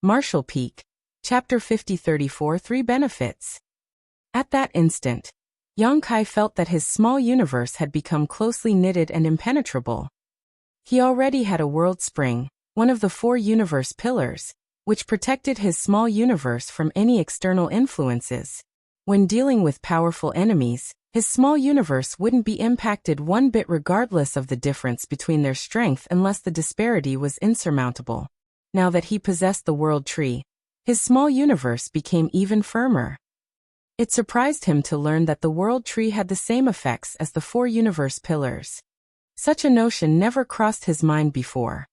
Marshall Peak. Chapter 50-34 Three Benefits. At that instant, Yang Kai felt that his small universe had become closely knitted and impenetrable. He already had a world spring, one of the four universe pillars, which protected his small universe from any external influences. When dealing with powerful enemies, his small universe wouldn't be impacted one bit regardless of the difference between their strength unless the disparity was insurmountable. Now that he possessed the world tree, his small universe became even firmer. It surprised him to learn that the world tree had the same effects as the four universe pillars. Such a notion never crossed his mind before.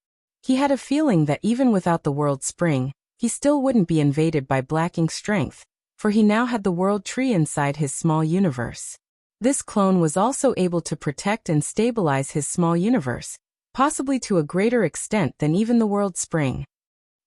He had a feeling that even without the world spring, he still wouldn't be invaded by lacking strength, for he now had the world tree inside his small universe. This clone was also able to protect and stabilize his small universe, possibly to a greater extent than even the world spring.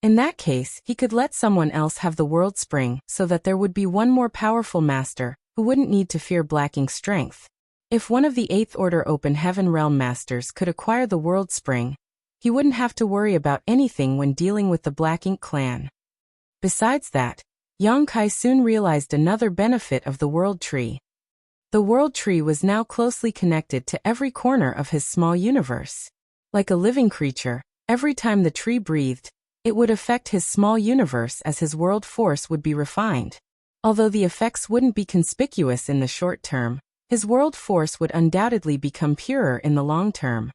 In that case, he could let someone else have the world spring so that there would be one more powerful master who wouldn't need to fear lacking strength. If one of the 8th Order Open Heaven Realm Masters could acquire the world spring, he wouldn't have to worry about anything when dealing with the Black Ink clan. Besides that, Yang Kai soon realized another benefit of the world tree. The world tree was now closely connected to every corner of his small universe. Like a living creature, every time the tree breathed, it would affect his small universe as his world force would be refined. Although the effects wouldn't be conspicuous in the short term, his world force would undoubtedly become purer in the long term.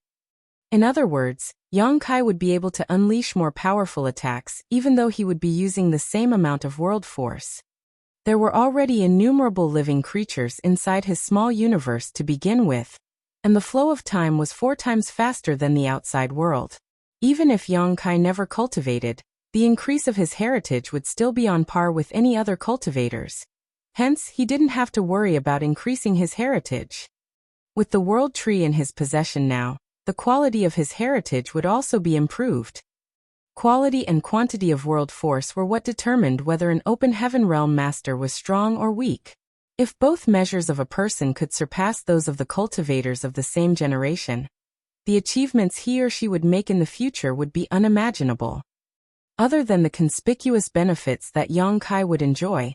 In other words, Yang Kai would be able to unleash more powerful attacks even though he would be using the same amount of world force. There were already innumerable living creatures inside his small universe to begin with, and the flow of time was 4 times faster than the outside world. Even if Yang Kai never cultivated, the increase of his heritage would still be on par with any other cultivators. Hence, he didn't have to worry about increasing his heritage. With the world tree in his possession now, the quality of his heritage would also be improved. Quality and quantity of world force were what determined whether an open heaven realm master was strong or weak. If both measures of a person could surpass those of the cultivators of the same generation, the achievements he or she would make in the future would be unimaginable. Other than the conspicuous benefits that Yang Kai would enjoy,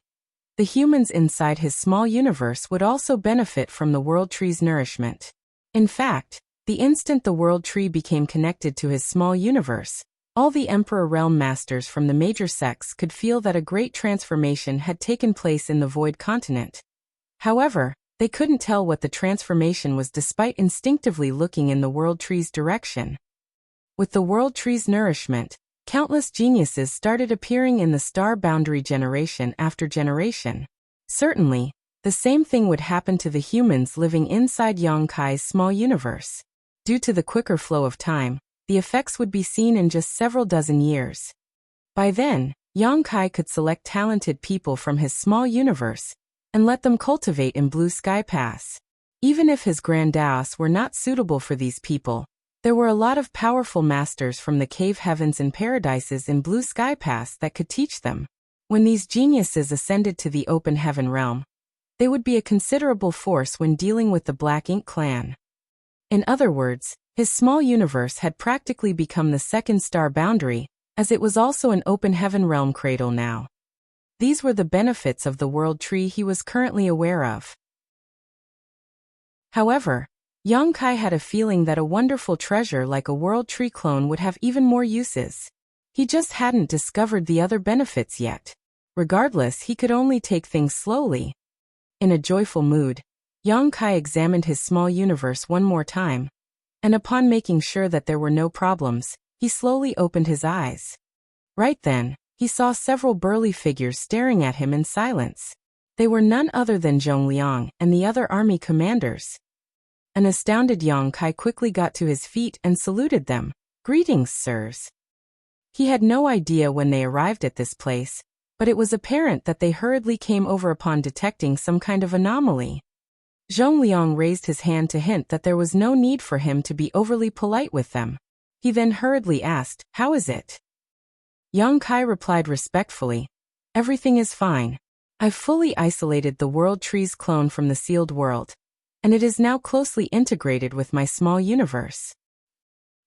the humans inside his small universe would also benefit from the world tree's nourishment. In fact, the instant the world tree became connected to his small universe, all the Emperor Realm Masters from the major sects could feel that a great transformation had taken place in the Void Continent. However, they couldn't tell what the transformation was despite instinctively looking in the world tree's direction. With the world tree's nourishment, countless geniuses started appearing in the star boundary generation after generation. Certainly, the same thing would happen to the humans living inside Yang Kai's small universe. Due to the quicker flow of time, the effects would be seen in just several dozen years. By then, Yang Kai could select talented people from his small universe and let them cultivate in Blue Sky Pass. Even if his grandaos were not suitable for these people, there were a lot of powerful masters from the cave heavens and paradises in Blue Sky Pass that could teach them. When these geniuses ascended to the open heaven realm, they would be a considerable force when dealing with the Black Ink clan. In other words, his small universe had practically become the second star boundary, as it was also an open heaven realm cradle now. These were the benefits of the world tree he was currently aware of. However, Yang Kai had a feeling that a wonderful treasure like a world tree clone would have even more uses. He just hadn't discovered the other benefits yet. Regardless, he could only take things slowly. In a joyful mood, Yang Kai examined his small universe one more time, and upon making sure that there were no problems, he slowly opened his eyes. Right then, he saw several burly figures staring at him in silence. They were none other than Zhong Liang and the other army commanders. An astounded Yang Kai quickly got to his feet and saluted them. "Greetings, sirs." He had no idea when they arrived at this place, but it was apparent that they hurriedly came over upon detecting some kind of anomaly. Zhong Liang raised his hand to hint that there was no need for him to be overly polite with them. He then hurriedly asked, "How is it?" Yang Kai replied respectfully, "Everything is fine. I've fully isolated the world tree's clone from the sealed world, and it is now closely integrated with my small universe."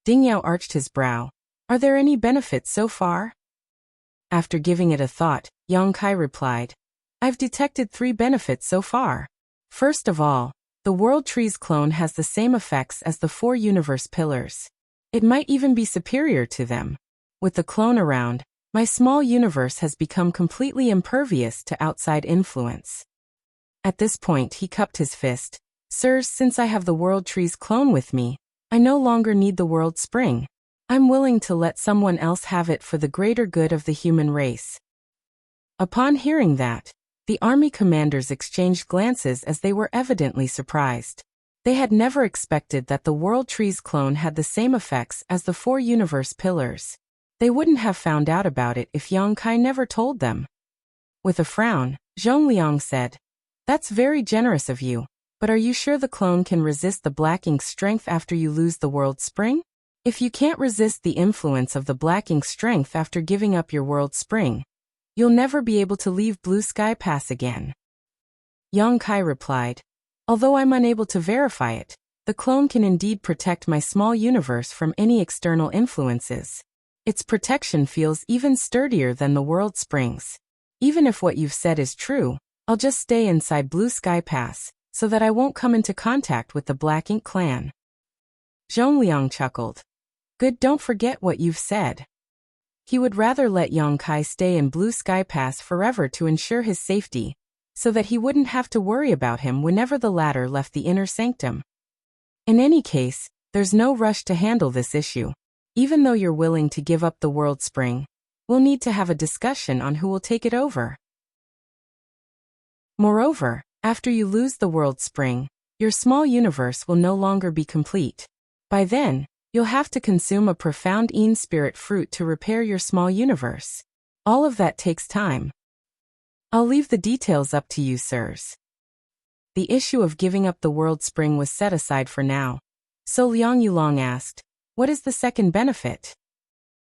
Ding Yao arched his brow. "Are there any benefits so far?" After giving it a thought, Yang Kai replied, I've detected 3 benefits so far. First of all, the World Tree's clone has the same effects as the 4 universe pillars. It might even be superior to them. With the clone around, my small universe has become completely impervious to outside influence. At this point he cupped his fist. Sirs, since I have the World Tree's clone with me, I no longer need the World Spring. I'm willing to let someone else have it for the greater good of the human race. Upon hearing that, the army commanders exchanged glances as they were evidently surprised. They had never expected that the World Tree's clone had the same effects as the 4 universe pillars. They wouldn't have found out about it if Yang Kai never told them. With a frown, Zhongliang said, That's very generous of you, but are you sure the clone can resist the black ink's strength after you lose the World Spring? If you can't resist the influence of the black ink's strength after giving up your World Spring, you'll never be able to leave Blue Sky Pass again. Yang Kai replied, Although I'm unable to verify it, the clone can indeed protect my small universe from any external influences. Its protection feels even sturdier than the World Springs. Even if what you've said is true, I'll just stay inside Blue Sky Pass, so that I won't come into contact with the Black Ink clan. Zhongliang chuckled. Good, don't forget what you've said. He would rather let Yang Kai stay in Blue Sky Pass forever to ensure his safety, so that he wouldn't have to worry about him whenever the latter left the inner sanctum. In any case, there's no rush to handle this issue. Even though you're willing to give up the World Spring, we'll need to have a discussion on who will take it over. Moreover, after you lose the World Spring, your small universe will no longer be complete. By then, you'll have to consume a profound Een Spirit fruit to repair your small universe. All of that takes time. I'll leave the details up to you, sirs. The issue of giving up the World Spring was set aside for now. So Liang Yulong asked, What is the second benefit?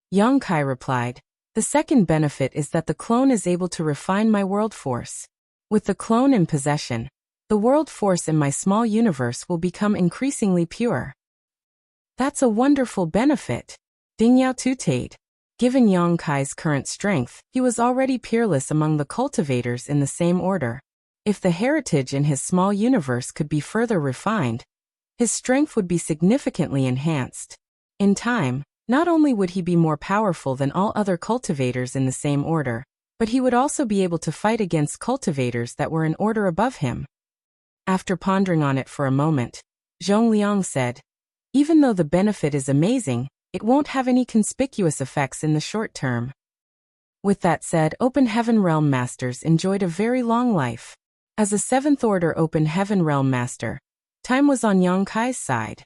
Yang Kai replied, The second benefit is that the clone is able to refine my world force. With the clone in possession, the world force in my small universe will become increasingly pure. That's a wonderful benefit. Ding Yao tutade. Given Yang Kai's current strength, he was already peerless among the cultivators in the same order. If the heritage in his small universe could be further refined, his strength would be significantly enhanced. In time, not only would he be more powerful than all other cultivators in the same order, but he would also be able to fight against cultivators that were an order above him. After pondering on it for a moment, Zhongliang said, Even though the benefit is amazing, it won't have any conspicuous effects in the short term. With that said, Open Heaven Realm Masters enjoyed a very long life. As a 7th Order Open Heaven Realm Master, time was on Yang Kai's side.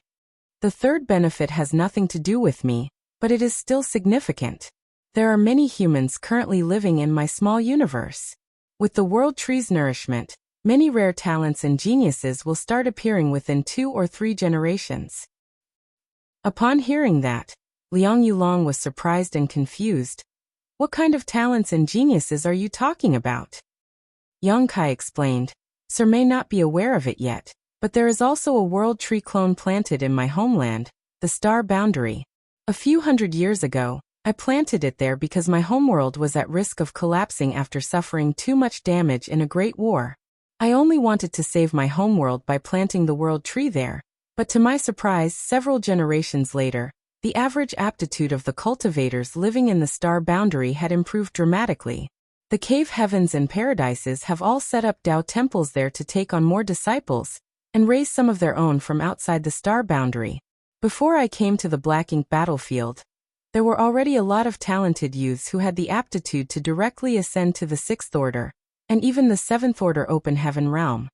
The third benefit has nothing to do with me, but it is still significant. There are many humans currently living in my small universe. With the World Tree's nourishment, many rare talents and geniuses will start appearing within 2 or 3 generations. Upon hearing that, Liang Yulong was surprised and confused. What kind of talents and geniuses are you talking about? Yang Kai explained, Sir may not be aware of it yet, but there is also a World Tree clone planted in my homeland, the Star Boundary. A few hundred years ago, I planted it there because my homeworld was at risk of collapsing after suffering too much damage in a great war. I only wanted to save my homeworld by planting the World Tree there, but to my surprise, several generations later, the average aptitude of the cultivators living in the Star Boundary had improved dramatically. The cave heavens and paradises have all set up Tao temples there to take on more disciples, and raise some of their own from outside the Star Boundary. Before I came to the Black Ink battlefield, there were already a lot of talented youths who had the aptitude to directly ascend to the 6th Order, and even the 7th Order Open Heaven Realm.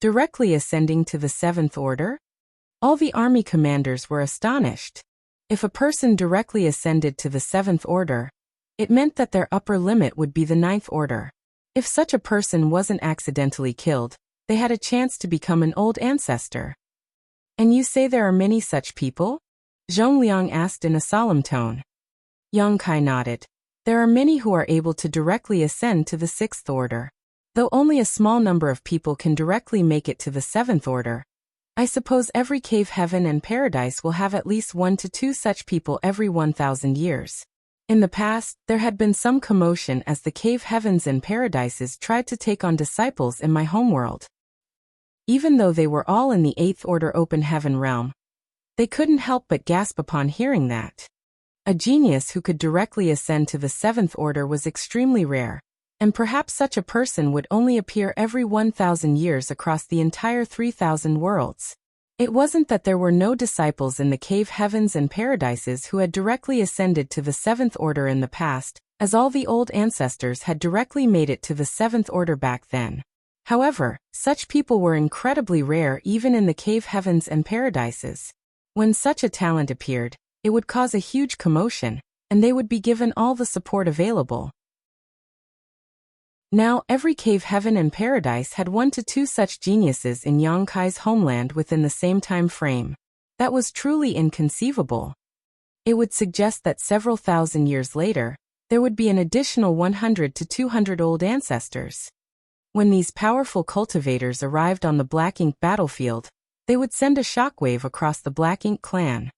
Directly ascending to the 7th Order? All the army commanders were astonished. If a person directly ascended to the 7th Order, it meant that their upper limit would be the 9th Order. If such a person wasn't accidentally killed, they had a chance to become an old ancestor. And you say there are many such people? Zhongliang asked in a solemn tone. Yang Kai nodded. There are many who are able to directly ascend to the 6th Order. Though only a small number of people can directly make it to the 7th Order, I suppose every cave heaven and paradise will have at least 1 to 2 such people every 1,000 years. In the past, there had been some commotion as the cave heavens and paradises tried to take on disciples in my homeworld. Even though they were all in the 8th order open heaven realm, they couldn't help but gasp upon hearing that. A genius who could directly ascend to the 7th order was extremely rare, and perhaps such a person would only appear every 1,000 years across the entire 3,000 worlds. It wasn't that there were no disciples in the cave heavens and paradises who had directly ascended to the 7th order in the past, as all the old ancestors had directly made it to the 7th order back then. However, such people were incredibly rare even in the cave heavens and paradises. When such a talent appeared, it would cause a huge commotion, and they would be given all the support available. Now, every cave heaven and paradise had 1 to 2 such geniuses in Yang Kai's homeland within the same time frame. That was truly inconceivable. It would suggest that several thousand years later, there would be an additional 100 to 200 old ancestors. When these powerful cultivators arrived on the Black Ink battlefield, they would send a shockwave across the Black Ink clan.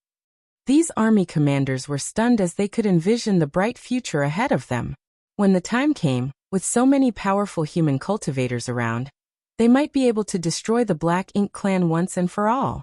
These army commanders were stunned as they could envision the bright future ahead of them. When the time came, with so many powerful human cultivators around, they might be able to destroy the Black Ink clan once and for all.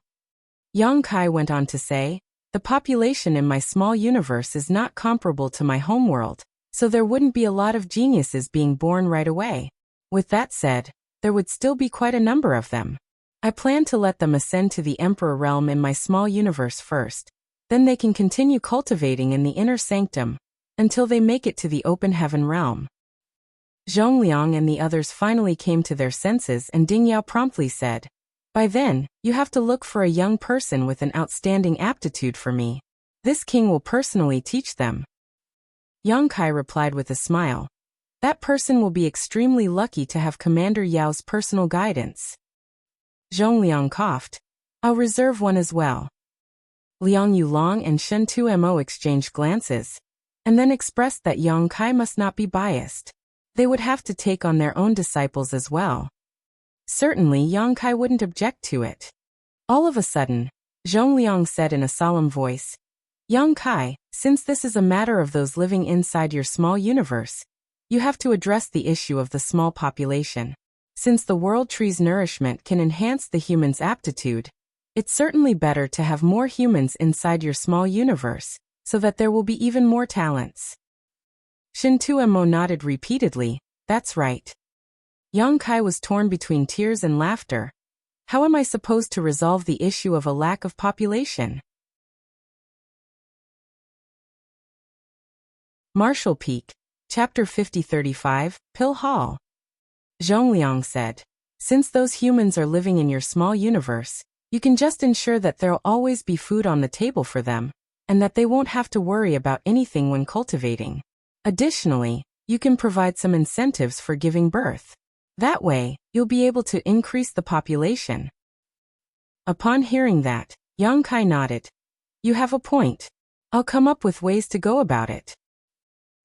Yang Kai went on to say, "The population in my small universe is not comparable to my homeworld, so there wouldn't be a lot of geniuses being born right away. With that said, there would still be quite a number of them. I plan to let them ascend to the Emperor realm in my small universe first, then they can continue cultivating in the inner sanctum, until they make it to the open heaven realm." Zhongliang and the others finally came to their senses, and Ding Yao promptly said, "By then, you have to look for a young person with an outstanding aptitude for me. This king will personally teach them." Yang Kai replied with a smile, "That person will be extremely lucky to have Commander Yao's personal guidance." Zhongliang coughed, "I'll reserve one as well." Liang Yulong and Shen Tumo exchanged glances, and then expressed that Yang Kai must not be biased. They would have to take on their own disciples as well. Certainly Yang Kai wouldn't object to it. All of a sudden, Zhongliang said in a solemn voice, "Yang Kai, since this is a matter of those living inside your small universe, you have to address the issue of the small population. Since the world tree's nourishment can enhance the human's aptitude, it's certainly better to have more humans inside your small universe, so that there will be even more talents." Shin Tumo nodded repeatedly, "That's right." Yang Kai was torn between tears and laughter. How am I supposed to resolve the issue of a lack of population? Marshall Peak, Chapter 5035, Pill Hall. Zhongliang said, "Since those humans are living in your small universe, you can just ensure that there'll always be food on the table for them, and that they won't have to worry about anything when cultivating. Additionally, you can provide some incentives for giving birth. That way, you'll be able to increase the population." Upon hearing that, Yang Kai nodded. "You have a point. I'll come up with ways to go about it."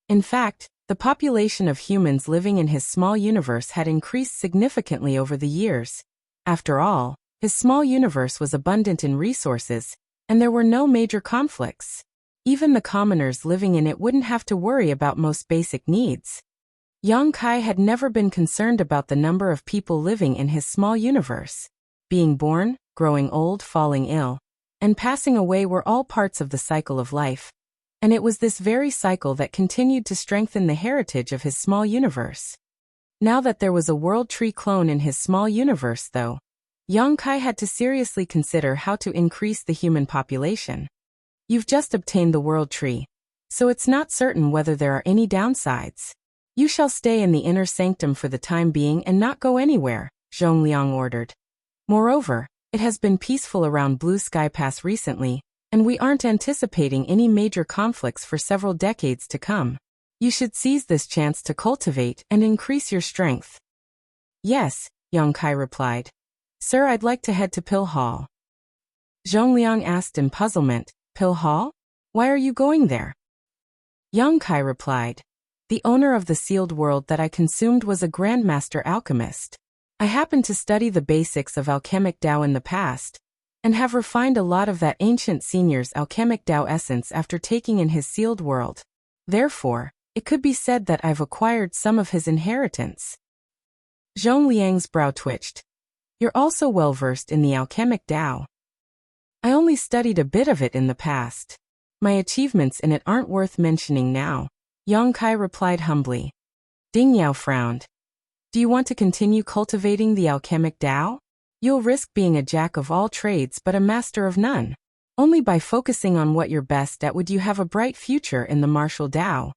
In fact, the population of humans living in his small universe had increased significantly over the years. After all, his small universe was abundant in resources, and there were no major conflicts. Even the commoners living in it wouldn't have to worry about most basic needs. Yang Kai had never been concerned about the number of people living in his small universe. Being born, growing old, falling ill, and passing away were all parts of the cycle of life. And it was this very cycle that continued to strengthen the heritage of his small universe. Now that there was a world tree clone in his small universe, though, Yang Kai had to seriously consider how to increase the human population. You've just obtained the world tree, so it's not certain whether there are any downsides. You shall stay in the inner sanctum for the time being and not go anywhere, Zhongliang ordered. Moreover, it has been peaceful around Blue Sky Pass recently, and we aren't anticipating any major conflicts for several decades to come. You should seize this chance to cultivate and increase your strength." "Yes," Yang Kai replied. "Sir, I'd like to head to Pill Hall." Zhongliang asked in puzzlement, "Pill Hall? Why are you going there?" Yang Kai replied, "The owner of the sealed world that I consumed was a grandmaster alchemist. I happened to study the basics of alchemic Tao in the past, and have refined a lot of that ancient senior's alchemic Tao essence after taking in his sealed world. Therefore, it could be said that I've acquired some of his inheritance. Zhong Liang's brow twitched. You're also well versed in the alchemic Tao. I only studied a bit of it in the past. My achievements in it aren't worth mentioning now, Yang Kai replied humbly. Ding Yao frowned. Do you want to continue cultivating the alchemic Tao? You'll risk being a jack of all trades but a master of none. Only by focusing on what you're best at would you have a bright future in the martial Tao.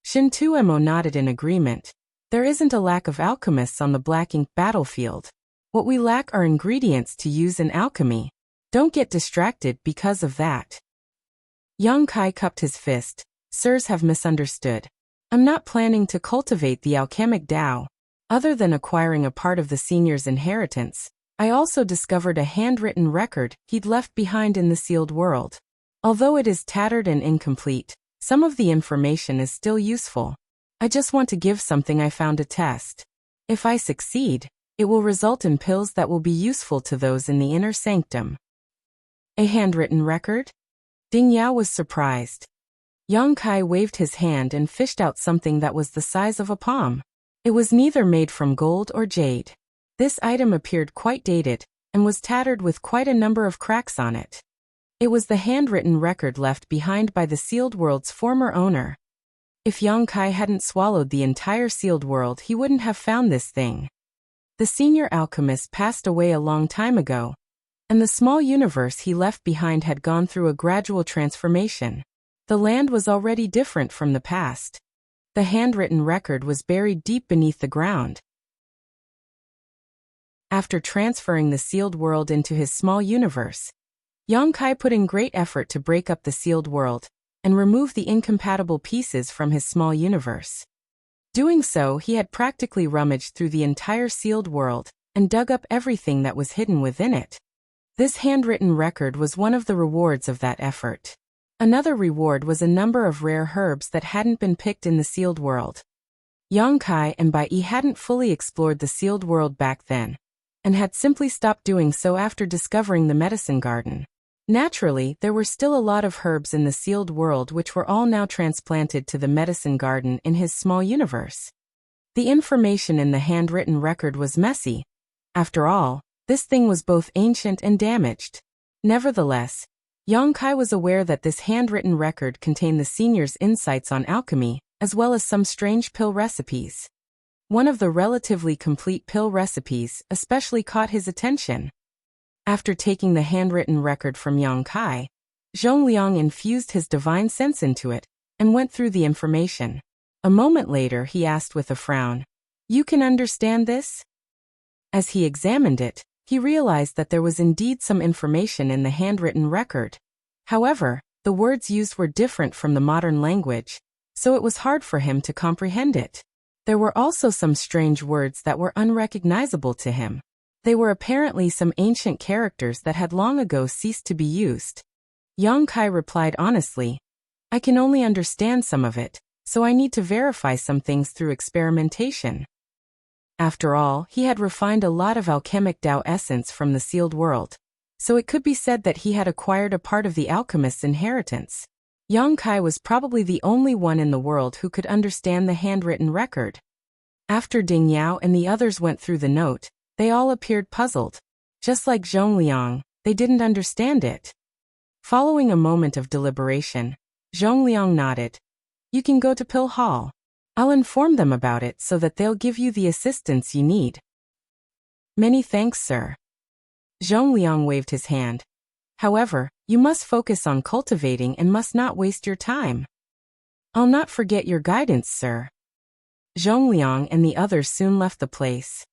Shin Tuemo nodded in agreement. There isn't a lack of alchemists on the black ink battlefield. What we lack are ingredients to use in alchemy. Don't get distracted because of that. Yang Kai cupped his fist. Sirs have misunderstood. I'm not planning to cultivate the alchemic Tao. Other than acquiring a part of the senior's inheritance, I also discovered a handwritten record he'd left behind in the sealed world. Although it is tattered and incomplete, some of the information is still useful. I just want to give something I found a test. If I succeed, it will result in pills that will be useful to those in the inner sanctum. A handwritten record? Ding Yao was surprised. Yang Kai waved his hand and fished out something that was the size of a palm. It was neither made from gold or jade. This item appeared quite dated, and was tattered with quite a number of cracks on it. It was the handwritten record left behind by the sealed world's former owner. If Yang Kai hadn't swallowed the entire sealed world, he wouldn't have found this thing. The senior alchemist passed away a long time ago, and the small universe he left behind had gone through a gradual transformation. The land was already different from the past. The handwritten record was buried deep beneath the ground. After transferring the sealed world into his small universe, Yang Kai put in great effort to break up the sealed world and remove the incompatible pieces from his small universe. Doing so, he had practically rummaged through the entire sealed world and dug up everything that was hidden within it. This handwritten record was one of the rewards of that effort. Another reward was a number of rare herbs that hadn't been picked in the sealed world. Yang Kai and Bai Yi hadn't fully explored the sealed world back then, and had simply stopped doing so after discovering the medicine garden. Naturally, there were still a lot of herbs in the sealed world which were all now transplanted to the medicine garden in his small universe. The information in the handwritten record was messy. After all, this thing was both ancient and damaged. Nevertheless, Yang Kai was aware that this handwritten record contained the senior's insights on alchemy, as well as some strange pill recipes. One of the relatively complete pill recipes especially caught his attention. After taking the handwritten record from Yang Kai, Zhong Liang infused his divine sense into it, and went through the information. A moment later he asked with a frown, "You can understand this?" As he examined it, he realized that there was indeed some information in the handwritten record. However, the words used were different from the modern language, so it was hard for him to comprehend it. There were also some strange words that were unrecognizable to him. They were apparently some ancient characters that had long ago ceased to be used. Yang Kai replied honestly, "I can only understand some of it, so I need to verify some things through experimentation." After all, he had refined a lot of alchemic Tao essence from the sealed world, so it could be said that he had acquired a part of the alchemist's inheritance. Yang Kai was probably the only one in the world who could understand the handwritten record. After Ding Yao and the others went through the note, they all appeared puzzled. Just like Zhong Liang, they didn't understand it. Following a moment of deliberation, Zhong Liang nodded. "You can go to Pill Hall. I'll inform them about it so that they'll give you the assistance you need." "Many thanks, sir." Zhong Liang waved his hand. "However, you must focus on cultivating and must not waste your time." "I'll not forget your guidance, sir." Zhong Liang and the others soon left the place.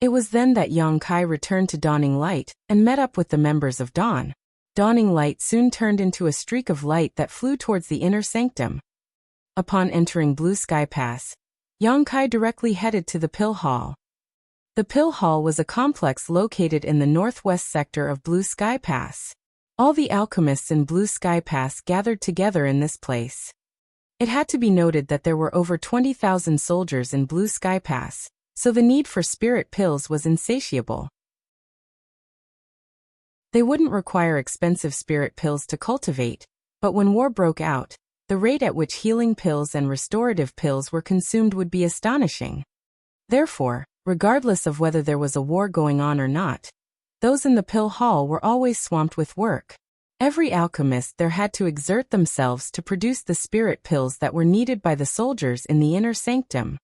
It was then that Yang Kai returned to Dawning Light and met up with the members of Dawn. Dawning Light soon turned into a streak of light that flew towards the inner sanctum. Upon entering Blue Sky Pass, Yang Kai directly headed to the Pill Hall. The Pill Hall was a complex located in the northwest sector of Blue Sky Pass. All the alchemists in Blue Sky Pass gathered together in this place. It had to be noted that there were over 20,000 soldiers in Blue Sky Pass, so the need for spirit pills was insatiable. They wouldn't require expensive spirit pills to cultivate, but when war broke out, the rate at which healing pills and restorative pills were consumed would be astonishing. Therefore, regardless of whether there was a war going on or not, those in the pill hall were always swamped with work. Every alchemist there had to exert themselves to produce the spirit pills that were needed by the soldiers in the inner sanctum.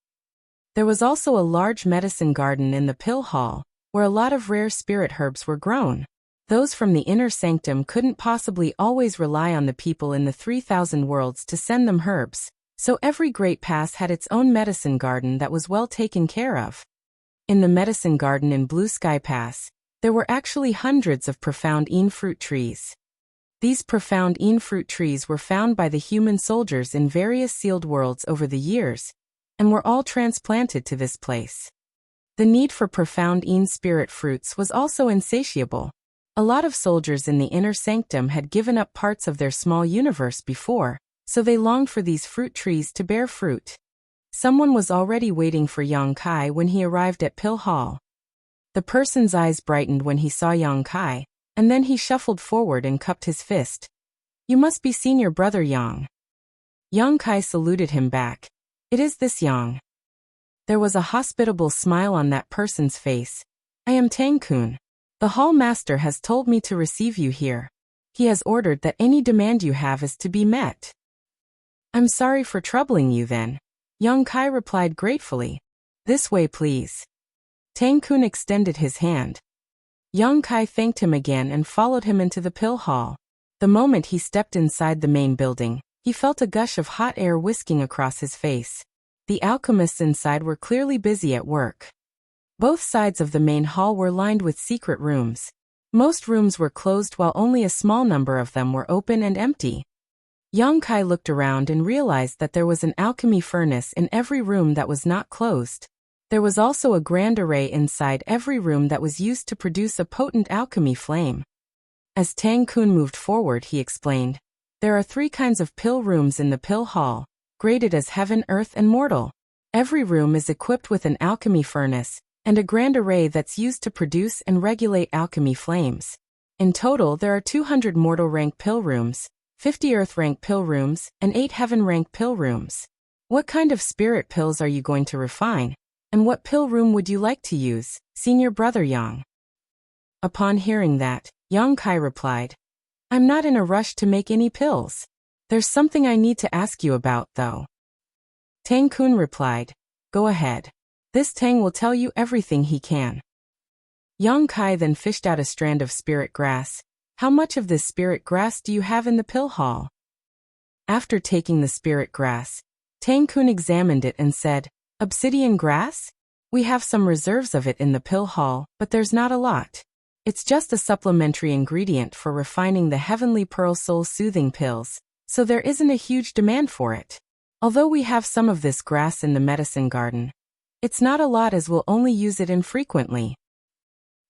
There was also a large medicine garden in the pill hall, where a lot of rare spirit herbs were grown. Those from the inner sanctum couldn't possibly always rely on the people in the 3,000 worlds to send them herbs, so every great pass had its own medicine garden that was well taken care of. In the medicine garden in Blue Sky Pass, there were actually hundreds of profound fruit trees. These profound fruit trees were found by the human soldiers in various sealed worlds over the years, and were all transplanted to this place. The need for profound spirit fruits was also insatiable. A lot of soldiers in the inner sanctum had given up parts of their small universe before, so they longed for these fruit trees to bear fruit. Someone was already waiting for Yang Kai when he arrived at Pill Hall. The person's eyes brightened when he saw Yang Kai, and then he shuffled forward and cupped his fist. "You must be senior brother Yang." Yang Kai saluted him back. "It is this Yang." There was a hospitable smile on that person's face. "I am Tang-kun. The hall master has told me to receive you here. He has ordered that any demand you have is to be met." "I'm sorry for troubling you then," Yang Kai replied gratefully. "This way please." Tang-kun extended his hand. Yang Kai thanked him again and followed him into the pill hall. The moment he stepped inside the main building, he felt a gush of hot air whisking across his face. The alchemists inside were clearly busy at work. Both sides of the main hall were lined with secret rooms. Most rooms were closed while only a small number of them were open and empty. Yang Kai looked around and realized that there was an alchemy furnace in every room that was not closed. There was also a grand array inside every room that was used to produce a potent alchemy flame. As Tang-kun moved forward, he explained, "There are 3 kinds of pill rooms in the pill hall, graded as heaven, earth, and mortal. Every room is equipped with an alchemy furnace, and a grand array that's used to produce and regulate alchemy flames. In total, there are 200 mortal rank pill rooms, 50 earth rank pill rooms, and 8 heaven rank pill rooms. What kind of spirit pills are you going to refine? And what pill room would you like to use, senior brother Yang?" Upon hearing that, Yang Kai replied, "I'm not in a rush to make any pills. There's something I need to ask you about, though." Tang-kun replied, "Go ahead. This Tang will tell you everything he can." Yang Kai then fished out a strand of spirit grass. "How much of this spirit grass do you have in the pill hall?" After taking the spirit grass, Tang-kun examined it and said, "Obsidian grass? We have some reserves of it in the pill hall, but there's not a lot. It's just a supplementary ingredient for refining the Heavenly Pearl Soul Soothing pills, so there isn't a huge demand for it. Although we have some of this grass in the medicine garden, it's not a lot as we'll only use it infrequently."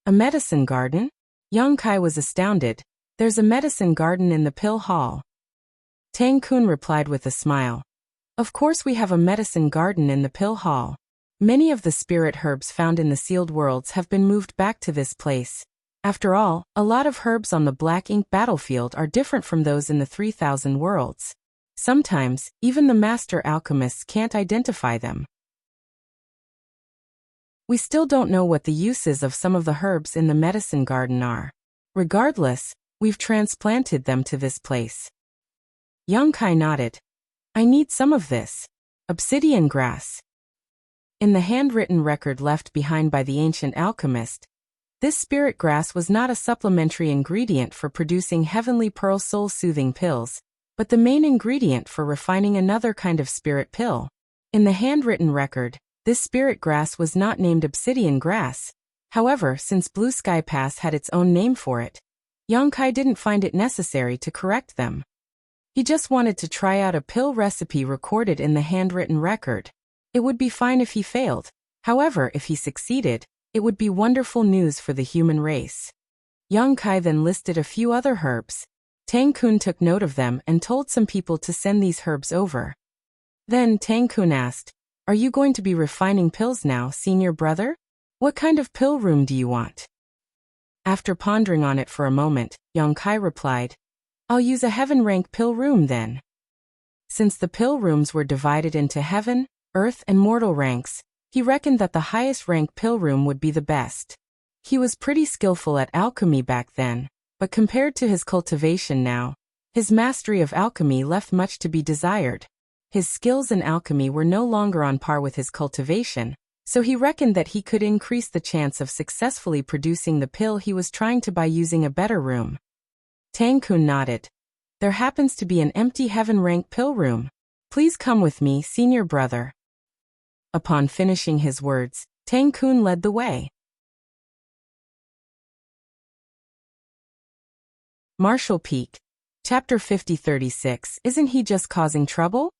"A medicine garden?" Yang Kai was astounded. "There's a medicine garden in the pill hall." Tang-kun replied with a smile, "Of course we have a medicine garden in the pill hall. Many of the spirit herbs found in the sealed worlds have been moved back to this place. After all, a lot of herbs on the black ink battlefield are different from those in the 3,000 worlds. Sometimes, even the master alchemists can't identify them. We still don't know what the uses of some of the herbs in the medicine garden are. Regardless, we've transplanted them to this place." Yang Kai nodded. "I need some of this. Obsidian grass." In the handwritten record left behind by the ancient alchemist, this spirit grass was not a supplementary ingredient for producing Heavenly Pearl Soul Soothing pills, but the main ingredient for refining another kind of spirit pill. In the handwritten record, this spirit grass was not named obsidian grass. However, since Blue Sky Pass had its own name for it, Yang Kai didn't find it necessary to correct them. He just wanted to try out a pill recipe recorded in the handwritten record. It would be fine if he failed. However, if he succeeded, it would be wonderful news for the human race. Yang Kai then listed a few other herbs. Tang-kun took note of them and told some people to send these herbs over. Then Tang-kun asked, "Are you going to be refining pills now, senior brother? What kind of pill room do you want?" After pondering on it for a moment, Yang Kai replied, "I'll use a heaven rank pill room then." Since the pill rooms were divided into heaven, earth, and mortal ranks, he reckoned that the highest rank pill room would be the best. He was pretty skillful at alchemy back then, but compared to his cultivation now, his mastery of alchemy left much to be desired. His skills in alchemy were no longer on par with his cultivation, so he reckoned that he could increase the chance of successfully producing the pill he was trying to buy using a better room. Tang Kun nodded. There happens to be an empty heaven rank pill room. Please come with me, senior brother. Upon finishing his words, Tang Kun led the way. Marshall Peak. Chapter 50-36. Isn't he just causing trouble?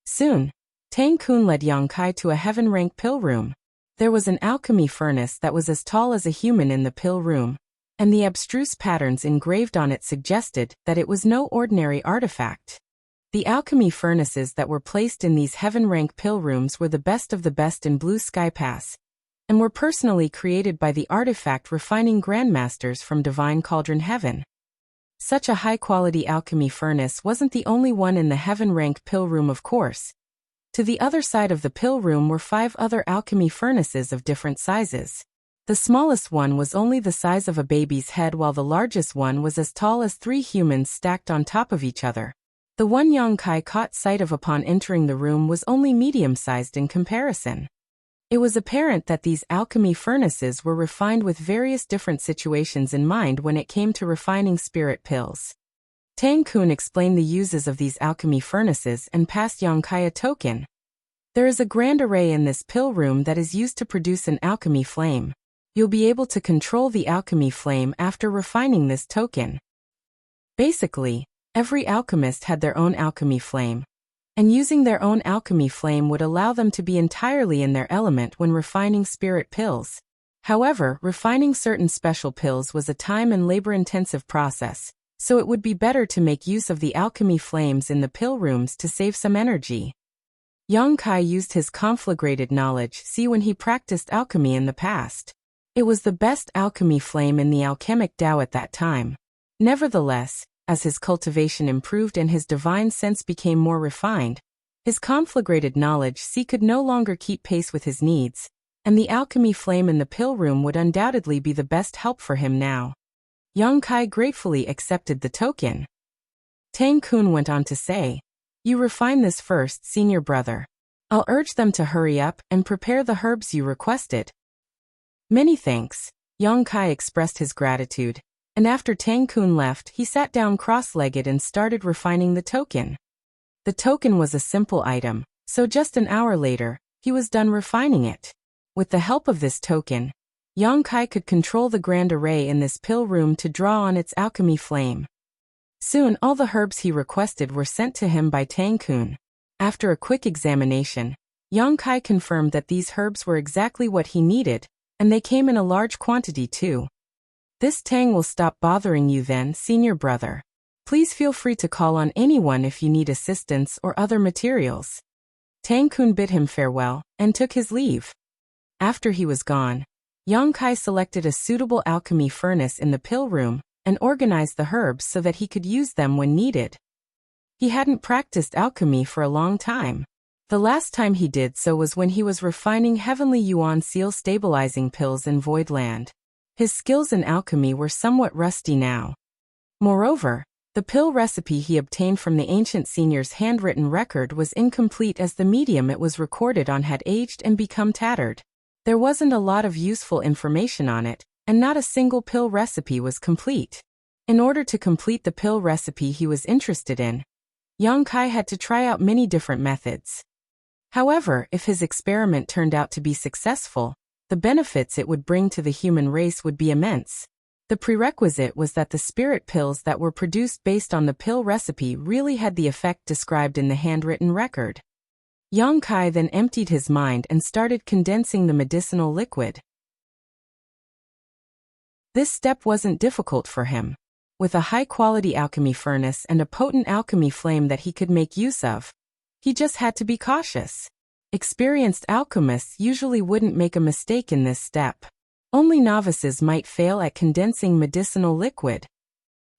Soon, Tang Kun led Yang Kai to a heaven rank pill room. There was an alchemy furnace that was as tall as a human in the pill room, and the abstruse patterns engraved on it suggested that it was no ordinary artifact. The alchemy furnaces that were placed in these heaven-rank pill rooms were the best of the best in Blue Sky Pass, and were personally created by the artifact refining grandmasters from Divine Cauldron Heaven. Such a high-quality alchemy furnace wasn't the only one in the heaven-rank pill room, of course. To the other side of the pill room were 5 other alchemy furnaces of different sizes. The smallest one was only the size of a baby's head, while the largest one was as tall as 3 humans stacked on top of each other. The one Yang Kai caught sight of upon entering the room was only medium-sized in comparison. It was apparent that these alchemy furnaces were refined with various different situations in mind when it came to refining spirit pills. Tang Kun explained the uses of these alchemy furnaces and passed Yang Kai a token. There is a grand array in this pill room that is used to produce an alchemy flame. You'll be able to control the alchemy flame after refining this token. Basically, every alchemist had their own alchemy flame, and using their own alchemy flame would allow them to be entirely in their element when refining spirit pills. However, refining certain special pills was a time and labor-intensive process, so it would be better to make use of the alchemy flames in the pill rooms to save some energy. Yang Kai used his conflagrated knowledge when he practiced alchemy in the past. It was the best alchemy flame in the alchemic Tao at that time. Nevertheless, as his cultivation improved and his divine sense became more refined, his conflagrated knowledge could no longer keep pace with his needs, and the alchemy flame in the pill room would undoubtedly be the best help for him now. Yang Kai gratefully accepted the token. Tang Kun went on to say, "You refine this first, senior brother. I'll urge them to hurry up and prepare the herbs you requested." Many thanks. Yang Kai expressed his gratitude, and after Tang Kun left, he sat down cross-legged and started refining the token. The token was a simple item, so just an hour later, he was done refining it. With the help of this token, Yang Kai could control the grand array in this pill room to draw on its alchemy flame. Soon all the herbs he requested were sent to him by Tang Kun. After a quick examination, Yang Kai confirmed that these herbs were exactly what he needed, and they came in a large quantity too. This tang will stop bothering you then, senior brother. Please feel free to call on anyone if you need assistance or other materials. Tang Kun bid him farewell and took his leave. After he was gone, Yang Kai selected a suitable alchemy furnace in the pill room and organized the herbs so that he could use them when needed. He hadn't practiced alchemy for a long time. The last time he did so was when he was refining Heavenly Yuan Seal stabilizing pills in Voidland. His skills in alchemy were somewhat rusty now. Moreover, the pill recipe he obtained from the ancient senior's handwritten record was incomplete as the medium it was recorded on had aged and become tattered. There wasn't a lot of useful information on it, and not a single pill recipe was complete. In order to complete the pill recipe he was interested in, Yang Kai had to try out many different methods. However, if his experiment turned out to be successful, the benefits it would bring to the human race would be immense. The prerequisite was that the spirit pills that were produced based on the pill recipe really had the effect described in the handwritten record. Yang Kai then emptied his mind and started condensing the medicinal liquid. This step wasn't difficult for him. With a high-quality alchemy furnace and a potent alchemy flame that he could make use of, he just had to be cautious. Experienced alchemists usually wouldn't make a mistake in this step. Only novices might fail at condensing medicinal liquid.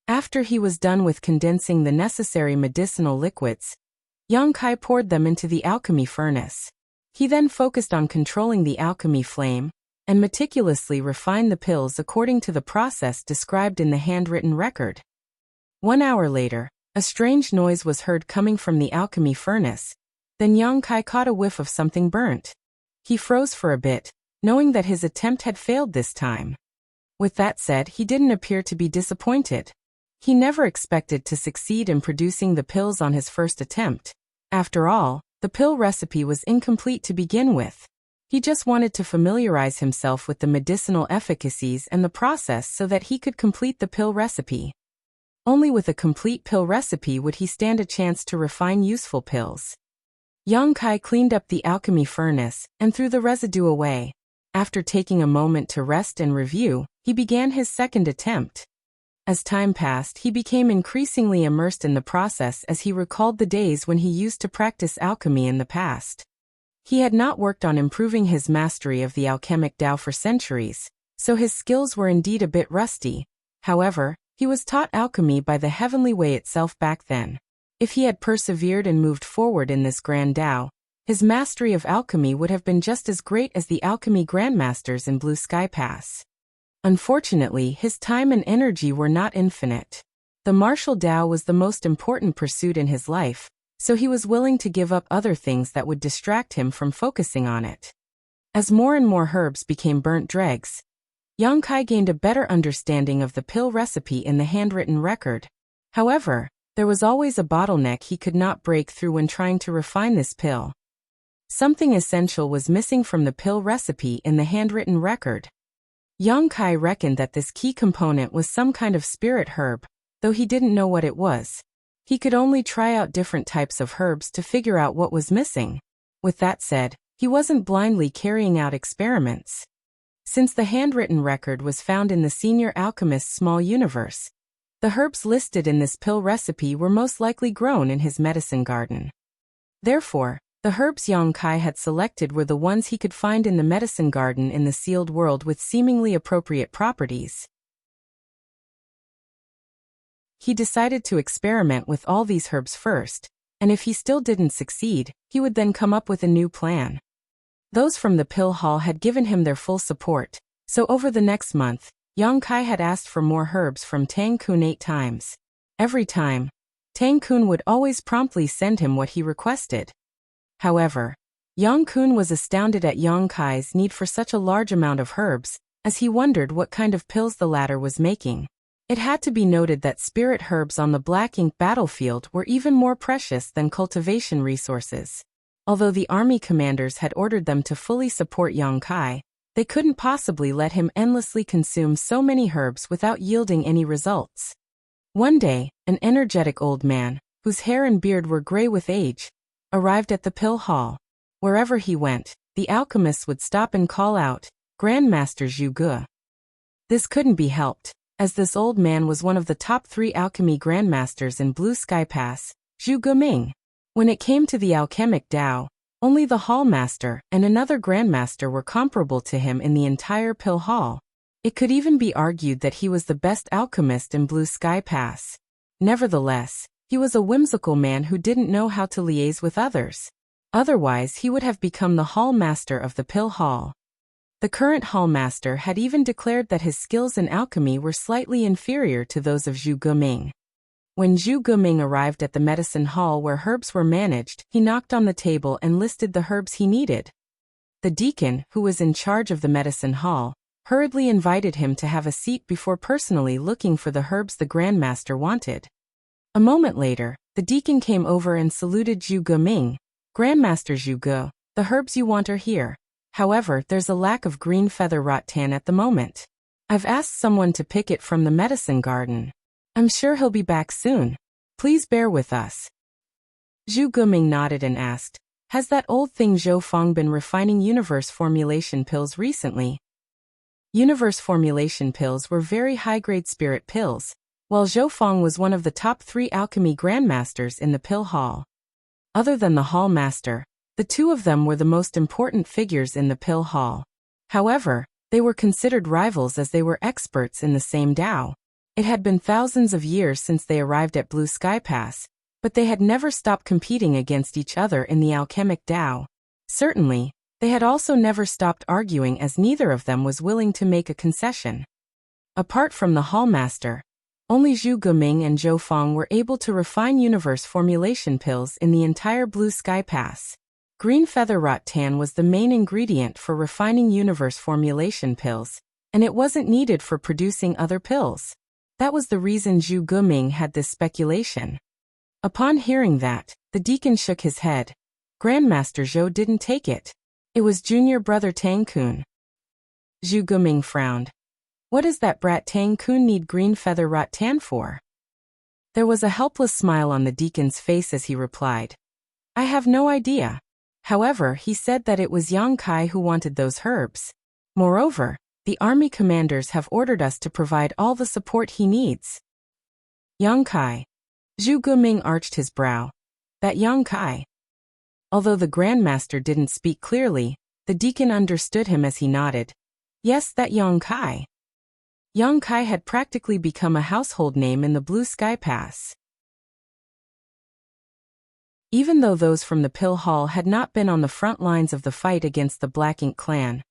After he was done with condensing the necessary medicinal liquids, Yang Kai poured them into the alchemy furnace. He then focused on controlling the alchemy flame and meticulously refined the pills according to the process described in the handwritten record. 1 hour later, a strange noise was heard coming from the alchemy furnace. Then Yang Kai caught a whiff of something burnt. He froze for a bit, knowing that his attempt had failed this time. With that said, he didn't appear to be disappointed. He never expected to succeed in producing the pills on his first attempt. After all, the pill recipe was incomplete to begin with. He just wanted to familiarize himself with the medicinal efficacies and the process so that he could complete the pill recipe. Only with a complete pill recipe would he stand a chance to refine useful pills. Yang Kai cleaned up the alchemy furnace and threw the residue away. After taking a moment to rest and review, he began his second attempt. As time passed, he became increasingly immersed in the process as he recalled the days when he used to practice alchemy in the past. He had not worked on improving his mastery of the alchemic Tao for centuries, so his skills were indeed a bit rusty. However, he was taught alchemy by the heavenly way itself back then. If he had persevered and moved forward in this grand Tao, his mastery of alchemy would have been just as great as the alchemy grandmasters in Blue Sky Pass. Unfortunately, his time and energy were not infinite. The martial Tao was the most important pursuit in his life, so he was willing to give up other things that would distract him from focusing on it. As more and more herbs became burnt dregs, Yang Kai gained a better understanding of the pill recipe in the handwritten record. However, there was always a bottleneck he could not break through when trying to refine this pill. Something essential was missing from the pill recipe in the handwritten record. Yang Kai reckoned that this key component was some kind of spirit herb, though he didn't know what it was. He could only try out different types of herbs to figure out what was missing. With that said, he wasn't blindly carrying out experiments. Since the handwritten record was found in the senior alchemist's small universe, the herbs listed in this pill recipe were most likely grown in his medicine garden. Therefore, the herbs Yang Kai had selected were the ones he could find in the medicine garden in the sealed world with seemingly appropriate properties. He decided to experiment with all these herbs first, and if he still didn't succeed, he would then come up with a new plan. Those from the pill hall had given him their full support, so over the next month, Yang Kai had asked for more herbs from Tang Kun 8 times. Every time, Tang Kun would always promptly send him what he requested. However, Yang Kun was astounded at Yang Kai's need for such a large amount of herbs, as he wondered what kind of pills the latter was making. It had to be noted that spirit herbs on the Black Ink battlefield were even more precious than cultivation resources. Although the army commanders had ordered them to fully support Yang Kai, they couldn't possibly let him endlessly consume so many herbs without yielding any results. One day, an energetic old man, whose hair and beard were gray with age, arrived at the pill hall. Wherever he went, the alchemists would stop and call out, "Grandmaster Zhu Ge." This couldn't be helped, as this old man was one of the top 3 alchemy grandmasters in Blue Sky Pass, Zhu Geming. When it came to the alchemic Tao, only the hall master and another grandmaster were comparable to him in the entire pill hall. It could even be argued that he was the best alchemist in Blue Sky Pass. Nevertheless, he was a whimsical man who didn't know how to liaise with others. Otherwise, he would have become the hall master of the pill hall. The current hall master had even declared that his skills in alchemy were slightly inferior to those of Zhu Geming. When Zhu Geming arrived at the medicine hall where herbs were managed, he knocked on the table and listed the herbs he needed. The deacon, who was in charge of the medicine hall, hurriedly invited him to have a seat before personally looking for the herbs the grandmaster wanted. A moment later, the deacon came over and saluted Zhu Geming. "Grandmaster Zhu Ge, the herbs you want are here. However, there's a lack of green feather rattan at the moment. I've asked someone to pick it from the medicine garden. I'm sure he'll be back soon. Please bear with us." Zhu Geming nodded and asked, "Has that old thing Zhou Feng been refining universe formulation pills recently?" Universe formulation pills were very high-grade spirit pills, while Zhou Feng was one of the top 3 alchemy grandmasters in the pill hall. Other than the hall master, the 2 of them were the most important figures in the pill hall. However, they were considered rivals as they were experts in the same Tao. It had been thousands of years since they arrived at Blue Sky Pass, But they had never stopped competing against each other in the alchemic Tao. Certainly, they had also never stopped arguing, as neither of them was willing to make a concession. Apart from the hallmaster, only Zhu Guming and Zhou Feng were able to refine universe formulation pills in the entire Blue Sky Pass. Green feather rattan was the main ingredient for refining universe formulation pills, and it wasn't needed for producing other pills. That was the reason Zhu Guming had this speculation. Upon hearing that, the deacon shook his head. Grandmaster Zhou didn't take it. It was junior brother Tang Kun. Zhu Guming frowned. What does that brat Tang Kun need green feather rattan for? There was a helpless smile on the deacon's face as he replied. I have no idea. However, he said that it was Yang Kai who wanted those herbs. Moreover, the army commanders have ordered us to provide all the support he needs. Yang Kai. Zhu Guming arched his brow. That Yang Kai. Although the Grandmaster didn't speak clearly, the deacon understood him as he nodded. Yes, that Yang Kai. Yang Kai had practically become a household name in the Blue Sky Pass. Even though those from the Pill Hall had not been on the front lines of the fight against the Black Ink clan,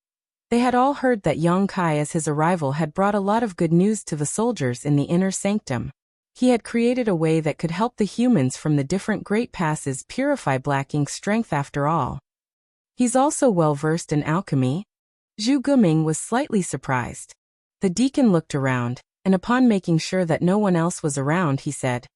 they had all heard that Yang Kai as his arrival had brought a lot of good news to the soldiers in the inner sanctum. He had created a way that could help the humans from the different great passes purify Black Ink's strength after all. He's also well versed in alchemy. Zhu Guming was slightly surprised. The deacon looked around, and upon making sure that no one else was around, he said,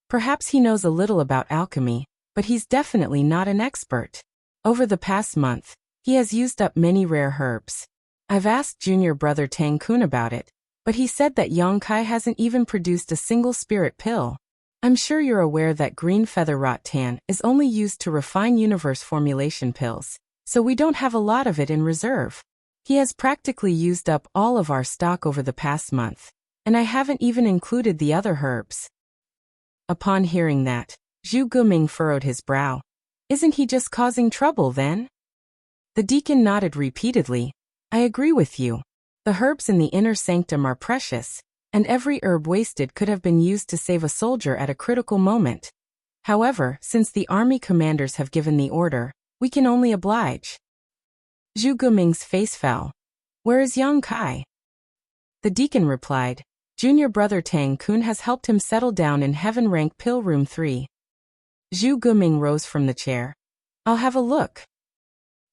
perhaps he knows a little about alchemy, but he's definitely not an expert. Over the past month, he has used up many rare herbs. I've asked junior brother Tang Kun about it, but he said that Yang Kai hasn't even produced a single spirit pill. I'm sure you're aware that green feather rattan is only used to refine universe formulation pills, so we don't have a lot of it in reserve. He has practically used up all of our stock over the past month, and I haven't even included the other herbs. Upon hearing that, Zhu Guming furrowed his brow. Isn't he just causing trouble then? The deacon nodded repeatedly. I agree with you. The herbs in the inner sanctum are precious, and every herb wasted could have been used to save a soldier at a critical moment. However, since the army commanders have given the order, we can only oblige. Zhu Guming's face fell. Where is Yang Kai? The deacon replied, junior brother Tang Kun has helped him settle down in heaven rank pill room 3. Zhu Guming rose from the chair. I'll have a look.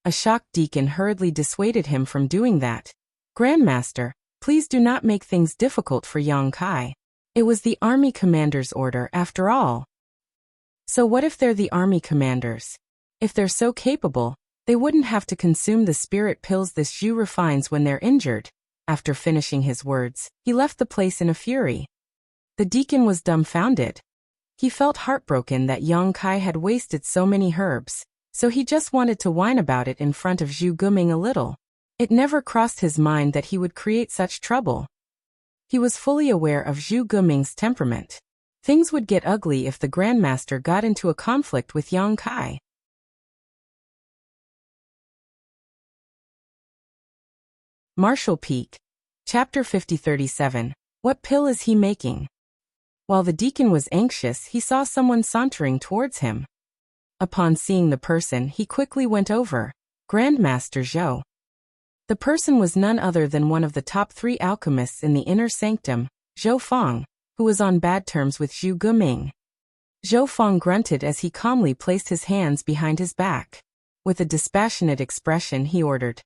A shocked deacon hurriedly dissuaded him from doing that. Grandmaster, please do not make things difficult for Yang Kai. It was the army commander's order after all. So what if they're the army commanders? If they're so capable, they wouldn't have to consume the spirit pills this Zhu refines when they're injured. After finishing his words, he left the place in a fury. The deacon was dumbfounded. He felt heartbroken that Yang Kai had wasted so many herbs, so he just wanted to whine about it in front of Zhu Guming a little. It never crossed his mind that he would create such trouble. He was fully aware of Zhu Guming's temperament. Things would get ugly if the Grandmaster got into a conflict with Yang Kai. Marshall Peak. Chapter 5037. What pill is he making? While the deacon was anxious, he saw someone sauntering towards him. Upon seeing the person, he quickly went over. Grandmaster Zhou. The person was none other than one of the top 3 alchemists in the inner sanctum, Zhou Feng, who was on bad terms with Zhu Guming. Zhou Feng grunted as he calmly placed his hands behind his back. With a dispassionate expression, he ordered,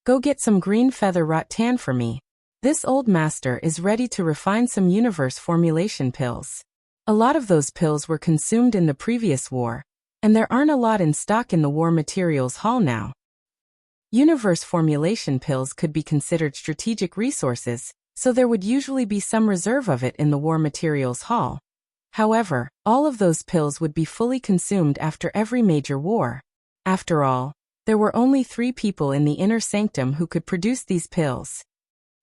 go get some green feather rattan for me. This old master is ready to refine some universe formulation pills. A lot of those pills were consumed in the previous war, and there aren't a lot in stock in the War Materials Hall now. Universe formulation pills could be considered strategic resources, so there would usually be some reserve of it in the War Materials Hall. However, all of those pills would be fully consumed after every major war. After all, there were only 3 people in the inner sanctum who could produce these pills.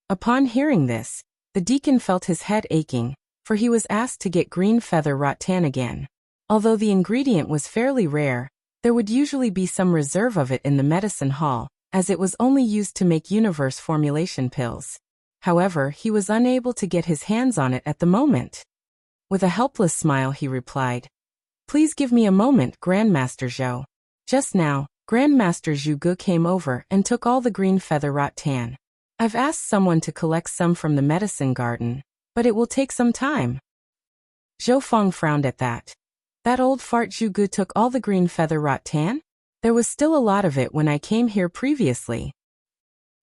Upon hearing this, the deacon felt his head aching, for he was asked to get green feather rattan again. Although the ingredient was fairly rare, there would usually be some reserve of it in the medicine hall, as it was only used to make universe formulation pills. However, he was unable to get his hands on it at the moment. With a helpless smile, he replied, Please give me a moment, Grandmaster Zhou. Just now, Grandmaster Zhu Ge came over and took all the green feather rattan. I've asked someone to collect some from the medicine garden, but it will take some time. Zhou Feng frowned at that. That old fart Zhu Ge took all the green feather rattan? There was still a lot of it when I came here previously.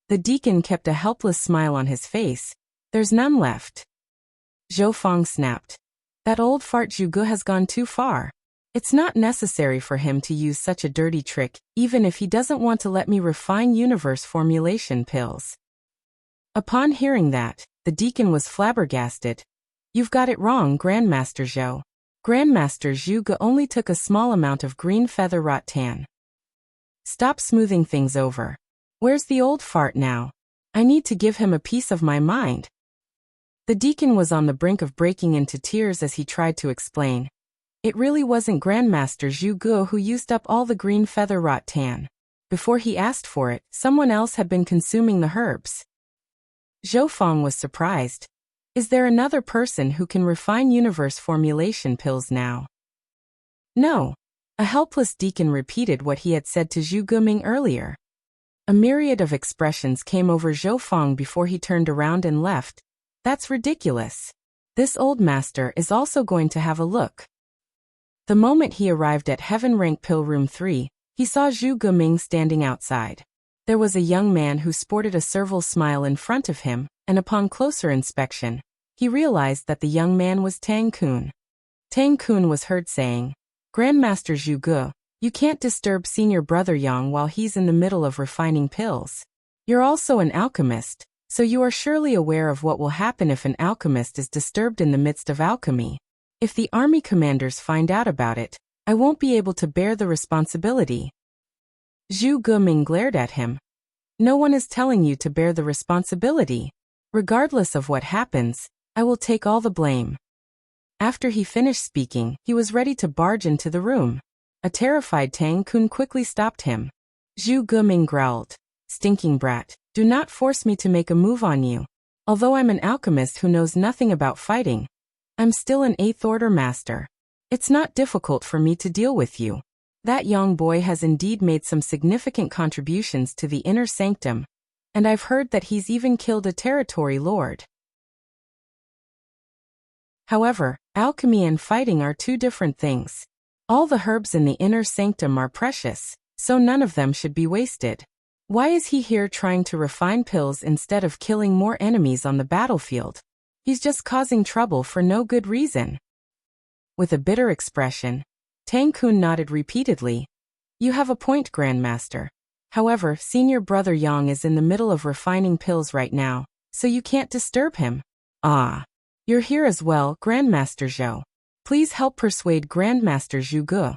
The deacon kept a helpless smile on his face. There's none left. Zhou Feng snapped. That old fart Zhu Ge has gone too far. It's not necessary for him to use such a dirty trick, even if he doesn't want to let me refine universe formulation pills. Upon hearing that, the deacon was flabbergasted. You've got it wrong, Grandmaster Zhou. Grandmaster Zhu Ge only took a small amount of green feather rattan. Stop smoothing things over. Where's the old fart now? I need to give him a piece of my mind. The deacon was on the brink of breaking into tears as he tried to explain. It really wasn't Grandmaster Zhu Ge who used up all the green feather rattan. Before he asked for it, someone else had been consuming the herbs. Zhou Feng was surprised. Is there another person who can refine universe formulation pills now? No. A helpless deacon repeated what he had said to Zhu Guming earlier. A myriad of expressions came over Zhou Feng before he turned around and left. That's ridiculous. This old master is also going to have a look. The moment he arrived at Heaven Rank Pill Room 3, he saw Zhu Guming standing outside. There was a young man who sported a servile smile in front of him, and upon closer inspection, he realized that the young man was Tang Kun. Tang Kun was heard saying, Grandmaster Zhu Ge, you can't disturb senior brother Yang while he's in the middle of refining pills. You're also an alchemist, so you are surely aware of what will happen if an alchemist is disturbed in the midst of alchemy. If the army commanders find out about it, I won't be able to bear the responsibility. Zhu Guming glared at him. No one is telling you to bear the responsibility. Regardless of what happens, I will take all the blame. After he finished speaking, he was ready to barge into the room. A terrified Tang Kun quickly stopped him. Zhu Guming growled, Stinking brat, do not force me to make a move on you. Although I'm an alchemist who knows nothing about fighting, I'm still an 8th order master. It's not difficult for me to deal with you. That young boy has indeed made some significant contributions to the inner sanctum, and I've heard that he's even killed a territory lord. However, alchemy and fighting are two different things. All the herbs in the inner sanctum are precious, so none of them should be wasted. Why is he here trying to refine pills instead of killing more enemies on the battlefield? He's just causing trouble for no good reason. With a bitter expression, Tang Kun nodded repeatedly. You have a point, Grandmaster. However, senior brother Yang is in the middle of refining pills right now, so you can't disturb him. Ah. You're here as well, Grandmaster Zhou. Please help persuade Grandmaster Zhu Ge.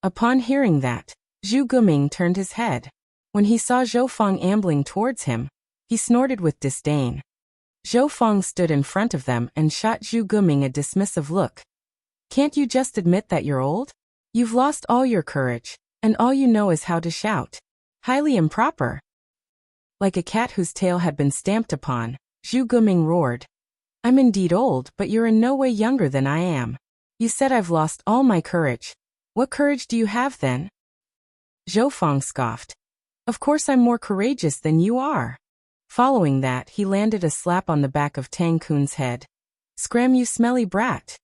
Upon hearing that, Zhu Guming turned his head. When he saw Zhou Feng ambling towards him, he snorted with disdain. Zhou Feng stood in front of them and shot Zhu Guming a dismissive look. Can't you just admit that you're old? You've lost all your courage, and all you know is how to shout. Highly improper. Like a cat whose tail had been stamped upon, Zhu Guming roared. I'm indeed old, but you're in no way younger than I am. You said I've lost all my courage. What courage do you have then? Zhou Feng scoffed. Of course I'm more courageous than you are. Following that, he landed a slap on the back of Tang Kun's head. Scram, you smelly brat.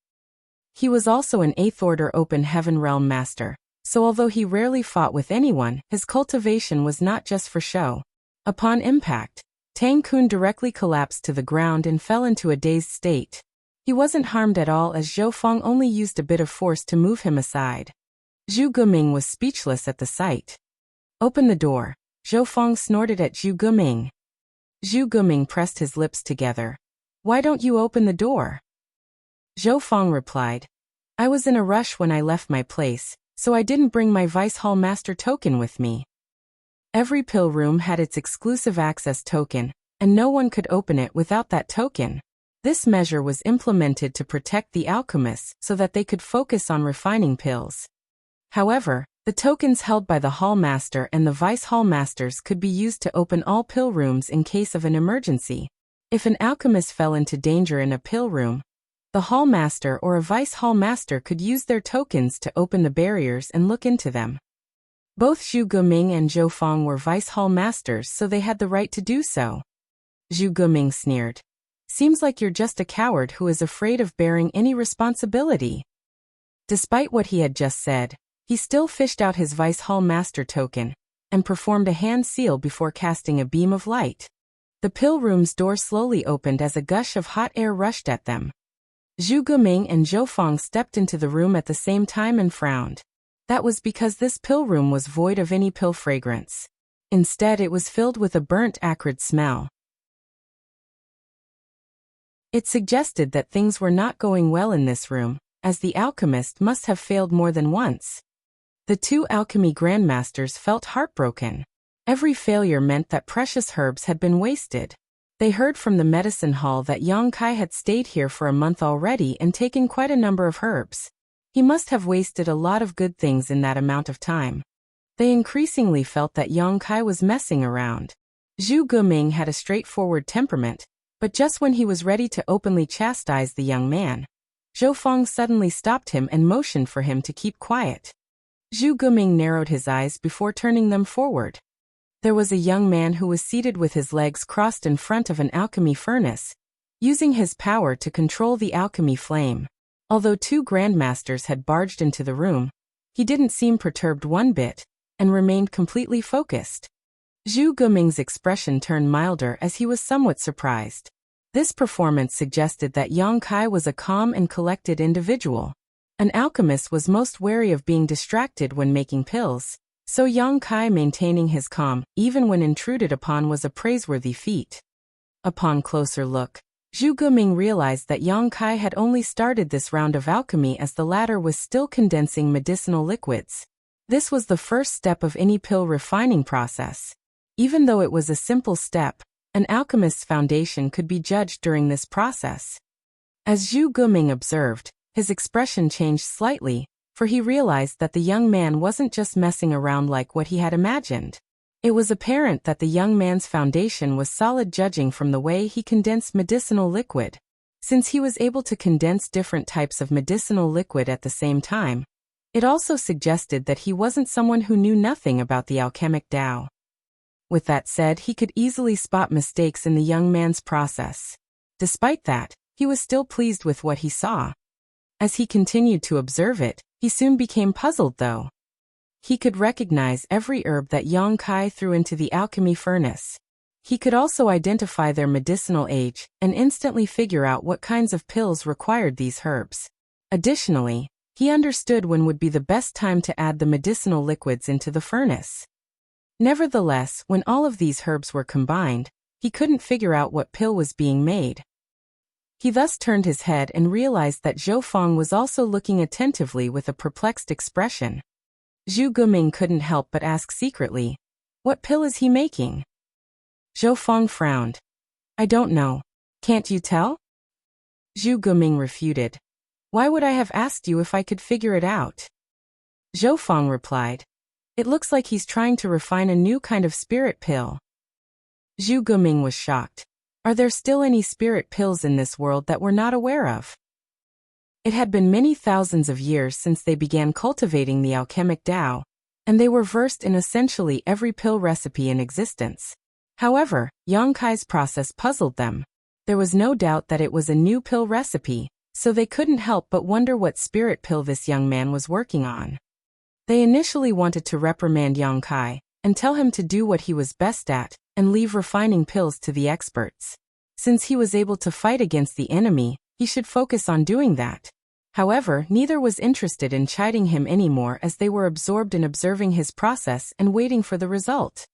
He was also an 8th order open heaven realm master, so although he rarely fought with anyone, his cultivation was not just for show. Upon impact, Tang Kun directly collapsed to the ground and fell into a dazed state. He wasn't harmed at all as Zhou Feng only used a bit of force to move him aside. Zhu Guming was speechless at the sight. Open the door, Zhou Feng snorted at Zhu Guming. Zhu Guming pressed his lips together. Why don't you open the door? Zhou Feng replied. I was in a rush when I left my place, so I didn't bring my Vice Hall Master token with me. Every pill room had its exclusive access token, and no one could open it without that token. This measure was implemented to protect the alchemists so that they could focus on refining pills. However, the tokens held by the Hall Master and the Vice Hall Masters could be used to open all pill rooms in case of an emergency. If an alchemist fell into danger in a pill room, The hall master or a vice hall master could use their tokens to open the barriers and look into them. Both Zhu Guming and Zhou Feng were vice hall masters, so they had the right to do so. Zhu Guming sneered. Seems like you're just a coward who is afraid of bearing any responsibility. Despite what he had just said, he still fished out his vice hall master token and performed a hand seal before casting a beam of light. The pill room's door slowly opened as a gush of hot air rushed at them. Zhu Guming and Zhou Feng stepped into the room at the same time and frowned. That was because this pill room was void of any pill fragrance. Instead, it was filled with a burnt, acrid smell. It suggested that things were not going well in this room, as the alchemist must have failed more than once. The two alchemy grandmasters felt heartbroken. Every failure meant that precious herbs had been wasted. They heard from the medicine hall that Yang Kai had stayed here for a month already and taken quite a number of herbs. He must have wasted a lot of good things in that amount of time. They increasingly felt that Yang Kai was messing around. Zhu Guming had a straightforward temperament, but just when he was ready to openly chastise the young man, Zhou Feng suddenly stopped him and motioned for him to keep quiet. Zhu Guming narrowed his eyes before turning them forward. There was a young man who was seated with his legs crossed in front of an alchemy furnace, using his power to control the alchemy flame. Although two grandmasters had barged into the room, he didn't seem perturbed one bit, and remained completely focused. Zhu Guming's expression turned milder as he was somewhat surprised. This performance suggested that Yang Kai was a calm and collected individual. An alchemist was most wary of being distracted when making pills, so Yang Kai maintaining his calm, even when intruded upon, was a praiseworthy feat. Upon closer look, Zhu Guming realized that Yang Kai had only started this round of alchemy as the latter was still condensing medicinal liquids. This was the first step of any pill refining process. Even though it was a simple step, an alchemist's foundation could be judged during this process. As Zhu Guming observed, his expression changed slightly, for he realized that the young man wasn't just messing around like what he had imagined. It was apparent that the young man's foundation was solid, judging from the way he condensed medicinal liquid. Since he was able to condense different types of medicinal liquid at the same time, it also suggested that he wasn't someone who knew nothing about the alchemic Tao. With that said, he could easily spot mistakes in the young man's process. Despite that, he was still pleased with what he saw. As he continued to observe it, he soon became puzzled though. He could recognize every herb that Yang Kai threw into the alchemy furnace. He could also identify their medicinal age and instantly figure out what kinds of pills required these herbs. Additionally, he understood when would be the best time to add the medicinal liquids into the furnace. Nevertheless, when all of these herbs were combined, he couldn't figure out what pill was being made. He thus turned his head and realized that Zhou Feng was also looking attentively with a perplexed expression. Zhu Guming couldn't help but ask secretly, "What pill is he making?" Zhou Feng frowned. "I don't know. Can't you tell?" Zhu Guming refuted. "Why would I have asked you if I could figure it out?" Zhou Feng replied, "It looks like he's trying to refine a new kind of spirit pill." Zhu Guming was shocked. Are there still any spirit pills in this world that we're not aware of? It had been many thousands of years since they began cultivating the alchemic Tao, and they were versed in essentially every pill recipe in existence. However, Yang Kai's process puzzled them. There was no doubt that it was a new pill recipe, so they couldn't help but wonder what spirit pill this young man was working on. They initially wanted to reprimand Yang Kai and tell him to do what he was best at and leave refining pills to the experts. Since he was able to fight against the enemy, he should focus on doing that. However, neither was interested in chiding him anymore as they were absorbed in observing his process and waiting for the result.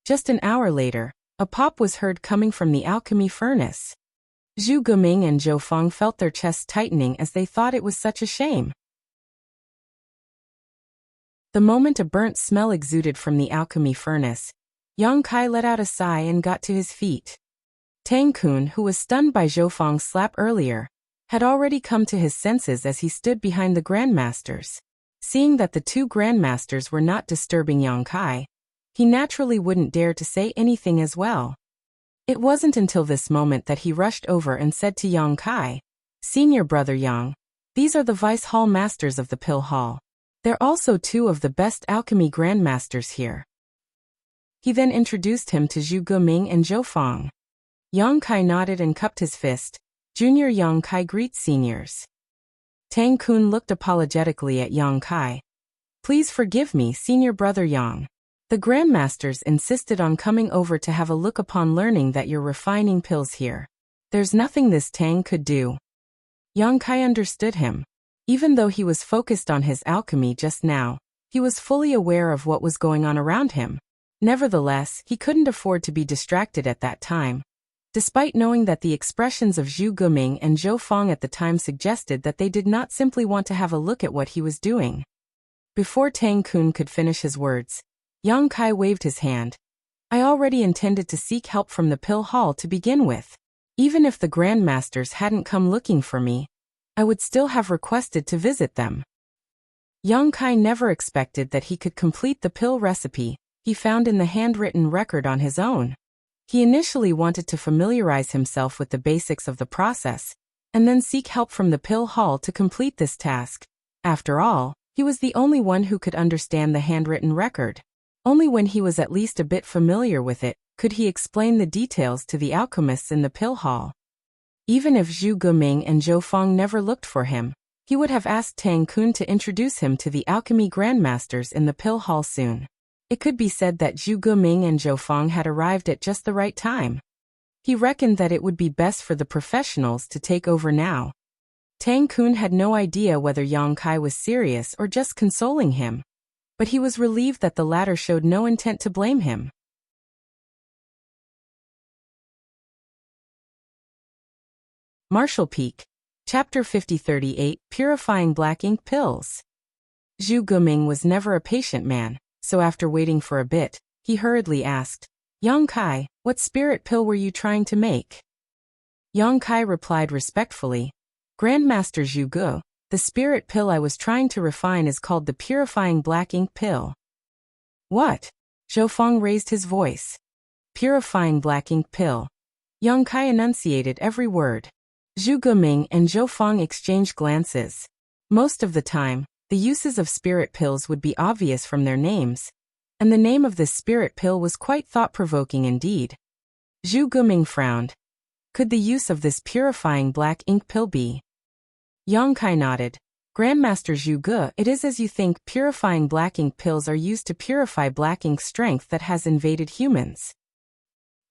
Just an hour later, a pop was heard coming from the alchemy furnace. Zhu Guming and Zhou Feng felt their chests tightening as they thought it was such a shame. The moment a burnt smell exuded from the alchemy furnace, Yang Kai let out a sigh and got to his feet. Tang Kun, who was stunned by Zhou Feng's slap earlier, had already come to his senses as he stood behind the grandmasters. Seeing that the two grandmasters were not disturbing Yang Kai, he naturally wouldn't dare to say anything as well. It wasn't until this moment that he rushed over and said to Yang Kai, Senior Brother Yang. These are the Vice Hall Masters of the Pill Hall. They're also two of the best alchemy grandmasters here. He then introduced him to Zhu Guming and Zhou Fang. Yang Kai nodded and cupped his fist. Junior Yang Kai greets seniors. Tang Kun looked apologetically at Yang Kai. Please forgive me, Senior Brother Yang. The grandmasters insisted on coming over to have a look upon learning that you're refining pills here. There's nothing this Tang could do. Yang Kai understood him. Even though he was focused on his alchemy just now, he was fully aware of what was going on around him. Nevertheless, he couldn't afford to be distracted at that time. Despite knowing that the expressions of Zhu Guming and Zhou Fang at the time suggested that they did not simply want to have a look at what he was doing. Before Tang Kun could finish his words, Yang Kai waved his hand. I already intended to seek help from the Pill Hall to begin with. Even if the grandmasters hadn't come looking for me, I would still have requested to visit them. Yang Kai never expected that he could complete the pill recipe he found in the handwritten record on his own. He initially wanted to familiarize himself with the basics of the process, and then seek help from the Pill Hall to complete this task. After all, he was the only one who could understand the handwritten record. Only when he was at least a bit familiar with it could he explain the details to the alchemists in the Pill Hall. Even if Zhu Guming and Zhou Fang never looked for him, he would have asked Tang Kun to introduce him to the alchemy grandmasters in the Pill Hall soon. It could be said that Zhu Guming and Zhou Fang had arrived at just the right time. He reckoned that it would be best for the professionals to take over now. Tang Kun had no idea whether Yang Kai was serious or just consoling him, but he was relieved that the latter showed no intent to blame him. Martial Peak. Chapter 5038, Purifying Black Ink Pills. Zhu Guming was never a patient man, so after waiting for a bit, he hurriedly asked, Yang Kai, what spirit pill were you trying to make? Yang Kai replied respectfully, Grandmaster Zhu Gu, the spirit pill I was trying to refine is called the Purifying Black Ink Pill. What? Zhou Fang raised his voice. Purifying Black Ink Pill. Yang Kai enunciated every word. Zhu Guming and Zhou Fang exchanged glances. Most of the time, the uses of spirit pills would be obvious from their names, and the name of this spirit pill was quite thought-provoking indeed. Zhu Guming frowned. Could the use of this purifying black ink pill be? Yang Kai nodded. Grandmaster Zhu Gu, it is as you think. Purifying black ink pills are used to purify black ink strength that has invaded humans.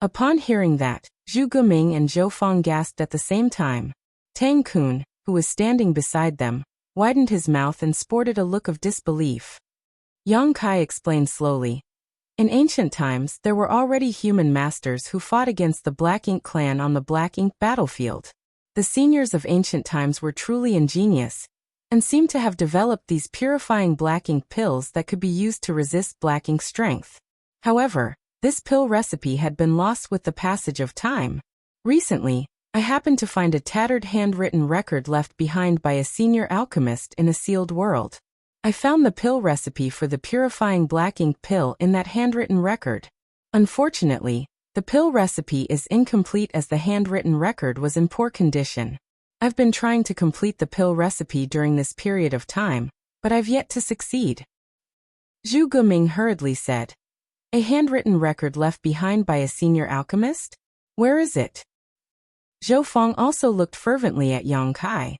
Upon hearing that, Zhu Guming and Zhou Fang gasped at the same time. Tang Kun, who was standing beside them, widened his mouth and sported a look of disbelief. Yang Kai explained slowly. In ancient times, there were already human masters who fought against the Black Ink clan on the Black Ink battlefield. The seniors of ancient times were truly ingenious, and seemed to have developed these purifying black ink pills that could be used to resist black ink strength. However, this pill recipe had been lost with the passage of time. Recently, I happened to find a tattered handwritten record left behind by a senior alchemist in a sealed world. I found the pill recipe for the purifying black ink pill in that handwritten record. Unfortunately, the pill recipe is incomplete as the handwritten record was in poor condition. I've been trying to complete the pill recipe during this period of time, but I've yet to succeed. Zhu Guming hurriedly said. A handwritten record left behind by a senior alchemist? Where is it? Zhou Fang also looked fervently at Yang Kai.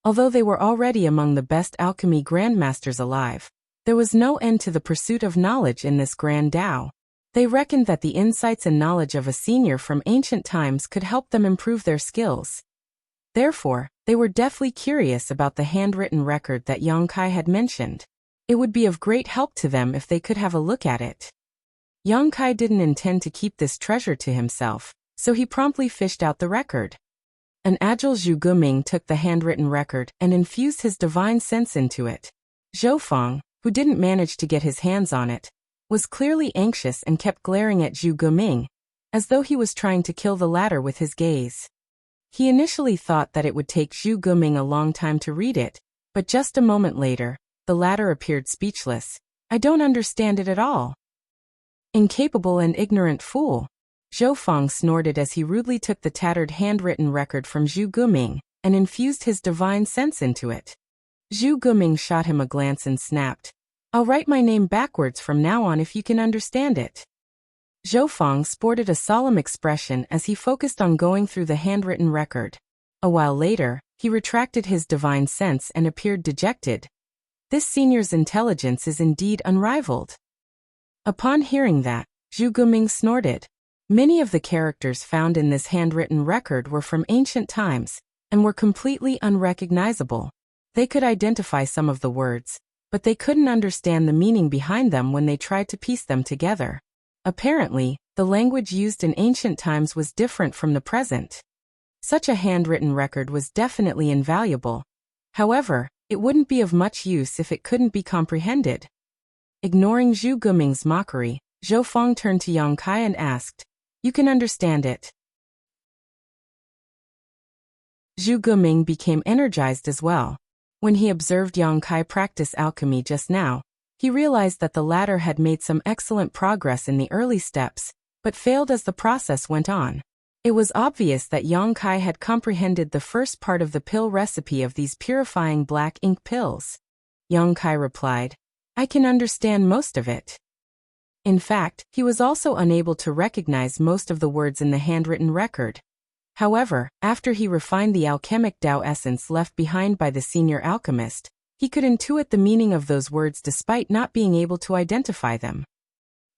Although they were already among the best alchemy grandmasters alive, there was no end to the pursuit of knowledge in this grand Tao. They reckoned that the insights and knowledge of a senior from ancient times could help them improve their skills. Therefore, they were deathly curious about the handwritten record that Yang Kai had mentioned. It would be of great help to them if they could have a look at it. Yang Kai didn't intend to keep this treasure to himself, so he promptly fished out the record. An agile Zhu Guming took the handwritten record and infused his divine sense into it. Zhou Fang, who didn't manage to get his hands on it, was clearly anxious and kept glaring at Zhu Guming, as though he was trying to kill the latter with his gaze. He initially thought that it would take Zhu Guming a long time to read it, but just a moment later, the latter appeared speechless. I don't understand it at all. Incapable and ignorant fool. Zhou Fang snorted as he rudely took the tattered handwritten record from Zhu Guming and infused his divine sense into it. Zhu Guming shot him a glance and snapped, "I'll write my name backwards from now on if you can understand it." Zhou Fang sported a solemn expression as he focused on going through the handwritten record. A while later, he retracted his divine sense and appeared dejected. This senior's intelligence is indeed unrivaled. Upon hearing that, Zhu Guming snorted. Many of the characters found in this handwritten record were from ancient times, and were completely unrecognizable. They could identify some of the words, but they couldn't understand the meaning behind them when they tried to piece them together. Apparently, the language used in ancient times was different from the present. Such a handwritten record was definitely invaluable. However, it wouldn't be of much use if it couldn't be comprehended. Ignoring Zhu Guming's mockery, Zhou Fang turned to Yang Kai and asked, "You can understand it?" Zhu Guming became energized as well. When he observed Yang Kai practice alchemy just now, he realized that the latter had made some excellent progress in the early steps, but failed as the process went on. It was obvious that Yang Kai had comprehended the first part of the pill recipe of these purifying black ink pills. Yang Kai replied, "I can understand most of it." In fact, he was also unable to recognize most of the words in the handwritten record. However, after he refined the alchemic Tao essence left behind by the senior alchemist, he could intuit the meaning of those words despite not being able to identify them.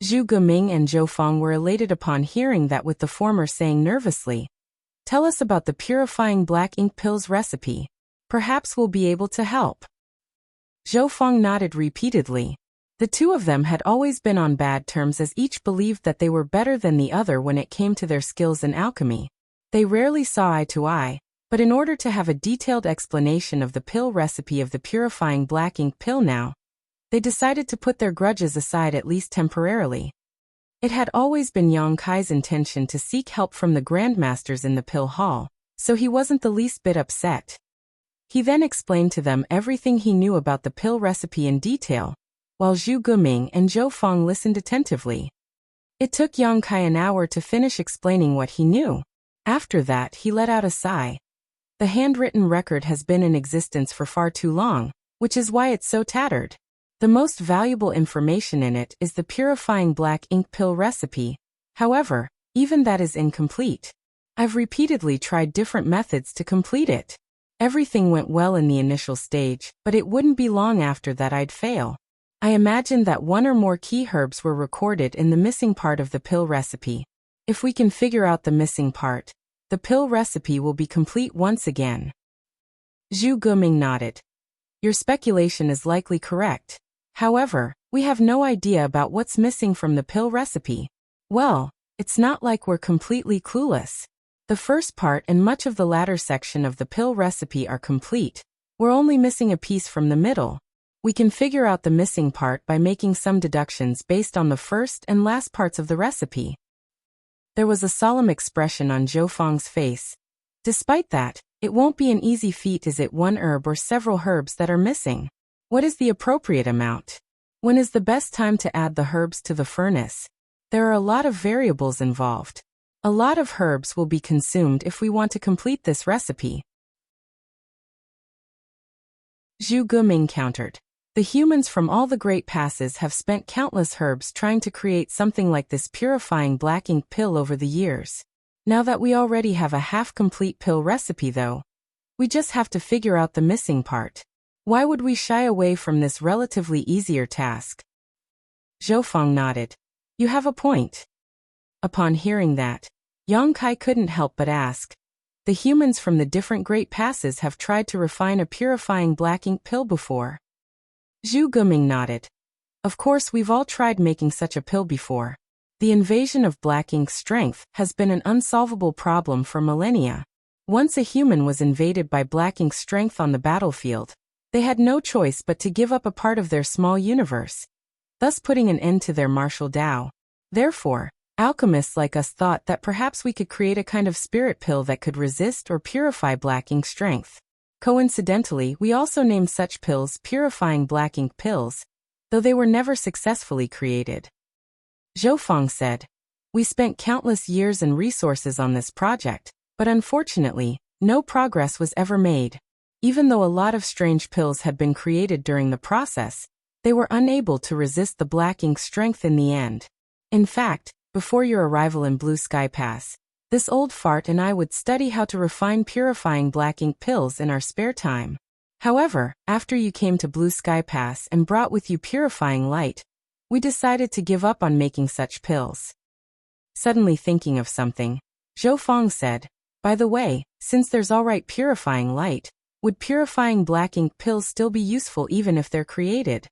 Zhu Guming and Zhou Fang were elated upon hearing that, with the former saying nervously, "Tell us about the purifying black ink pills recipe. Perhaps we'll be able to help." Zhou Fang nodded repeatedly. The two of them had always been on bad terms as each believed that they were better than the other when it came to their skills in alchemy. They rarely saw eye to eye, but in order to have a detailed explanation of the pill recipe of the purifying black ink pill now, they decided to put their grudges aside at least temporarily. It had always been Yang Kai's intention to seek help from the grandmasters in the pill hall, so he wasn't the least bit upset. He then explained to them everything he knew about the pill recipe in detail, while Zhu Guming and Zhou Fang listened attentively. It took Yang Kai an hour to finish explaining what he knew. After that, he let out a sigh. The handwritten record has been in existence for far too long, which is why it's so tattered. The most valuable information in it is the purifying black ink pill recipe. However, even that is incomplete. I've repeatedly tried different methods to complete it. Everything went well in the initial stage, but it wouldn't be long after that I'd fail. I imagine that one or more key herbs were recorded in the missing part of the pill recipe. If we can figure out the missing part, the pill recipe will be complete once again. Zhu Guming nodded. Your speculation is likely correct. However, we have no idea about what's missing from the pill recipe. Well, it's not like we're completely clueless. The first part and much of the latter section of the pill recipe are complete. We're only missing a piece from the middle. We can figure out the missing part by making some deductions based on the first and last parts of the recipe. There was a solemn expression on Zhou Fang's face. Despite that, it won't be an easy feat. Is it one herb or several herbs that are missing? What is the appropriate amount? When is the best time to add the herbs to the furnace? There are a lot of variables involved. A lot of herbs will be consumed if we want to complete this recipe. Zhu Guming countered. The humans from all the great passes have spent countless herbs trying to create something like this purifying black ink pill over the years. Now that we already have a half-complete pill recipe though, we just have to figure out the missing part. Why would we shy away from this relatively easier task? Zhou Fang nodded. You have a point. Upon hearing that, Yang Kai couldn't help but ask. The humans from the different great passes have tried to refine a purifying black ink pill before. Zhu Guming nodded. Of course, we've all tried making such a pill before. The invasion of black ink's strength has been an unsolvable problem for millennia. Once a human was invaded by black ink's strength on the battlefield, they had no choice but to give up a part of their small universe, thus putting an end to their martial Tao. Therefore, alchemists like us thought that perhaps we could create a kind of spirit pill that could resist or purify black ink strength. Coincidentally, we also named such pills purifying black ink pills, though they were never successfully created. Zhou Fang said, We spent countless years and resources on this project, but unfortunately, No progress was ever made. Even though a lot of strange pills had been created during the process, they were unable to resist the black ink's strength in the end. In fact, before your arrival in Blue Sky Pass, this old fart and I would study how to refine purifying black ink pills in our spare time. However, after you came to Blue Sky Pass and brought with you purifying light, we decided to give up on making such pills. Suddenly thinking of something, Zhou Feng said, by the way, since there's alright purifying light, would purifying black ink pills still be useful even if they're created?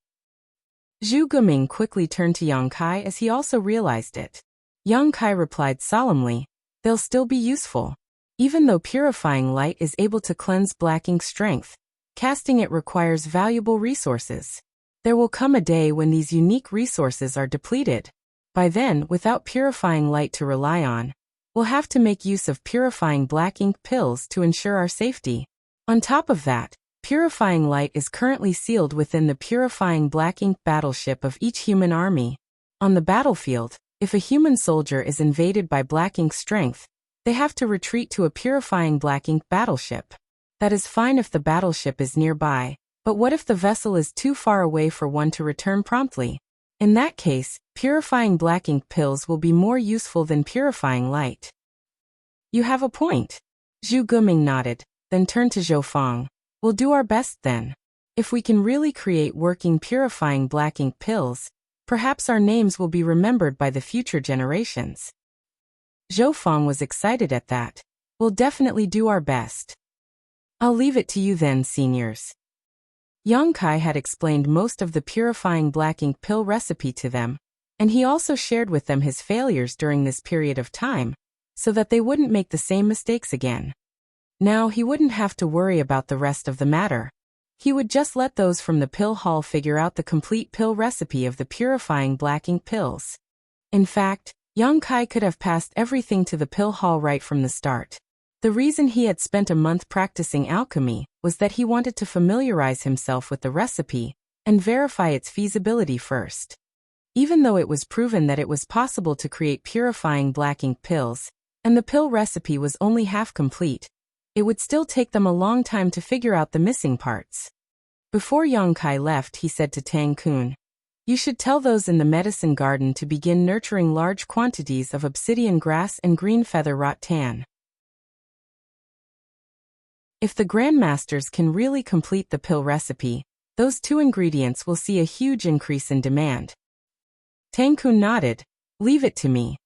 Zhu Guming quickly turned to Yang Kai as he also realized it. Yang Kai replied solemnly, they'll still be useful. Even though purifying light is able to cleanse black ink's strength, casting it requires valuable resources. There will come a day when these unique resources are depleted. By then, without purifying light to rely on, we'll have to make use of purifying black ink pills to ensure our safety. On top of that, purifying light is currently sealed within the purifying black ink battleship of each human army. On the battlefield, if a human soldier is invaded by black ink strength, they have to retreat to a purifying black ink battleship. That is fine if the battleship is nearby, but what if the vessel is too far away for one to return promptly? In that case, purifying black ink pills will be more useful than purifying light. You have a point. Zhu Guming nodded, then turned to Zhou Feng. We'll do our best then. If we can really create working purifying black ink pills, perhaps our names will be remembered by the future generations. Zhou Feng was excited at that. We'll definitely do our best. I'll leave it to you then, seniors. Yang Kai had explained most of the purifying black ink pill recipe to them, and he also shared with them his failures during this period of time, so that they wouldn't make the same mistakes again. Now he wouldn't have to worry about the rest of the matter. He would just let those from the pill hall figure out the complete pill recipe of the purifying black ink pills. In fact, Yang Kai could have passed everything to the pill hall right from the start. The reason he had spent a month practicing alchemy was that he wanted to familiarize himself with the recipe and verify its feasibility first. Even though it was proven that it was possible to create purifying black ink pills, and the pill recipe was only half complete, it would still take them a long time to figure out the missing parts. Before Yang Kai left, he said to Tang Kun, you should tell those in the medicine garden to begin nurturing large quantities of obsidian grass and green feather rattan. If the grandmasters can really complete the pill recipe, those two ingredients will see a huge increase in demand. Tang Kun nodded, leave it to me.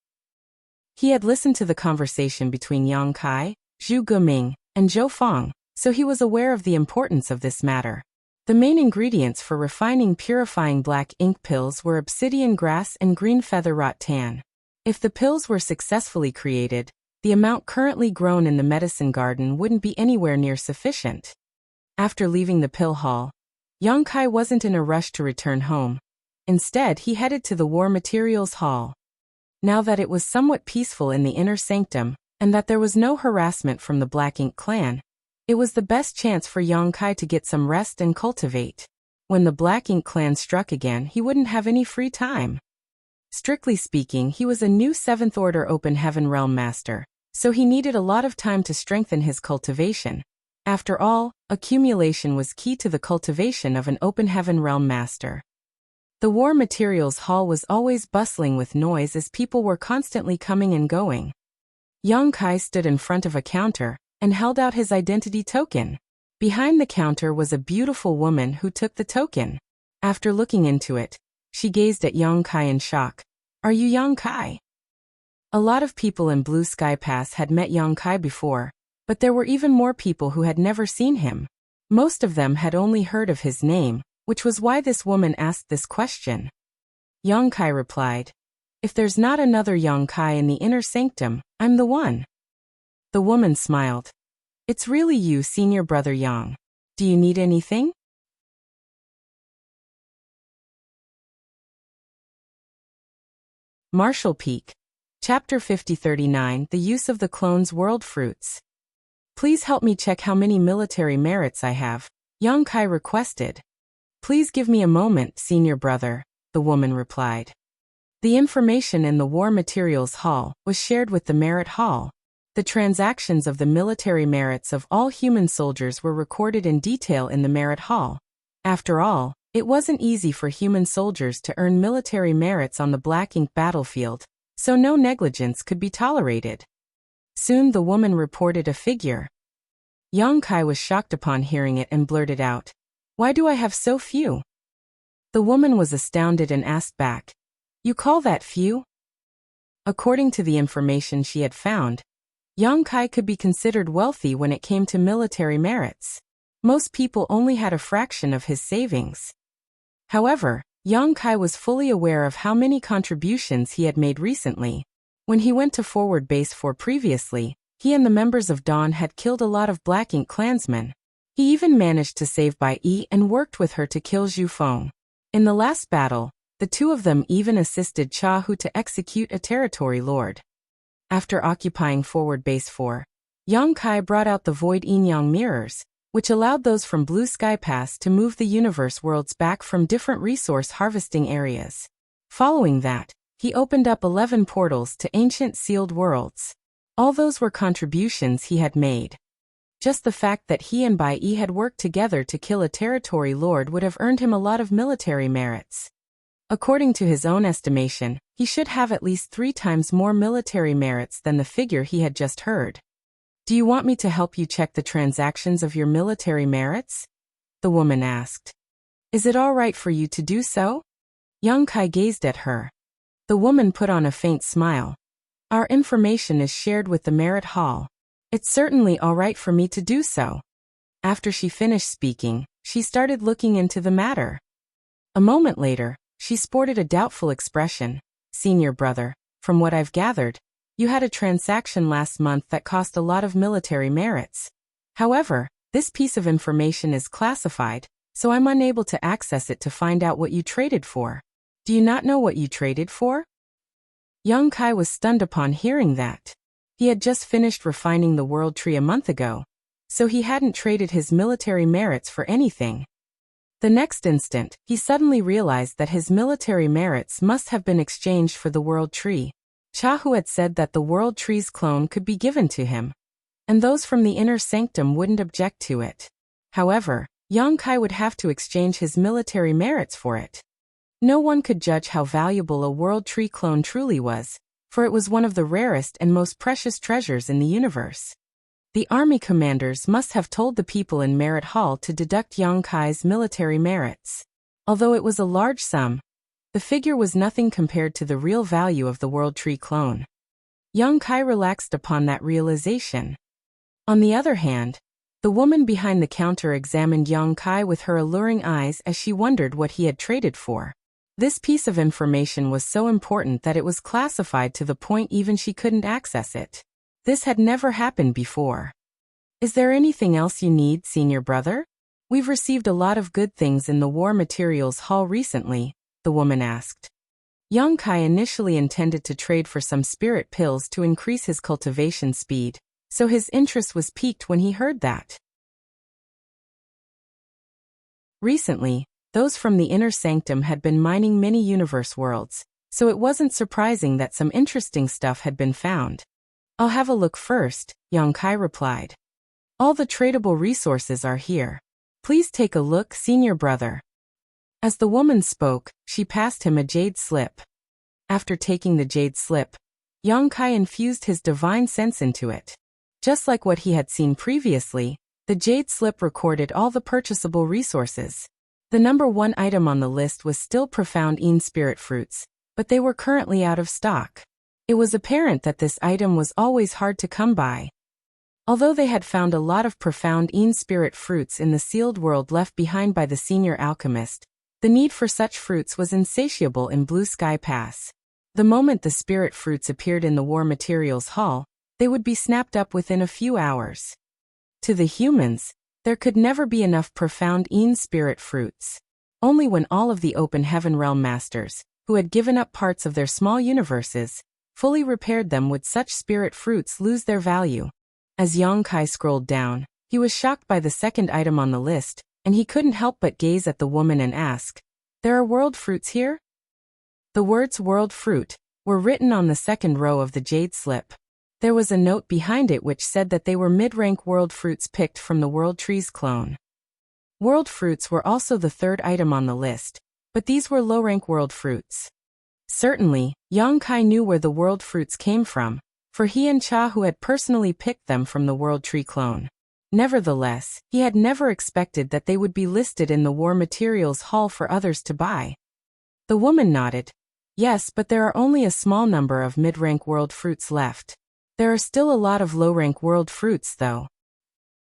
He had listened to the conversation between Yang Kai, Zhu Guming, and Zhou Feng, so he was aware of the importance of this matter. The main ingredients for refining purifying black ink pills were obsidian grass and green feather rattan. If the pills were successfully created, the amount currently grown in the medicine garden wouldn't be anywhere near sufficient. After leaving the pill hall, Yang Kai wasn't in a rush to return home. Instead, he headed to the War Materials Hall. Now that it was somewhat peaceful in the inner sanctum, and that there was no harassment from the Black Ink clan, it was the best chance for Yang Kai to get some rest and cultivate. When the Black Ink clan struck again, he wouldn't have any free time. Strictly speaking, he was a new 7th Order Open Heaven Realm Master, so he needed a lot of time to strengthen his cultivation. After all, accumulation was key to the cultivation of an Open Heaven Realm Master. The War Materials Hall was always bustling with noise as people were constantly coming and going. Yang Kai stood in front of a counter and held out his identity token. Behind the counter was a beautiful woman who took the token. After looking into it, she gazed at Yang Kai in shock. Are you Yang Kai? A lot of people in Blue Sky Pass had met Yang Kai before, but there were even more people who had never seen him. Most of them had only heard of his name, which was why this woman asked this question. Yang Kai replied, if there's not another Yang Kai in the inner sanctum, I'm the one. The woman smiled. It's really you, senior brother Yang. Do you need anything? Martial Peak. Chapter 5039, The Use of the Clone's World Fruits. Please help me check how many military merits I have, Yang Kai requested. Please give me a moment, senior brother, the woman replied. The information in the War Materials Hall was shared with the Merit Hall. The transactions of the military merits of all human soldiers were recorded in detail in the merit hall. After all, it wasn't easy for human soldiers to earn military merits on the black ink battlefield, so no negligence could be tolerated. Soon the woman reported a figure. Yang Kai was shocked upon hearing it and blurted out, "Why do I have so few?" The woman was astounded and asked back, "You call that few?" According to the information she had found, Yang Kai could be considered wealthy when it came to military merits. Most people only had a fraction of his savings. However, Yang Kai was fully aware of how many contributions he had made recently. When he went to Forward Base 4 previously, he and the members of Dawn had killed a lot of Black Ink clansmen. He even managed to save Bai Yi and worked with her to kill Zhu Feng. In the last battle, the two of them even assisted Cha Hu to execute a territory lord. After occupying Forward Base 4, Yang Kai brought out the Void Yin-Yang mirrors, which allowed those from Blue Sky Pass to move the universe worlds back from different resource harvesting areas. Following that, he opened up 11 portals to ancient sealed worlds. All those were contributions he had made. Just the fact that he and Bai Yi had worked together to kill a territory lord would have earned him a lot of military merits. According to his own estimation, he should have at least 3 times more military merits than the figure he had just heard. "Do you want me to help you check the transactions of your military merits?" the woman asked. "Is it all right for you to do so?" Yang Kai gazed at her. The woman put on a faint smile. "Our information is shared with the merit hall. It's certainly all right for me to do so." After she finished speaking, she started looking into the matter. A moment later, she sported a doubtful expression. "Senior brother, from what I've gathered, you had a transaction last month that cost a lot of military merits. However, this piece of information is classified, so I'm unable to access it to find out what you traded for. Do you not know what you traded for?" Yang Kai was stunned upon hearing that. He had just finished refining the world tree a month ago, so he hadn't traded his military merits for anything. The next instant, he suddenly realized that his military merits must have been exchanged for the world tree. Cha Hu had said that the world tree's clone could be given to him, and those from the inner sanctum wouldn't object to it. However, Yang Kai would have to exchange his military merits for it. No one could judge how valuable a world tree clone truly was, for it was one of the rarest and most precious treasures in the universe. The army commanders must have told the people in Merit Hall to deduct Yang Kai's military merits. Although it was a large sum, the figure was nothing compared to the real value of the World Tree clone. Yang Kai relaxed upon that realization. On the other hand, the woman behind the counter examined Yang Kai with her alluring eyes as she wondered what he had traded for. This piece of information was so important that it was classified to the point even she couldn't access it. This had never happened before. "Is there anything else you need, senior brother? We've received a lot of good things in the War Materials Hall recently," the woman asked. Yang Kai initially intended to trade for some spirit pills to increase his cultivation speed, so his interest was piqued when he heard that. Recently, those from the inner sanctum had been mining many universe worlds, so it wasn't surprising that some interesting stuff had been found. "I'll have a look first," Yang Kai replied. "All the tradable resources are here. Please take a look, senior brother." As the woman spoke, she passed him a jade slip. After taking the jade slip, Yang Kai infused his divine sense into it. Just like what he had seen previously, the jade slip recorded all the purchasable resources. The number 1 item on the list was still Profound Een Spirit Fruits, but they were currently out of stock. It was apparent that this item was always hard to come by. Although they had found a lot of Profound Een Spirit Fruits in the sealed world left behind by the senior alchemist, the need for such fruits was insatiable in Blue Sky Pass. The moment the spirit fruits appeared in the War Materials Hall, they would be snapped up within a few hours. To the humans, there could never be enough Profound Een Spirit Fruits. Only when all of the Open Heaven Realm Masters, who had given up parts of their small universes, fully repaired them would such spirit fruits lose their value. As Yang Kai scrolled down, he was shocked by the second item on the list, and he couldn't help but gaze at the woman and ask, "There are world fruits here?" The words "world fruit" were written on the second row of the jade slip. There was a note behind it which said that they were mid-rank world fruits picked from the World Trees clone. World fruits were also the third item on the list, but these were low-rank world fruits. Certainly, Yang Kai knew where the world fruits came from, for he and Cha Hu had personally picked them from the World Tree clone. Nevertheless, he had never expected that they would be listed in the War Materials Hall for others to buy. The woman nodded. Yes, but there are only a small number of mid-rank world fruits left. There are still a lot of low-rank world fruits though.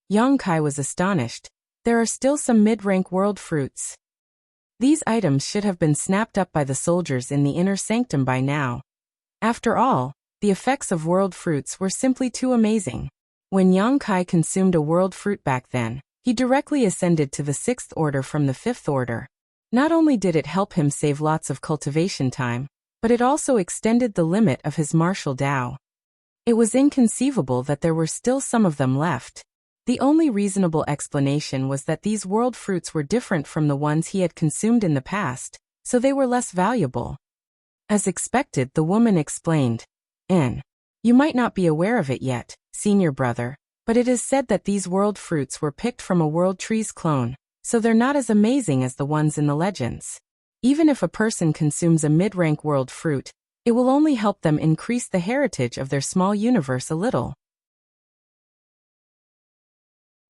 Yang Kai was astonished. There are still some mid-rank world fruits. These items should have been snapped up by the soldiers in the inner sanctum by now. After all, the effects of world fruits were simply too amazing. When Yang Kai consumed a world fruit back then, he directly ascended to the 6th order from the 5th order. Not only did it help him save lots of cultivation time, but it also extended the limit of his martial Dao. It was inconceivable that there were still some of them left. The only reasonable explanation was that these world fruits were different from the ones he had consumed in the past, so they were less valuable. As expected, the woman explained, You might not be aware of it yet, senior brother, but it is said that these world fruits were picked from a World Trees clone, so they're not as amazing as the ones in the legends. Even if a person consumes a mid-rank world fruit, it will only help them increase the heritage of their small universe a little.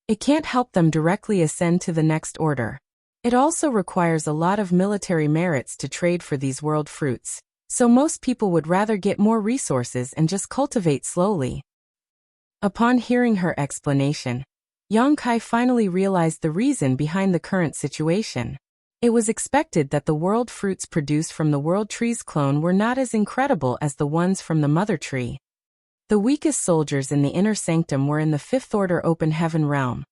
It can't help them directly ascend to the next order. It also requires a lot of military merits to trade for these world fruits, so most people would rather get more resources and just cultivate slowly. Upon hearing her explanation, Yang Kai finally realized the reason behind the current situation. It was expected that the world fruits produced from the World Trees clone were not as incredible as the ones from the Mother Tree. The weakest soldiers in the inner sanctum were in the 5th order open heaven realm,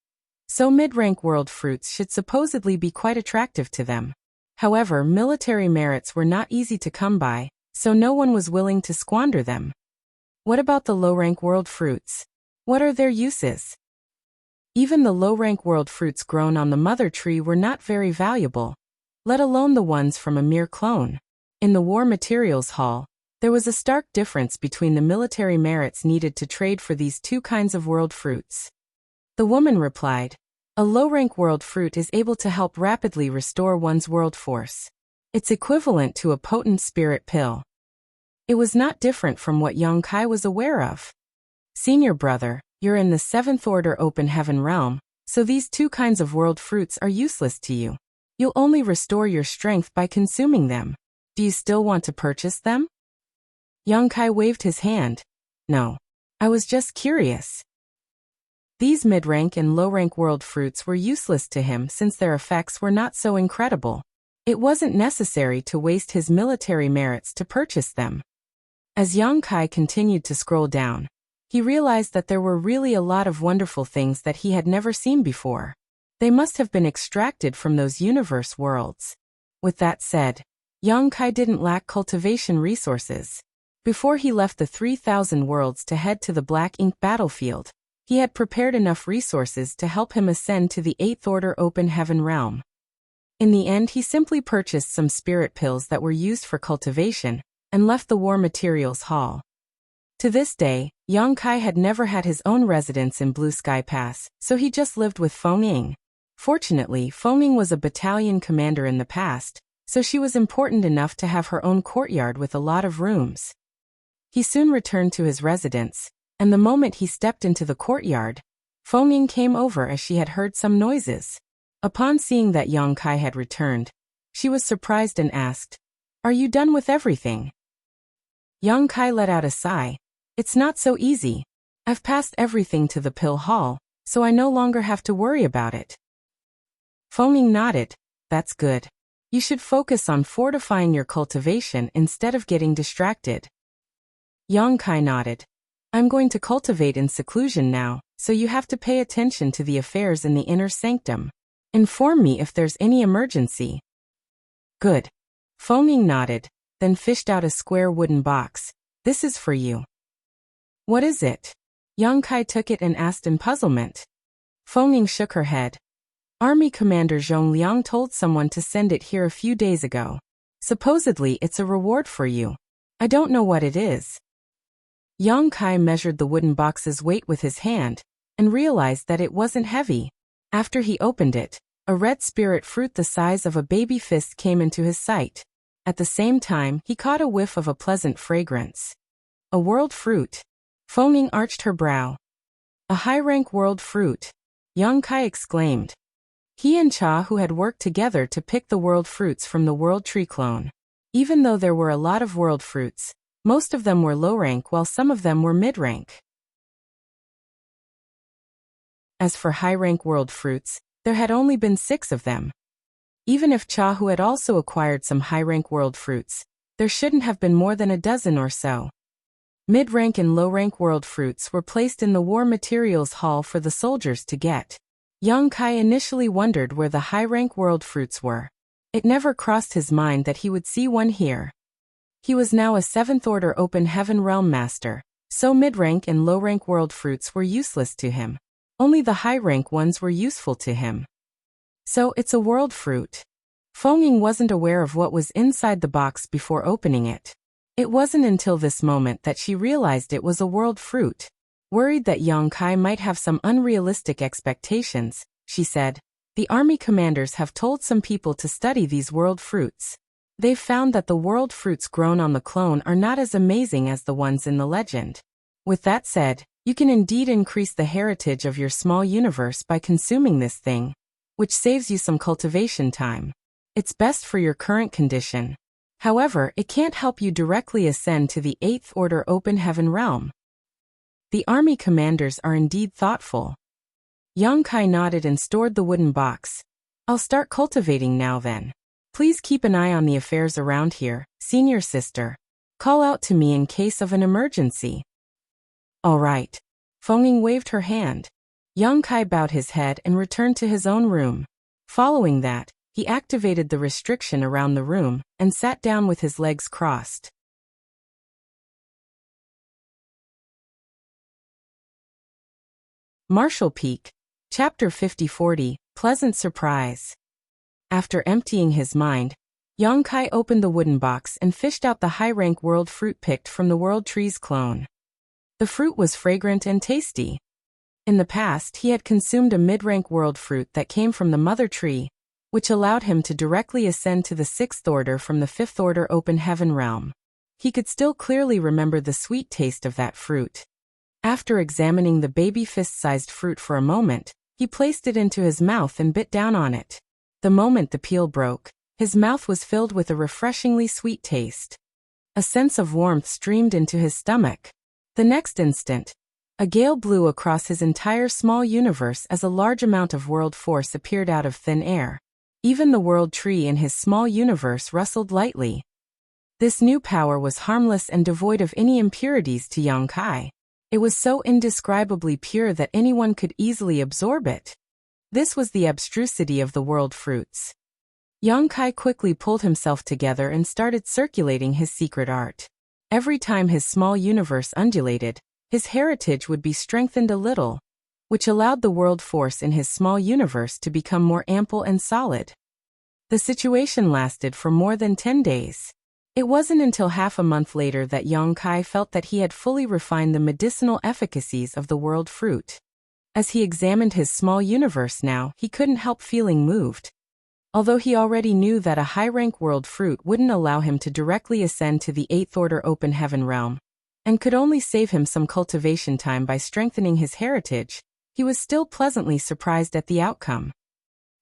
so mid-rank world fruits should supposedly be quite attractive to them. However, military merits were not easy to come by, so no one was willing to squander them. What about the low-rank world fruits? What are their uses? Even the low-rank world fruits grown on the Mother Tree were not very valuable, let alone the ones from a mere clone. In the War Materials Hall, there was a stark difference between the military merits needed to trade for these two kinds of world fruits. The woman replied, A low-rank world fruit is able to help rapidly restore one's world force. It's equivalent to a potent spirit pill. It was not different from what Yang Kai was aware of. Senior brother, you're in the 7th order open heaven realm, so these two kinds of world fruits are useless to you. You'll only restore your strength by consuming them. Do you still want to purchase them? Yang Kai waved his hand. No. I was just curious. These mid-rank and low-rank world fruits were useless to him since their effects were not so incredible. It wasn't necessary to waste his military merits to purchase them. As Yang Kai continued to scroll down, he realized that there were really a lot of wonderful things that he had never seen before. They must have been extracted from those universe worlds. With that said, Yang Kai didn't lack cultivation resources. Before he left the 3,000 worlds to head to the Black Ink battlefield, he had prepared enough resources to help him ascend to the 8th order open heaven realm. In the end, he simply purchased some spirit pills that were used for cultivation, and left the War Materials Hall. To this day, Yang Kai had never had his own residence in Blue Sky Pass, so he just lived with Feng Ying. Fortunately, Feng Ying was a battalion commander in the past, so she was important enough to have her own courtyard with a lot of rooms. He soon returned to his residence, and the moment he stepped into the courtyard, Feng Ying came over as she had heard some noises. Upon seeing that Yang Kai had returned, she was surprised and asked, Are you done with everything? Yang Kai let out a sigh. It's not so easy. I've passed everything to the pill hall, so I no longer have to worry about it. Feng Ying nodded. That's good. You should focus on fortifying your cultivation instead of getting distracted. Yang Kai nodded. I'm going to cultivate in seclusion now, so you have to pay attention to the affairs in the inner sanctum. Inform me if there's any emergency. Good. Feng Ying nodded, then fished out a square wooden box. This is for you. What is it? Yang Kai took it and asked in puzzlement. Feng Ying shook her head. Army Commander Zhong Liang told someone to send it here a few days ago. Supposedly it's a reward for you. I don't know what it is. Yang Kai measured the wooden box's weight with his hand and realized that it wasn't heavy. After he opened it, a red spirit fruit the size of a baby fist came into his sight. At the same time, he caught a whiff of a pleasant fragrance. A world fruit. Fengning arched her brow. A high-rank world fruit, Yang Kai exclaimed. He and Cha, who had worked together to pick the world fruits from the world tree clone. Even though there were a lot of world fruits, most of them were low rank while some of them were mid-rank. As for high-rank world fruits, there had only been 6 of them. Even if Cha, who had also acquired some high-rank world fruits, there shouldn't have been more than a dozen or so. Mid-rank and low-rank world fruits were placed in the war materials hall for the soldiers to get. Yang Kai initially wondered where the high-rank world fruits were. It never crossed his mind that he would see one here. He was now a 7th Order Open Heaven Realm Master, so mid-rank and low-rank world fruits were useless to him. Only the high-rank ones were useful to him. So it's a world fruit. Fengning wasn't aware of what was inside the box before opening it. It wasn't until this moment that she realized it was a world fruit. Worried that Yang Kai might have some unrealistic expectations, she said, "The army commanders have told some people to study these world fruits. They've found that the world fruits grown on the clone are not as amazing as the ones in the legend. With that said, you can indeed increase the heritage of your small universe by consuming this thing, which saves you some cultivation time. It's best for your current condition. However, it can't help you directly ascend to the 8th Order Open Heaven Realm." The army commanders are indeed thoughtful. Yang Kai nodded and stored the wooden box. "I'll start cultivating now then. Please keep an eye on the affairs around here, senior sister. Call out to me in case of an emergency." "All right." Fengning waved her hand. Yang Kai bowed his head and returned to his own room. Following that, he activated the restriction around the room and sat down with his legs crossed. Marshall Peak, Chapter 5040, Pleasant Surprise. After emptying his mind, Yang Kai opened the wooden box and fished out the high-rank world fruit picked from the World Tree's clone. The fruit was fragrant and tasty. In the past, he had consumed a mid-rank world fruit that came from the Mother Tree, which allowed him to directly ascend to the 6th Order from the 5th Order Open Heaven Realm. He could still clearly remember the sweet taste of that fruit. After examining the baby fist-sized fruit for a moment, he placed it into his mouth and bit down on it. The moment the peel broke, his mouth was filled with a refreshingly sweet taste. A sense of warmth streamed into his stomach. The next instant, a gale blew across his entire small universe as a large amount of world force appeared out of thin air. Even the world tree in his small universe rustled lightly. This new power was harmless and devoid of any impurities to Yang Kai. It was so indescribably pure that anyone could easily absorb it. This was the abstrusity of the world fruits. Yang Kai quickly pulled himself together and started circulating his secret art. Every time his small universe undulated, his heritage would be strengthened a little, which allowed the world force in his small universe to become more ample and solid. The situation lasted for more than 10 days. It wasn't until half a month later that Yang Kai felt that he had fully refined the medicinal efficacies of the world fruit. As he examined his small universe now, he couldn't help feeling moved. Although he already knew that a high-rank world fruit wouldn't allow him to directly ascend to the 8th Order Open Heaven Realm, and could only save him some cultivation time by strengthening his heritage, he was still pleasantly surprised at the outcome.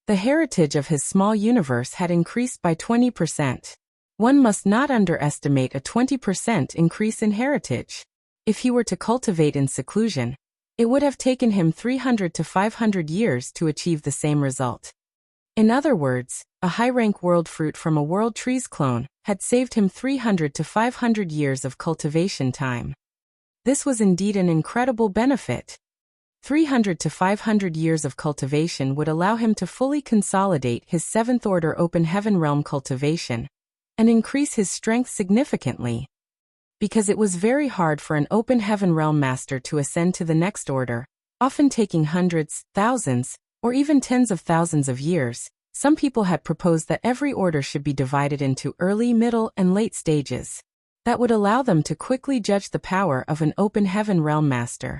The heritage of his small universe had increased by 20%. One must not underestimate a 20% increase in heritage. If he were to cultivate in seclusion, it would have taken him 300 to 500 years to achieve the same result. In other words, a high-rank world fruit from a World Trees clone had saved him 300 to 500 years of cultivation time. This was indeed an incredible benefit. 300 to 500 years of cultivation would allow him to fully consolidate his 7th Order Open Heaven Realm cultivation and increase his strength significantly. Because it was very hard for an Open Heaven Realm Master to ascend to the next order, often taking hundreds, thousands, or even tens of thousands of years, some people had proposed that every order should be divided into early, middle, and late stages. that would allow them to quickly judge the power of an open heaven realm master.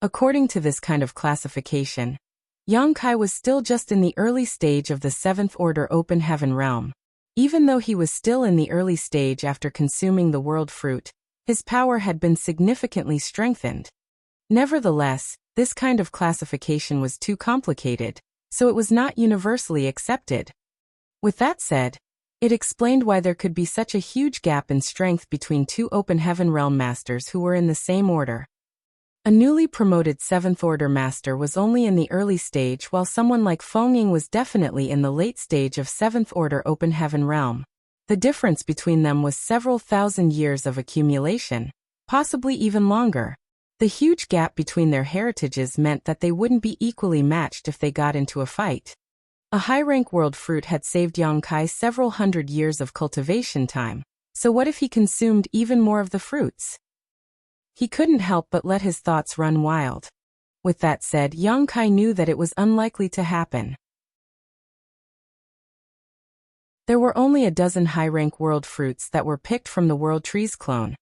According to this kind of classification, Yang Kai was still just in the early stage of the 7th order open heaven realm. Even though he was still in the early stage after consuming the world fruit, his power had been significantly strengthened. Nevertheless, this kind of classification was too complicated, so it was not universally accepted. With that said, it explained why there could be such a huge gap in strength between two open heaven realm masters who were in the same order. A newly promoted 7th order master was only in the early stage, while someone like Feng was definitely in the late stage of 7th order open heaven realm. The difference between them was several thousand years of accumulation, possibly even longer. The huge gap between their heritages meant that they wouldn't be equally matched if they got into a fight. A high-rank world fruit had saved Yang Kai several hundred years of cultivation time, so what if he consumed even more of the fruits? He couldn't help but let his thoughts run wild. With that said, Yang Kai knew that it was unlikely to happen. There were only a dozen high-rank world fruits that were picked from the World Trees clone,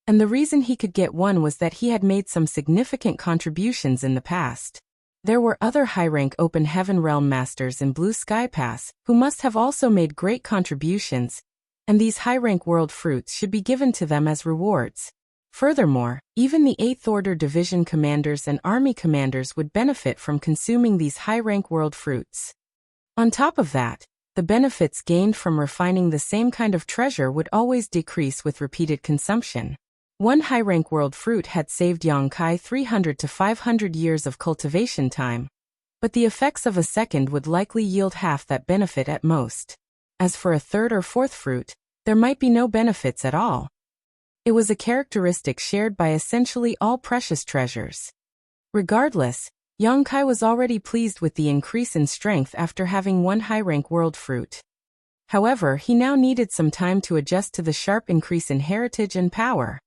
and the reason he could get one was that he had made some significant contributions in the past. There were other high-rank open heaven realm masters in Blue Sky Pass who must have also made great contributions, and these high-rank world fruits should be given to them as rewards. Furthermore, even the 8th Order Division commanders and army commanders would benefit from consuming these high-rank world fruits. On top of that, the benefits gained from refining the same kind of treasure would always decrease with repeated consumption. One high-rank world fruit had saved Yang Kai 300 to 500 years of cultivation time, but the effects of a second would likely yield half that benefit at most. As for a 3rd or 4th fruit, there might be no benefits at all. It was a characteristic shared by essentially all precious treasures. Regardless, Yang Kai was already pleased with the increase in strength after having one high-rank world fruit. However, he now needed some time to adjust to the sharp increase in heritage and power.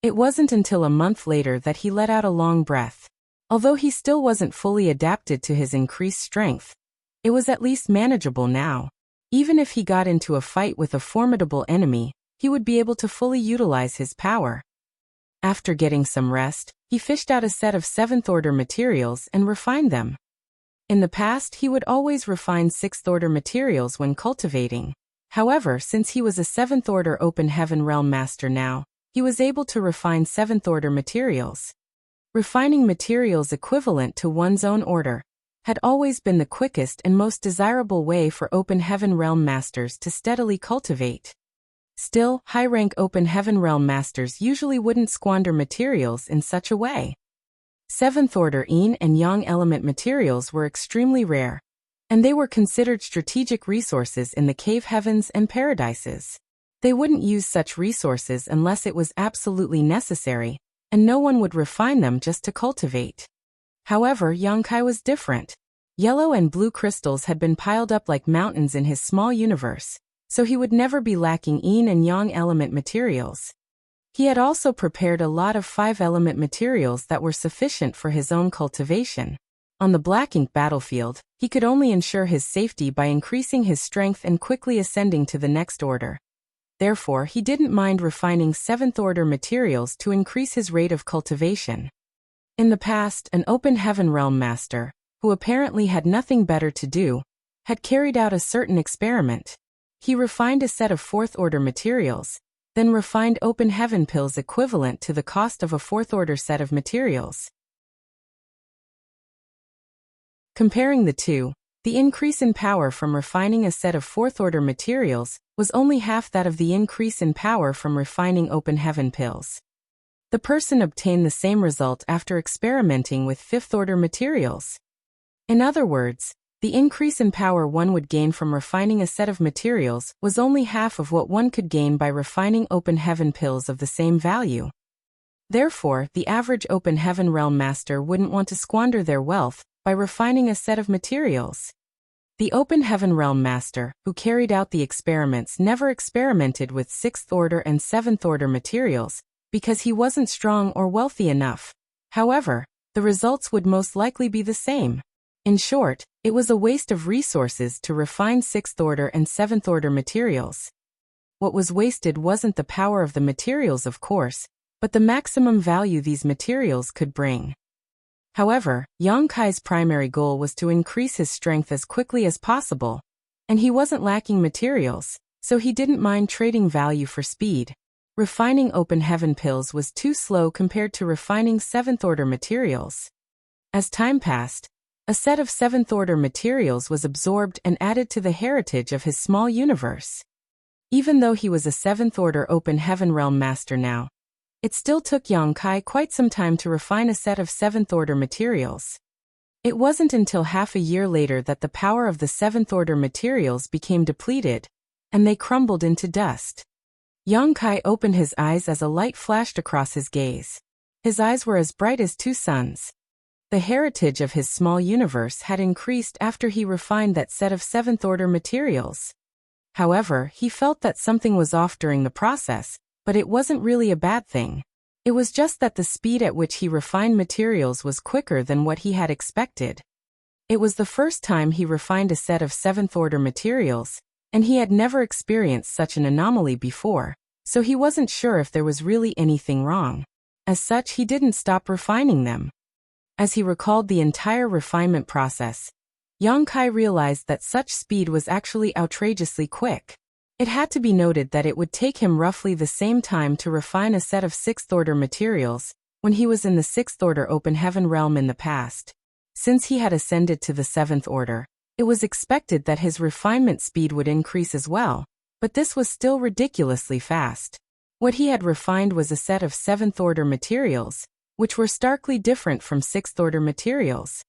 It wasn't until a month later that he let out a long breath. Although he still wasn't fully adapted to his increased strength, it was at least manageable now. Even if he got into a fight with a formidable enemy, he would be able to fully utilize his power. After getting some rest, he fished out a set of 7th order materials and refined them. In the past, he would always refine 6th order materials when cultivating. However, since he was a 7th order open heaven realm master now, he was able to refine 7th order materials. Refining materials equivalent to one's own order had always been the quickest and most desirable way for open heaven realm masters to steadily cultivate. Still, high-rank open heaven realm masters usually wouldn't squander materials in such a way. 7th order yin and yang element materials were extremely rare, and they were considered strategic resources in the cave heavens and paradises. They wouldn't use such resources unless it was absolutely necessary, and no one would refine them just to cultivate. However, Yang Kai was different. Yellow and blue crystals had been piled up like mountains in his small universe, so he would never be lacking yin and yang element materials. He had also prepared a lot of 5-element materials that were sufficient for his own cultivation. On the black ink battlefield, he could only ensure his safety by increasing his strength and quickly ascending to the next order. Therefore, he didn't mind refining 7th order materials to increase his rate of cultivation. In the past, an open heaven realm master, who apparently had nothing better to do, had carried out a certain experiment. He refined a set of 4th order materials, then refined open heaven pills equivalent to the cost of a 4th order set of materials. Comparing the two, the increase in power from refining a set of 4th order materials was only half that of the increase in power from refining open heaven pills. The person obtained the same result after experimenting with 5th order materials. In other words, the increase in power one would gain from refining a set of materials was only half of what one could gain by refining open heaven pills of the same value. Therefore, the average open heaven realm master wouldn't want to squander their wealth by refining a set of materials. The open heaven realm master, who carried out the experiments, never experimented with 6th order and 7th order materials because he wasn't strong or wealthy enough. However, the results would most likely be the same. In short, it was a waste of resources to refine 6th order and 7th order materials. What was wasted wasn't the power of the materials, of course, but the maximum value these materials could bring. However, Yang Kai's primary goal was to increase his strength as quickly as possible, and he wasn't lacking materials, so he didn't mind trading value for speed. Refining open heaven pills was too slow compared to refining 7th-order materials. As time passed, a set of 7th-order materials was absorbed and added to the heritage of his small universe. Even though he was a 7th-order open heaven realm master now, it still took Yang Kai quite some time to refine a set of 7th-order materials. It wasn't until half a year later that the power of the 7th-order materials became depleted, and they crumbled into dust. Yang Kai opened his eyes as a light flashed across his gaze. His eyes were as bright as two suns. The heritage of his small universe had increased after he refined that set of 7th-order materials. However, he felt that something was off during the process, but it wasn't really a bad thing. It was just that the speed at which he refined materials was quicker than what he had expected. It was the first time he refined a set of 7th-order materials, and he had never experienced such an anomaly before, so he wasn't sure if there was really anything wrong. As such, he didn't stop refining them. As he recalled the entire refinement process, Yang Kai realized that such speed was actually outrageously quick. It had to be noted that it would take him roughly the same time to refine a set of 6th-order materials when he was in the 6th-order open heaven realm in the past. Since he had ascended to the 7th order, it was expected that his refinement speed would increase as well, but this was still ridiculously fast. What he had refined was a set of 7th-order materials, which were starkly different from 6th-order materials.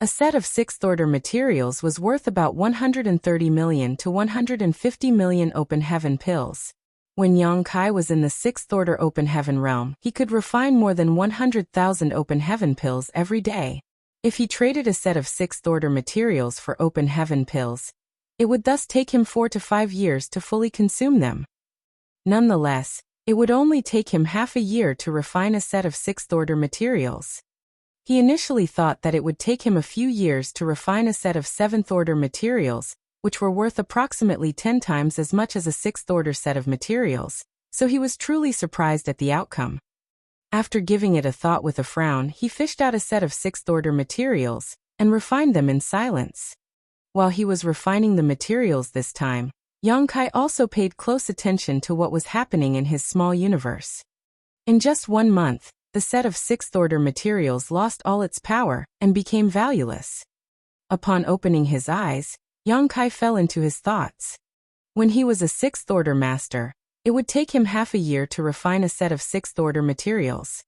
A set of 6th-order materials was worth about 130 million to 150 million open heaven pills. When Yang Kai was in the 6th-order open heaven realm, he could refine more than 100,000 open heaven pills every day. If he traded a set of 6th-order materials for open heaven pills, it would thus take him 4 to 5 years to fully consume them. Nonetheless, it would only take him half a year to refine a set of 6th-order materials. He initially thought that it would take him a few years to refine a set of 7th-order materials, which were worth approximately 10 times as much as a 6th-order set of materials, so he was truly surprised at the outcome. After giving it a thought with a frown, he fished out a set of 6th-order materials and refined them in silence. While he was refining the materials this time, Yang Kai also paid close attention to what was happening in his small universe. In just 1 month, the set of 6th-order materials lost all its power and became valueless. Upon opening his eyes, Yang Kai fell into his thoughts. When he was a 6th-order master, it would take him half a year to refine a set of 6th-order materials.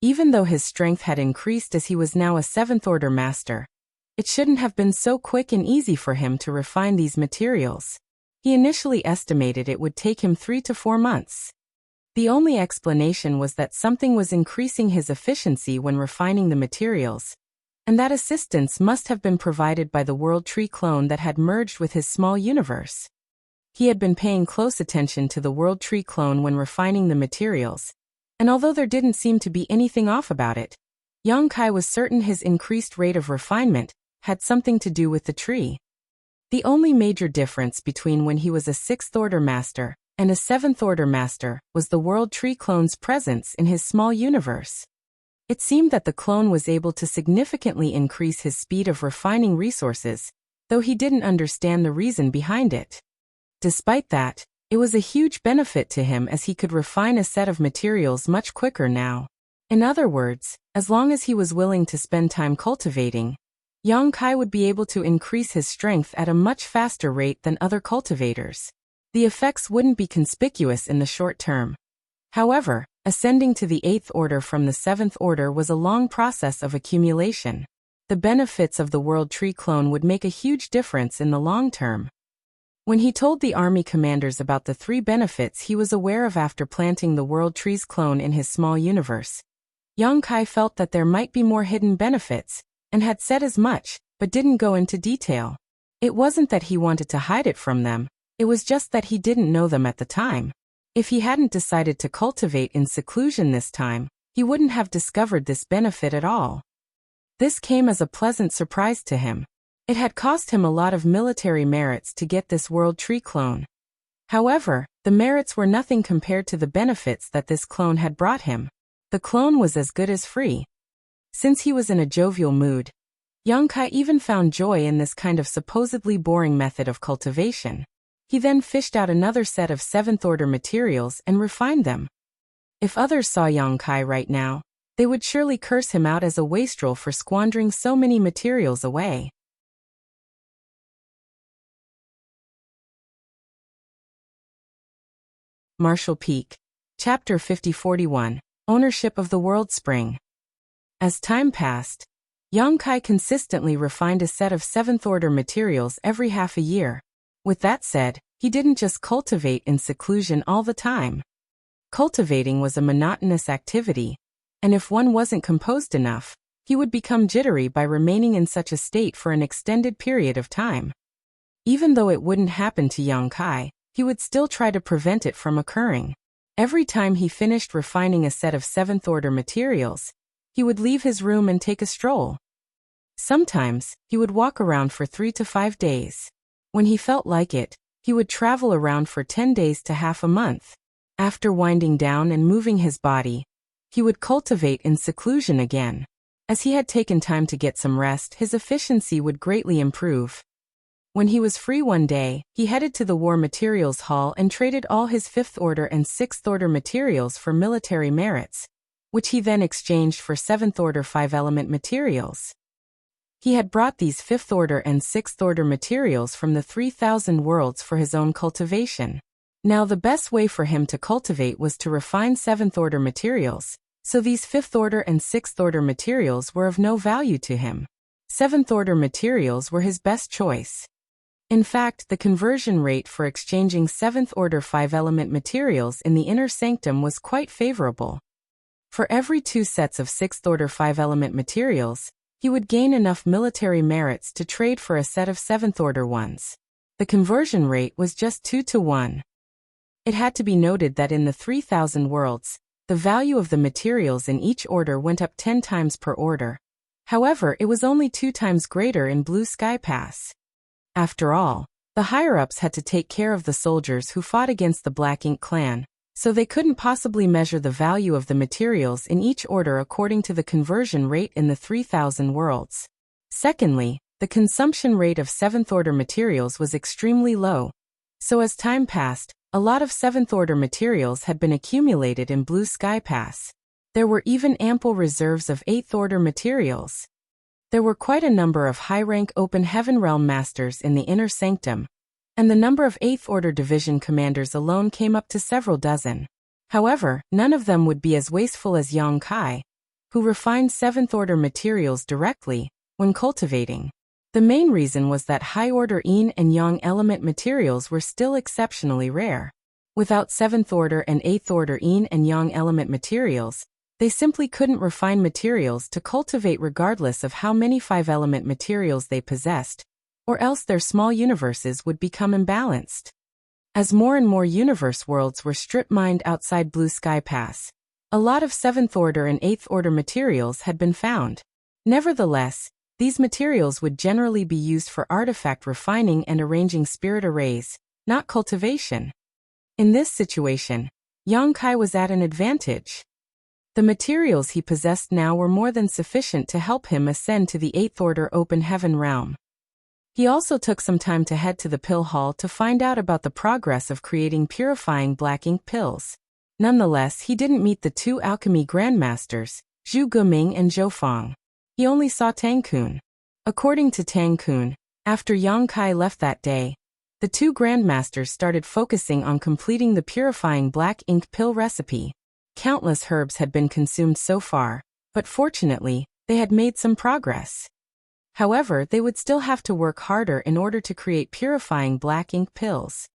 Even though his strength had increased as he was now a 7th-order master, it shouldn't have been so quick and easy for him to refine these materials. He initially estimated it would take him 3 to 4 months. The only explanation was that something was increasing his efficiency when refining the materials, and that assistance must have been provided by the World Tree clone that had merged with his small universe. He had been paying close attention to the World Tree clone when refining the materials, and although there didn't seem to be anything off about it, Yang Kai was certain his increased rate of refinement had something to do with the tree. The only major difference between when he was a 6th-order master and a 7th-order master was the World Tree clone's presence in his small universe. It seemed that the clone was able to significantly increase his speed of refining resources, though he didn't understand the reason behind it. Despite that, it was a huge benefit to him as he could refine a set of materials much quicker now. In other words, as long as he was willing to spend time cultivating, Yang Kai would be able to increase his strength at a much faster rate than other cultivators. The effects wouldn't be conspicuous in the short term. However, ascending to the 8th order from the 7th order was a long process of accumulation. The benefits of the World Tree clone would make a huge difference in the long term. When he told the army commanders about the 3 benefits he was aware of after planting the World Tree's clone in his small universe, Yang Kai felt that there might be more hidden benefits, and had said as much, but didn't go into detail. It wasn't that he wanted to hide it from them, it was just that he didn't know them at the time. If he hadn't decided to cultivate in seclusion this time, he wouldn't have discovered this benefit at all. This came as a pleasant surprise to him. It had cost him a lot of military merits to get this world tree clone. However, the merits were nothing compared to the benefits that this clone had brought him. The clone was as good as free. Since he was in a jovial mood, Yang Kai even found joy in this kind of supposedly boring method of cultivation. He then fished out another set of 7th-order materials and refined them. If others saw Yang Kai right now, they would surely curse him out as a wastrel for squandering so many materials away. Martial Peak. Chapter 5041. Ownership of the World Spring. As time passed, Yang Kai consistently refined a set of 7th-order materials every half a year. With that said, he didn't just cultivate in seclusion all the time. Cultivating was a monotonous activity, and if one wasn't composed enough, he would become jittery by remaining in such a state for an extended period of time. Even though it wouldn't happen to Yang Kai, he would still try to prevent it from occurring. Every time he finished refining a set of 7th-order materials, he would leave his room and take a stroll. Sometimes, he would walk around for 3 to 5 days. When he felt like it, he would travel around for 10 days to half a month. After winding down and moving his body, he would cultivate in seclusion again. As he had taken time to get some rest, his efficiency would greatly improve. When he was free one day, he headed to the War Materials Hall and traded all his 5th-order and 6th-order materials for military merits, which he then exchanged for 7th-order 5-element materials. He had brought these 5th-order and 6th-order materials from the 3,000 worlds for his own cultivation. Now the best way for him to cultivate was to refine 7th-order materials, so these 5th-order and 6th-order materials were of no value to him. 7th-order materials were his best choice. In fact, the conversion rate for exchanging 7th-order 5-element materials in the inner sanctum was quite favorable. For every 2 sets of 6th-order 5-element materials, he would gain enough military merits to trade for a set of 7th-order ones. The conversion rate was just 2 to 1. It had to be noted that in the 3,000 worlds, the value of the materials in each order went up 10 times per order. However, it was only 2 times greater in Blue Sky Pass. After all, the higher-ups had to take care of the soldiers who fought against the Black Ink clan, so they couldn't possibly measure the value of the materials in each order according to the conversion rate in the 3,000 worlds. Secondly, the consumption rate of 7th-order materials was extremely low, so as time passed, a lot of 7th-order materials had been accumulated in Blue Sky Pass. There were even ample reserves of 8th-order materials. There were quite a number of high-rank Open Heaven Realm Masters in the Inner Sanctum, and the number of 8th-order Division Commanders alone came up to several dozen. However, none of them would be as wasteful as Yang Kai, who refined 7th-order materials directly when cultivating. The main reason was that high-order Yin and Yang element materials were still exceptionally rare. Without 7th-order and 8th-order Yin and Yang element materials, they simply couldn't refine materials to cultivate regardless of how many 5-element materials they possessed, or else their small universes would become imbalanced. As more and more universe worlds were strip-mined outside Blue Sky Pass, a lot of 7th-order and 8th-order materials had been found. Nevertheless, these materials would generally be used for artifact refining and arranging spirit arrays, not cultivation. In this situation, Yang Kai was at an advantage. The materials he possessed now were more than sufficient to help him ascend to the 8th-order Open Heaven realm. He also took some time to head to the pill hall to find out about the progress of creating purifying black ink pills. Nonetheless, he didn't meet the 2 alchemy grandmasters, Zhu Guming and Zhou Fang. He only saw Tang Kun. According to Tang Kun, after Yang Kai left that day, the 2 grandmasters started focusing on completing the purifying black ink pill recipe. Countless herbs had been consumed so far, but fortunately, they had made some progress. However, they would still have to work harder in order to create purifying black ink pills.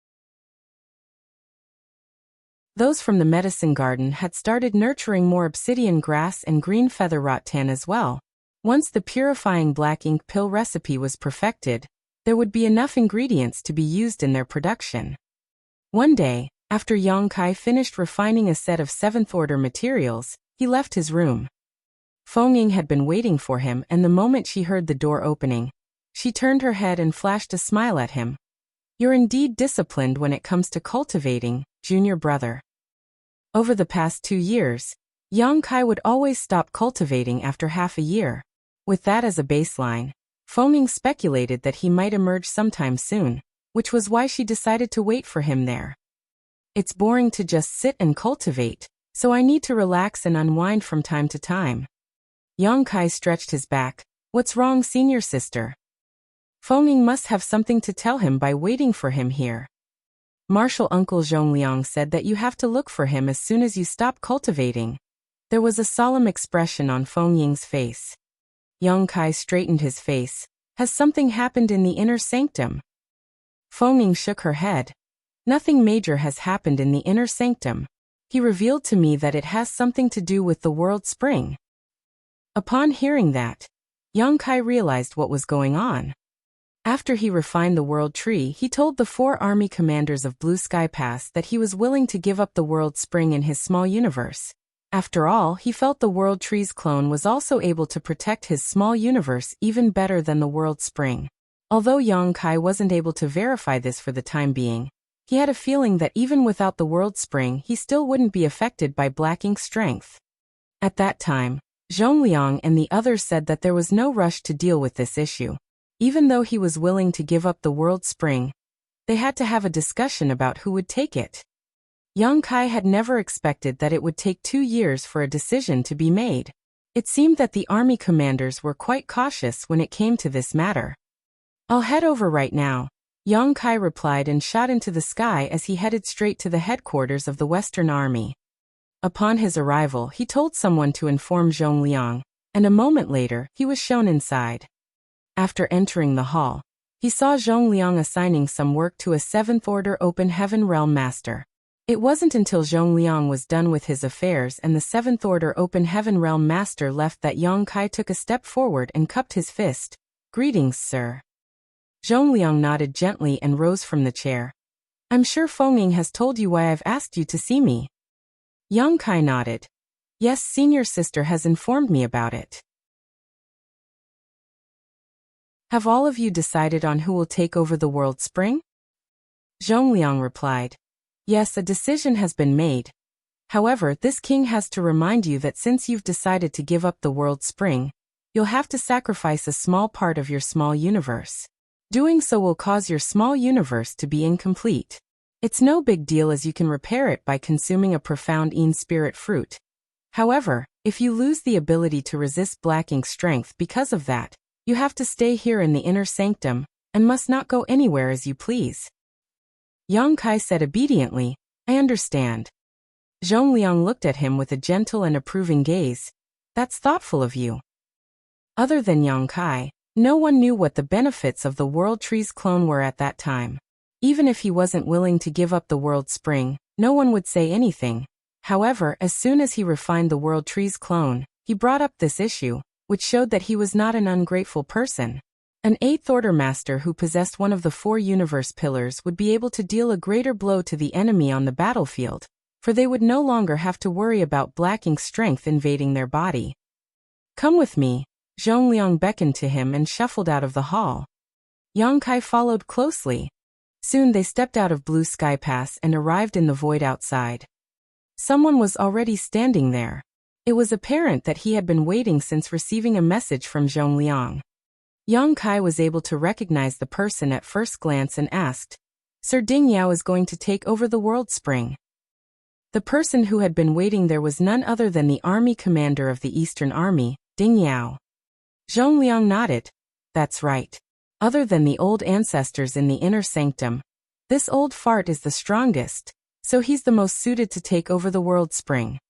Those from the medicine garden had started nurturing more obsidian grass and green feather rattan as well. Once the purifying black ink pill recipe was perfected, there would be enough ingredients to be used in their production. One day, after Yang Kai finished refining a set of 7th-order materials, he left his room. Feng Ying had been waiting for him, and the moment she heard the door opening, She turned her head and flashed a smile at him. You're indeed disciplined when it comes to cultivating, junior brother. Over the past 2 years, Yang Kai would always stop cultivating after half a year. With that as a baseline, Fengning speculated that he might emerge sometime soon, which was why she decided to wait for him there. It's boring to just sit and cultivate, so I need to relax and unwind from time to time. Yang Kai stretched his back. What's wrong, senior sister? Fengning must have something to tell him by waiting for him here. Martial Uncle Zhongliang said that you have to look for him as soon as you stop cultivating. There was a solemn expression on Fengning's face. Yang Kai straightened his face. Has something happened in the inner sanctum? Fengning shook her head. Nothing major has happened in the inner sanctum. He revealed to me that it has something to do with the world spring. Upon hearing that, Yang Kai realized what was going on. After he refined the world tree, he told the 4 army commanders of Blue Sky Pass that he was willing to give up the world spring in his small universe. After all, he felt the world tree's clone was also able to protect his small universe even better than the world spring. Although Yang Kai wasn't able to verify this for the time being, he had a feeling that even without the world spring he still wouldn't be affected by black ink strength. At that time, Zhongliang and the others said that there was no rush to deal with this issue. Even though he was willing to give up the world spring, they had to have a discussion about who would take it. Yang Kai had never expected that it would take 2 years for a decision to be made. It seemed that the army commanders were quite cautious when it came to this matter. I'll head over right now, Yang Kai replied and shot into the sky as he headed straight to the headquarters of the Western Army. Upon his arrival, he told someone to inform Zhongliang, and a moment later, he was shown inside. After entering the hall, he saw Zhongliang assigning some work to a 7th Order Open Heaven Realm Master. It wasn't until Zhongliang was done with his affairs and the 7th Order Open Heaven Realm Master left that Yang Kai took a step forward and cupped his fist. Greetings, sir. Zhongliang nodded gently and rose from the chair. I'm sure Fengning has told you why I've asked you to see me. Yang Kai nodded. Yes, senior sister has informed me about it. Have all of you decided on who will take over the world spring? Zhongliang replied. Yes, a decision has been made. However, this king has to remind you that since you've decided to give up the world spring, you'll have to sacrifice a small part of your small universe. Doing so will cause your small universe to be incomplete. It's no big deal as you can repair it by consuming a profound Een spirit fruit. However, if you lose the ability to resist black ink strength because of that, you have to stay here in the inner sanctum, and must not go anywhere as you please. Yang Kai said obediently, I understand. Zhongliang looked at him with a gentle and approving gaze. That's thoughtful of you. Other than Yang Kai, no one knew what the benefits of the World Tree's clone were at that time. Even if he wasn't willing to give up the World Spring, no one would say anything. However, as soon as he refined the World Tree's clone, he brought up this issue, which showed that he was not an ungrateful person. An 8th Order Master who possessed one of the 4 universe pillars would be able to deal a greater blow to the enemy on the battlefield, for they would no longer have to worry about black ink strength invading their body. Come with me, Zhongliang beckoned to him and shuffled out of the hall. Yang Kai followed closely. Soon they stepped out of Blue Sky Pass and arrived in the void outside. Someone was already standing there. It was apparent that he had been waiting since receiving a message from Zhongliang. Yang Kai was able to recognize the person at first glance and asked, Sir Ding Yao is going to take over the World Spring. The person who had been waiting there was none other than the army commander of the Eastern Army, Ding Yao. Zhongliang nodded. That's right. Other than the old ancestors in the inner sanctum, this old fart is the strongest, so he's the most suited to take over the World Spring.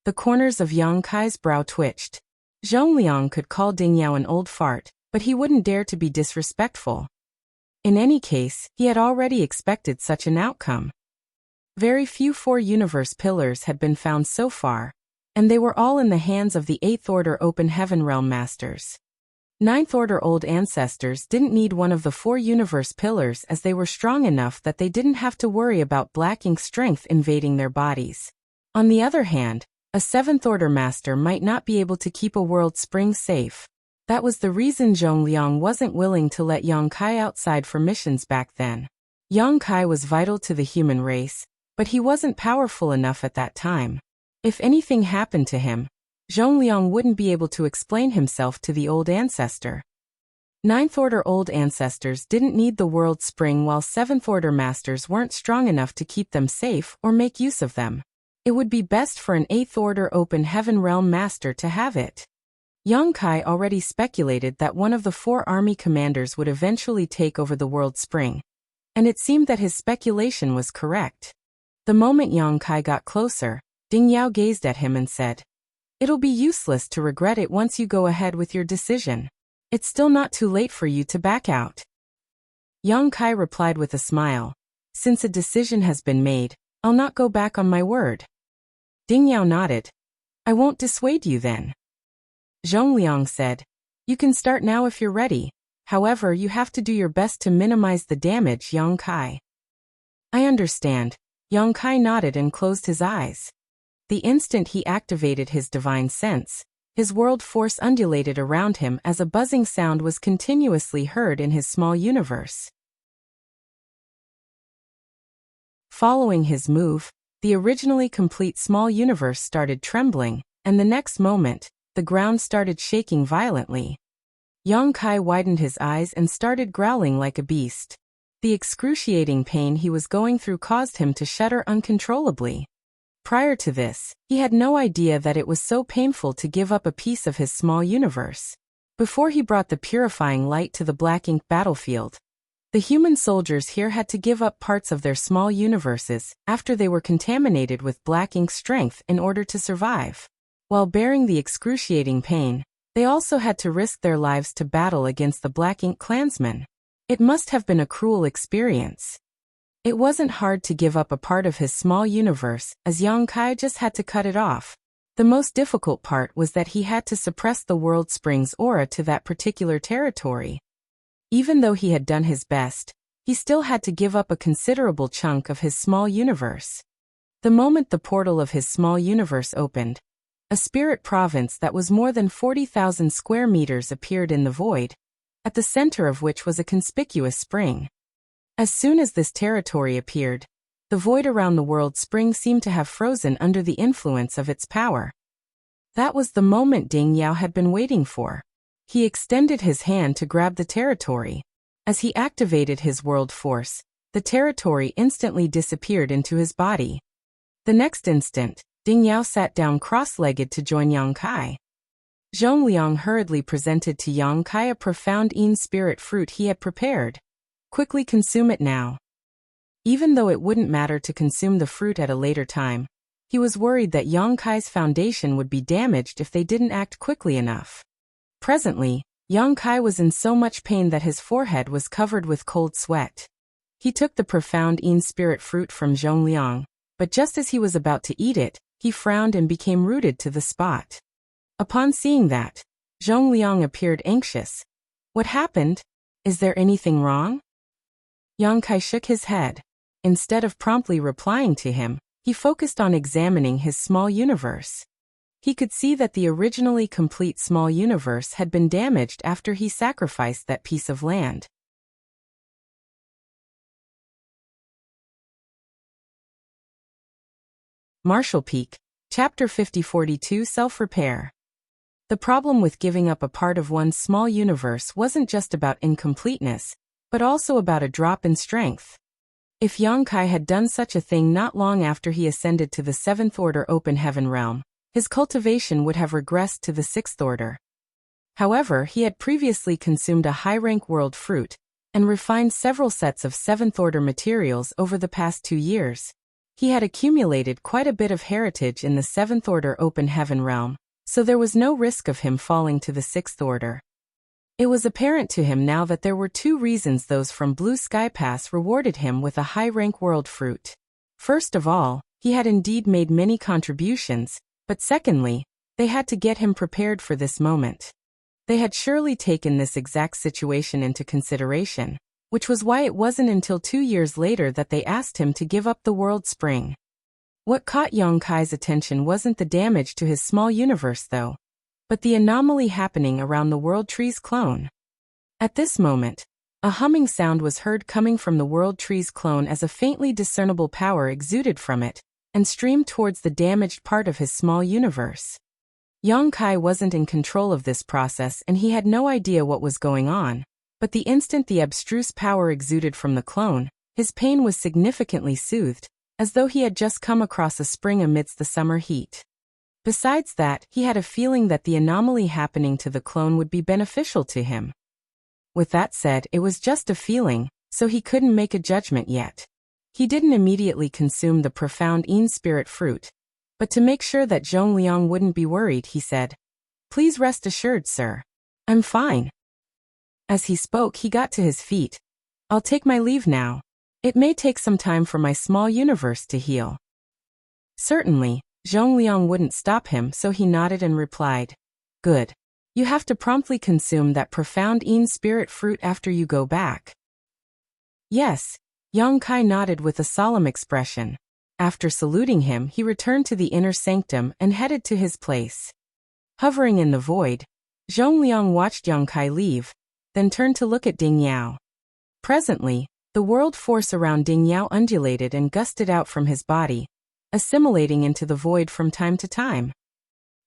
The corners of Yang Kai's brow twitched. Zhongliang could call Ding Yao an old fart, but he wouldn't dare to be disrespectful. In any case, he had already expected such an outcome. Very few 4 universe pillars had been found so far, and they were all in the hands of the 8th Order Open Heaven Realm Masters. 9th Order Old Ancestors didn't need one of the 4 universe pillars as they were strong enough that they didn't have to worry about black ink strength invading their bodies. On the other hand, a 7th Order Master might not be able to keep a World Spring safe. That was the reason Zhongliang wasn't willing to let Yang Kai outside for missions back then. Yang Kai was vital to the human race, but he wasn't powerful enough at that time. If anything happened to him, Zhongliang wouldn't be able to explain himself to the old ancestor. Ninth Order old ancestors didn't need the world spring, while Seventh Order masters weren't strong enough to keep them safe or make use of them. It would be best for an Eighth Order open heaven realm master to have it. Yang Kai already speculated that one of the 4 army commanders would eventually take over the world spring, and it seemed that his speculation was correct. The moment Yang Kai got closer, Ding Yao gazed at him and said, "It'll be useless to regret it once you go ahead with your decision. It's still not too late for you to back out." Yang Kai replied with a smile, "Since a decision has been made, I'll not go back on my word." Ding Yao nodded. "I won't dissuade you then." Zhongliang said, "You can start now if you're ready. However, you have to do your best to minimize the damage, Yang Kai." "I understand." Yang Kai nodded and closed his eyes. The instant he activated his divine sense, his world force undulated around him as a buzzing sound was continuously heard in his small universe. Following his move, the originally complete small universe started trembling, and the next moment, the ground started shaking violently. Yang Kai widened his eyes and started growling like a beast. The excruciating pain he was going through caused him to shudder uncontrollably. Prior to this, he had no idea that it was so painful to give up a piece of his small universe. Before he brought the purifying light to the black ink battlefield, the human soldiers here had to give up parts of their small universes after they were contaminated with black ink strength in order to survive. While bearing the excruciating pain, they also had to risk their lives to battle against the black ink clansmen. It must have been a cruel experience. It wasn't hard to give up a part of his small universe, as Yang Kai just had to cut it off. The most difficult part was that he had to suppress the world spring's aura to that particular territory. Even though he had done his best, he still had to give up a considerable chunk of his small universe. The moment the portal of his small universe opened, a spirit province that was more than 40,000 square meters appeared in the void, at the center of which was a conspicuous spring. As soon as this territory appeared, the void around the world spring seemed to have frozen under the influence of its power. That was the moment Ding Yao had been waiting for. He extended his hand to grab the territory. As he activated his world force, the territory instantly disappeared into his body. The next instant, Ding Yao sat down cross-legged to join Yang Kai. Zhongliang hurriedly presented to Yang Kai a profound Yin spirit fruit he had prepared. "Quickly consume it now." Even though it wouldn't matter to consume the fruit at a later time, he was worried that Yang Kai's foundation would be damaged if they didn't act quickly enough. Presently, Yang Kai was in so much pain that his forehead was covered with cold sweat. He took the profound Yin spirit fruit from Zhongliang, but just as he was about to eat it, he frowned and became rooted to the spot. Upon seeing that, Zhongliang appeared anxious. "What happened? Is there anything wrong?" Yang Kai shook his head. Instead of promptly replying to him, he focused on examining his small universe. He could see that the originally complete small universe had been damaged after he sacrificed that piece of land. Marshall Peak, Chapter 5042 Self-Repair. The problem with giving up a part of one's small universe wasn't just about incompleteness, but also about a drop in strength. If Yang Kai had done such a thing not long after he ascended to the 7th Order Open Heaven realm, his cultivation would have regressed to the 6th Order. However, he had previously consumed a high-rank world fruit, and refined several sets of 7th Order materials over the past 2 years. He had accumulated quite a bit of heritage in the 7th Order Open Heaven realm, so there was no risk of him falling to the 6th Order. It was apparent to him now that there were 2 reasons those from Blue Sky Pass rewarded him with a high-rank world fruit. First of all, he had indeed made many contributions, but secondly, they had to get him prepared for this moment. They had surely taken this exact situation into consideration, which was why it wasn't until 2 years later that they asked him to give up the world spring. What caught Yang Kai's attention wasn't the damage to his small universe though. but the anomaly happening around the World Tree's clone. At this moment, a humming sound was heard coming from the World Tree's clone as a faintly discernible power exuded from it and streamed towards the damaged part of his small universe. Yang Kai wasn't in control of this process and he had no idea what was going on, but the instant the abstruse power exuded from the clone, his pain was significantly soothed, as though he had just come across a spring amidst the summer heat. Besides that, he had a feeling that the anomaly happening to the clone would be beneficial to him. With that said, it was just a feeling, so he couldn't make a judgment yet. He didn't immediately consume the profound Yin spirit fruit, but to make sure that Zhongliang wouldn't be worried, he said, "Please rest assured, sir. I'm fine." As he spoke, he got to his feet. "I'll take my leave now. It may take some time for my small universe to heal." Certainly, Zhongliang wouldn't stop him, so he nodded and replied, "Good. You have to promptly consume that profound Yin spirit fruit after you go back." "Yes." Yang Kai nodded with a solemn expression. After saluting him, he returned to the inner sanctum and headed to his place. Hovering in the void, Zhongliang watched Yang Kai leave, then turned to look at Ding Yao. Presently, the world force around Ding Yao undulated and gusted out from his body, assimilating into the void from time to time.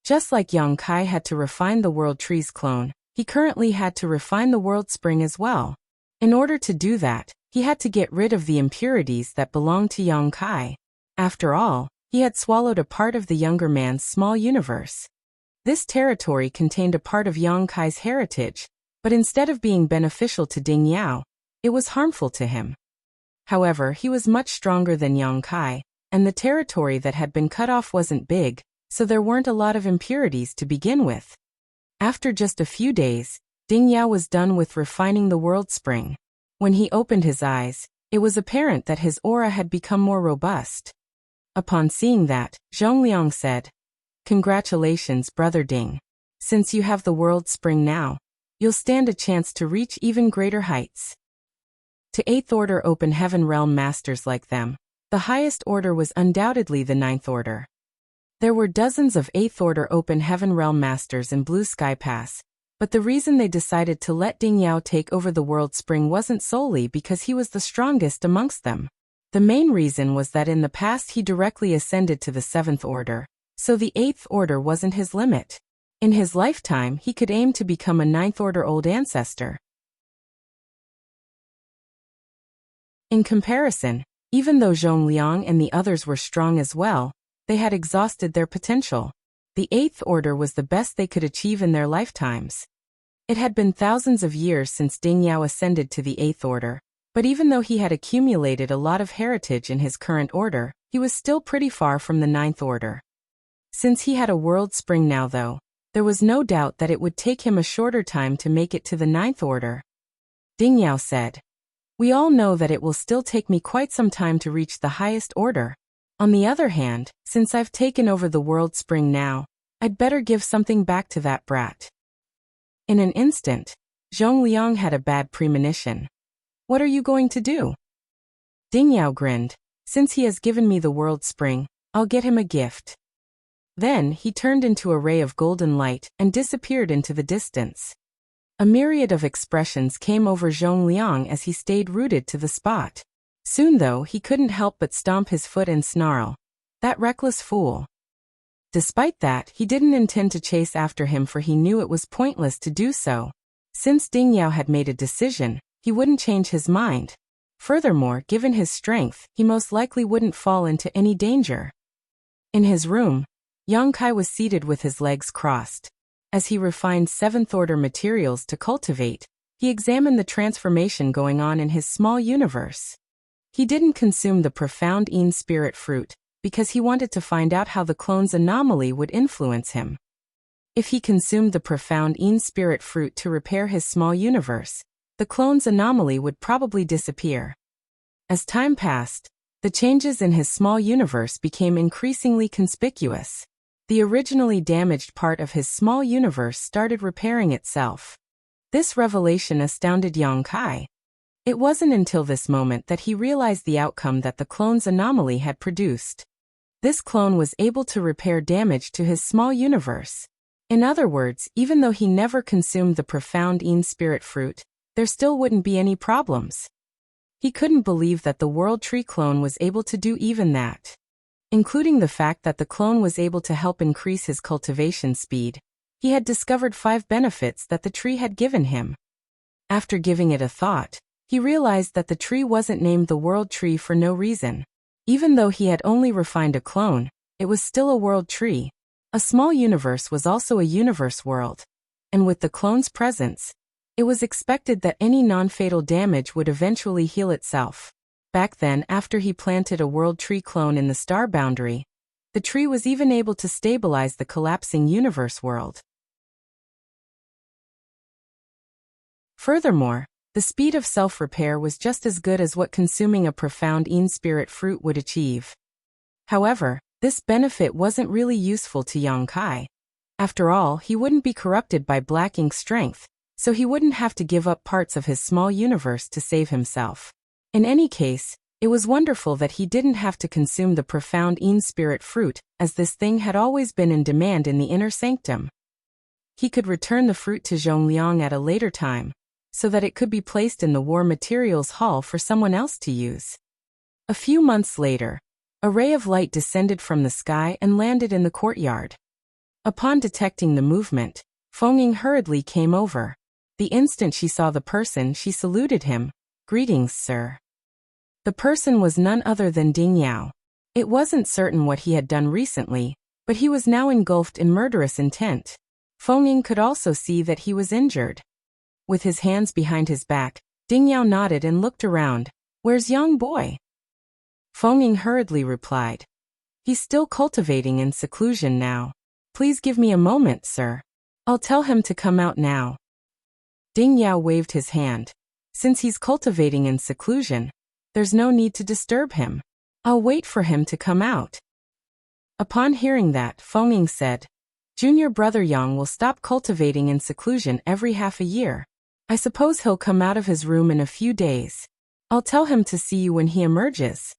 Just like Yang Kai had to refine the World Tree's clone, he currently had to refine the World Spring as well. In order to do that, he had to get rid of the impurities that belonged to Yang Kai. After all, he had swallowed a part of the younger man's small universe. This territory contained a part of Yang Kai's heritage, but instead of being beneficial to Ding Yao, it was harmful to him. However, he was much stronger than Yang Kai, and the territory that had been cut off wasn't big, so there weren't a lot of impurities to begin with. After just a few days, Ding Yao was done with refining the World Spring. When he opened his eyes, it was apparent that his aura had become more robust. Upon seeing that, Zhongliang said, "Congratulations, Brother Ding. Since you have the World Spring now, you'll stand a chance to reach even greater heights." To 8th Order Open Heaven Realm Masters like them, the highest order was undoubtedly the 9th Order. There were dozens of 8th Order Open Heaven Realm Masters in Blue Sky Pass, but the reason they decided to let Ding Yao take over the World Spring wasn't solely because he was the strongest amongst them. The main reason was that in the past he directly ascended to the 7th Order, so the 8th Order wasn't his limit. In his lifetime, he could aim to become a 9th Order Old Ancestor. In comparison, even though Zhongliang and the others were strong as well, they had exhausted their potential. The 8th Order was the best they could achieve in their lifetimes. It had been thousands of years since Ding Yao ascended to the 8th Order, but even though he had accumulated a lot of heritage in his current order, he was still pretty far from the 9th Order. Since he had a World Spring now though, there was no doubt that it would take him a shorter time to make it to the 9th Order. Ding Yao said, "We all know that it will still take me quite some time to reach the highest order. On the other hand, since I've taken over the World Spring now, I'd better give something back to that brat." In an instant, Zhongliang had a bad premonition. "What are you going to do?" Ding Yao grinned. "Since he has given me the World Spring, I'll get him a gift." Then he turned into a ray of golden light and disappeared into the distance. A myriad of expressions came over Zhongliang as he stayed rooted to the spot. Soon though, he couldn't help but stomp his foot and snarl, "That reckless fool." Despite that, he didn't intend to chase after him, for he knew it was pointless to do so. Since Ding Yao had made a decision, he wouldn't change his mind. Furthermore, given his strength, he most likely wouldn't fall into any danger. In his room, Yang Kai was seated with his legs crossed. As he refined 7th Order materials to cultivate, he examined the transformation going on in his small universe. He didn't consume the profound Yin spirit fruit, because he wanted to find out how the clone's anomaly would influence him. If he consumed the profound Yin spirit fruit to repair his small universe, the clone's anomaly would probably disappear. As time passed, the changes in his small universe became increasingly conspicuous. The originally damaged part of his small universe started repairing itself. This revelation astounded Yang Kai. It wasn't until this moment that he realized the outcome that the clone's anomaly had produced. This clone was able to repair damage to his small universe. In other words, even though he never consumed the profound Yin spirit fruit, there still wouldn't be any problems. He couldn't believe that the World Tree clone was able to do even that. Including the fact that the clone was able to help increase his cultivation speed, he had discovered 5 benefits that the tree had given him. After giving it a thought, he realized that the tree wasn't named the World Tree for no reason. Even though he had only refined a clone, it was still a world tree. A small universe was also a universe world. And with the clone's presence, it was expected that any non-fatal damage would eventually heal itself. Back then, after he planted a world tree clone in the star boundary, the tree was even able to stabilize the collapsing universe world. Furthermore, the speed of self-repair was just as good as what consuming a profound Yin spirit fruit would achieve. However, this benefit wasn't really useful to Yang Kai. After all, he wouldn't be corrupted by black ink strength, so he wouldn't have to give up parts of his small universe to save himself. In any case, it was wonderful that he didn't have to consume the profound Yin spirit fruit, as this thing had always been in demand in the inner sanctum. He could return the fruit to Zhongliang at a later time, so that it could be placed in the war materials hall for someone else to use. A few months later, a ray of light descended from the sky and landed in the courtyard. Upon detecting the movement, Feng hurriedly came over. The instant she saw the person, she saluted him. "Greetings, sir." The person was none other than Ding Yao. It wasn't certain what he had done recently, but he was now engulfed in murderous intent. Feng could also see that he was injured. With his hands behind his back, Ding Yao nodded and looked around. "Where's young boy?" Feng hurriedly replied. "He's still cultivating in seclusion now. Please give me a moment, sir. I'll tell him to come out now." Ding Yao waved his hand. "Since he's cultivating in seclusion, there's no need to disturb him. I'll wait for him to come out." Upon hearing that, Feng said, "Junior brother Yang will stop cultivating in seclusion every half a year. I suppose he'll come out of his room in a few days. I'll tell him to see you when he emerges."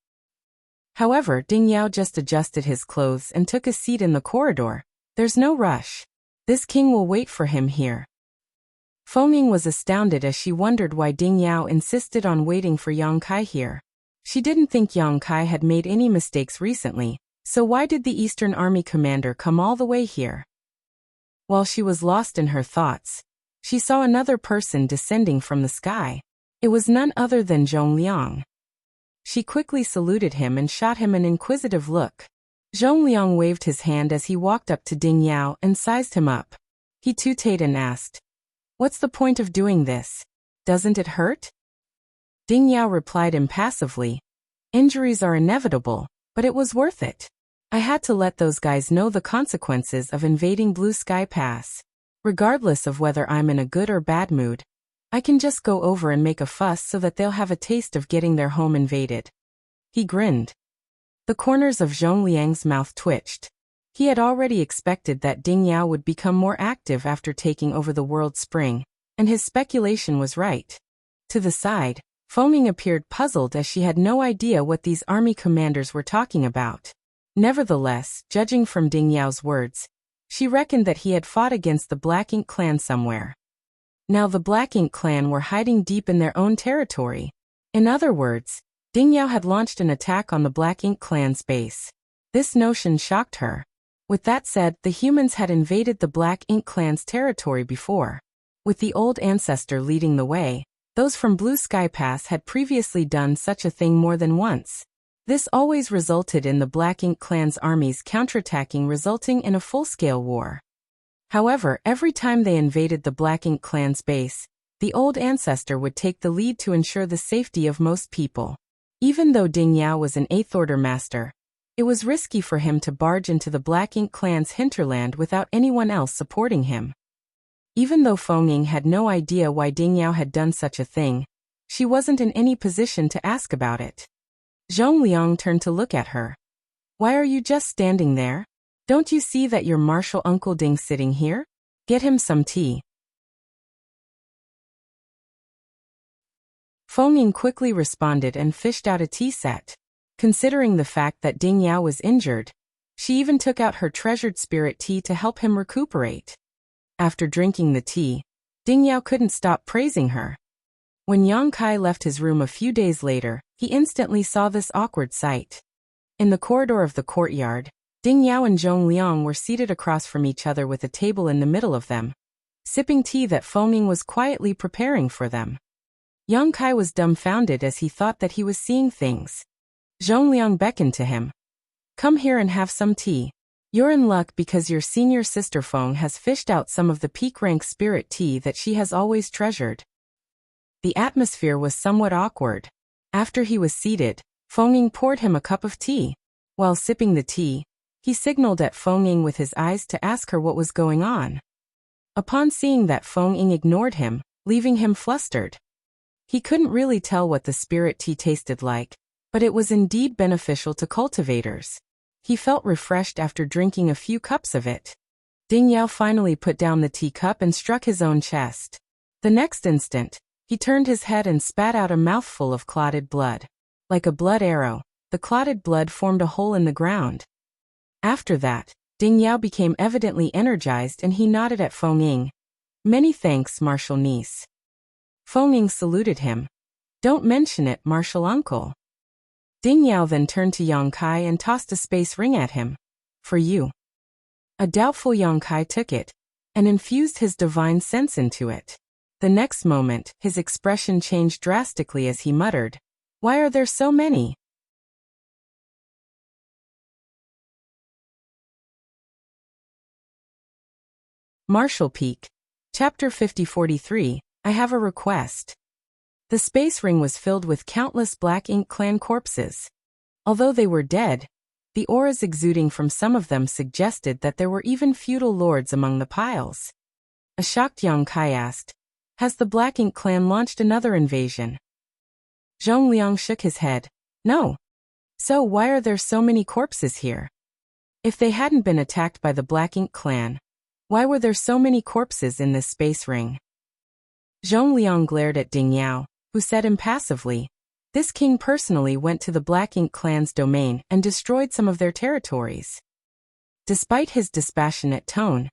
However, Ding Yao just adjusted his clothes and took a seat in the corridor. "There's no rush. This king will wait for him here." Feng was astounded as she wondered why Ding Yao insisted on waiting for Yang Kai here. She didn't think Yang Kai had made any mistakes recently, so why did the Eastern Army commander come all the way here? While she was lost in her thoughts, she saw another person descending from the sky. It was none other than Zhongliang. She quickly saluted him and shot him an inquisitive look. Zhongliang waved his hand as he walked up to Ding Yao and sized him up. He tooted and asked, "What's the point of doing this? Doesn't it hurt?" Ding Yao replied impassively, "Injuries are inevitable, but it was worth it. I had to let those guys know the consequences of invading Blue Sky Pass. Regardless of whether I'm in a good or bad mood, I can just go over and make a fuss so that they'll have a taste of getting their home invaded." He grinned. The corners of Zhongliang's mouth twitched. He had already expected that Ding Yao would become more active after taking over the World Spring, and his speculation was right. To the side, Feng appeared puzzled as she had no idea what these army commanders were talking about. Nevertheless, judging from Ding Yao's words, she reckoned that he had fought against the Black Ink clan somewhere. Now the Black Ink clan were hiding deep in their own territory. In other words, Ding Yao had launched an attack on the Black Ink clan's base. This notion shocked her. With that said, the humans had invaded the Black Ink clan's territory before. With the old ancestor leading the way, those from Blue Sky Pass had previously done such a thing more than once. This always resulted in the Black Ink clan's armies counterattacking, resulting in a full-scale war. However, every time they invaded the Black Ink clan's base, the old ancestor would take the lead to ensure the safety of most people. Even though Ding Yao was an 8th Order master, it was risky for him to barge into the Black Ink clan's hinterland without anyone else supporting him. Even though Feng had no idea why Ding Yao had done such a thing, she wasn't in any position to ask about it. Zhongliang turned to look at her. "Why are you just standing there? Don't you see that your martial uncle Ding's sitting here? Get him some tea." Feng quickly responded and fished out a tea set. Considering the fact that Ding Yao was injured, She even took out her treasured spirit tea to help him recuperate. After drinking the tea, Ding Yao couldn't stop praising her. When Yang Kai left his room a few days later, he instantly saw this awkward sight. In the corridor of the courtyard, Ding Yao and Zhong Liang were seated across from each other with a table in the middle of them, sipping tea that Fengning was quietly preparing for them. Yang Kai was dumbfounded as he thought that he was seeing things. Zhong Liang beckoned to him. "Come here and have some tea. You're in luck because your senior sister Feng has fished out some of the peak-rank spirit tea that she has always treasured." The atmosphere was somewhat awkward. After he was seated, Fengning poured him a cup of tea. While sipping the tea, he signaled at Fengning with his eyes to ask her what was going on. Upon seeing that, Fengning ignored him, leaving him flustered. He couldn't really tell what the spirit tea tasted like, but it was indeed beneficial to cultivators. He felt refreshed after drinking a few cups of it. Ding Yao finally put down the teacup and struck his own chest. The next instant, he turned his head and spat out a mouthful of clotted blood. Like a blood arrow, the clotted blood formed a hole in the ground. After that, Ding Yao became evidently energized and he nodded at Fengning. "Many thanks, martial niece." Fengning saluted him. "Don't mention it, martial uncle." Ding Yao then turned to Yang Kai and tossed a space ring at him. "For you." A doubtful Yang Kai took it and infused his divine sense into it. The next moment, his expression changed drastically as he muttered, "Why are there so many?" Martial Peak. Chapter 5043, I have a request. The space ring was filled with countless Black Ink clan corpses. Although they were dead, the auras exuding from some of them suggested that there were even feudal lords among the piles. A shocked Yang Kai asked, "Has the Black Ink clan launched another invasion?" Zhong Liang shook his head. "No. So why are there so many corpses here? If they hadn't been attacked by the Black Ink clan, why were there so many corpses in this space ring?" Zhong Liang glared at Ding Yao, who said impassively, "This king personally went to the Black Ink clan's domain and destroyed some of their territories." Despite his dispassionate tone,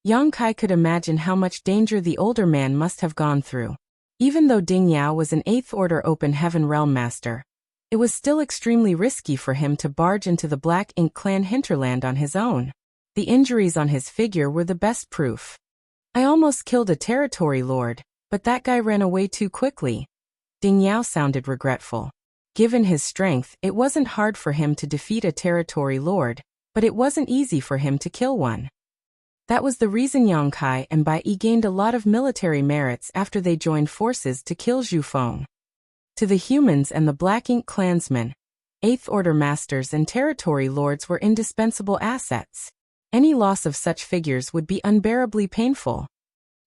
Yang Kai could imagine how much danger the older man must have gone through. Even though Ding Yao was an 8th Order Open Heaven Realm Master, it was still extremely risky for him to barge into the Black Ink clan hinterland on his own. The injuries on his figure were the best proof. "I almost killed a territory lord, but that guy ran away too quickly." Ding Yao sounded regretful. Given his strength, it wasn't hard for him to defeat a territory lord, but it wasn't easy for him to kill one. That was the reason Yang Kai and Bai Yi gained a lot of military merits after they joined forces to kill Zhu Feng. To the humans and the Black Ink clansmen, 8th Order Masters and territory lords were indispensable assets. Any loss of such figures would be unbearably painful.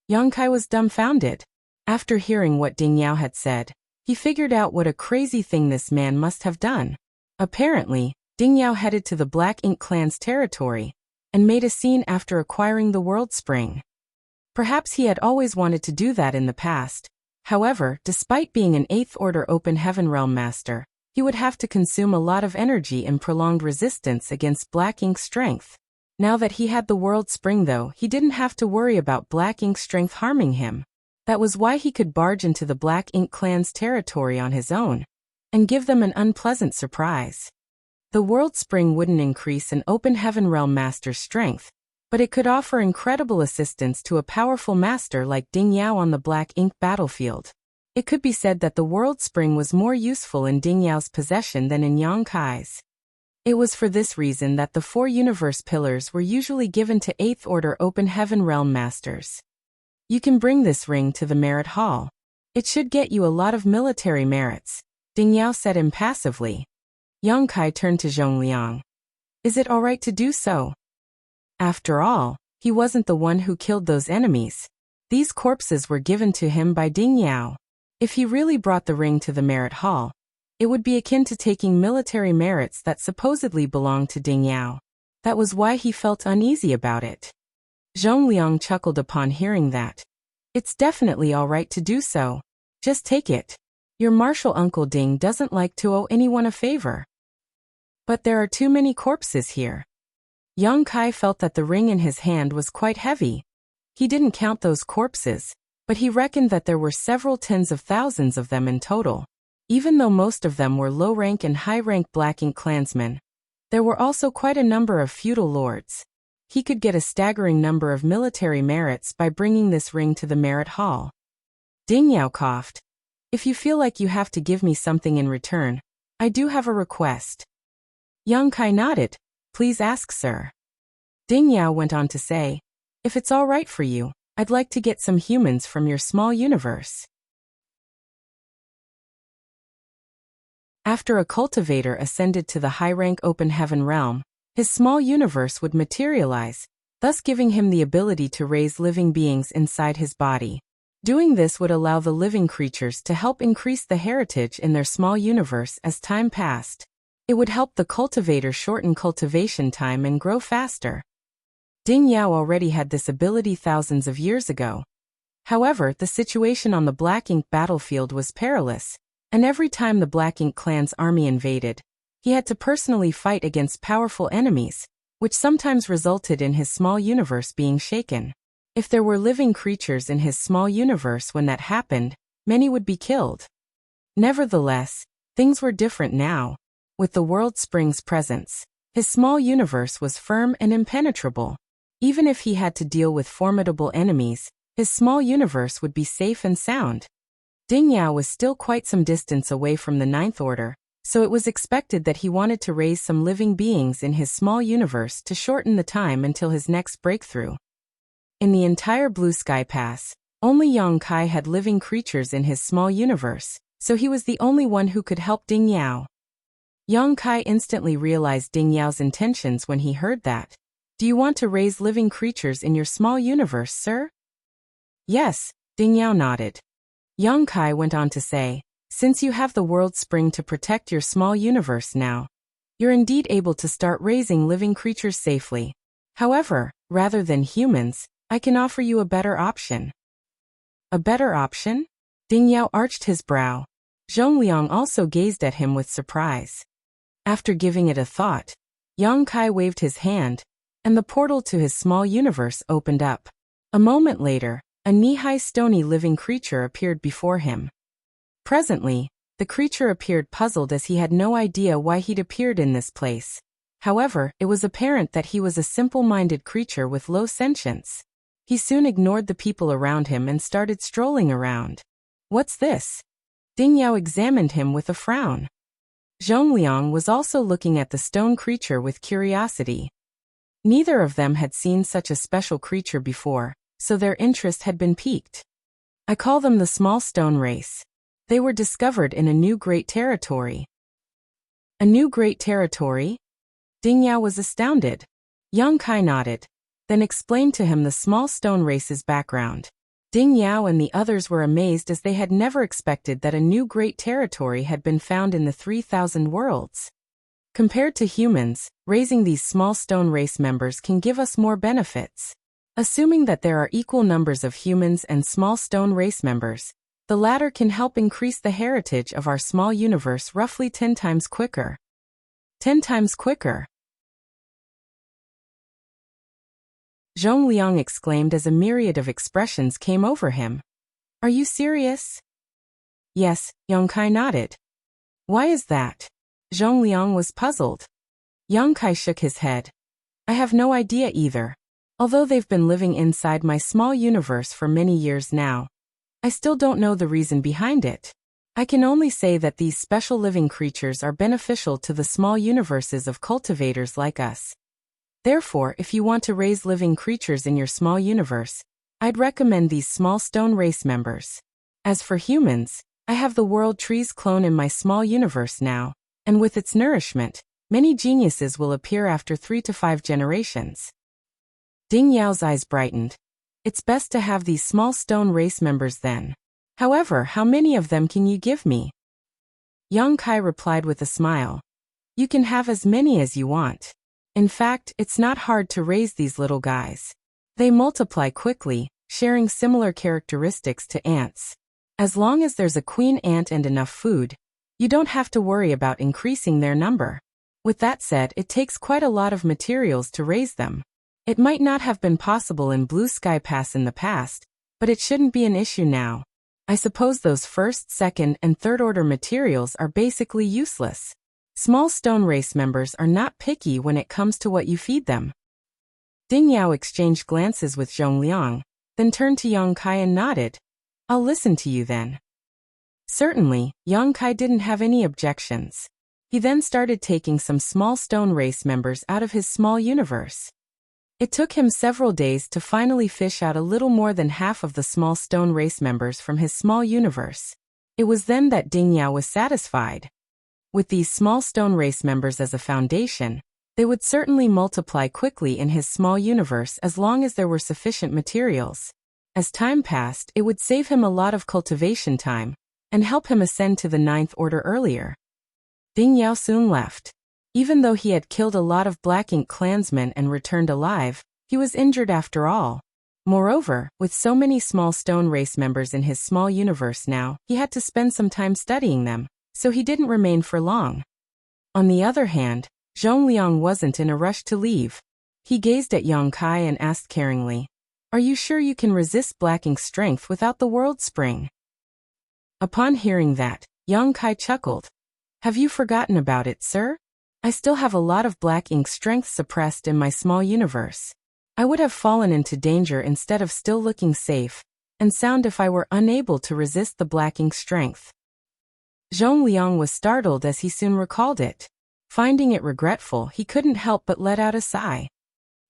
Yang Kai was dumbfounded. After hearing what Ding Yao had said, he figured out what a crazy thing this man must have done. Apparently, Ding Yao headed to the Black Ink clan's territory and made a scene after acquiring the World Spring. Perhaps he had always wanted to do that in the past. However, despite being an 8th Order Open Heaven Realm Master, he would have to consume a lot of energy and prolonged resistance against Black Ink's strength. Now that he had the World Spring though, he didn't have to worry about Black Ink's strength harming him. That was why he could barge into the Black Ink clan's territory on his own and give them an unpleasant surprise. The World Spring wouldn't increase an Open Heaven Realm Master's strength, but it could offer incredible assistance to a powerful master like Ding Yao on the Black Ink battlefield. It could be said that the World Spring was more useful in Ding Yao's possession than in Yang Kai's. It was for this reason that the 4 universe pillars were usually given to 8th Order Open Heaven Realm Masters. "You can bring this ring to the Merit Hall. It should get you a lot of military merits," Ding Yao said impassively. Yang Kai turned to Zhong Liang. "Is it all right to do so? After all, he wasn't the one who killed those enemies. These corpses were given to him by Ding Yao. If he really brought the ring to the Merit Hall, it would be akin to taking military merits that supposedly belonged to Ding Yao. That was why he felt uneasy about it." Zhong Liang chuckled upon hearing that. "It's definitely all right to do so. Just take it. Your martial uncle Ding doesn't like to owe anyone a favor." "But there are too many corpses here." Young Kai felt that the ring in his hand was quite heavy. He didn't count those corpses, but he reckoned that there were several tens of thousands of them in total. Even though most of them were low-rank and high-rank Black Ink clansmen, there were also quite a number of feudal lords. He could get a staggering number of military merits by bringing this ring to the merit hall. Ding Yao coughed. If you feel like you have to give me something in return, I do have a request. Young Kai nodded. Please ask, sir. Ding Yao went on to say, if it's all right for you, I'd like to get some humans from your small universe. After a cultivator ascended to the high-rank open heaven realm, his small universe would materialize, thus giving him the ability to raise living beings inside his body. Doing this would allow the living creatures to help increase the heritage in their small universe as time passed. It would help the cultivator shorten cultivation time and grow faster. Ding Yao already had this ability thousands of years ago. However, the situation on the Black Ink battlefield was perilous, and every time the Black Ink clan's army invaded, he had to personally fight against powerful enemies, which sometimes resulted in his small universe being shaken. If there were living creatures in his small universe when that happened, many would be killed. Nevertheless, things were different now. With the World Spring's presence, his small universe was firm and impenetrable. Even if he had to deal with formidable enemies, his small universe would be safe and sound. Ding Yao was still quite some distance away from the Ninth Order, so it was expected that he wanted to raise some living beings in his small universe to shorten the time until his next breakthrough. In the entire Blue Sky Pass, only Young Kai had living creatures in his small universe, so he was the only one who could help Ding Yao. Young Kai instantly realized Ding Yao's intentions when he heard that. Do you want to raise living creatures in your small universe, sir? Yes, Ding Yao nodded. Young Kai went on to say, since you have the World Spring to protect your small universe now, you're indeed able to start raising living creatures safely. However, rather than humans, I can offer you a better option. A better option? Ding Yao arched his brow. Zhongliang also gazed at him with surprise. After giving it a thought, Young Kai waved his hand, and the portal to his small universe opened up. A moment later, a knee-high stony living creature appeared before him. Presently, the creature appeared puzzled as he had no idea why he'd appeared in this place. However, it was apparent that he was a simple-minded creature with low sentience. He soon ignored the people around him and started strolling around. What's this? Ding Yao examined him with a frown. Zhongliang was also looking at the stone creature with curiosity. Neither of them had seen such a special creature before, so their interest had been piqued. I call them the small stone race. They were discovered in a new great territory. A new great territory? Ding Yao was astounded. Young Kai nodded, then explained to him the small stone race's background. Ding Yao and the others were amazed as they had never expected that a new great territory had been found in the 3,000 worlds. Compared to humans, raising these small stone race members can give us more benefits. Assuming that there are equal numbers of humans and small stone race members, the latter can help increase the heritage of our small universe roughly 10 times quicker. 10 times quicker? Zhongliang exclaimed as a myriad of expressions came over him. Are you serious? Yes, Young Kai nodded. Why is that? Zhongliang was puzzled. Young Kai shook his head. I have no idea either. Although they've been living inside my small universe for many years now, I still don't know the reason behind it. I can only say that these special living creatures are beneficial to the small universes of cultivators like us. Therefore, if you want to raise living creatures in your small universe, I'd recommend these small stone race members. As for humans, I have the World Trees clone in my small universe now, and with its nourishment, many geniuses will appear after 3 to 5 generations. Ding Yao's eyes brightened. It's best to have these small stone race members then. However, how many of them can you give me? Young Kai replied with a smile. You can have as many as you want. In fact, it's not hard to raise these little guys. They multiply quickly, sharing similar characteristics to ants. As long as there's a queen ant and enough food, you don't have to worry about increasing their number. With that said, it takes quite a lot of materials to raise them. It might not have been possible in Blue Sky Pass in the past, but it shouldn't be an issue now. I suppose those first, second, and third order materials are basically useless. Small stone race members are not picky when it comes to what you feed them. Ding Yao exchanged glances with Zhongliang, then turned to Yang Kai and nodded. I'll listen to you then. Certainly, Yang Kai didn't have any objections. He then started taking some small stone race members out of his small universe. It took him several days to finally fish out a little more than half of the small stone race members from his small universe. It was then that Ding Yao was satisfied. With these small stone race members as a foundation, they would certainly multiply quickly in his small universe as long as there were sufficient materials. As time passed, it would save him a lot of cultivation time, and help him ascend to the 9th order earlier. Ding Yao soon left. Even though he had killed a lot of Black Ink clansmen and returned alive, he was injured after all. Moreover, with so many small stone race members in his small universe now, he had to spend some time studying them, so he didn't remain for long. On the other hand, Zhongliang wasn't in a rush to leave. He gazed at Yang Kai and asked caringly, Are you sure you can resist Black Ink's strength without the World Spring? Upon hearing that, Yang Kai chuckled. Have you forgotten about it, sir? I still have a lot of Black Ink strength suppressed in my small universe. I would have fallen into danger instead of still looking safe and sound if I were unable to resist the Black Ink strength. Zhongliang was startled as he soon recalled it. Finding it regretful, he couldn't help but let out a sigh.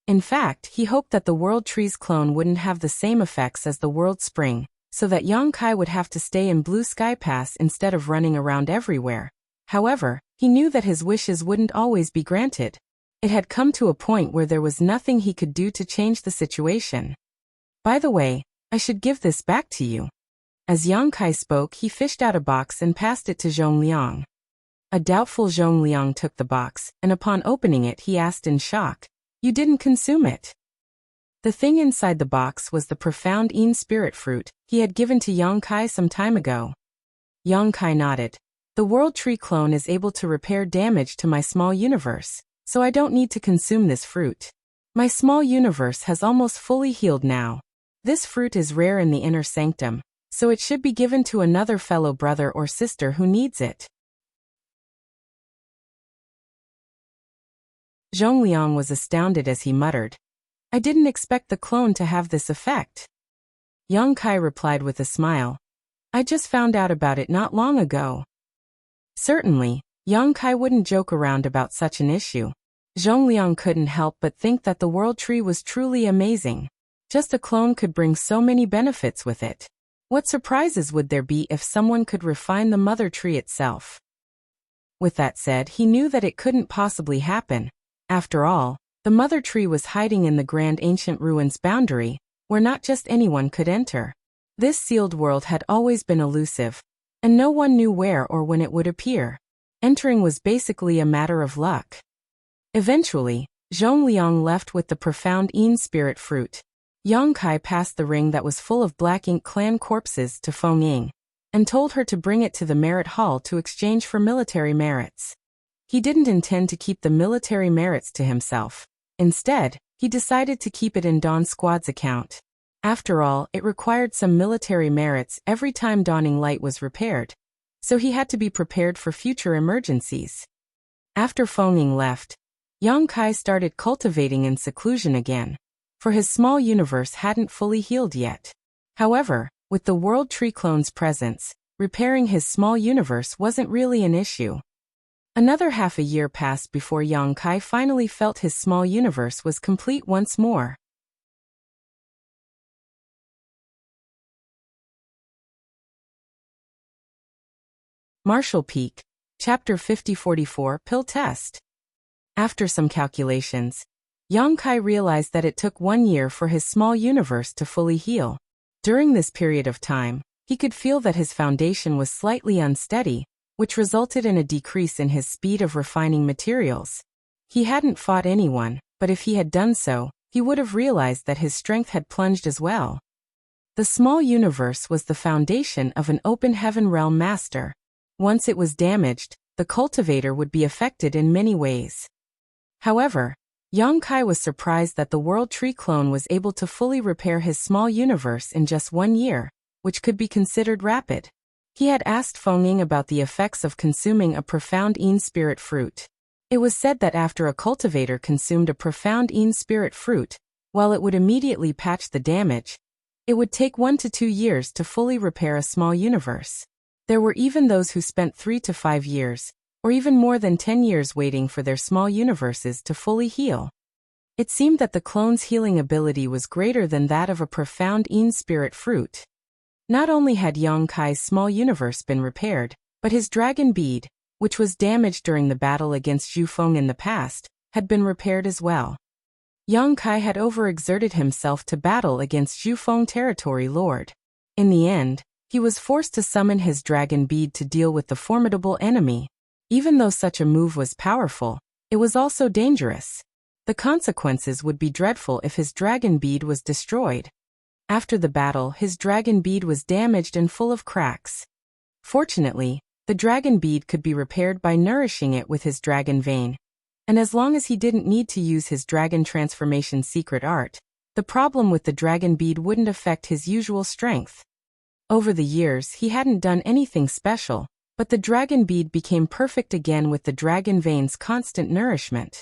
In fact, he hoped that the World Tree's clone wouldn't have the same effects as the World Spring, so that Yang Kai would have to stay in Blue Sky Pass instead of running around everywhere. However, he knew that his wishes wouldn't always be granted. It had come to a point where there was nothing he could do to change the situation. By the way, I should give this back to you. As Yang Kai spoke, he fished out a box and passed it to Zhongliang. A doubtful Zhongliang took the box, and upon opening it he asked in shock, You didn't consume it? The thing inside the box was the profound Yin spirit fruit he had given to Yang Kai some time ago. Yang Kai nodded. The World Tree clone is able to repair damage to my small universe, so I don't need to consume this fruit. My small universe has almost fully healed now. This fruit is rare in the inner sanctum, so it should be given to another fellow brother or sister who needs it. Zhongliang was astounded as he muttered, I didn't expect the clone to have this effect. Yang Kai replied with a smile, I just found out about it not long ago. Certainly, Yang Kai wouldn't joke around about such an issue. Zhongliang couldn't help but think that the World Tree was truly amazing. Just a clone could bring so many benefits with it. What surprises would there be if someone could refine the Mother Tree itself? With that said, he knew that it couldn't possibly happen. After all, the Mother Tree was hiding in the Grand Ancient Ruins boundary, where not just anyone could enter. This sealed world had always been elusive, and no one knew where or when it would appear. Entering was basically a matter of luck. Eventually, Zhongliang left with the profound Yin spirit fruit. Yang Kai passed the ring that was full of Black Ink clan corpses to Feng Ying, and told her to bring it to the Merit Hall to exchange for military merits. He didn't intend to keep the military merits to himself. Instead, he decided to keep it in Dawn Squad's account. After all, it required some military merits every time Dawning Light was repaired, so he had to be prepared for future emergencies. After Feng Ying left, Yang Kai started cultivating in seclusion again, for his small universe hadn't fully healed yet. However, with the World Tree clone's presence, repairing his small universe wasn't really an issue. Another half a year passed before Yang Kai finally felt his small universe was complete once more. Marshall Peak, Chapter 5044 Pill Test. After some calculations, Yang Kai realized that it took 1 year for his small universe to fully heal. During this period of time, he could feel that his foundation was slightly unsteady, which resulted in a decrease in his speed of refining materials. He hadn't fought anyone, but if he had done so, he would have realized that his strength had plunged as well. The small universe was the foundation of an open heaven realm master. Once it was damaged, the cultivator would be affected in many ways. However, Yang Kai was surprised that the World Tree clone was able to fully repair his small universe in just 1 year, which could be considered rapid. He had asked Feng Ying about the effects of consuming a profound Yin spirit fruit. It was said that after a cultivator consumed a profound Yin spirit fruit, while it would immediately patch the damage, it would take 1 to 2 years to fully repair a small universe. There were even those who spent 3 to 5 years, or even more than 10 years waiting for their small universes to fully heal. It seemed that the clone's healing ability was greater than that of a profound Yin spirit fruit. Not only had Yang Kai's small universe been repaired, but his dragon bead, which was damaged during the battle against Zhu Feng in the past, had been repaired as well. Yang Kai had overexerted himself to battle against Zhu Feng territory lord. In the end, he was forced to summon his dragon bead to deal with the formidable enemy. Even though such a move was powerful, it was also dangerous. The consequences would be dreadful if his dragon bead was destroyed. After the battle, his dragon bead was damaged and full of cracks. Fortunately, the dragon bead could be repaired by nourishing it with his dragon vein. And as long as he didn't need to use his dragon transformation secret art, the problem with the dragon bead wouldn't affect his usual strength. Over the years, he hadn't done anything special, but the dragon bead became perfect again with the dragon vein's constant nourishment.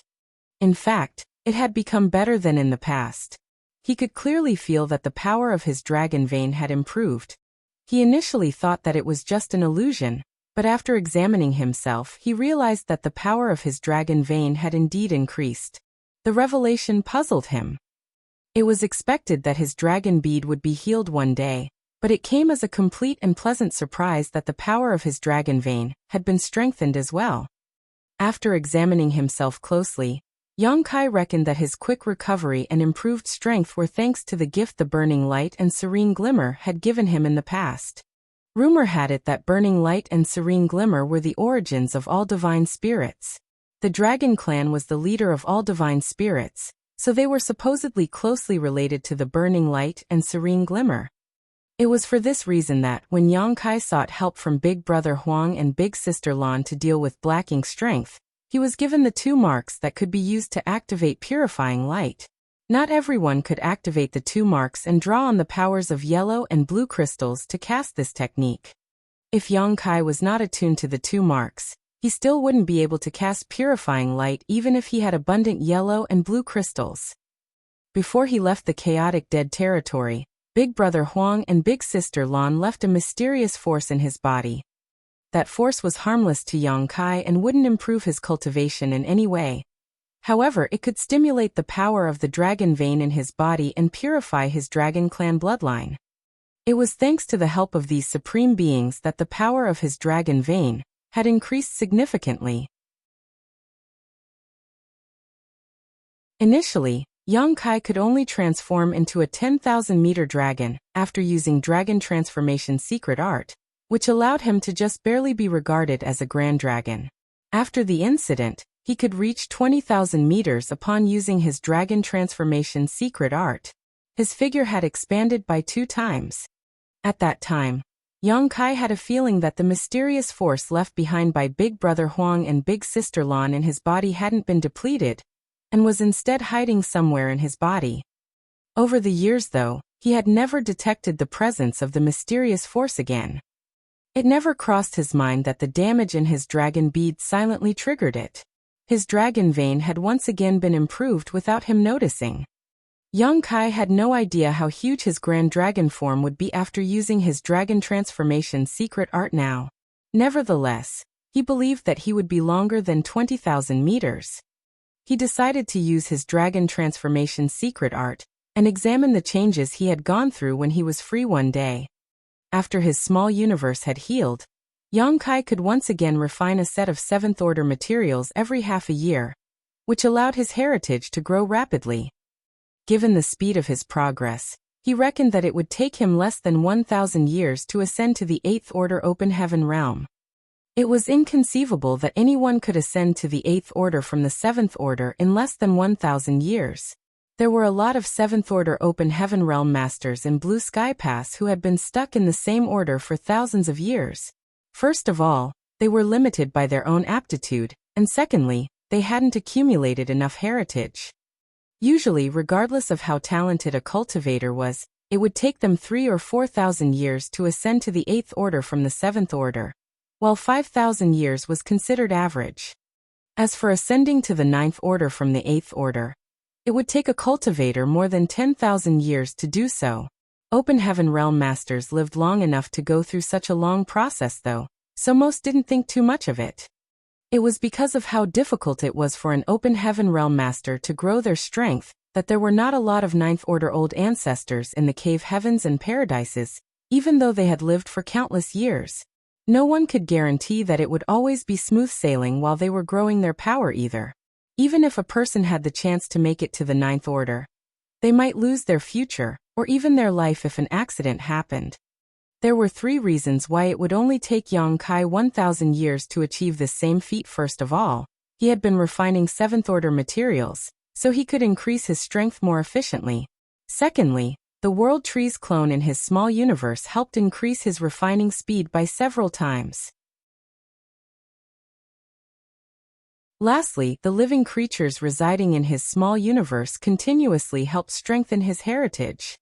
In fact, it had become better than in the past. He could clearly feel that the power of his dragon vein had improved. He initially thought that it was just an illusion, but after examining himself, he realized that the power of his dragon vein had indeed increased. The revelation puzzled him. It was expected that his dragon bead would be healed one day, but it came as a complete and pleasant surprise that the power of his dragon vein had been strengthened as well. After examining himself closely, Yang Kai reckoned that his quick recovery and improved strength were thanks to the gift the Burning Light and Serene Glimmer had given him in the past. Rumor had it that Burning Light and Serene Glimmer were the origins of all divine spirits. The Dragon Clan was the leader of all divine spirits, so they were supposedly closely related to the Burning Light and Serene Glimmer. It was for this reason that, when Yang Kai sought help from Big Brother Huang and Big Sister Lan to deal with lacking strength, he was given the 2 marks that could be used to activate purifying light. Not everyone could activate the 2 marks and draw on the powers of yellow and blue crystals to cast this technique. If Yang Kai was not attuned to the 2 marks, he still wouldn't be able to cast purifying light even if he had abundant yellow and blue crystals. Before he left the chaotic dead territory, Big Brother Huang and Big Sister Lan left a mysterious force in his body. That force was harmless to Yang Kai and wouldn't improve his cultivation in any way. However, it could stimulate the power of the dragon vein in his body and purify his Dragon Clan bloodline. It was thanks to the help of these supreme beings that the power of his dragon vein had increased significantly. Initially, Yang Kai could only transform into a 10,000-meter dragon after using Dragon Transformation Secret Art, which allowed him to just barely be regarded as a grand dragon. After the incident, he could reach 20,000 meters upon using his Dragon Transformation Secret Art. His figure had expanded by 2 times. At that time, Yang Kai had a feeling that the mysterious force left behind by Big Brother Huang and Big Sister Lan in his body hadn't been depleted, and was instead hiding somewhere in his body. Over the years though, he had never detected the presence of the mysterious force again. It never crossed his mind that the damage in his dragon bead silently triggered it. His dragon vein had once again been improved without him noticing. Yang Kai had no idea how huge his grand dragon form would be after using his Dragon Transformation Secret Art now. Nevertheless, he believed that he would be longer than 20,000 meters. He decided to use his Dragon Transformation Secret Art and examine the changes he had gone through when he was free one day. After his small universe had healed, Yang Kai could once again refine a set of 7th-order materials every half a year, which allowed his heritage to grow rapidly. Given the speed of his progress, he reckoned that it would take him less than 1,000 years to ascend to the 8th-order open heaven realm. It was inconceivable that anyone could ascend to the 8th order from the 7th order in less than 1,000 years. There were a lot of 7th order open heaven realm masters in Blue Sky Pass who had been stuck in the same order for thousands of years. First of all, they were limited by their own aptitude, and secondly, they hadn't accumulated enough heritage. Usually, regardless of how talented a cultivator was, it would take them 3,000 or 4,000 years to ascend to the 8th order from the 7th order, while 5,000 years was considered average. As for ascending to the 9th order from the 8th order, it would take a cultivator more than 10,000 years to do so. Open Heaven Realm Masters lived long enough to go through such a long process though, so most didn't think too much of it. It was because of how difficult it was for an Open Heaven Realm Master to grow their strength that there were not a lot of 9th order old ancestors in the cave heavens and paradises, even though they had lived for countless years. No one could guarantee that it would always be smooth sailing while they were growing their power either. Even if a person had the chance to make it to the 9th order, they might lose their future, or even their life if an accident happened. There were 3 reasons why it would only take Yang Kai 1,000 years to achieve this same feat. First of all, he had been refining 7th order materials, so he could increase his strength more efficiently. Secondly, the World Trees clone in his small universe helped increase his refining speed by several times. Lastly, the living creatures residing in his small universe continuously helped strengthen his heritage.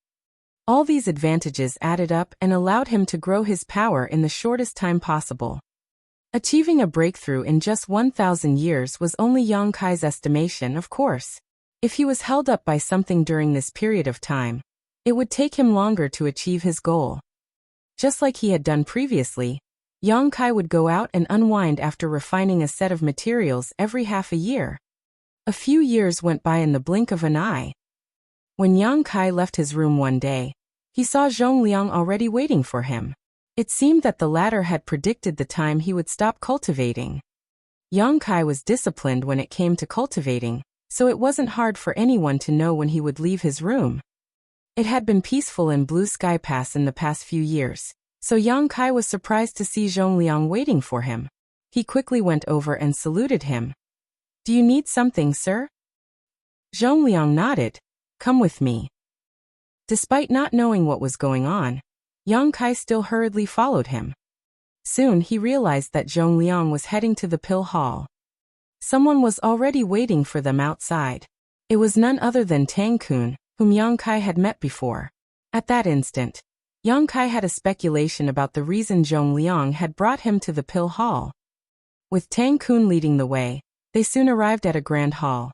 All these advantages added up and allowed him to grow his power in the shortest time possible. Achieving a breakthrough in just 1,000 years was only Yang Kai's estimation, of course. If he was held up by something during this period of time, it would take him longer to achieve his goal. Just like he had done previously, Yang Kai would go out and unwind after refining a set of materials every half a year. A few years went by in the blink of an eye. When Yang Kai left his room one day, he saw Zhongliang already waiting for him. It seemed that the latter had predicted the time he would stop cultivating. Yang Kai was disciplined when it came to cultivating, so it wasn't hard for anyone to know when he would leave his room. It had been peaceful in Blue Sky Pass in the past few years, so Yang Kai was surprised to see Zhongliang waiting for him. He quickly went over and saluted him. "Do you need something, sir?" Zhongliang nodded. "Come with me." Despite not knowing what was going on, Yang Kai still hurriedly followed him. Soon he realized that Zhongliang was heading to the pill hall. Someone was already waiting for them outside. It was none other than Tang Kun, whom Yang Kai had met before. At that instant, Yang Kai had a speculation about the reason Zhongliang had brought him to the pill hall. With Tang Kun leading the way, they soon arrived at a grand hall.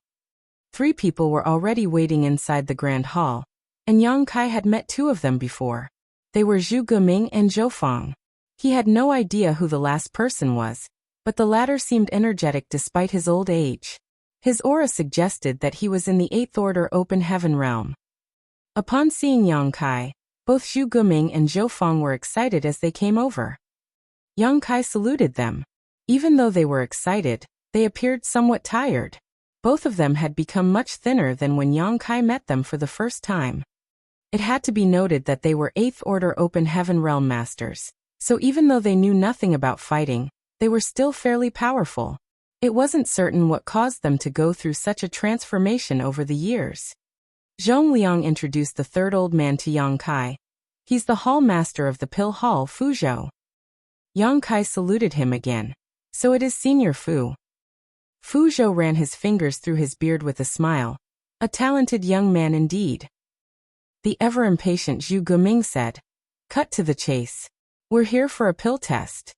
3 people were already waiting inside the grand hall, and Yang Kai had met 2 of them before. They were Zhu Geming and Zhou Fang. He had no idea who the last person was, but the latter seemed energetic despite his old age. His aura suggested that he was in the 8th order Open Heaven realm. Upon seeing Yang Kai, both Zhu Geming and Zhou Fang were excited as they came over. Yang Kai saluted them. Even though they were excited, they appeared somewhat tired. Both of them had become much thinner than when Yang Kai met them for the first time. It had to be noted that they were 8th order Open Heaven Realm Masters, so even though they knew nothing about fighting, they were still fairly powerful. It wasn't certain what caused them to go through such a transformation over the years. Zhongliang introduced the 3rd old man to Yang Kai. "He's the hall master of the pill hall, Fuzhou." Yang Kai saluted him again. "So it is Senior Fu." Fuzhou ran his fingers through his beard with a smile. "A talented young man indeed." The ever-impatient Zhu Geming said, "Cut to the chase. We're here for a pill test."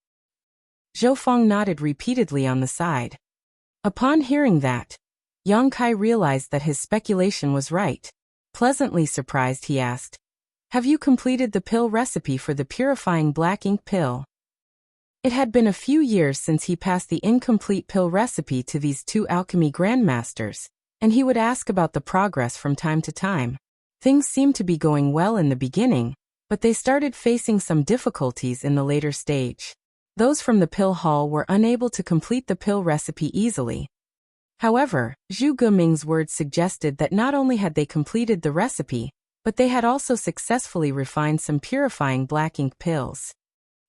Zhou Fang nodded repeatedly on the side. Upon hearing that, Yang Kai realized that his speculation was right. Pleasantly surprised, he asked, "Have you completed the pill recipe for the purifying black ink pill?" It had been a few years since he passed the incomplete pill recipe to these 2 alchemy grandmasters, and he would ask about the progress from time to time. Things seemed to be going well in the beginning, but they started facing some difficulties in the later stage. Those from the pill hall were unable to complete the pill recipe easily. However, Zhu Geming's words suggested that not only had they completed the recipe, but they had also successfully refined some purifying black ink pills.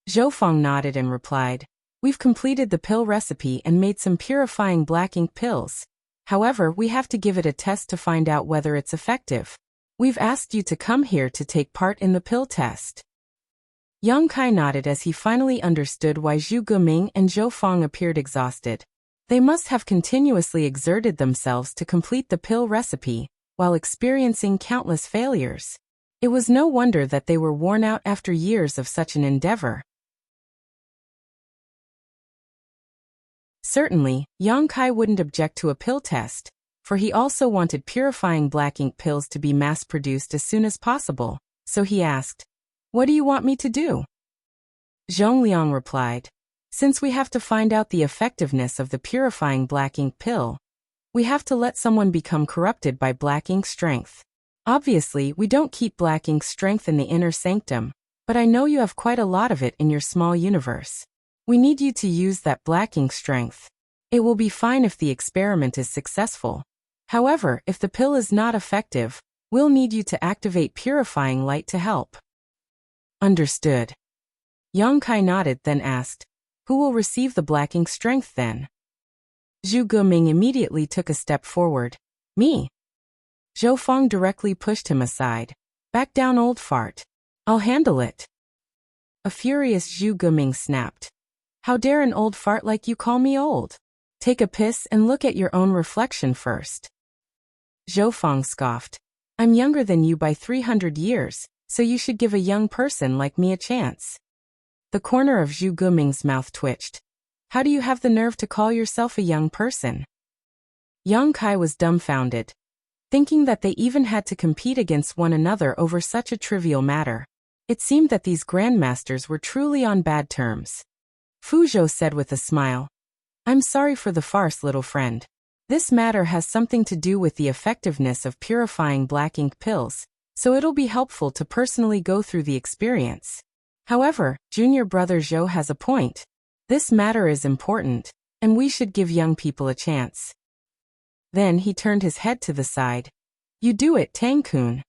Zhou Fang nodded and replied, "We've completed the pill recipe and made some purifying black ink pills. However, we have to give it a test to find out whether it's effective. We've asked you to come here to take part in the pill test." Yang Kai nodded as he finally understood why Zhu Guming and Zhou Fang appeared exhausted. They must have continuously exerted themselves to complete the pill recipe, while experiencing countless failures. It was no wonder that they were worn out after years of such an endeavor. Certainly, Yang Kai wouldn't object to a pill test, for he also wanted purifying black ink pills to be mass-produced as soon as possible, so he asked, "What do you want me to do?" Zhongliang replied, "Since we have to find out the effectiveness of the purifying black ink pill, we have to let someone become corrupted by black ink strength. Obviously, we don't keep black ink strength in the inner sanctum, but I know you have quite a lot of it in your small universe. We need you to use that black ink strength. It will be fine if the experiment is successful. However, if the pill is not effective, we'll need you to activate purifying light to help." Understood. Yang Kai nodded, then asked, "Who will receive the black ink strength then?" Zhu Guming immediately took a step forward. "Me." Zhou Fang directly pushed him aside. "Back down, old fart. I'll handle it." A furious Zhu Guming snapped. "How dare an old fart like you call me old? Take a piss and look at your own reflection first." Zhou Fang scoffed. "I'm younger than you by 300 years, so you should give a young person like me a chance." The corner of Zhu Guming's mouth twitched. "How do you have the nerve to call yourself a young person?" Yang Kai was dumbfounded, thinking that they even had to compete against one another over such a trivial matter. It seemed that these grandmasters were truly on bad terms. Fu Zhou said with a smile, "I'm sorry for the farce, little friend. This matter has something to do with the effectiveness of purifying black ink pills, so it'll be helpful to personally go through the experience. However, junior brother Zhou has a point. This matter is important, and we should give young people a chance." Then he turned his head to the side. "You do it, Tang Kun."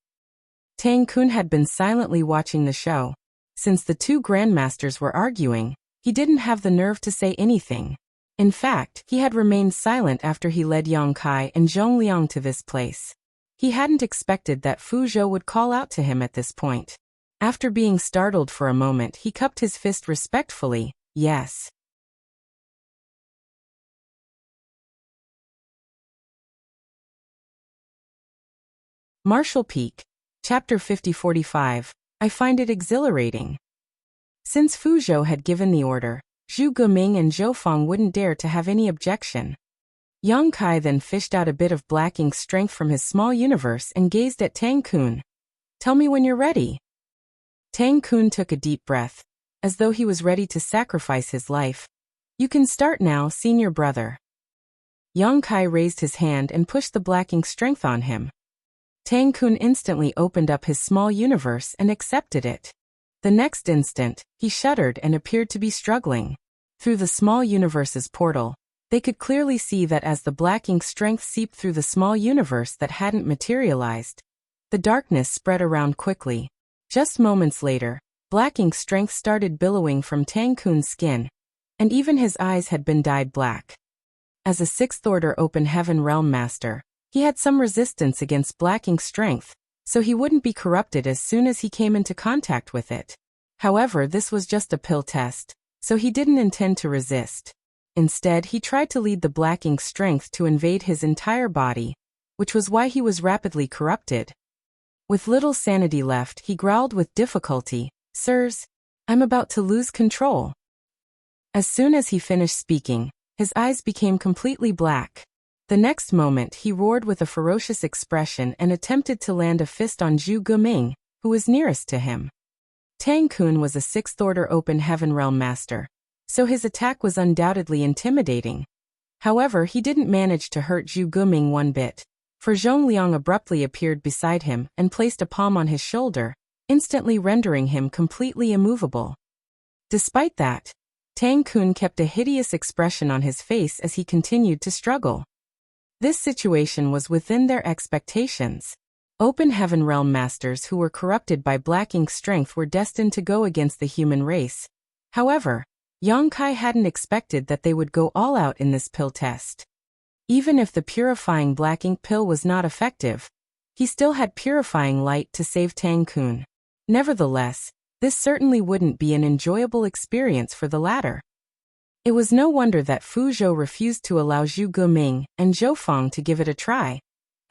Tang Kun had been silently watching the show. Since the two grandmasters were arguing, he didn't have the nerve to say anything. In fact, he had remained silent after he led Yang Kai and Zhongliang to this place. He hadn't expected that Fu Zhou would call out to him at this point. After being startled for a moment, he cupped his fist respectfully. "Yes." Martial Peak. Chapter 50-45. I find it exhilarating. Since Fu Zhou had given the order, Zhu Guming and Zhou Fang wouldn't dare to have any objection. Yang Kai then fished out a bit of black ink strength from his small universe and gazed at Tang Kun. "Tell me when you're ready." Tang Kun took a deep breath, as though he was ready to sacrifice his life. "You can start now, senior brother." Yang Kai raised his hand and pushed the black ink strength on him. Tang Kun instantly opened up his small universe and accepted it. The next instant, he shuddered and appeared to be struggling. Through the small universe's portal, they could clearly see that as the black ink strength seeped through the small universe that hadn't materialized, the darkness spread around quickly. Just moments later, black ink strength started billowing from Tang Kun's skin, and even his eyes had been dyed black. As a sixth-order open heaven realm master, he had some resistance against black ink strength, so he wouldn't be corrupted as soon as he came into contact with it. However, this was just a pill test, so he didn't intend to resist. Instead, he tried to lead the black ink strength to invade his entire body, which was why he was rapidly corrupted. With little sanity left, he growled with difficulty, "Sirs, I'm about to lose control." As soon as he finished speaking, his eyes became completely black. The next moment, he roared with a ferocious expression and attempted to land a fist on Zhu Guming, who was nearest to him. Tang Kun was a sixth-order open heaven realm master, so his attack was undoubtedly intimidating. However, he didn't manage to hurt Zhu Guming one bit, for Zhongliang abruptly appeared beside him and placed a palm on his shoulder, instantly rendering him completely immovable. Despite that, Tang Kun kept a hideous expression on his face as he continued to struggle. This situation was within their expectations. Open heaven realm masters who were corrupted by black ink strength were destined to go against the human race. However, Yang Kai hadn't expected that they would go all out in this pill test. Even if the purifying black ink pill was not effective, he still had purifying light to save Tang Kun. Nevertheless, This certainly wouldn't be an enjoyable experience for the latter. It was no wonder that Fu Zhou refused to allow Zhu Guming and Zhou Feng to give it a try.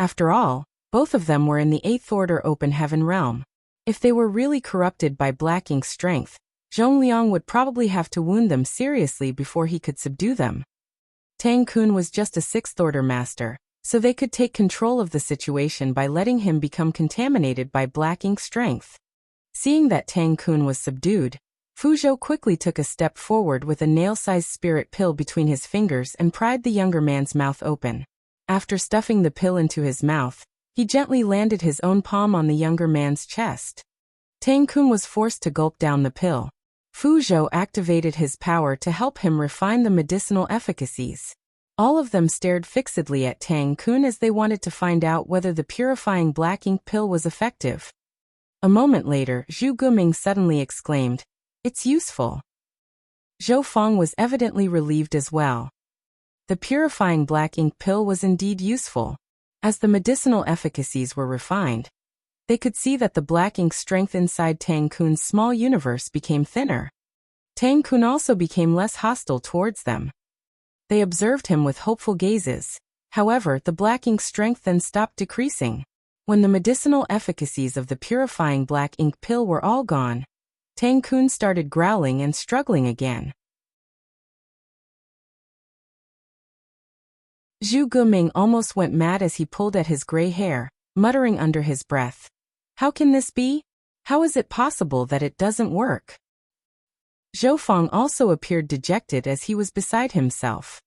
After all, both of them were in the 8th Order Open Heaven realm. If they were really corrupted by Black Ink's strength, Zhongliang would probably have to wound them seriously before he could subdue them. Tang Kun was just a 6th Order master, so they could take control of the situation by letting him become contaminated by Black Ink's strength. Seeing that Tang Kun was subdued, Fu Zhou quickly took a step forward with a nail-sized spirit pill between his fingers and pried the younger man's mouth open. After stuffing the pill into his mouth, he gently landed his own palm on the younger man's chest. Tang Kun was forced to gulp down the pill. Fu Zhou activated his power to help him refine the medicinal efficacies. All of them stared fixedly at Tang Kun as they wanted to find out whether the purifying black ink pill was effective. A moment later, Zhu Guming suddenly exclaimed, "It's useful." Zhou Feng was evidently relieved as well. The purifying black ink pill was indeed useful. As the medicinal efficacies were refined, they could see that the black ink strength inside Tang Kun's small universe became thinner. Tang Kun also became less hostile towards them. They observed him with hopeful gazes. However, the black ink strength then stopped decreasing. When the medicinal efficacies of the purifying black ink pill were all gone, Tang Kun started growling and struggling again. Zhu Guming almost went mad as he pulled at his gray hair, muttering under his breath, "How can this be? How is it possible that it doesn't work?" Zhou Feng also appeared dejected as he was beside himself.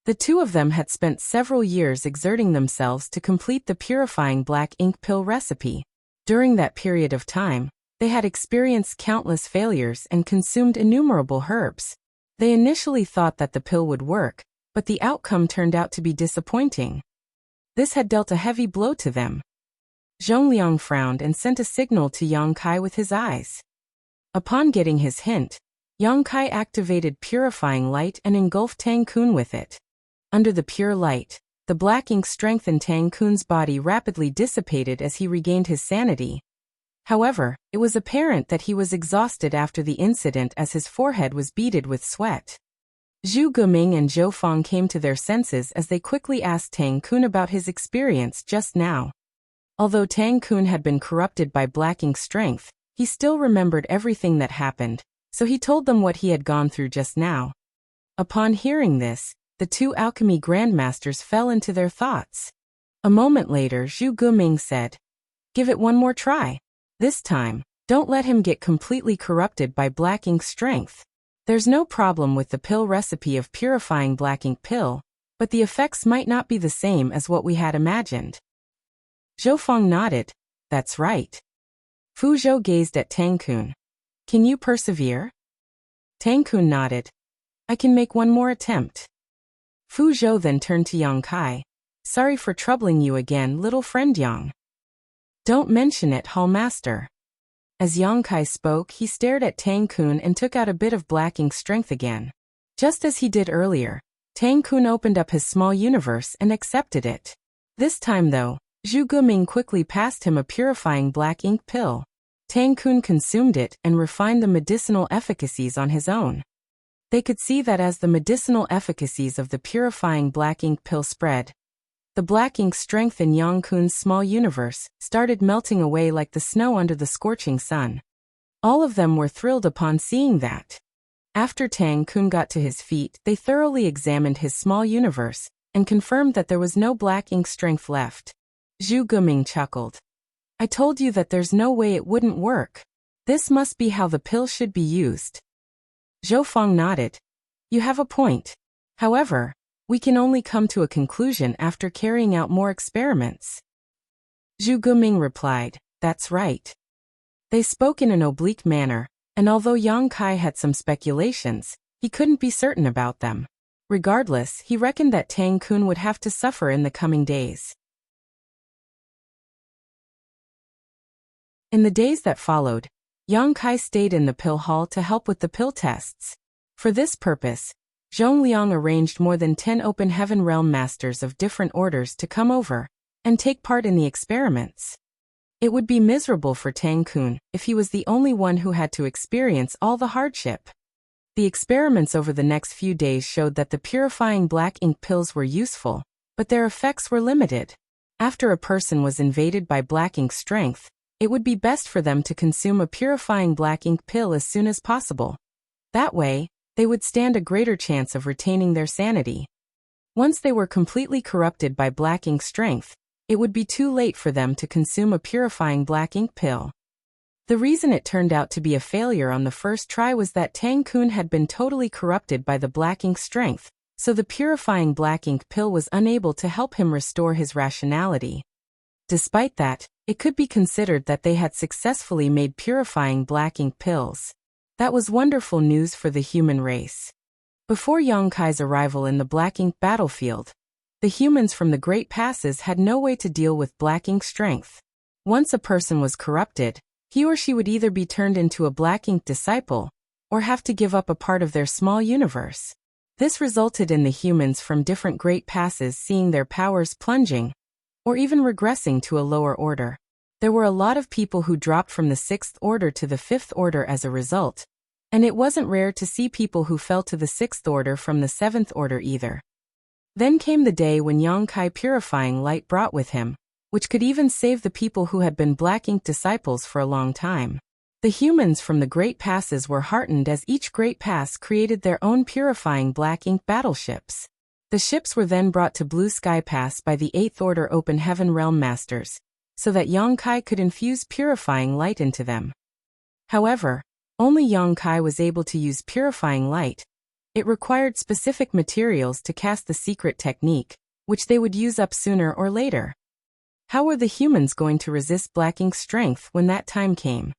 The two of them had spent several years exerting themselves to complete the purifying black ink pill recipe. During that period of time, they had experienced countless failures and consumed innumerable herbs. They initially thought that the pill would work, but the outcome turned out to be disappointing. This had dealt a heavy blow to them. Zhongliang frowned and sent a signal to Yang Kai with his eyes. Upon getting his hint, Yang Kai activated purifying light and engulfed Tang Kun with it. Under the pure light, the black ink strength in Tang Kun's body rapidly dissipated as he regained his sanity. However, it was apparent that he was exhausted after the incident as his forehead was beaded with sweat. Zhu Guming and Zhou Feng came to their senses as they quickly asked Tang Kun about his experience just now. Although Tang Kun had been corrupted by black ink strength, he still remembered everything that happened, so he told them what he had gone through just now. Upon hearing this, the two alchemy grandmasters fell into their thoughts. A moment later, Zhu Guming said, "Give it one more try. This time, don't let him get completely corrupted by black ink strength. There's no problem with the pill recipe of purifying black ink pill, but the effects might not be the same as what we had imagined." Zhou Feng nodded, "That's right." Fu Zhou gazed at Tang Kun. "Can you persevere?" Tang Kun nodded. "I can make one more attempt." Fu Zhou then turned to Yang Kai. "Sorry for troubling you again, little friend Yang." "Don't mention it, Hall Master." As Yang Kai spoke, he stared at Tang Kun and took out a bit of black ink strength again. Just as he did earlier, Tang Kun opened up his small universe and accepted it. This time though, Zhu Guming quickly passed him a purifying black ink pill. Tang Kun consumed it and refined the medicinal efficacies on his own. They could see that as the medicinal efficacies of the purifying black ink pill spread, the black ink strength in Yang Kun's small universe started melting away like the snow under the scorching sun. All of them were thrilled upon seeing that. After Tang Kun got to his feet, they thoroughly examined his small universe and confirmed that there was no black ink strength left. Zhu Guming chuckled. "I told you that there's no way it wouldn't work. This must be how the pill should be used." Zhou Feng nodded. "You have a point. However, we can only come to a conclusion after carrying out more experiments." Zhu Guming replied, "That's right." They spoke in an oblique manner, and although Yang Kai had some speculations, he couldn't be certain about them. Regardless, he reckoned that Tang Kun would have to suffer in the coming days. In the days that followed, Yang Kai stayed in the pill hall to help with the pill tests. For this purpose, Zhongliang arranged more than 10 open heaven realm masters of different orders to come over and take part in the experiments. It would be miserable for Tang Kun if he was the only one who had to experience all the hardship. The experiments over the next few days showed that the purifying black ink pills were useful, but their effects were limited. After a person was invaded by black ink strength, it would be best for them to consume a purifying black ink pill as soon as possible. That way, they would stand a greater chance of retaining their sanity. Once they were completely corrupted by black ink strength, it would be too late for them to consume a purifying black ink pill. The reason it turned out to be a failure on the first try was that Tang Kun had been totally corrupted by the black ink strength, so the purifying black ink pill was unable to help him restore his rationality. Despite that, it could be considered that they had successfully made purifying black ink pills. That was wonderful news for the human race. Before Yongkai's arrival in the black ink battlefield, the humans from the Great Passes had no way to deal with black ink strength. Once a person was corrupted, he or she would either be turned into a black ink disciple, or have to give up a part of their small universe. This resulted in the humans from different Great Passes seeing their powers plunging, or even regressing to a lower order. There were a lot of people who dropped from the 6th order to the 5th order as a result, and it wasn't rare to see people who fell to the 6th order from the 7th order either. Then came the day when Yongkai purifying light brought with him, which could even save the people who had been black ink disciples for a long time. The humans from the Great Passes were heartened as each Great Pass created their own purifying black ink battleships. The ships were then brought to Blue Sky Pass by the 8th Order Open Heaven Realm Masters, so that Yongkai could infuse purifying light into them. However, only Yongkai was able to use purifying light. It required specific materials to cast the secret technique, which they would use up sooner or later. How were the humans going to resist black ink's strength when that time came?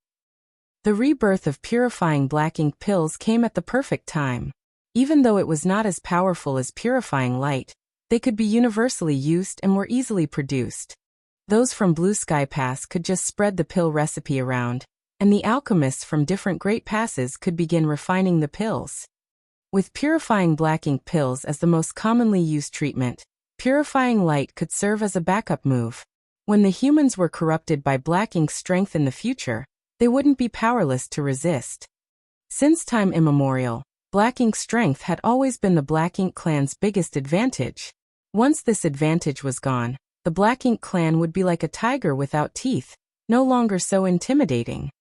The rebirth of purifying black ink pills came at the perfect time. Even though it was not as powerful as purifying light, they could be universally used and were easily produced. Those from Blue Sky Pass could just spread the pill recipe around, and the alchemists from different Great Passes could begin refining the pills. With purifying black ink pills as the most commonly used treatment, purifying light could serve as a backup move. When the humans were corrupted by black ink's strength in the future, they wouldn't be powerless to resist. Since time immemorial, black ink strength had always been the Black Ink clan's biggest advantage. Once this advantage was gone, the Black Ink clan would be like a tiger without teeth, no longer so intimidating.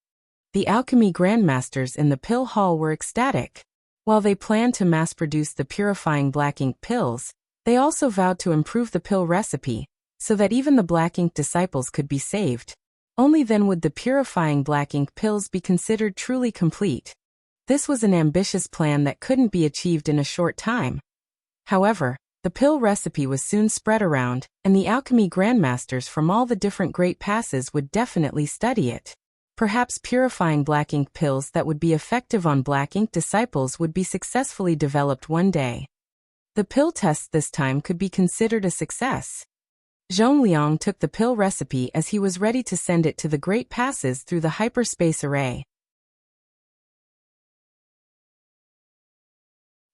The alchemy grandmasters in the pill hall were ecstatic. While they planned to mass-produce the purifying black ink pills, they also vowed to improve the pill recipe, so that even the black ink disciples could be saved. Only then would the purifying black ink pills be considered truly complete. This was an ambitious plan that couldn't be achieved in a short time. However, the pill recipe was soon spread around, and the alchemy grandmasters from all the different Great Passes would definitely study it. Perhaps purifying black ink pills that would be effective on black ink disciples would be successfully developed one day. The pill test this time could be considered a success. Zhongliang took the pill recipe as he was ready to send it to the Great Passes through the hyperspace array.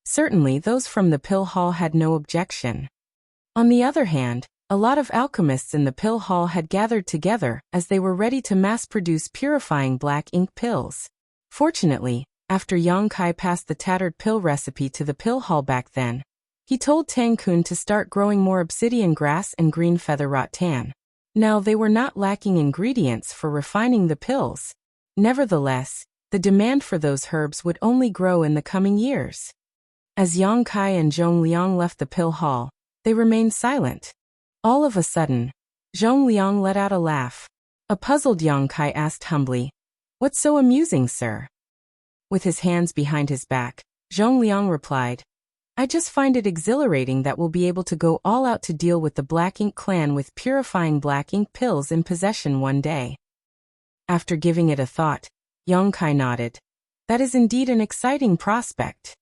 Certainly those from the pill hall had no objection. On the other hand, a lot of alchemists in the pill hall had gathered together as they were ready to mass-produce purifying black ink pills. Fortunately, after Yongkai passed the tattered pill recipe to the pill hall back then, he told Tang Kun to start growing more obsidian grass and green feather rattan. Now they were not lacking ingredients for refining the pills. Nevertheless, the demand for those herbs would only grow in the coming years. As Yongkai and Zhongliang left the pill hall, they remained silent. All of a sudden, Zhongliang let out a laugh. A puzzled Yongkai asked humbly, "What's so amusing, sir?" With his hands behind his back, Zhongliang replied, "I just find it exhilarating that we'll be able to go all out to deal with the Black Ink clan with purifying black ink pills in possession one day." After giving it a thought, Yongkai nodded. "That is indeed an exciting prospect."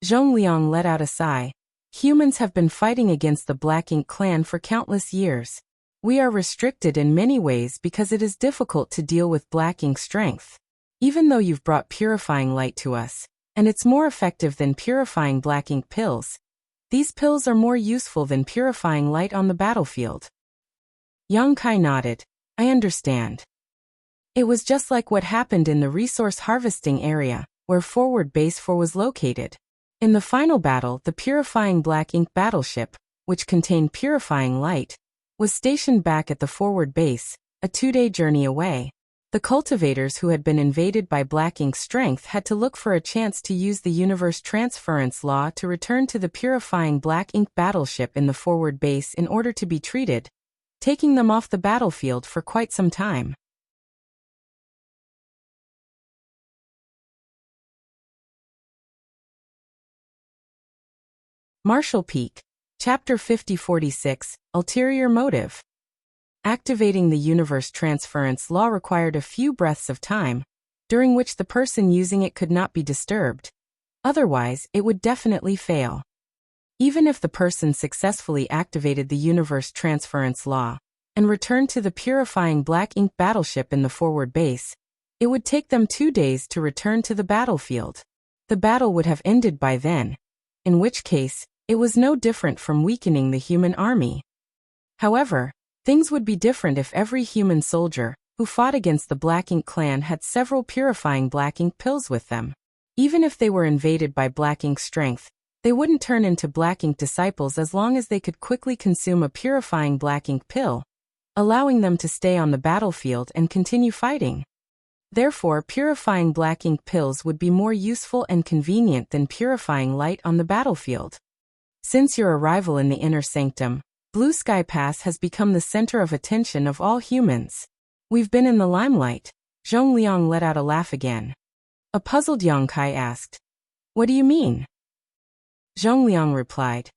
Zhongliang let out a sigh. "Humans have been fighting against the Black Ink clan for countless years. We are restricted in many ways because it is difficult to deal with black ink strength. Even though you've brought purifying light to us, and it's more effective than purifying black ink pills, these pills are more useful than purifying light on the battlefield." Yongkai nodded. I understand. It was just like what happened in the resource harvesting area, where Forward Base 4 was located. In the final battle, the Purifying Black Ink battleship, which contained purifying light, was stationed back at the Forward Base, a 2-day journey away. The cultivators who had been invaded by Black Ink's strength had to look for a chance to use the universe transference law to return to the Purifying Black Ink battleship in the Forward Base in order to be treated, taking them off the battlefield for quite some time. Marshall Peak, Chapter 5046, Ulterior Motive. Activating the universe transference law required a few breaths of time, during which the person using it could not be disturbed. Otherwise, it would definitely fail. Even if the person successfully activated the universe transference law and returned to the Purifying Black Ink battleship in the Forward Base, it would take them 2 days to return to the battlefield. The battle would have ended by then, in which case, it was no different from weakening the human army. However, things would be different if every human soldier who fought against the Black Ink clan had several purifying Black Ink pills with them. Even if they were invaded by Black Ink's strength, they wouldn't turn into Black Ink disciples as long as they could quickly consume a purifying Black Ink pill, allowing them to stay on the battlefield and continue fighting. Therefore, purifying Black Ink pills would be more useful and convenient than purifying light on the battlefield. Since your arrival in the Inner Sanctum, Blue Sky Pass has become the center of attention of all humans. We've been in the limelight. Zhong Liang let out a laugh again. A puzzled Yang Kai asked, "What do you mean?" Zhong Liang replied,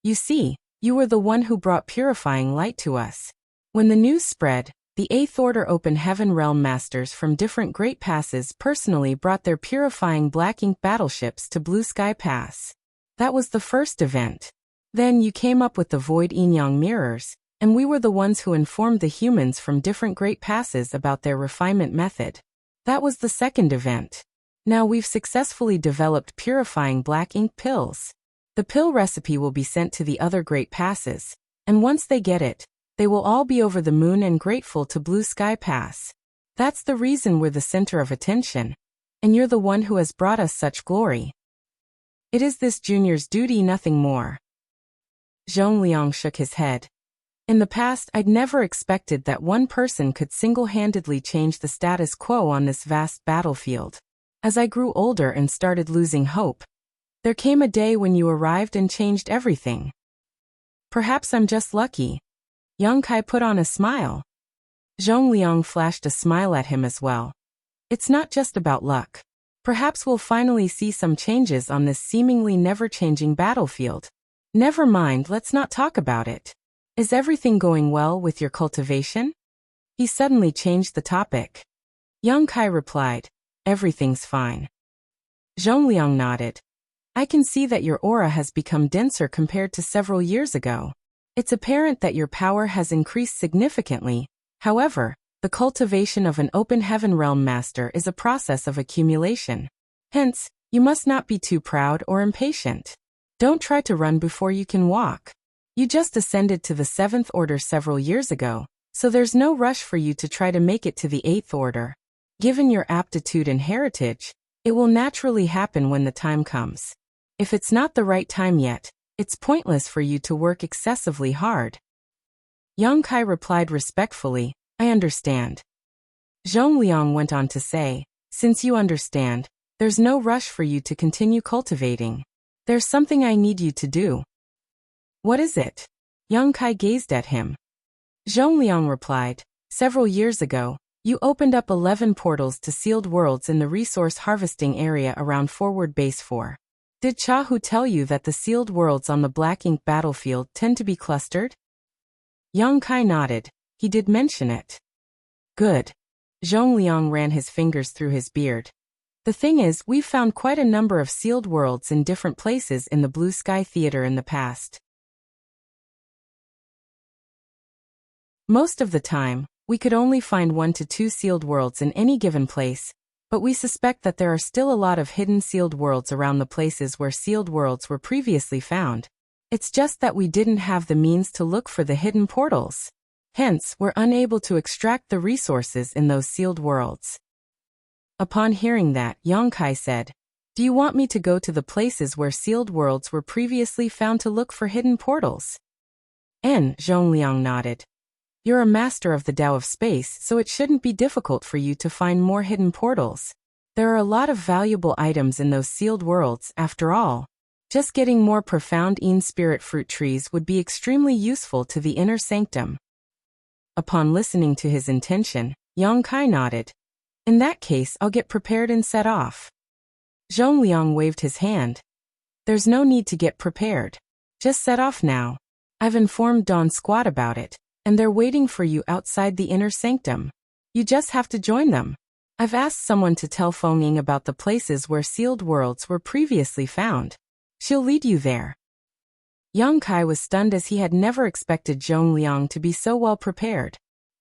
"You see, you were the one who brought purifying light to us. When the news spread, the 8th Order Open Heaven Realm Masters from different Great Passes personally brought their purifying Black Ink battleships to Blue Sky Pass. That was the first event. Then you came up with the Void Yin-Yang mirrors, and we were the ones who informed the humans from different Great Passes about their refinement method. That was the second event. Now we've successfully developed purifying Black Ink pills. The pill recipe will be sent to the other Great Passes, and once they get it, they will all be over the moon and grateful to Blue Sky Pass. That's the reason we're the center of attention, and you're the one who has brought us such glory. It is this junior's duty, nothing more." Zhong Liang shook his head. In the past, I'd never expected that one person could single-handedly change the status quo on this vast battlefield. As I grew older and started losing hope, there came a day when you arrived and changed everything. Perhaps I'm just lucky. Yang Kai put on a smile. Zhong Liang flashed a smile at him as well. It's not just about luck. Perhaps we'll finally see some changes on this seemingly never-changing battlefield. Never mind, let's not talk about it. Is everything going well with your cultivation? He suddenly changed the topic. Yang Kai replied, "Everything's fine." Zhong Liang nodded. "I can see that your aura has become denser compared to several years ago. It's apparent that your power has increased significantly. However, the cultivation of an Open Heaven Realm Master is a process of accumulation. Hence, you must not be too proud or impatient. Don't try to run before you can walk. You just ascended to the 7th Order several years ago, so there's no rush for you to try to make it to the 8th Order. Given your aptitude and heritage, it will naturally happen when the time comes. If it's not the right time yet, it's pointless for you to work excessively hard." Yang Kai replied respectfully, "I understand." Zhong Liang went on to say, "Since you understand, there's no rush for you to continue cultivating. There's something I need you to do." "What is it?" Yang Kai gazed at him. Zhong Liang replied, "Several years ago, you opened up 11 portals to sealed worlds in the resource harvesting area around Forward Base 4. Did Chahu tell you that the sealed worlds on the Black Ink battlefield tend to be clustered?" Yang Kai nodded. He did mention it. "Good." Zhong Liang ran his fingers through his beard. "The thing is, we've found quite a number of sealed worlds in different places in the Blue Sky Theater in the past. Most of the time, we could only find 1 to 2 sealed worlds in any given place, but we suspect that there are still a lot of hidden sealed worlds around the places where sealed worlds were previously found. It's just that we didn't have the means to look for the hidden portals. Hence, we're unable to extract the resources in those sealed worlds. Upon hearing that, Yongkai said, "Do you want me to go to the places where sealed worlds were previously found to look for hidden portals?" Zhongliang nodded. "You're a master of the Tao of space, so it shouldn't be difficult for you to find more hidden portals. There are a lot of valuable items in those sealed worlds, after all. Just getting more profound spirit fruit trees would be extremely useful to the inner sanctum." Upon listening to his intention, Yongkai nodded. "In that case, I'll get prepared and set off." Zhongliang waved his hand. "There's no need to get prepared. Just set off now. I've informed Dawn Squad about it, and they're waiting for you outside the inner sanctum. You just have to join them. I've asked someone to tell Fengying about the places where sealed worlds were previously found. She'll lead you there." Yongkai was stunned as he had never expected Zhongliang to be so well prepared.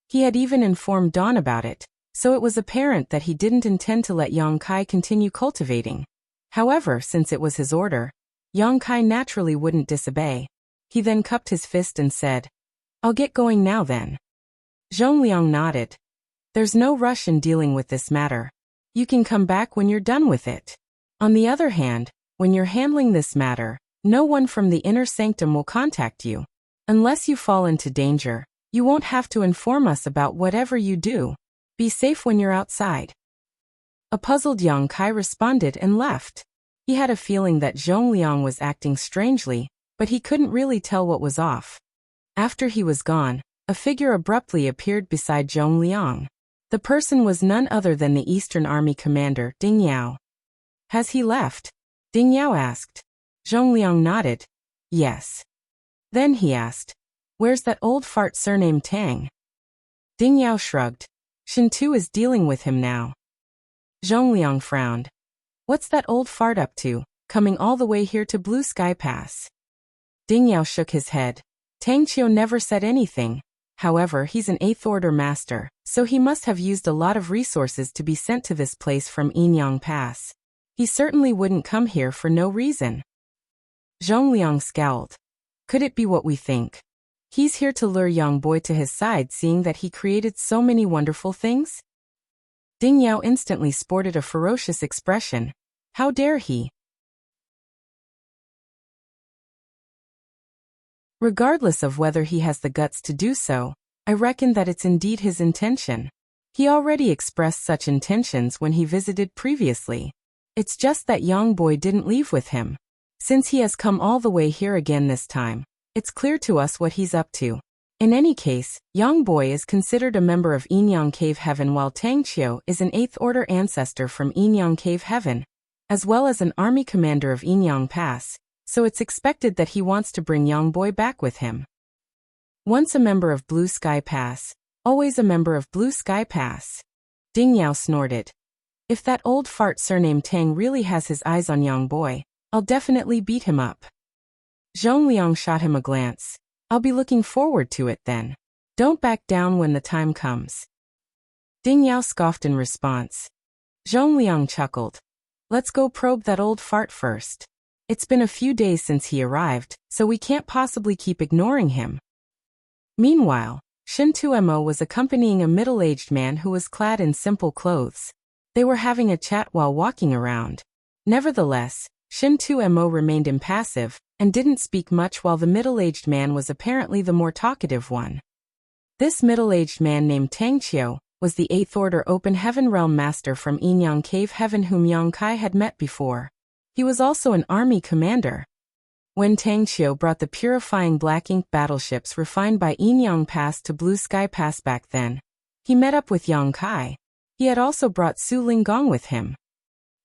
He had even informed Dawn about it, so it was apparent that he didn't intend to let Yongkai continue cultivating. However, since it was his order, Yongkai naturally wouldn't disobey. He then cupped his fist and said, "I'll get going now then." Zhongliang nodded. "There's no rush in dealing with this matter. You can come back when you're done with it. On the other hand, when you're handling this matter, no one from the inner sanctum will contact you. Unless you fall into danger, you won't have to inform us about whatever you do. Be safe when you're outside." A puzzled Yongkai responded and left. He had a feeling that Zhongliang was acting strangely, but he couldn't really tell what was off. After he was gone, a figure abruptly appeared beside Zhongliang. The person was none other than the Eastern Army commander, Ding Yao. "Has he left?" Ding Yao asked. Zhongliang nodded. "Yes." Then he asked, "Where's that old fart surnamed Tang?" Ding Yao shrugged. "Shintu is dealing with him now." Zhongliang frowned. "What's that old fart up to, coming all the way here to Blue Sky Pass?" Ding Yao shook his head. "Tang Qiu never said anything. However, he's an 8th Order master, so he must have used a lot of resources to be sent to this place from Yinyang Pass. He certainly wouldn't come here for no reason." Zhongliang scowled. "Could it be what we think? He's here to lure young boy to his side, seeing that he created so many wonderful things?" Ding Yao instantly sported a ferocious expression. How dare he? "Regardless of whether he has the guts to do so, I reckon that it's indeed his intention. He already expressed such intentions when he visited previously. It's just that young boy didn't leave with him. Since he has come all the way here again this time, it's clear to us what he's up to. In any case, young boy is considered a member of Yinyang Cave Heaven, while Tang Qiu is an 8th Order ancestor from Yinyang Cave Heaven, as well as an army commander of Yinyang Pass, so it's expected that he wants to bring young boy back with him. Once a member of Blue Sky Pass, always a member of Blue Sky Pass." Ding Yao snorted. "If that old fart surnamed Tang really has his eyes on young boy, I'll definitely beat him up." Zhongliang shot him a glance. "I'll be looking forward to it then. Don't back down when the time comes." Ding Yao scoffed in response. Zhongliang chuckled. "Let's go probe that old fart first. It's been a few days since he arrived, so we can't possibly keep ignoring him." Meanwhile, Shintu Mo was accompanying a middle-aged man who was clad in simple clothes. They were having a chat while walking around. Nevertheless, Shintu Mo remained impassive and didn't speak much, while the middle-aged man was apparently the more talkative one. This middle-aged man, named Tang Qiu, was the 8th Order Open Heaven Realm Master from Yinyang Cave Heaven, whom Yongkai had met before. He was also an army commander. When Tang Qiu brought the purifying black ink battleships refined by Yinyang Pass to Blue Sky Pass back then, he met up with Yongkai. He had also brought Su Linggong with him.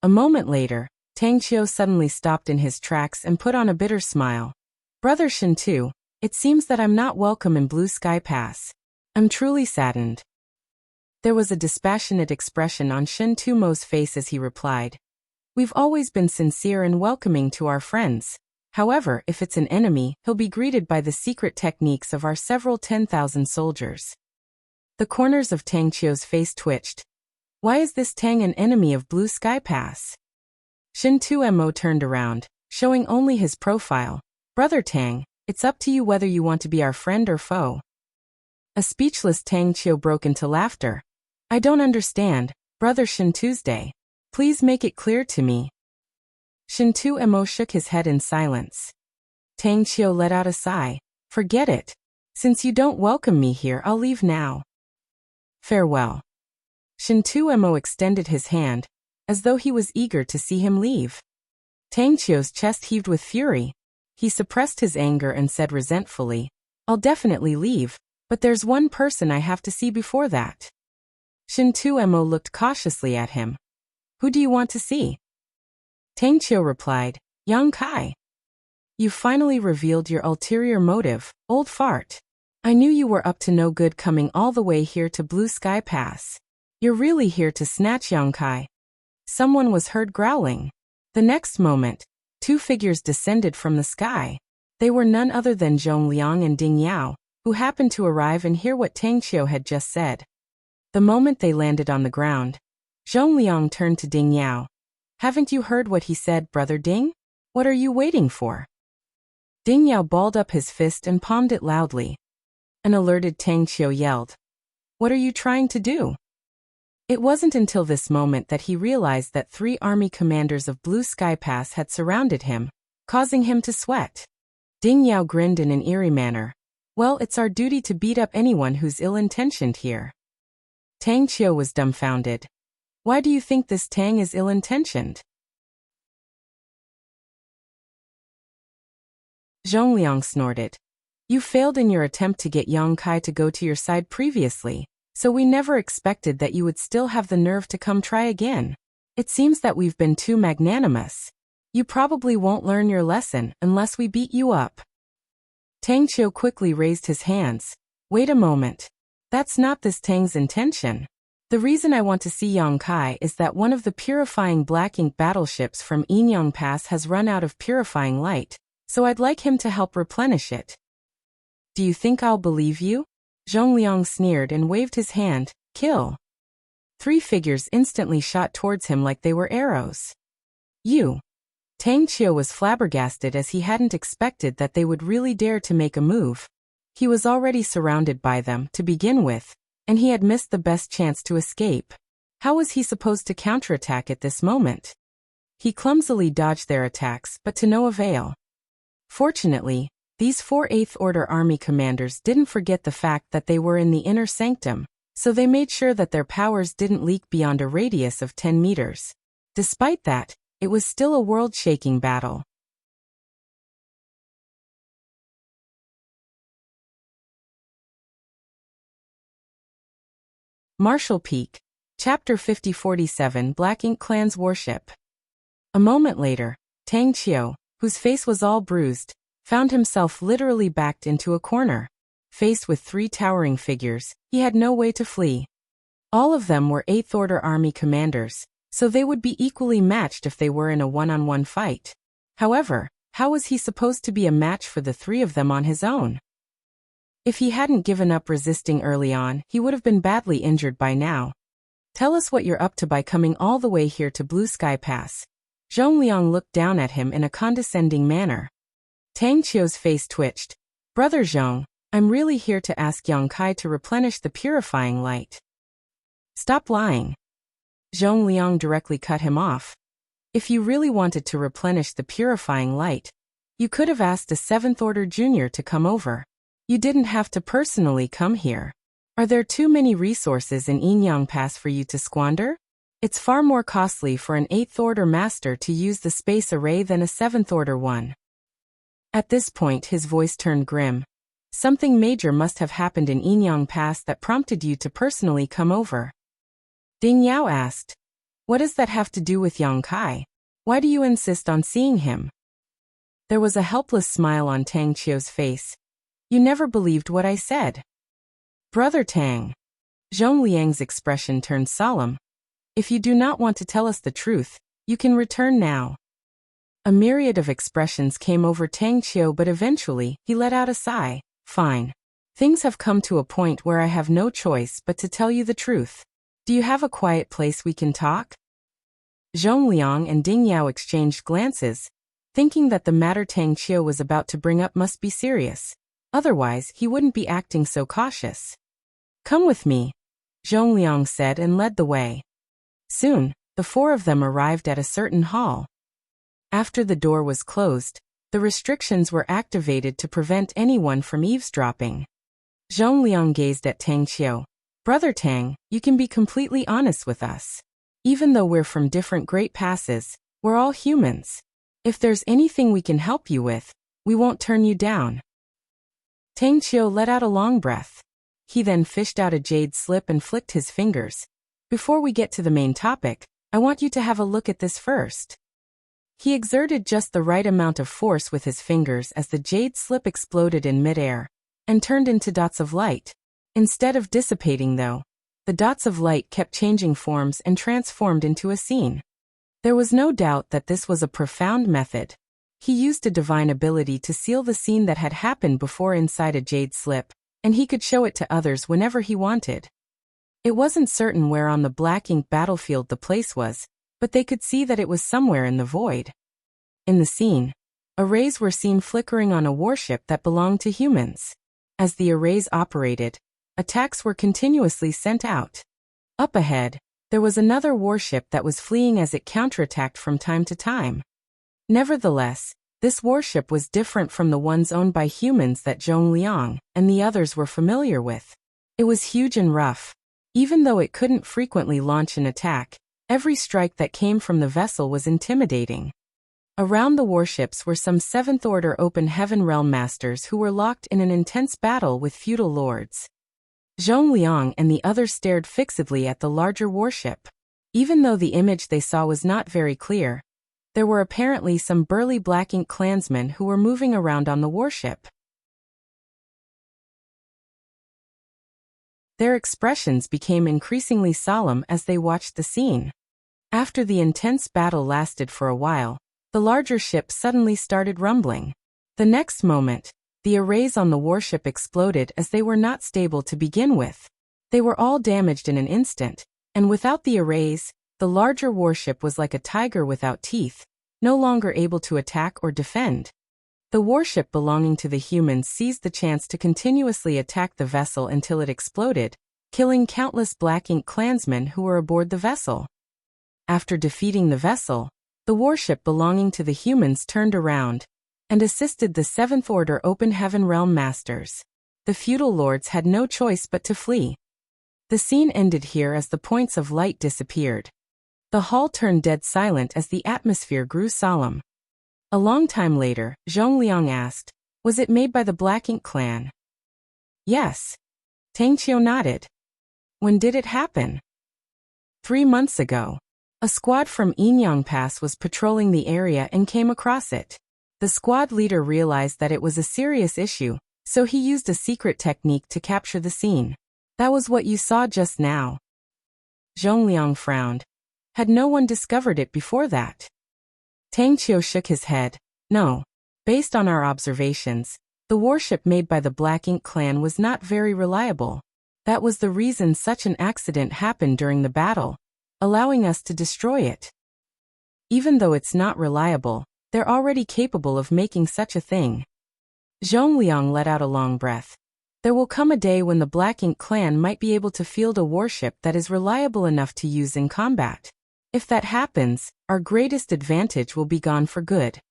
A moment later, Tang Qiu suddenly stopped in his tracks and put on a bitter smile. "Brother Shintu, it seems that I'm not welcome in Blue Sky Pass. I'm truly saddened." There was a dispassionate expression on Shintu Mo's face as he replied, "We've always been sincere and welcoming to our friends. However, if it's an enemy, he'll be greeted by the secret techniques of our several 10,000 soldiers." The corners of Tang Qiu's face twitched. "Why is this Tang an enemy of Blue Sky Pass?" Shintu Mo turned around, showing only his profile. "Brother Tang, it's up to you whether you want to be our friend or foe." A speechless Tang Qiu broke into laughter. I don't understand, Brother Shin Tuesday. Please make it clear to me. Shin Tu-mo shook his head in silence. Tang Qiu let out a sigh. Forget it. Since you don't welcome me here, I'll leave now. Farewell. Shin Tu-mo extended his hand, as though he was eager to see him leave. Tang Qiu's chest heaved with fury. He suppressed his anger and said resentfully, I'll definitely leave, but there's one person I have to see before that. Shin Tu-mo looked cautiously at him. Who do you want to see? Tang Qiu replied, Yang Kai. You finally revealed your ulterior motive, old fart. I knew you were up to no good coming all the way here to Blue Sky Pass. You're really here to snatch Yang Kai. Someone was heard growling. The next moment, two figures descended from the sky. They were none other than Zhong Liang and Ding Yao, who happened to arrive and hear what Tang Qiu had just said. The moment they landed on the ground, Zhong Liang turned to Ding Yao. Haven't you heard what he said, Brother Ding? What are you waiting for? Ding Yao balled up his fist and palmed it loudly. An alerted Tang Qiu yelled, What are you trying to do? It wasn't until this moment that he realized that 3 army commanders of Blue Sky Pass had surrounded him, causing him to sweat. Ding Yao grinned in an eerie manner. Well, it's our duty to beat up anyone who's ill-intentioned here. Tang Qiu was dumbfounded. Why do you think this Tang is ill-intentioned? Zhong Liang snorted. You failed in your attempt to get Yang Kai to go to your side previously, so we never expected that you would still have the nerve to come try again. It seems that we've been too magnanimous. You probably won't learn your lesson unless we beat you up. Tang Qiu quickly raised his hands. Wait a moment. That's not this Tang's intention. The reason I want to see Yang Kai is that one of the purifying black ink battleships from Yinyang Pass has run out of purifying light, so I'd like him to help replenish it. Do you think I'll believe you? Zhong Liang sneered and waved his hand. Kill. 3 figures instantly shot towards him like they were arrows. You. Tang Qiu was flabbergasted as he hadn't expected that they would really dare to make a move. He was already surrounded by them to begin with, and he had missed the best chance to escape. How was he supposed to counterattack at this moment? He clumsily dodged their attacks, but to no avail. Fortunately, these 4 Eighth Order Army commanders didn't forget the fact that they were in the inner sanctum, so they made sure that their powers didn't leak beyond a radius of 10 meters. Despite that, it was still a world-shaking battle. Marshall Peak, Chapter 5047 Black Ink Clan's Worship. A moment later, Tang Qiu, whose face was all bruised, found himself literally backed into a corner. Faced with 3 towering figures, he had no way to flee. All of them were Eighth Order Army commanders, so they would be equally matched if they were in a one-on-one fight. However, how was he supposed to be a match for the 3 of them on his own? If he hadn't given up resisting early on, he would have been badly injured by now. Tell us what you're up to by coming all the way here to Blue Sky Pass. Zhong Liang looked down at him in a condescending manner. Tang Qiu's face twitched. Brother Zhong, I'm really here to ask Yang Kai to replenish the purifying light. Stop lying. Zhong Liang directly cut him off. If you really wanted to replenish the purifying light, you could have asked a 7th Order Junior to come over. You didn't have to personally come here. Are there too many resources in Yinyang Pass for you to squander? It's far more costly for an 8th Order Master to use the space array than a 7th Order one. At this point his voice turned grim. Something major must have happened in Yinyang Pass that prompted you to personally come over. Ding Yao asked. What does that have to do with Yang Kai? Why do you insist on seeing him? There was a helpless smile on Tang Qiu's face. You never believed what I said. Brother Tang. Zhong Liang's expression turned solemn. If you do not want to tell us the truth, you can return now. A myriad of expressions came over Tang Qiu, but eventually, he let out a sigh. Fine. Things have come to a point where I have no choice but to tell you the truth. Do you have a quiet place we can talk? Zhong Liang and Ding Yao exchanged glances, thinking that the matter Tang Qiu was about to bring up must be serious. Otherwise, he wouldn't be acting so cautious. Come with me, Zhongliang said and led the way. Soon, the four of them arrived at a certain hall. After the door was closed, the restrictions were activated to prevent anyone from eavesdropping. Zhongliang gazed at Tang Qiu. Brother Tang, you can be completely honest with us. Even though we're from different great passes, we're all humans. If there's anything we can help you with, we won't turn you down. Tang Qiu let out a long breath. He then fished out a jade slip and flicked his fingers. Before we get to the main topic, I want you to have a look at this first. He exerted just the right amount of force with his fingers as the jade slip exploded in midair and turned into dots of light. Instead of dissipating though, the dots of light kept changing forms and transformed into a scene. There was no doubt that this was a profound method. He used a divine ability to seal the scene that had happened before inside a jade slip, and he could show it to others whenever he wanted. It wasn't certain where on the black ink battlefield the place was, but they could see that it was somewhere in the void. In the scene, arrays were seen flickering on a warship that belonged to humans. As the arrays operated, attacks were continuously sent out. Up ahead, there was another warship that was fleeing as it counterattacked from time to time. Nevertheless, this warship was different from the ones owned by humans that Zhongliang and the others were familiar with. It was huge and rough. Even though it couldn't frequently launch an attack, every strike that came from the vessel was intimidating. Around the warships were some 7th Order Open Heaven Realm Masters who were locked in an intense battle with feudal lords. Zhongliang and the others stared fixedly at the larger warship. Even though the image they saw was not very clear, there were apparently some burly Black Ink clansmen who were moving around on the warship. Their expressions became increasingly solemn as they watched the scene. After the intense battle lasted for a while, the larger ship suddenly started rumbling. The next moment, the arrays on the warship exploded as they were not stable to begin with. They were all damaged in an instant, and without the arrays, the larger warship was like a tiger without teeth, no longer able to attack or defend. The warship belonging to the humans seized the chance to continuously attack the vessel until it exploded, killing countless Black Ink clansmen who were aboard the vessel. After defeating the vessel, the warship belonging to the humans turned around and assisted the 7th Order Open Heaven Realm Masters. The feudal lords had no choice but to flee. The scene ended here as the points of light disappeared. The hall turned dead silent as the atmosphere grew solemn. A long time later, Zhongliang asked, "Was it made by the Black Ink clan?" "Yes." Tang Qiu nodded. "When did it happen?" 3 months ago. A squad from Yinyang Pass was patrolling the area and came across it. The squad leader realized that it was a serious issue, so he used a secret technique to capture the scene. That was what you saw just now. Zhongliang frowned. Had no one discovered it before that? Tang Qiu shook his head. No. Based on our observations, the warship made by the Black Ink clan was not very reliable. That was the reason such an accident happened during the battle, allowing us to destroy it. Even though it's not reliable, they're already capable of making such a thing. Zhongliang let out a long breath. There will come a day when the Black Ink clan might be able to field a warship that is reliable enough to use in combat. If that happens, our greatest advantage will be gone for good.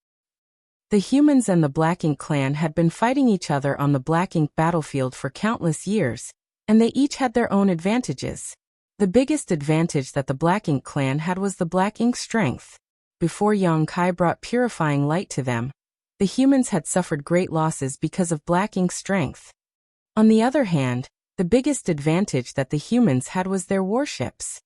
The humans and the Black Ink clan had been fighting each other on the Black Ink battlefield for countless years, and they each had their own advantages. The biggest advantage that the Black Ink clan had was the Black Ink strength. Before Yang Kai brought purifying light to them, the humans had suffered great losses because of Black Ink strength. On the other hand, the biggest advantage that the humans had was their warships.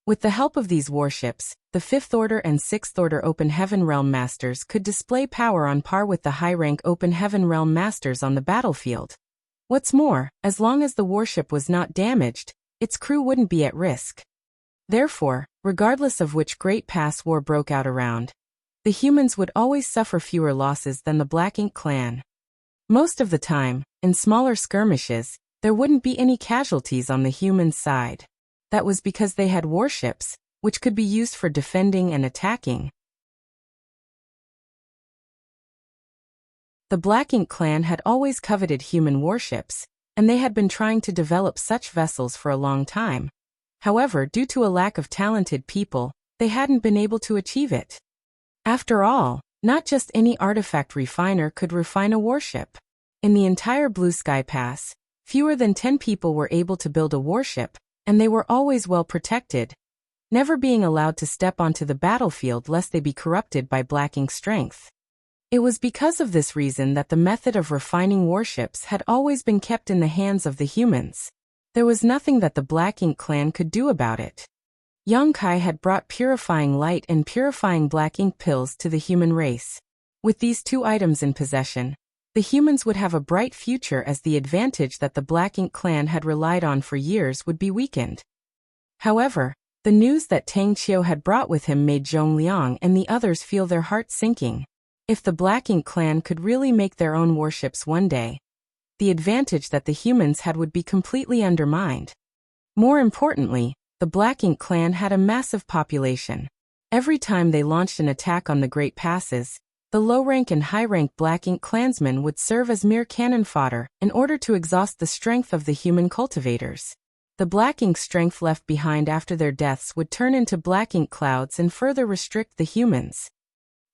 With the help of these warships, the 5th Order and 6th Order Open Heaven Realm Masters could display power on par with the high-rank Open Heaven Realm Masters on the battlefield. What's more, as long as the warship was not damaged, its crew wouldn't be at risk. Therefore, regardless of which great pass war broke out around, the humans would always suffer fewer losses than the Black Ink clan. Most of the time, in smaller skirmishes, there wouldn't be any casualties on the human side. That was because they had warships, which could be used for defending and attacking. The Black Ink clan had always coveted human warships, and they had been trying to develop such vessels for a long time. However, due to a lack of talented people, they hadn't been able to achieve it. After all, not just any artifact refiner could refine a warship. In the entire Blue Sky Pass, fewer than 10 people were able to build a warship, and they were always well protected, never being allowed to step onto the battlefield lest they be corrupted by black ink strength. It was because of this reason that the method of refining warships had always been kept in the hands of the humans. There was nothing that the Black Ink clan could do about it. Yongkai had brought purifying light and purifying black ink pills to the human race. With these two items in possession, the humans would have a bright future, as the advantage that the Black Ink clan had relied on for years would be weakened. However, the news that Tang Qiu had brought with him made Zhong Liang and the others feel their hearts sinking. If the Black Ink clan could really make their own warships one day, the advantage that the humans had would be completely undermined. More importantly, the Black Ink clan had a massive population. Every time they launched an attack on the Great Passes, the low-rank and high-rank Black Ink clansmen would serve as mere cannon fodder in order to exhaust the strength of the human cultivators. The Black Ink strength left behind after their deaths would turn into Black Ink clouds and further restrict the humans.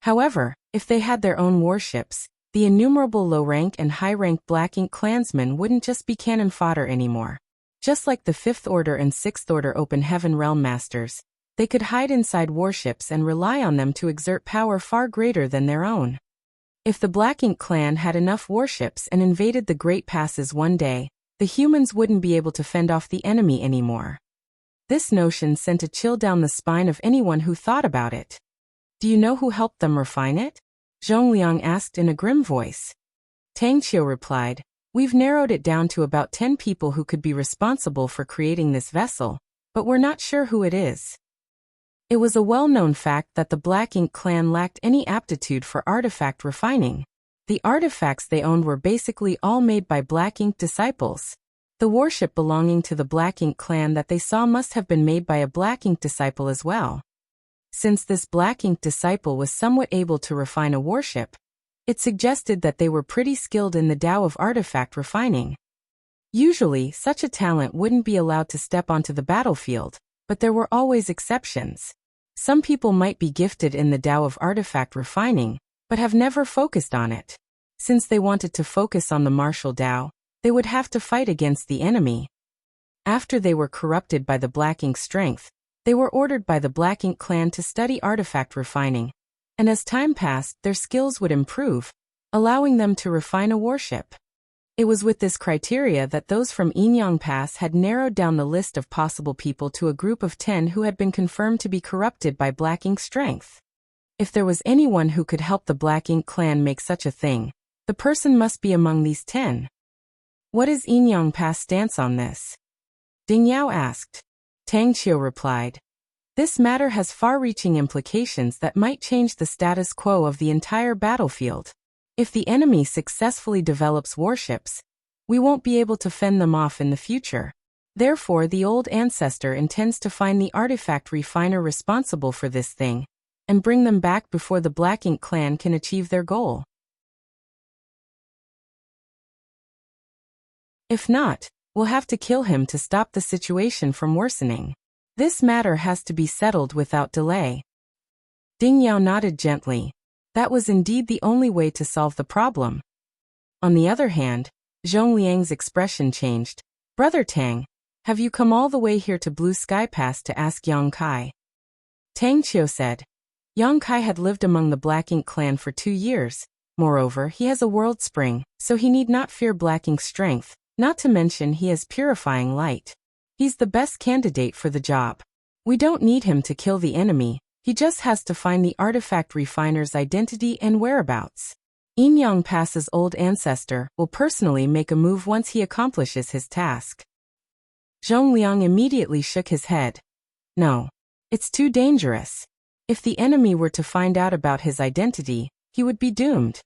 However, if they had their own warships, the innumerable low-rank and high-rank Black Ink clansmen wouldn't just be cannon fodder anymore. Just like the 5th Order and 6th Order Open Heaven Realm Masters, they could hide inside warships and rely on them to exert power far greater than their own. If the Black Ink clan had enough warships and invaded the Great Passes one day, the humans wouldn't be able to fend off the enemy anymore. This notion sent a chill down the spine of anyone who thought about it. Do you know who helped them refine it? Zhong Liang asked in a grim voice. Tang Qiu replied, "We've narrowed it down to about 10 people who could be responsible for creating this vessel, but we're not sure who it is." It was a well-known fact that the Black Ink clan lacked any aptitude for artifact refining. The artifacts they owned were basically all made by Black Ink disciples. The warship belonging to the Black Ink clan that they saw must have been made by a Black Ink disciple as well. Since this Black Ink disciple was somewhat able to refine a warship, it suggested that they were pretty skilled in the Tao of artifact refining. Usually, such a talent wouldn't be allowed to step onto the battlefield, but there were always exceptions. Some people might be gifted in the Tao of artifact refining, but have never focused on it. Since they wanted to focus on the martial Tao, they would have to fight against the enemy. After they were corrupted by the Black Ink strength, they were ordered by the Black Ink clan to study artifact refining, and as time passed, their skills would improve, allowing them to refine a warship. It was with this criteria that those from Yinyang Pass had narrowed down the list of possible people to a group of 10 who had been confirmed to be corrupted by Black Ink strength. If there was anyone who could help the Black Ink clan make such a thing, the person must be among these 10. What is Yinyang Pass stance on this? Ding Yao asked. Tang Qiu replied, "This matter has far-reaching implications that might change the status quo of the entire battlefield. If the enemy successfully develops warships, we won't be able to fend them off in the future. Therefore, the old ancestor intends to find the artifact refiner responsible for this thing, and bring them back before the Black Ink clan can achieve their goal. If not, we'll have to kill him to stop the situation from worsening. This matter has to be settled without delay." Ding Yao nodded gently. That was indeed the only way to solve the problem. On the other hand, Zhong Liang's expression changed. "Brother Tang, have you come all the way here to Blue Sky Pass to ask Yang Kai?" Tang Qiu said. Yang Kai had lived among the Black Ink clan for 2 years. Moreover, he has a world spring, so he need not fear Black Ink's strength, not to mention he has purifying light. He's the best candidate for the job. We don't need him to kill the enemy, he just has to find the artifact refiner's identity and whereabouts. Yinyang Pass's old ancestor will personally make a move once he accomplishes his task. Zhong Liang immediately shook his head. No. It's too dangerous. If the enemy were to find out about his identity, he would be doomed.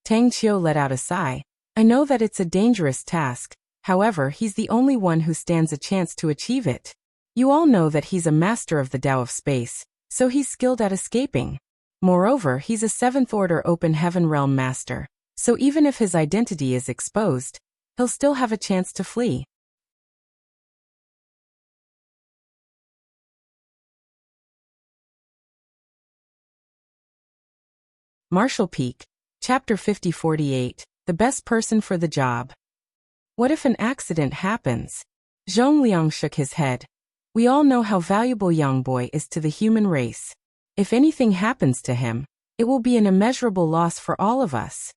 Tang Qiu let out a sigh. I know that it's a dangerous task, however he's the only one who stands a chance to achieve it. You all know that he's a master of the Tao of space, so he's skilled at escaping. Moreover, he's a 7th Order Open Heaven Realm Master, so even if his identity is exposed, he'll still have a chance to flee. Marshall Peak, Chapter 50-48, The Best Person for the Job. What if an accident happens? Zhongliang shook his head. We all know how valuable young boy is to the human race. If anything happens to him, it will be an immeasurable loss for all of us.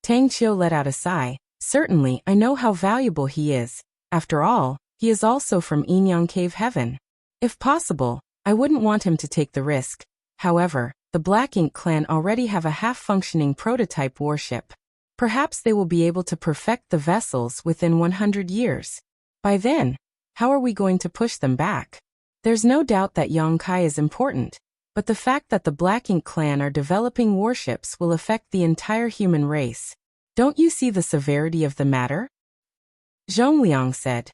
Tang Qiu let out a sigh. Certainly, I know how valuable he is. After all, he is also from Yinyang Cave Heaven. If possible, I wouldn't want him to take the risk. However, the Black Ink clan already have a half-functioning prototype warship. Perhaps they will be able to perfect the vessels within 100 years. By then, how are we going to push them back? There's no doubt that Yongkai is important, but the fact that the Black Ink clan are developing warships will affect the entire human race. Don't you see the severity of the matter? Zhongliang said.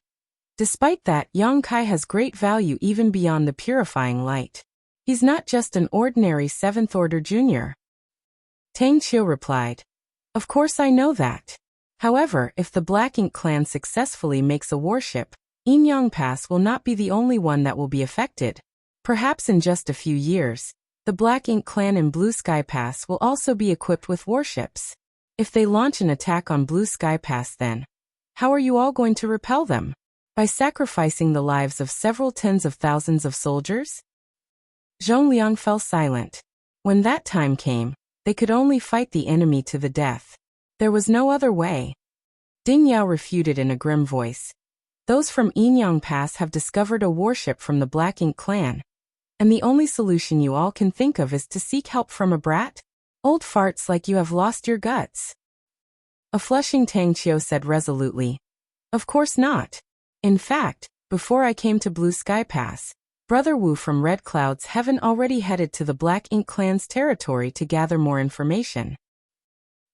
Despite that, Yongkai has great value even beyond the purifying light. He's not just an ordinary 7th Order junior. Tang Qiu replied. Of course I know that. However, if the Black Ink clan successfully makes a warship, Yinyang Pass will not be the only one that will be affected. Perhaps in just a few years, the Black Ink clan in Blue Sky Pass will also be equipped with warships. If they launch an attack on Blue Sky Pass then, how are you all going to repel them? By sacrificing the lives of several tens of thousands of soldiers? Zhongliang fell silent. When that time came, they could only fight the enemy to the death. There was no other way. Ding Yao refuted in a grim voice. Those from Yinyang Pass have discovered a warship from the Black Ink clan. And the only solution you all can think of is to seek help from a brat? Old farts like you have lost your guts. A flushing Tang Qiu said resolutely. Of course not. In fact, before I came to Blue Sky Pass, Brother Wu from Red Cloud's Heaven already headed to the Black Ink clan's territory to gather more information.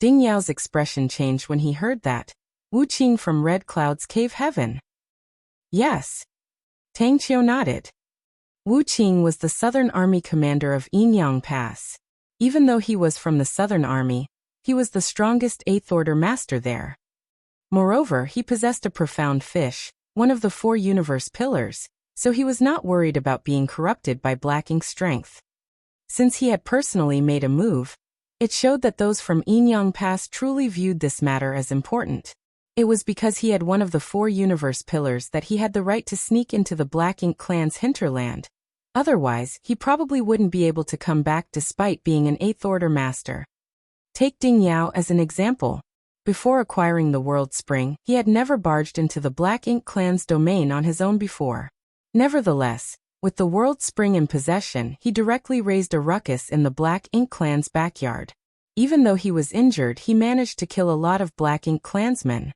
Ding Yao's expression changed when he heard that. Wu Qing from Red Cloud's Cave Heaven. Yes. Tang Qiu nodded. Wu Qing was the Southern Army commander of Yinyang Pass. Even though he was from the Southern Army, he was the strongest 8th Order master there. Moreover, he possessed a profound fish, one of the 4 universe pillars, so he was not worried about being corrupted by Black Ink's strength. Since he had personally made a move, it showed that those from Yinyang Pass truly viewed this matter as important. It was because he had one of the 4 universe pillars that he had the right to sneak into the Black Ink clan's hinterland. Otherwise, he probably wouldn't be able to come back despite being an 8th Order master. Take Ding Yao as an example. Before acquiring the World Spring, he had never barged into the Black Ink clan's domain on his own before. Nevertheless, with the World Spring in possession, he directly raised a ruckus in the Black Ink clan's backyard. Even though he was injured, he managed to kill a lot of Black Ink clansmen.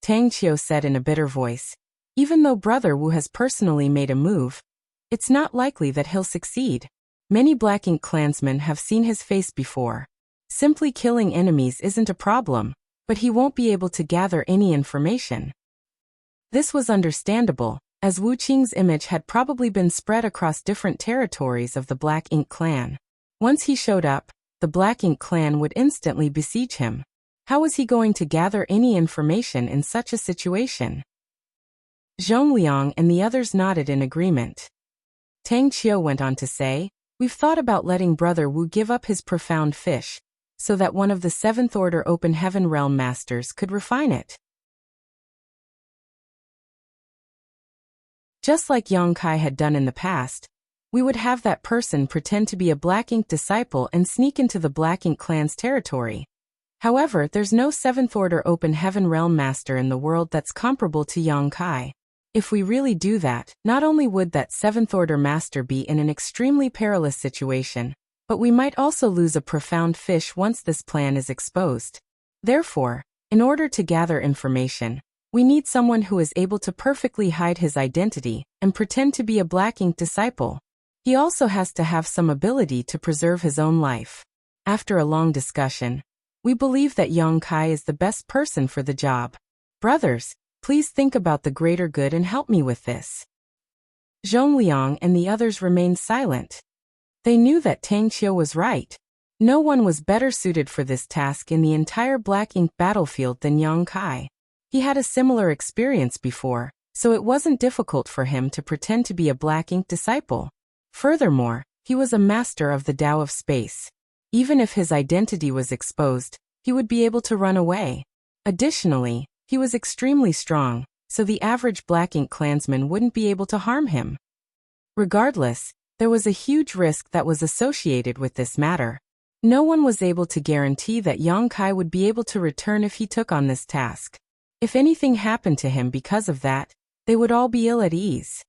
Tang Qiu said in a bitter voice. Even though Brother Wu has personally made a move, it's not likely that he'll succeed. Many Black Ink clansmen have seen his face before. Simply killing enemies isn't a problem, but he won't be able to gather any information. This was understandable, as Wu Qing's image had probably been spread across different territories of the Black Ink clan. Once he showed up, the Black Ink clan would instantly besiege him. How was he going to gather any information in such a situation? Zhongliang and the others nodded in agreement. Tang Qiu went on to say, We've thought about letting Brother Wu give up his profound fish, so that one of the 7th Order Open Heaven Realm Masters could refine it. Just like Yongkai had done in the past, we would have that person pretend to be a Black Ink disciple and sneak into the Black Ink clan's territory. However, there's no 7th Order Open Heaven Realm Master in the world that's comparable to Yongkai. If we really do that, not only would that 7th Order Master be in an extremely perilous situation, but we might also lose a profound fish once this plan is exposed. Therefore, in order to gather information, we need someone who is able to perfectly hide his identity and pretend to be a Black Ink disciple. He also has to have some ability to preserve his own life. After a long discussion, we believe that Yongkai is the best person for the job. Brothers, please think about the greater good and help me with this. Zhongliang and the others remained silent. They knew that Tang Qiu was right. No one was better suited for this task in the entire Black Ink battlefield than Yongkai. He had a similar experience before, so it wasn't difficult for him to pretend to be a black ink disciple. Furthermore, he was a master of the Tao of space. Even if his identity was exposed, he would be able to run away. Additionally, he was extremely strong, so the average black ink clansman wouldn't be able to harm him. Regardless, there was a huge risk that was associated with this matter. No one was able to guarantee that Yang Kai would be able to return if he took on this task. If anything happened to him because of that, they would all be ill at ease.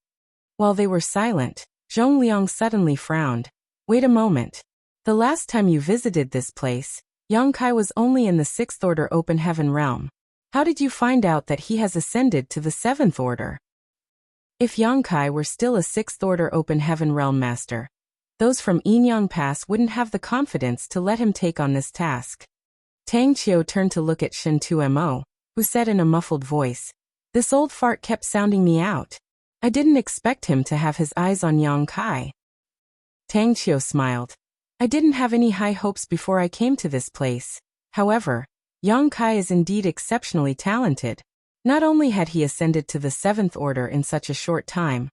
While they were silent, Zhongliang suddenly frowned. Wait a moment. The last time you visited this place, Yang Kai was only in the 6th Order Open Heaven realm. How did you find out that he has ascended to the 7th Order? If Yang Kai were still a 6th Order Open Heaven realm master, those from Yinyang Pass wouldn't have the confidence to let him take on this task. Tang Qiu turned to look at Shen Tumo, who said in a muffled voice, "This old fart kept sounding me out. I didn't expect him to have his eyes on Yang Kai." Tang Qiu smiled. "I didn't have any high hopes before I came to this place. However, Yang Kai is indeed exceptionally talented. Not only had he ascended to the 7th Order in such a short time,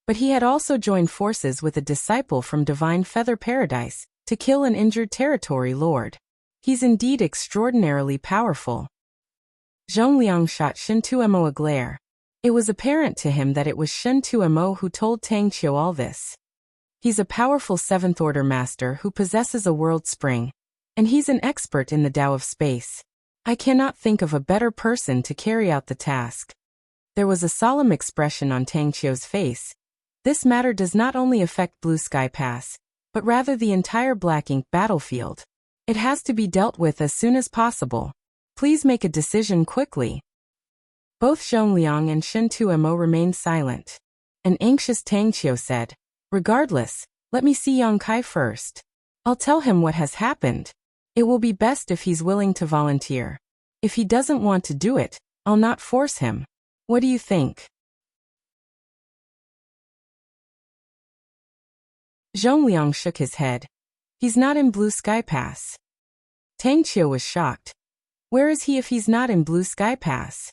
but he had also joined forces with a disciple from Divine Feather Paradise to kill an injured territory lord. He's indeed extraordinarily powerful." Zhongliang shot Shen Tumo a glare. It was apparent to him that it was Shen Tumo who told Tang Qiu all this. He's a powerful 7th Order master who possesses a world spring, and he's an expert in the Tao of space. I cannot think of a better person to carry out the task. There was a solemn expression on Tang Qiu's face. This matter does not only affect Blue Sky Pass, but rather the entire Black Ink battlefield. It has to be dealt with as soon as possible. Please make a decision quickly. Both Zhongliang and Shen Tumo remained silent. An anxious Tang Qiu said, "Regardless, let me see Yang Kai first. I'll tell him what has happened. It will be best if he's willing to volunteer. If he doesn't want to do it, I'll not force him. What do you think?" Zhongliang shook his head. "He's not in Blue Sky Pass." Tang Qiu was shocked. "Where is he if he's not in Blue Sky Pass?"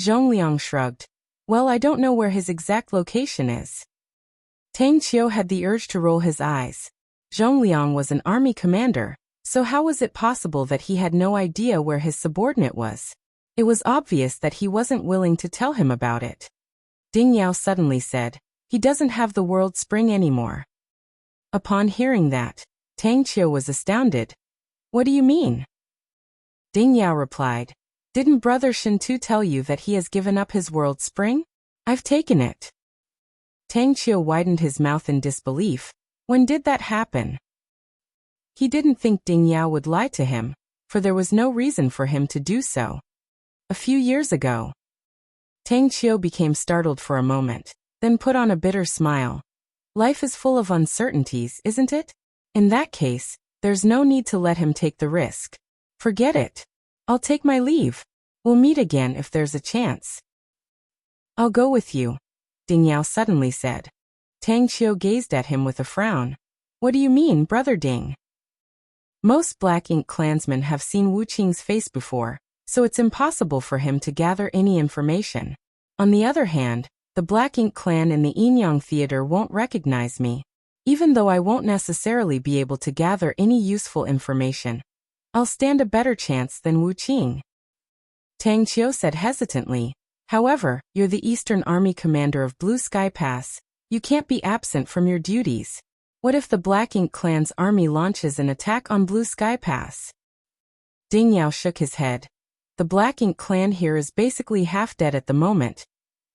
Zhongliang shrugged. "Well, I don't know where his exact location is." Tang Qiu had the urge to roll his eyes. Zhongliang was an army commander, so how was it possible that he had no idea where his subordinate was? It was obvious that he wasn't willing to tell him about it. Ding Yao suddenly said, "He doesn't have the world spring anymore." Upon hearing that, Tang Qiu was astounded. "What do you mean?" Ding Yao replied, "Didn't Brother Shen Tu tell you that he has given up his world spring? I've taken it." Tang Qiu widened his mouth in disbelief. When did that happen? He didn't think Ding Yao would lie to him, for there was no reason for him to do so. A few years ago. Tang Qiu became startled for a moment, then put on a bitter smile. Life is full of uncertainties, isn't it? In that case, there's no need to let him take the risk. Forget it. I'll take my leave. We'll meet again if there's a chance. I'll go with you, Ding Yao suddenly said. Tang Qiu gazed at him with a frown. What do you mean, Brother Ding? Most Black Ink clansmen have seen Wu Qing's face before, so it's impossible for him to gather any information. On the other hand, the Black Ink clan in the Yinyang Theater won't recognize me. Even though I won't necessarily be able to gather any useful information, I'll stand a better chance than Wu Qing. Tang Qiu said hesitantly. However, you're the Eastern Army commander of Blue Sky Pass. You can't be absent from your duties. What if the Black Ink clan's army launches an attack on Blue Sky Pass? Ding Yao shook his head. The Black Ink clan here is basically half dead at the moment.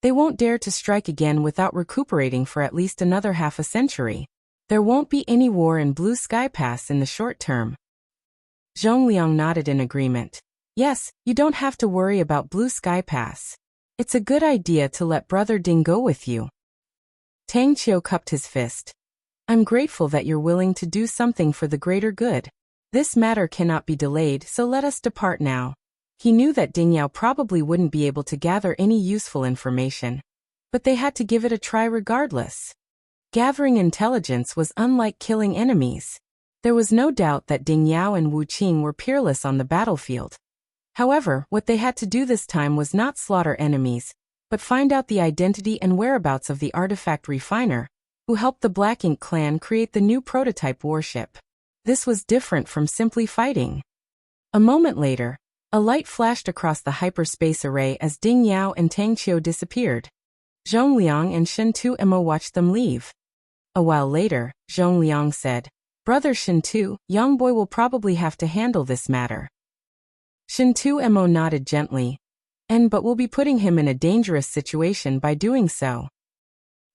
They won't dare to strike again without recuperating for at least another half a century. There won't be any war in Blue Sky Pass in the short term. Zhongliang nodded in agreement. Yes, you don't have to worry about Blue Sky Pass. It's a good idea to let Brother Ding go with you. Tang Qiu cupped his fist. I'm grateful that you're willing to do something for the greater good. This matter cannot be delayed, so let us depart now. He knew that Ding Yao probably wouldn't be able to gather any useful information, but they had to give it a try regardless. Gathering intelligence was unlike killing enemies. There was no doubt that Ding Yao and Wu Qing were peerless on the battlefield. However, what they had to do this time was not slaughter enemies, but find out the identity and whereabouts of the artifact refiner, who helped the Black Ink clan create the new prototype warship. This was different from simply fighting. A moment later, a light flashed across the hyperspace array as Ding Yao and Tang Qiu disappeared. Zhong Liang and Shen Tu-Emo watched them leave. A while later, Zhong Liang said, "Brother Shen Tu, young boy will probably have to handle this matter." Shen Tu-Emo nodded gently, but we'll be putting him in a dangerous situation by doing so.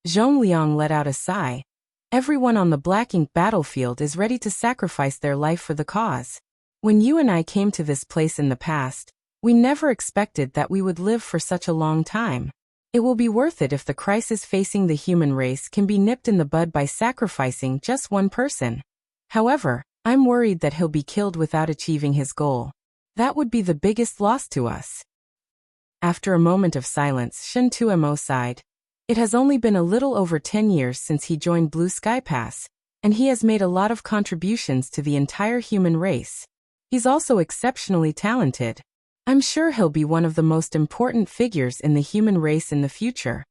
Zhong Liang let out a sigh. Everyone on the Black Ink battlefield is ready to sacrifice their life for the cause. When you and I came to this place in the past, we never expected that we would live for such a long time. It will be worth it if the crisis facing the human race can be nipped in the bud by sacrificing just one person. However, I'm worried that he'll be killed without achieving his goal. That would be the biggest loss to us. After a moment of silence, Shen Tu-Emo sighed. It has only been a little over 10 years since he joined Blue Sky Pass, and he has made a lot of contributions to the entire human race. He's also exceptionally talented. I'm sure he'll be one of the most important figures in the human race in the future.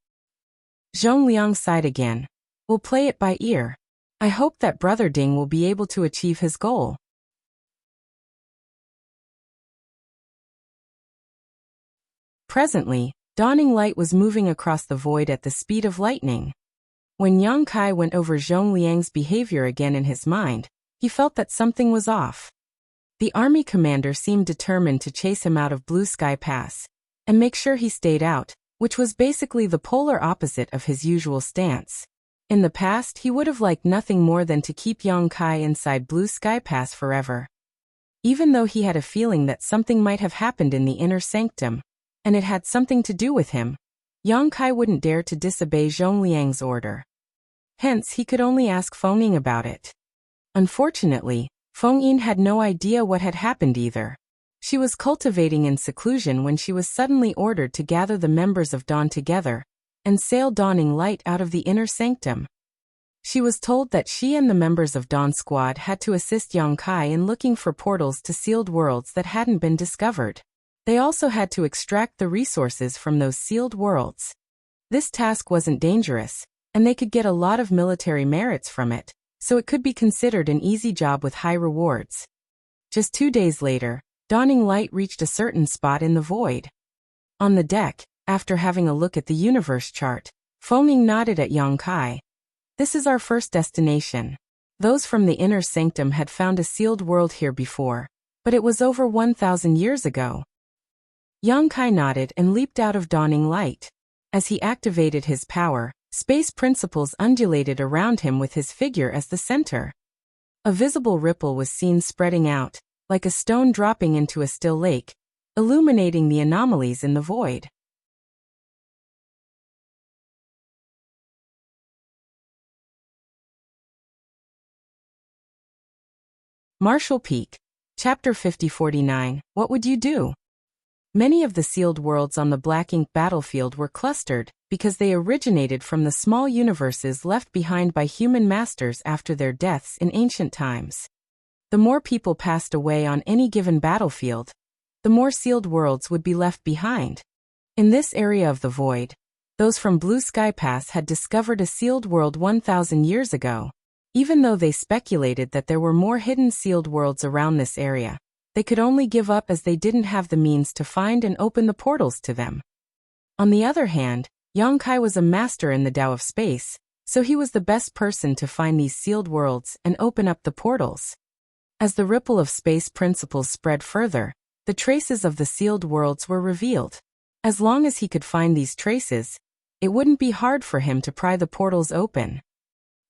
Zhong Liang sighed again. We'll play it by ear. I hope that Brother Ding will be able to achieve his goal. Presently, dawning light was moving across the void at the speed of lightning. When Yang Kai went over Zhong Liang's behavior again in his mind, he felt that something was off. The army commander seemed determined to chase him out of Blue Sky Pass and make sure he stayed out, which was basically the polar opposite of his usual stance. In the past, he would have liked nothing more than to keep Yang Kai inside Blue Sky Pass forever. Even though he had a feeling that something might have happened in the inner sanctum, and it had something to do with him, Yang Kai wouldn't dare to disobey Zhong Liang's order. Hence, he could only ask Feng Ying about it. Unfortunately, Feng Ying had no idea what had happened either. She was cultivating in seclusion when she was suddenly ordered to gather the members of Dawn together and sail Dawning Light out of the inner sanctum. She was told that she and the members of Dawn Squad had to assist Yang Kai in looking for portals to sealed worlds that hadn't been discovered. They also had to extract the resources from those sealed worlds. This task wasn't dangerous, and they could get a lot of military merits from it, so it could be considered an easy job with high rewards. Just 2 days later, Dawning Light reached a certain spot in the void. On the deck, after having a look at the universe chart, Feng Ying nodded at Yang Kai. "This is our first destination. Those from the inner sanctum had found a sealed world here before, but it was over 1,000 years ago." Yang Kai nodded and leaped out of Dawning Light. As he activated his power, space principles undulated around him with his figure as the center. A visible ripple was seen spreading out, like a stone dropping into a still lake, illuminating the anomalies in the void. Marshall Peak. Chapter 5049. What would you do? Many of the sealed worlds on the Black Ink battlefield were clustered because they originated from the small universes left behind by human masters after their deaths in ancient times. The more people passed away on any given battlefield, the more sealed worlds would be left behind. In this area of the void, those from Blue Sky Pass had discovered a sealed world 1,000 years ago. Even though they speculated that there were more hidden sealed worlds around this area, they could only give up as they didn't have the means to find and open the portals to them. On the other hand, Yang Kai was a master in the Tao of space, so he was the best person to find these sealed worlds and open up the portals. As the ripple of space principles spread further, the traces of the sealed worlds were revealed. As long as he could find these traces, it wouldn't be hard for him to pry the portals open.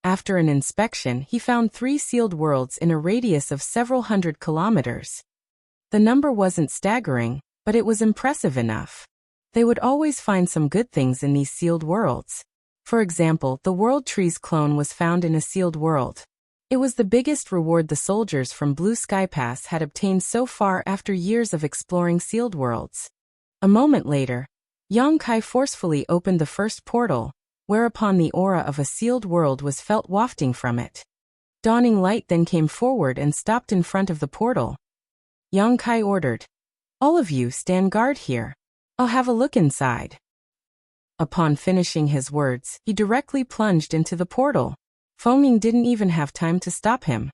After an inspection, he found 3 sealed worlds in a radius of several hundred kilometers. The number wasn't staggering, but it was impressive enough. They would always find some good things in these sealed worlds. For example, the World Tree's clone was found in a sealed world. It was the biggest reward the soldiers from Blue Sky Pass had obtained so far after years of exploring sealed worlds. A moment later, Yang Kai forcefully opened the first portal, whereupon the aura of a sealed world was felt wafting from it. Dawning Light then came forward and stopped in front of the portal. Yang Kai ordered, All of you stand guard here. I'll have a look inside. Upon finishing his words, he directly plunged into the portal. Feng didn't even have time to stop him.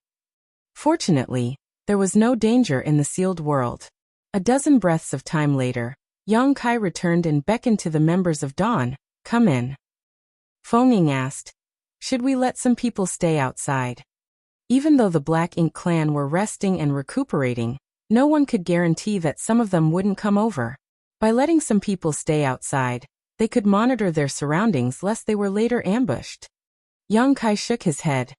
Fortunately, there was no danger in the sealed world. A dozen breaths of time later, Yang Kai returned and beckoned to the members of Dawn. Come in. Feng asked, should we let some people stay outside? Even though the Black Ink clan were resting and recuperating, no one could guarantee that some of them wouldn't come over. By letting some people stay outside, they could monitor their surroundings lest they were later ambushed. Yang Kai shook his head.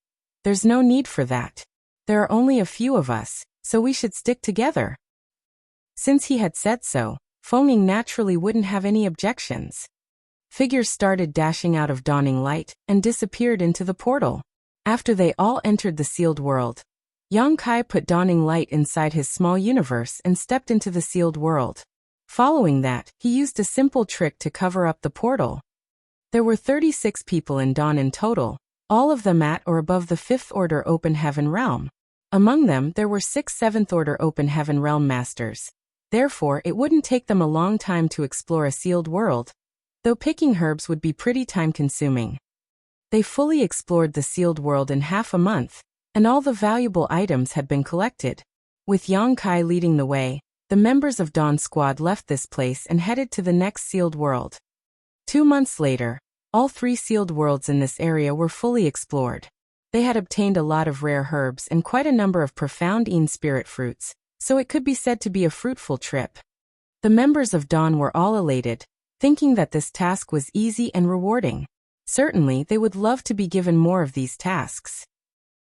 There's no need for that. There are only a few of us, so we should stick together. Since he had said so, Feng naturally wouldn't have any objections. Figures started dashing out of dawning light and disappeared into the portal. After they all entered the sealed world, Yang Kai put dawning light inside his small universe and stepped into the sealed world. Following that, he used a simple trick to cover up the portal. There were 36 people in Dawn in total, all of them at or above the 5th Order Open Heaven Realm. Among them, there were 6 7th Order Open Heaven Realm Masters. Therefore, it wouldn't take them a long time to explore a sealed world, though picking herbs would be pretty time-consuming. They fully explored the sealed world in half a month, and all the valuable items had been collected. With Yang Kai leading the way, the members of Dawn Squad left this place and headed to the next sealed world. 2 months later, all 3 sealed worlds in this area were fully explored. They had obtained a lot of rare herbs and quite a number of profound spirit fruits, so it could be said to be a fruitful trip. The members of Dawn were all elated, thinking that this task was easy and rewarding. Certainly, they would love to be given more of these tasks.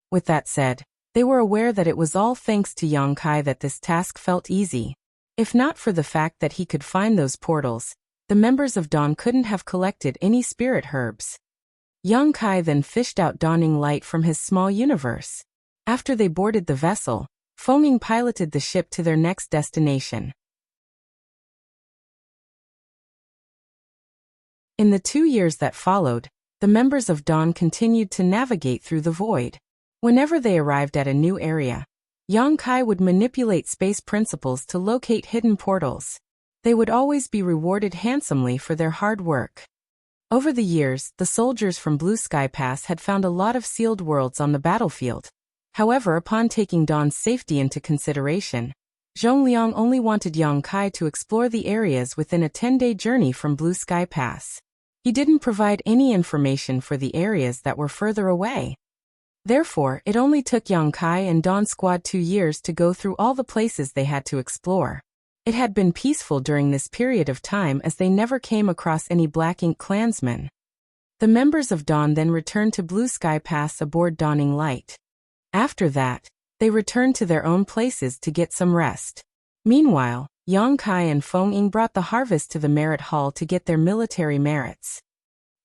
With that said, they were aware that it was all thanks to Yang Kai that this task felt easy. If not for the fact that he could find those portals, the members of Dawn couldn't have collected any spirit herbs. Yang Kai then fished out dawning light from his small universe. After they boarded the vessel, Feng piloted the ship to their next destination. In the 2 years that followed, the members of Dawn continued to navigate through the void. Whenever they arrived at a new area, Yang Kai would manipulate space principles to locate hidden portals. They would always be rewarded handsomely for their hard work. Over the years, the soldiers from Blue Sky Pass had found a lot of sealed worlds on the battlefield. However, upon taking Dawn's safety into consideration, Zhongliang only wanted Yang Kai to explore the areas within a 10-day journey from Blue Sky Pass. He didn't provide any information for the areas that were further away. Therefore, it only took Yang Kai and Dawn Squad 2 years to go through all the places they had to explore. It had been peaceful during this period of time as they never came across any Black Ink clansmen. The members of Dawn then returned to Blue Sky Pass aboard Dawning Light. After that, they returned to their own places to get some rest. Meanwhile, Yang Kai and Feng brought the harvest to the Merit Hall to get their military merits.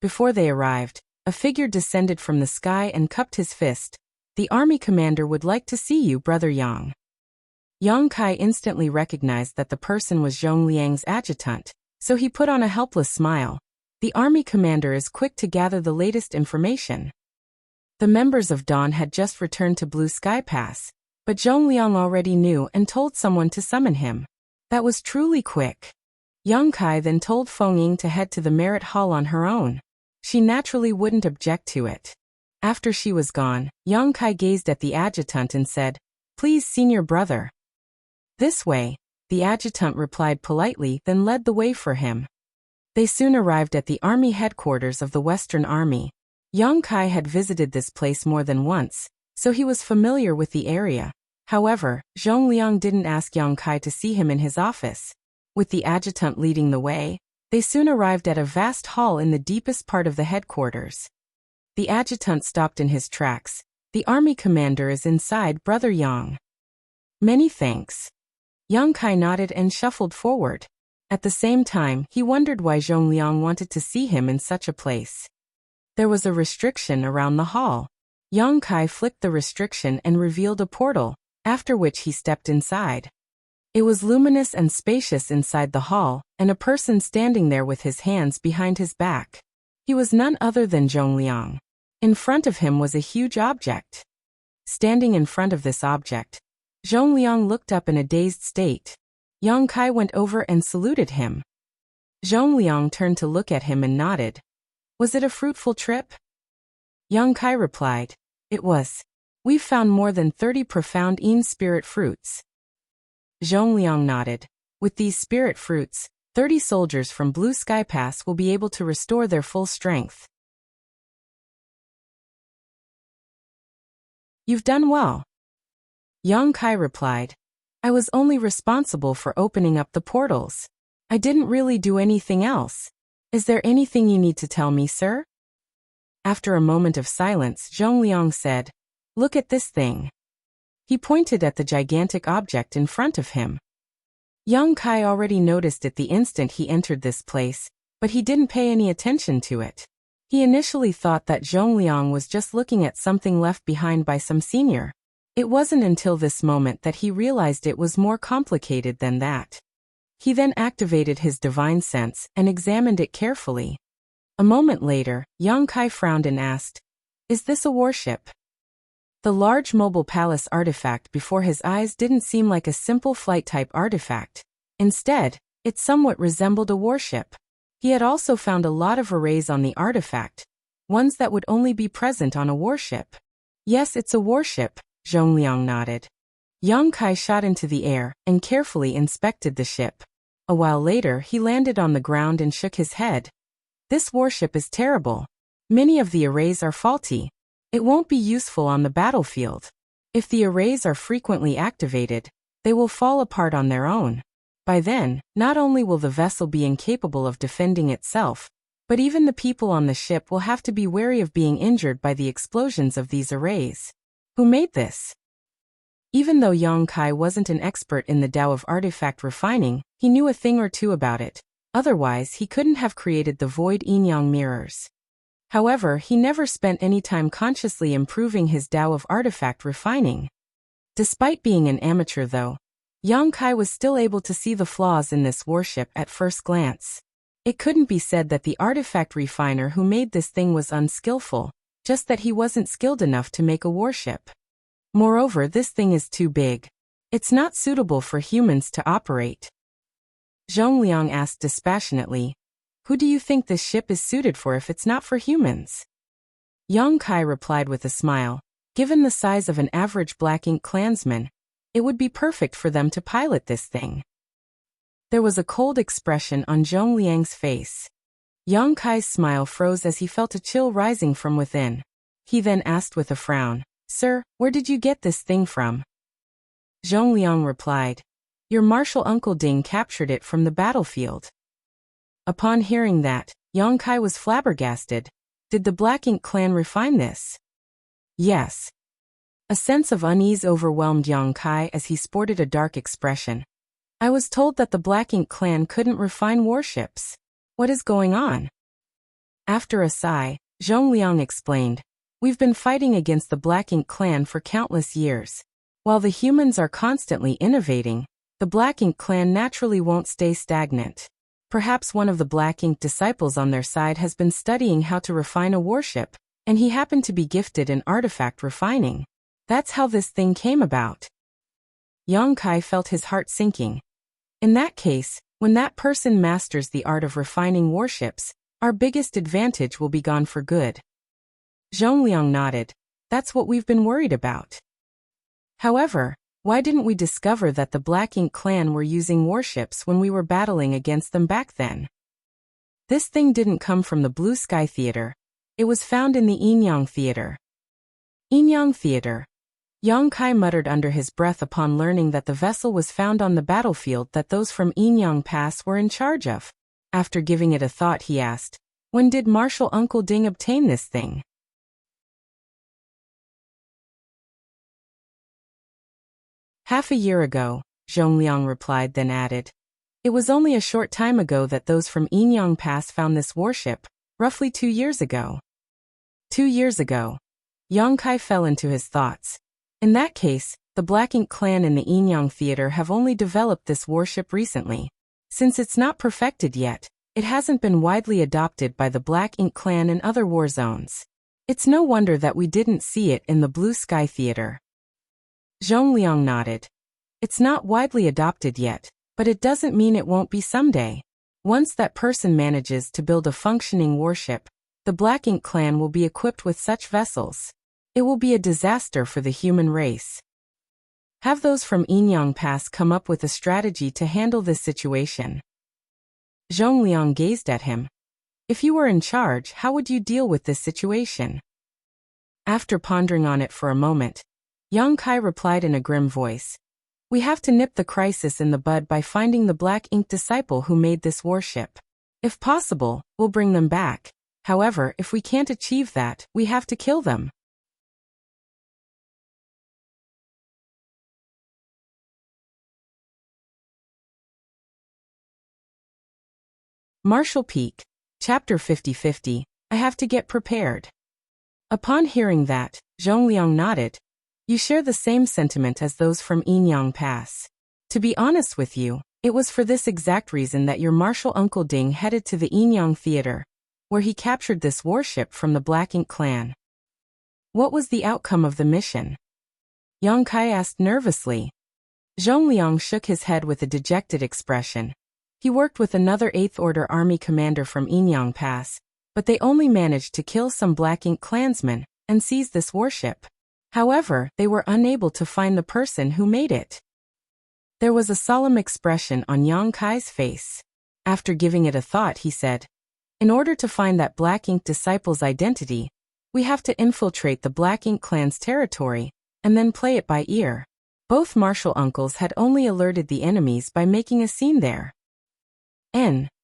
Before they arrived, a figure descended from the sky and cupped his fist. The army commander would like to see you, Brother Yang. Yang Kai instantly recognized that the person was Zhongliang's adjutant, so he put on a helpless smile. The army commander is quick to gather the latest information. The members of Dawn had just returned to Blue Sky Pass, but Zhongliang already knew and told someone to summon him. That was truly quick. Yang Kai then told Feng to head to the Merit Hall on her own. She naturally wouldn't object to it. After she was gone, Yang Kai gazed at the adjutant and said, "Please, senior brother." "This way," the adjutant replied politely, then led the way for him. They soon arrived at the army headquarters of the Western Army. Yang Kai had visited this place more than once, so he was familiar with the area. However, Zhongliang didn't ask Yang Kai to see him in his office. With the adjutant leading the way, they soon arrived at a vast hall in the deepest part of the headquarters. The adjutant stopped in his tracks. "The army commander is inside, Brother Yang." "Many thanks." Yang Kai nodded and shuffled forward. At the same time, he wondered why Zhongliang wanted to see him in such a place. There was a restriction around the hall. Yang Kai flicked the restriction and revealed a portal, after which he stepped inside. It was luminous and spacious inside the hall, and a person standing there with his hands behind his back. He was none other than Zhongliang. In front of him was a huge object. Standing in front of this object, Zhongliang looked up in a dazed state. Yang Kai went over and saluted him. Zhongliang turned to look at him and nodded. Was it a fruitful trip? Yang Kai replied. It was. We've found more than 30 profound Yin spirit fruits. Zhongliang nodded. With these spirit fruits, 30 soldiers from Blue Sky Pass will be able to restore their full strength. You've done well. Yang Kai replied. I was only responsible for opening up the portals. I didn't really do anything else. Is there anything you need to tell me, sir? After a moment of silence, Zhongliang said, Look at this thing. He pointed at the gigantic object in front of him. Yang Kai already noticed it the instant he entered this place, but he didn't pay any attention to it. He initially thought that Zhongliang was just looking at something left behind by some senior. It wasn't until this moment that he realized it was more complicated than that. He then activated his divine sense and examined it carefully. A moment later, Yang Kai frowned and asked, Is this a warship? The large mobile palace artifact before his eyes didn't seem like a simple flight-type artifact. Instead, it somewhat resembled a warship. He had also found a lot of arrays on the artifact, ones that would only be present on a warship. Yes, it's a warship, Zhongliang nodded. Yang Kai shot into the air and carefully inspected the ship. A while later, he landed on the ground and shook his head. This warship is terrible. Many of the arrays are faulty. It won't be useful on the battlefield. If the arrays are frequently activated, they will fall apart on their own. By then, not only will the vessel be incapable of defending itself, but even the people on the ship will have to be wary of being injured by the explosions of these arrays. Who made this? Even though Yang Kai wasn't an expert in the Tao of artifact refining, he knew a thing or two about it. Otherwise, he couldn't have created the void yin-yang mirrors. However, he never spent any time consciously improving his Tao of artifact refining. Despite being an amateur though, Yang Kai was still able to see the flaws in this warship at first glance. It couldn't be said that the artifact refiner who made this thing was unskillful, just that he wasn't skilled enough to make a warship. Moreover, this thing is too big. It's not suitable for humans to operate. Zhongliang asked dispassionately, Who do you think this ship is suited for if it's not for humans? Yang Kai replied with a smile, Given the size of an average Black Ink clansman, it would be perfect for them to pilot this thing. There was a cold expression on Zhongliang's face. Yang Kai's smile froze as he felt a chill rising from within. He then asked with a frown, Sir, where did you get this thing from? Zhongliang replied, Your martial uncle Ding captured it from the battlefield. Upon hearing that, Yang Kai was flabbergasted. Did the Black Ink clan refine this? Yes. A sense of unease overwhelmed Yang Kai as he sported a dark expression. I was told that the Black Ink clan couldn't refine warships. What is going on? After a sigh, Zhongliang explained, We've been fighting against the Black Ink clan for countless years. While the humans are constantly innovating, the Black Ink clan naturally won't stay stagnant. Perhaps one of the Black Ink disciples on their side has been studying how to refine a warship, and he happened to be gifted in artifact refining. That's how this thing came about. Yang Kai felt his heart sinking. In that case, when that person masters the art of refining warships, our biggest advantage will be gone for good. Zhongliang nodded. That's what we've been worried about. However, why didn't we discover that the Black Ink clan were using warships when we were battling against them back then? This thing didn't come from the Blue Sky Theater. It was found in the Yin-Yang Theater. Yin-Yang Theater. Yang Kai muttered under his breath upon learning that the vessel was found on the battlefield that those from Yin-Yang Pass were in charge of. After giving it a thought, he asked, When did Martial Uncle Ding obtain this thing? Half a year ago, Zhongliang replied, then added. It was only a short time ago that those from Yin-Yang Pass found this warship, roughly 2 years ago. 2 years ago. Yang Kai fell into his thoughts. In that case, the Black Ink clan in the Yin-Yang Theater have only developed this warship recently. Since it's not perfected yet, it hasn't been widely adopted by the Black Ink clan in other war zones. It's no wonder that we didn't see it in the Blue Sky Theater. Zhongliang nodded. It's not widely adopted yet, But it doesn't mean it won't be someday. Once that person manages to build a functioning warship, the Black Ink clan will be equipped with such vessels. It will be a disaster for the human race. Have those from Inyang Pass come up with a strategy to handle this situation. Zhongliang gazed at him. If you were in charge, how would you deal with this situation? After pondering on it for a moment, Yang Kai replied in a grim voice. We have to nip the crisis in the bud by finding the Black Ink disciple who made this warship. If possible, we'll bring them back. However, if we can't achieve that, we have to kill them. Martial Peak, Chapter 50-50, I have to get prepared. Upon hearing that, Zhongliang nodded. You share the same sentiment as those from Inyang Pass. To be honest with you, it was for this exact reason that your martial uncle Ding headed to the Inyang Theater, where he captured this warship from the Black Ink clan. What was the outcome of the mission? Yang Kai asked nervously. Zhongliang shook his head with a dejected expression. He worked with another 8th Order Army commander from Inyang Pass, but they only managed to kill some Black Ink clansmen and seize this warship. However, they were unable to find the person who made it. There was a solemn expression on Yang Kai's face. After giving it a thought, he said, in order to find that Black Ink disciple's identity, we have to infiltrate the Black Ink clan's territory and then play it by ear. Both martial uncles had only alerted the enemies by making a scene there.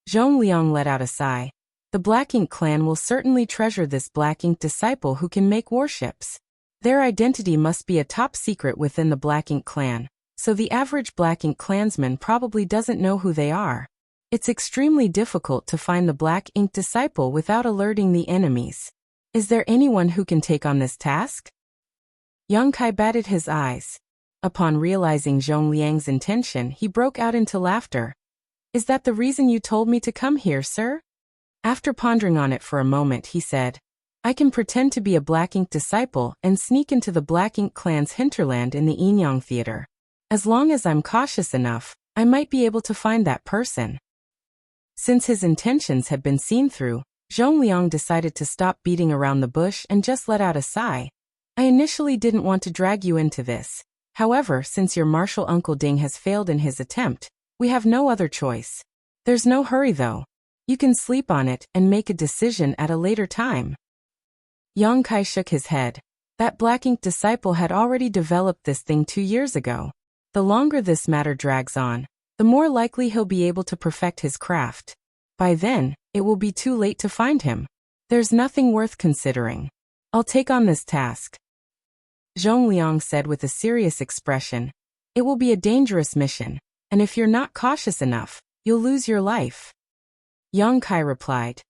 Zhongliang let out a sigh. The Black Ink clan will certainly treasure this Black Ink disciple who can make warships. Their identity must be a top secret within the Black Ink clan, so the average Black Ink clansman probably doesn't know who they are. It's extremely difficult to find the Black Ink disciple without alerting the enemies. Is there anyone who can take on this task? Yang Kai batted his eyes. Upon realizing Zhongliang's intention, he broke out into laughter. Is that the reason you told me to come here, sir? After pondering on it for a moment, he said, I can pretend to be a Black Ink disciple and sneak into the Black Ink clan's hinterland in the Inyang Theater. As long as I'm cautious enough, I might be able to find that person. Since his intentions had been seen through, Zhongliang decided to stop beating around the bush and just let out a sigh. I initially didn't want to drag you into this. However, since your martial uncle Ding has failed in his attempt, we have no other choice. There's no hurry though. You can sleep on it and make a decision at a later time. Yang Kai shook his head. That Black Ink disciple had already developed this thing 2 years ago. The longer this matter drags on, the more likely he'll be able to perfect his craft. By then, it will be too late to find him. There's nothing worth considering. I'll take on this task. Zhongliang said with a serious expression. It will be a dangerous mission, and if you're not cautious enough, you'll lose your life. Yang Kai replied.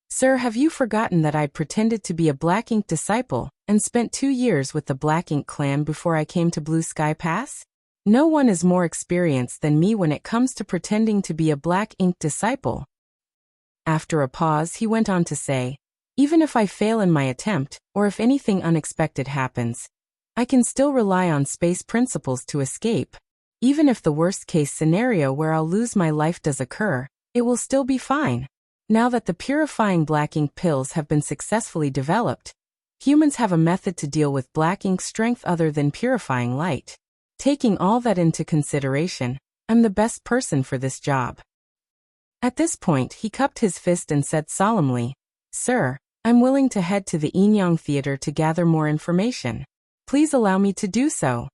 Sir, have you forgotten that I pretended to be a Black Ink disciple and spent 2 years with the Black Ink clan before I came to Blue Sky Pass? No one is more experienced than me when it comes to pretending to be a Black Ink disciple. After a pause, he went on to say, even if I fail in my attempt, or if anything unexpected happens, I can still rely on space principles to escape. Even if the worst-case scenario where I'll lose my life does occur, it will still be fine. Now that the purifying Black Ink pills have been successfully developed, humans have a method to deal with Black Ink strength other than purifying light. Taking all that into consideration, I'm the best person for this job. At this point, he cupped his fist and said solemnly, Sir, I'm willing to head to the Inyang Theater to gather more information. Please allow me to do so.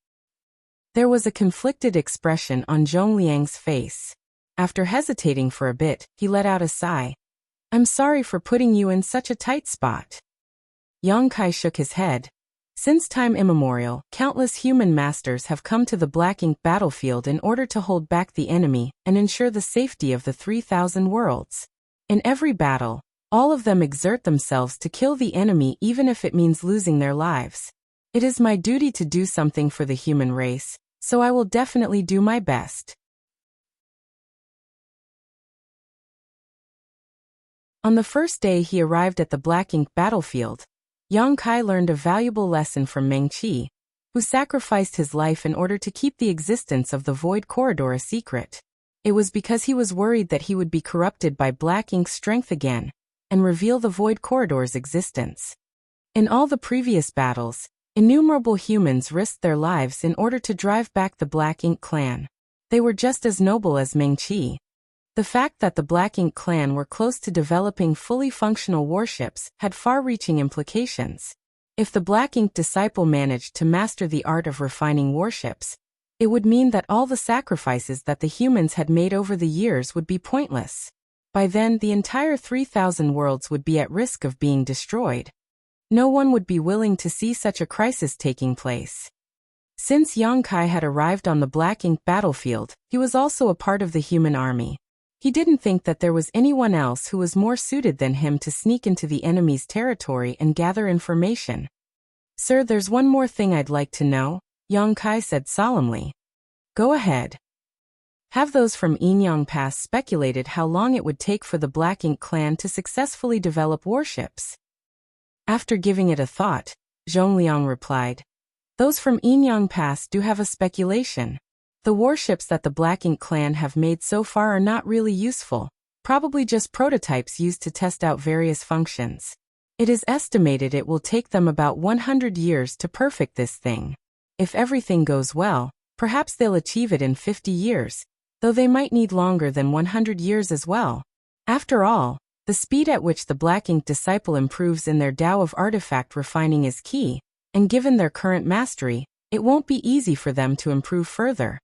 There was a conflicted expression on Zhongliang's face. After hesitating for a bit, he let out a sigh. I'm sorry for putting you in such a tight spot. Yang Kai shook his head. Since time immemorial, countless human masters have come to the Black Ink battlefield in order to hold back the enemy and ensure the safety of the 3,000 worlds. In every battle, all of them exert themselves to kill the enemy even if it means losing their lives. It is my duty to do something for the human race, so I will definitely do my best. On the first day he arrived at the Black Ink battlefield, Yang Kai learned a valuable lesson from Meng Qi, who sacrificed his life in order to keep the existence of the Void Corridor a secret. It was because he was worried that he would be corrupted by black ink's strength again, and reveal the Void Corridor's existence. In all the previous battles, innumerable humans risked their lives in order to drive back the Black Ink clan. They were just as noble as Meng Qi. The fact that the Black Ink clan were close to developing fully functional warships had far-reaching implications. If the Black Ink disciple managed to master the art of refining warships, it would mean that all the sacrifices that the humans had made over the years would be pointless. By then, the entire 3,000 worlds would be at risk of being destroyed. No one would be willing to see such a crisis taking place. Since Yang Kai had arrived on the Black Ink battlefield, he was also a part of the human army. He didn't think that there was anyone else who was more suited than him to sneak into the enemy's territory and gather information. "Sir, there's one more thing I'd like to know," Yang Kai said solemnly. "Go ahead." Have those from Enyang Pass speculated how long it would take for the Black Ink clan to successfully develop warships? After giving it a thought, Zhongliang replied, "Those from Enyang Pass do have a speculation. The warships that the Black Ink clan have made so far are not really useful, probably just prototypes used to test out various functions. It is estimated it will take them about 100 years to perfect this thing. If everything goes well, perhaps they'll achieve it in 50 years, though they might need longer than 100 years as well. After all, the speed at which the Black Ink disciple improves in their Tao of artifact refining is key, and given their current mastery, it won't be easy for them to improve further.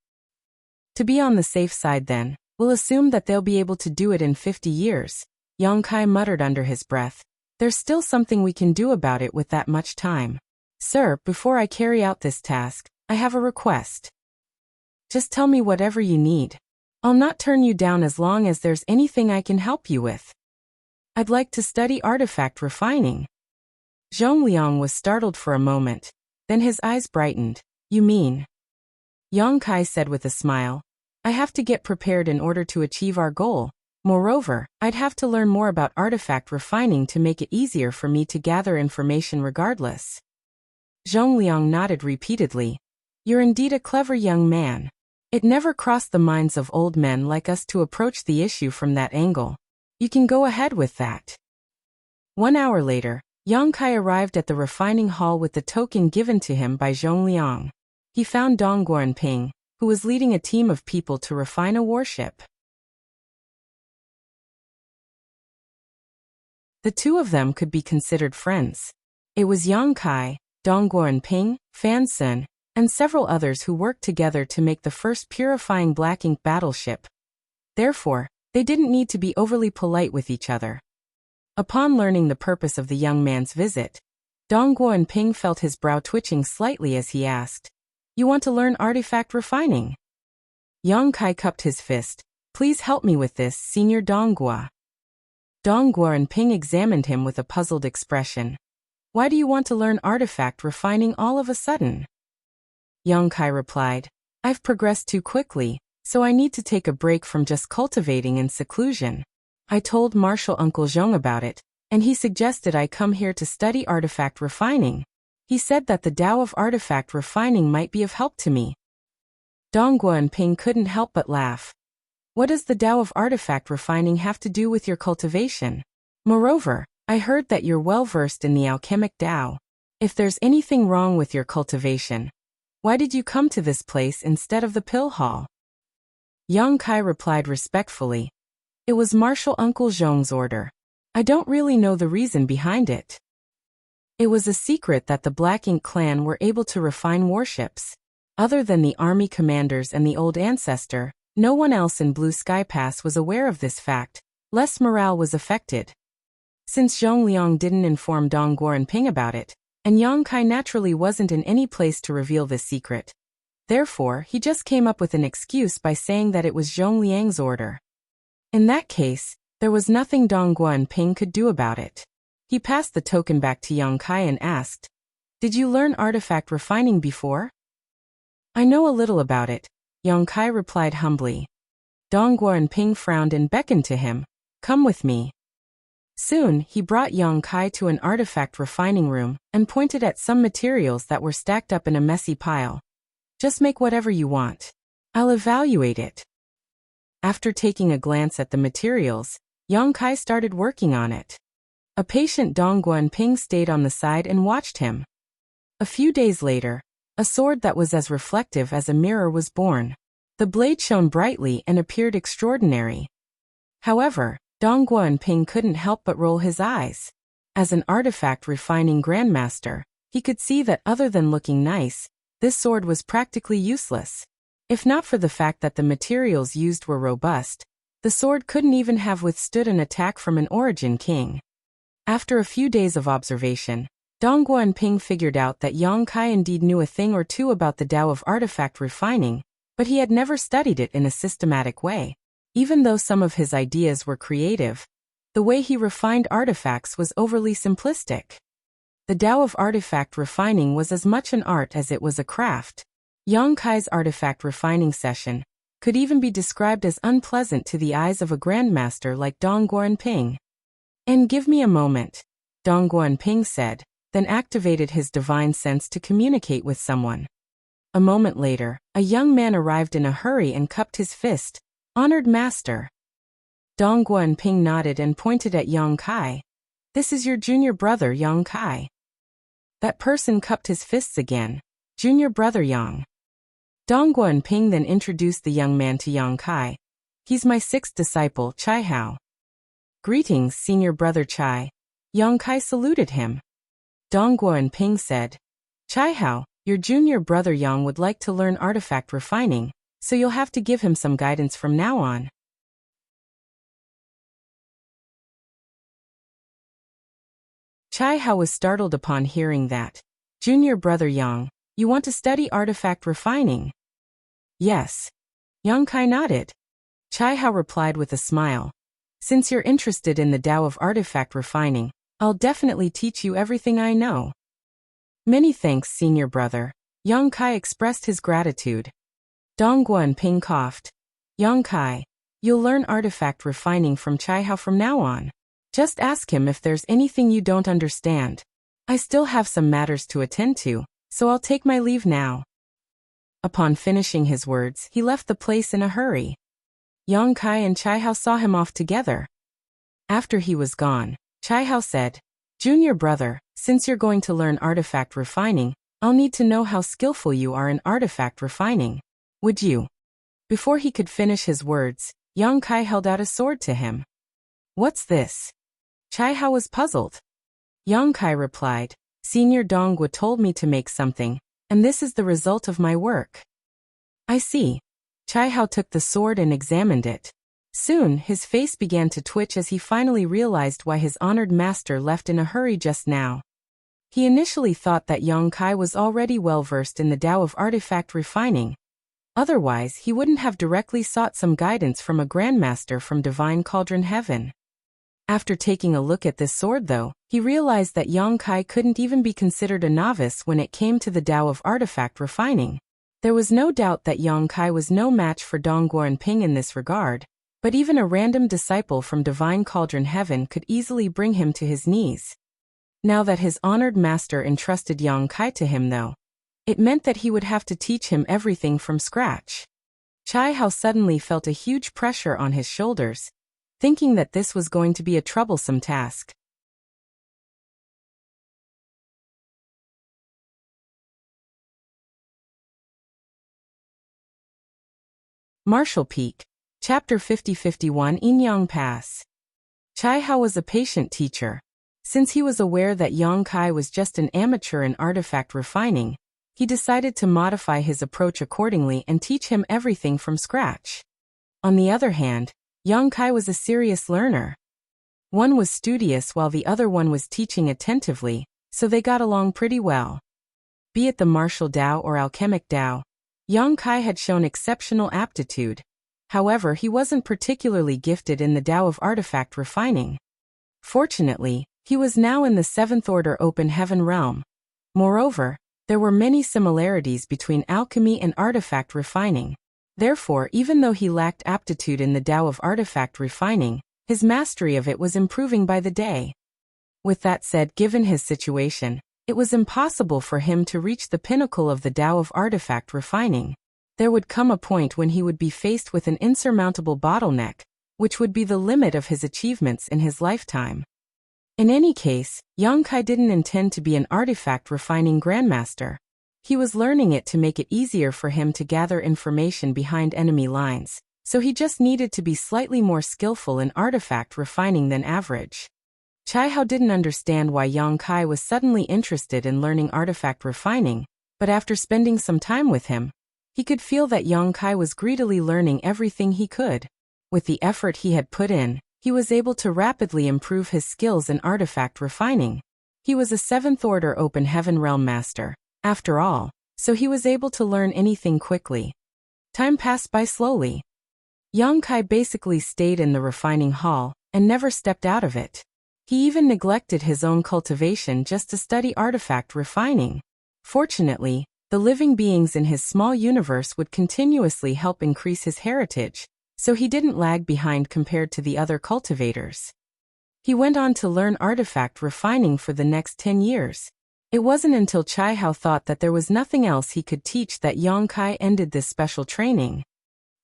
To be on the safe side then, we'll assume that they'll be able to do it in 50 years, Yang Kai muttered under his breath. There's still something we can do about it with that much time. Sir, before I carry out this task, I have a request. Just tell me whatever you need. I'll not turn you down as long as there's anything I can help you with. I'd like to study artifact refining. Zhongliang was startled for a moment, then his eyes brightened. You mean? Yang Kai said with a smile. I have to get prepared in order to achieve our goal. Moreover, I'd have to learn more about artifact refining to make it easier for me to gather information regardless. Zhongliang nodded repeatedly. You're indeed a clever young man. It never crossed the minds of old men like us to approach the issue from that angle. You can go ahead with that. 1 hour later, Yang Kai arrived at the refining hall with the token given to him by Zhongliang. He found Dong Guanping, who was leading a team of people to refine a warship. The two of them could be considered friends. It was Yang Kai, Dong Guanping, Fan Sun, and several others who worked together to make the first purifying Black Ink battleship. Therefore, they didn't need to be overly polite with each other. Upon learning the purpose of the young man's visit, Dong Guanping felt his brow twitching slightly as he asked, You want to learn artifact refining? Yang Kai cupped his fist. Please help me with this, Senior Donghua. Dong Guanping examined him with a puzzled expression. Why do you want to learn artifact refining all of a sudden? Yang Kai replied, I've progressed too quickly, so I need to take a break from just cultivating in seclusion. I told Martial Uncle Zhong about it, and he suggested I come here to study artifact refining. He said that the Tao of artifact refining might be of help to me. Dong Guanping couldn't help but laugh. What does the Tao of artifact refining have to do with your cultivation? Moreover, I heard that you're well versed in the alchemic Tao. If there's anything wrong with your cultivation, why did you come to this place instead of the pill hall? Yang Kai replied respectfully. It was Martial Uncle Zhong's order. I don't really know the reason behind it. It was a secret that the Black Ink clan were able to refine warships. Other than the army commanders and the old ancestor, no one else in Blue Sky Pass was aware of this fact. Less morale was affected. Since Zhongliang didn't inform Dong Guanping about it, and Yang Kai naturally wasn't in any place to reveal this secret. Therefore, he just came up with an excuse by saying that it was Zhongliang's order. In that case, there was nothing Dong Guanping could do about it. He passed the token back to Yang Kai and asked, Did you learn artifact refining before? I know a little about it, Yang Kai replied humbly. Dong Guanping frowned and beckoned to him. Come with me. Soon, he brought Yang Kai to an artifact refining room and pointed at some materials that were stacked up in a messy pile. Just make whatever you want. I'll evaluate it. After taking a glance at the materials, Yang Kai started working on it. A patient Dong Guanping stayed on the side and watched him. A few days later, a sword that was as reflective as a mirror was born. The blade shone brightly and appeared extraordinary. However, Dong Guanping couldn't help but roll his eyes. As an artifact refining grandmaster, he could see that other than looking nice, this sword was practically useless. If not for the fact that the materials used were robust, the sword couldn't even have withstood an attack from an origin king. After a few days of observation, Dong Guanping figured out that Yang Kai indeed knew a thing or two about the Tao of artifact refining, but he had never studied it in a systematic way. Even though some of his ideas were creative, the way he refined artifacts was overly simplistic. The Tao of artifact refining was as much an art as it was a craft. Yang Kai's artifact refining session could even be described as unpleasant to the eyes of a grandmaster like Dong Guanping. "And give me a moment," Dong Guanping said, then activated his divine sense to communicate with someone. A moment later, a young man arrived in a hurry and cupped his fist. "Honored master." Dong Guanping nodded and pointed at Yang Kai. "This is your junior brother Yang Kai." That person cupped his fists again. "Junior brother Yang." Dong Guanping then introduced the young man to Yang Kai. "He's my sixth disciple, Chai Hao." "Greetings, senior brother Chai." Yang Kai saluted him. Dong Guanping said, "Chai Hao, your junior brother Yang would like to learn artifact refining, so you'll have to give him some guidance from now on." Chai Hao was startled upon hearing that. "Junior brother Yang, you want to study artifact refining?" "Yes." Yang Kai nodded. Chai Hao replied with a smile. "Since you're interested in the Tao of artifact refining, I'll definitely teach you everything I know." "Many thanks, senior brother." Yang Kai expressed his gratitude. Dong Guanping coughed. "Yang Kai, you'll learn artifact refining from Chai Hao from now on. Just ask him if there's anything you don't understand. I still have some matters to attend to, so I'll take my leave now." Upon finishing his words, he left the place in a hurry. Yang Kai and Chai Hao saw him off together. After he was gone, Chai Hao said, "Junior brother, since you're going to learn artifact refining, I'll need to know how skillful you are in artifact refining. Would you?" Before he could finish his words, Yang Kai held out a sword to him. "What's this?" Chai Hao was puzzled. Yang Kai replied, "Senior Dongwu told me to make something, and this is the result of my work." "I see." Chai Hao took the sword and examined it. Soon, his face began to twitch as he finally realized why his honored master left in a hurry just now. He initially thought that Yang Kai was already well-versed in the Tao of artifact refining. Otherwise, he wouldn't have directly sought some guidance from a grandmaster from Divine Cauldron Heaven. After taking a look at this sword though, he realized that Yang Kai couldn't even be considered a novice when it came to the Tao of artifact refining. There was no doubt that Yang Kai was no match for Dong Guanping in this regard, but even a random disciple from Divine Cauldron Heaven could easily bring him to his knees. Now that his honored master entrusted Yang Kai to him though, it meant that he would have to teach him everything from scratch. Chai Hao suddenly felt a huge pressure on his shoulders, thinking that this was going to be a troublesome task. Martial Peak, Chapter 50-51 Inyang Pass. Chai Hao was a patient teacher. Since he was aware that Yang Kai was just an amateur in artifact refining, he decided to modify his approach accordingly and teach him everything from scratch. On the other hand, Yang Kai was a serious learner. One was studious while the other one was teaching attentively, so they got along pretty well. Be it the martial Tao or alchemic Tao, Yang Kai had shown exceptional aptitude. However, he wasn't particularly gifted in the Tao of artifact refining. Fortunately, he was now in the Seventh Order Open Heaven realm. Moreover, there were many similarities between alchemy and artifact refining. Therefore, even though he lacked aptitude in the Tao of artifact refining, his mastery of it was improving by the day. With that said, given his situation, it was impossible for him to reach the pinnacle of the Tao of artifact refining. There would come a point when he would be faced with an insurmountable bottleneck, which would be the limit of his achievements in his lifetime. In any case, Yang Kai didn't intend to be an artifact refining grandmaster. He was learning it to make it easier for him to gather information behind enemy lines, so he just needed to be slightly more skillful in artifact refining than average. Chai Hao didn't understand why Yang Kai was suddenly interested in learning artifact refining, but after spending some time with him, he could feel that Yang Kai was greedily learning everything he could. With the effort he had put in, he was able to rapidly improve his skills in artifact refining. He was a 7th Order Open Heaven Realm Master, after all, so he was able to learn anything quickly. Time passed by slowly. Yang Kai basically stayed in the refining hall and never stepped out of it. He even neglected his own cultivation just to study artifact refining. Fortunately, the living beings in his small universe would continuously help increase his heritage, so he didn't lag behind compared to the other cultivators. He went on to learn artifact refining for the next 10 years. It wasn't until Chai Hao thought that there was nothing else he could teach that Yang Kai ended this special training.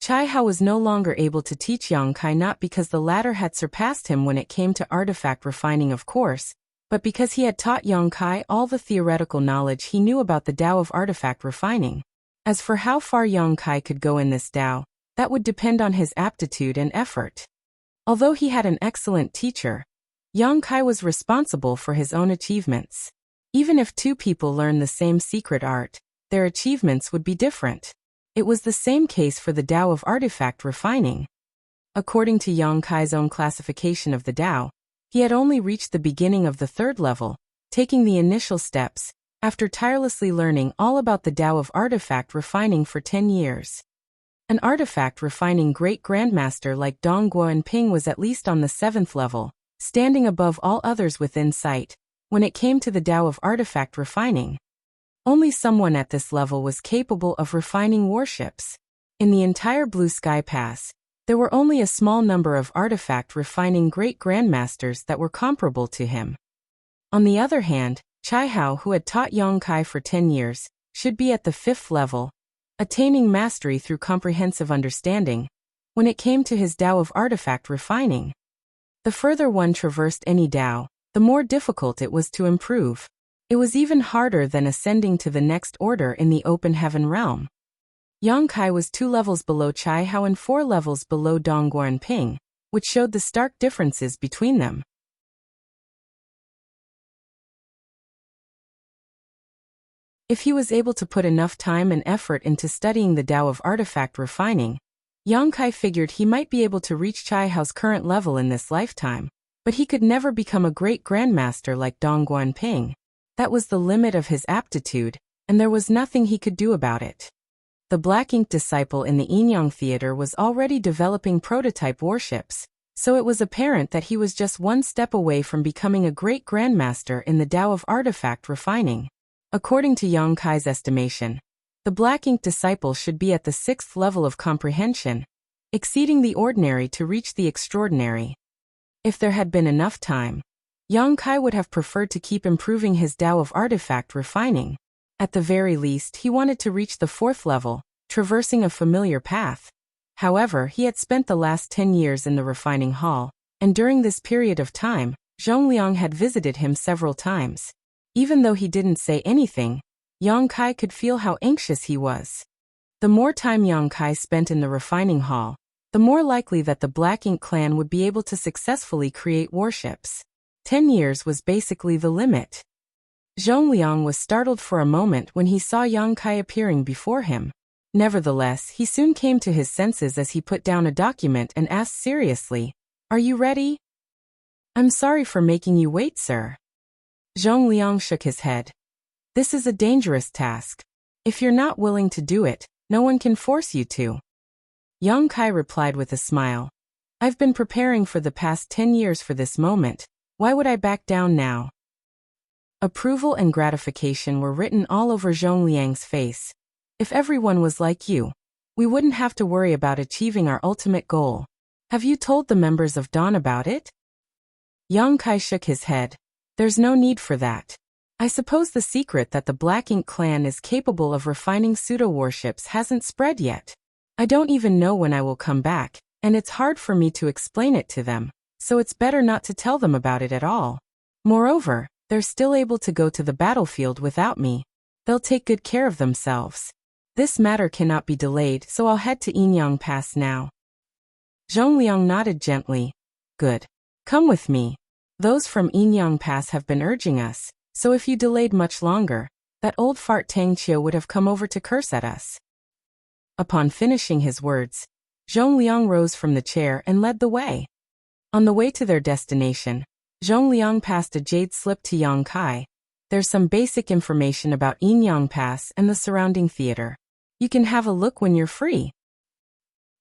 Chai Hao was no longer able to teach Yang Kai, not because the latter had surpassed him when it came to artifact refining, of course, but because he had taught Yang Kai all the theoretical knowledge he knew about the Tao of artifact refining. As for how far Yang Kai could go in this Tao, that would depend on his aptitude and effort. Although he had an excellent teacher, Yang Kai was responsible for his own achievements. Even if two people learn the same secret art, their achievements would be different. It was the same case for the Tao of artifact refining. According to Yang Kai's own classification of the Tao, he had only reached the beginning of the 3rd level, taking the initial steps, after tirelessly learning all about the Tao of artifact refining for 10 years. An artifact refining great grandmaster like Dong Guoanping was at least on the 7th level, standing above all others within sight, when it came to the Tao of artifact refining. Only someone at this level was capable of refining warships. In the entire Blue Sky Pass, there were only a small number of artifact refining great grandmasters that were comparable to him. On the other hand, Chai Hao, who had taught Yang Kai for 10 years, should be at the 5th level, attaining mastery through comprehensive understanding, when it came to his Tao of artifact refining. The further one traversed any Tao, the more difficult it was to improve. It was even harder than ascending to the next order in the open heaven realm. Yang Kai was 2 levels below Chai Hao and 4 levels below Dong Guoanping, which showed the stark differences between them. If he was able to put enough time and effort into studying the Tao of artifact refining, Yang Kai figured he might be able to reach Chai Hao's current level in this lifetime, but he could never become a great grandmaster like Dong Guoanping. That was the limit of his aptitude, and there was nothing he could do about it. The Black Ink disciple in the Yin-Yang Theater was already developing prototype warships, so it was apparent that he was just one step away from becoming a great grandmaster in the Tao of artifact refining. According to Yang Kai's estimation, the Black Ink disciple should be at the 6th level of comprehension, exceeding the ordinary to reach the extraordinary. If there had been enough time, Yang Kai would have preferred to keep improving his Tao of artifact refining. At the very least, he wanted to reach the 4th level, traversing a familiar path. However, he had spent the last 10 years in the refining hall, and during this period of time, Zhongliang had visited him several times. Even though he didn't say anything, Yang Kai could feel how anxious he was. The more time Yang Kai spent in the refining hall, the more likely that the Black Ink clan would be able to successfully create warships. 10 years was basically the limit. Zhongliang was startled for a moment when he saw Yang Kai appearing before him. Nevertheless, he soon came to his senses as he put down a document and asked seriously, "Are you ready?" "I'm sorry for making you wait, sir." Zhongliang shook his head. "This is a dangerous task. If you're not willing to do it, no one can force you to." Yang Kai replied with a smile. "I've been preparing for the past 10 years for this moment. Why would I back down now?" Approval and gratification were written all over Zhongliang's face. "If everyone was like you, we wouldn't have to worry about achieving our ultimate goal. Have you told the members of Dawn about it?" Yang Kai shook his head. "There's no need for that. I suppose the secret that the Black Ink clan is capable of refining pseudo-warships hasn't spread yet. I don't even know when I will come back, and it's hard for me to explain it to them, so it's better not to tell them about it at all. Moreover, they're still able to go to the battlefield without me. They'll take good care of themselves. This matter cannot be delayed, so I'll head to Yinyang Pass now. Zhongliang nodded gently. Good. Come with me. Those from Yinyang Pass have been urging us, so if you delayed much longer, that old fart Tangqiu would have come over to curse at us. Upon finishing his words, Zhongliang rose from the chair and led the way. On the way to their destination, Zhongliang passed a jade slip to Yang Kai. There's some basic information about Yinyang Pass and the surrounding theater. You can have a look when you're free.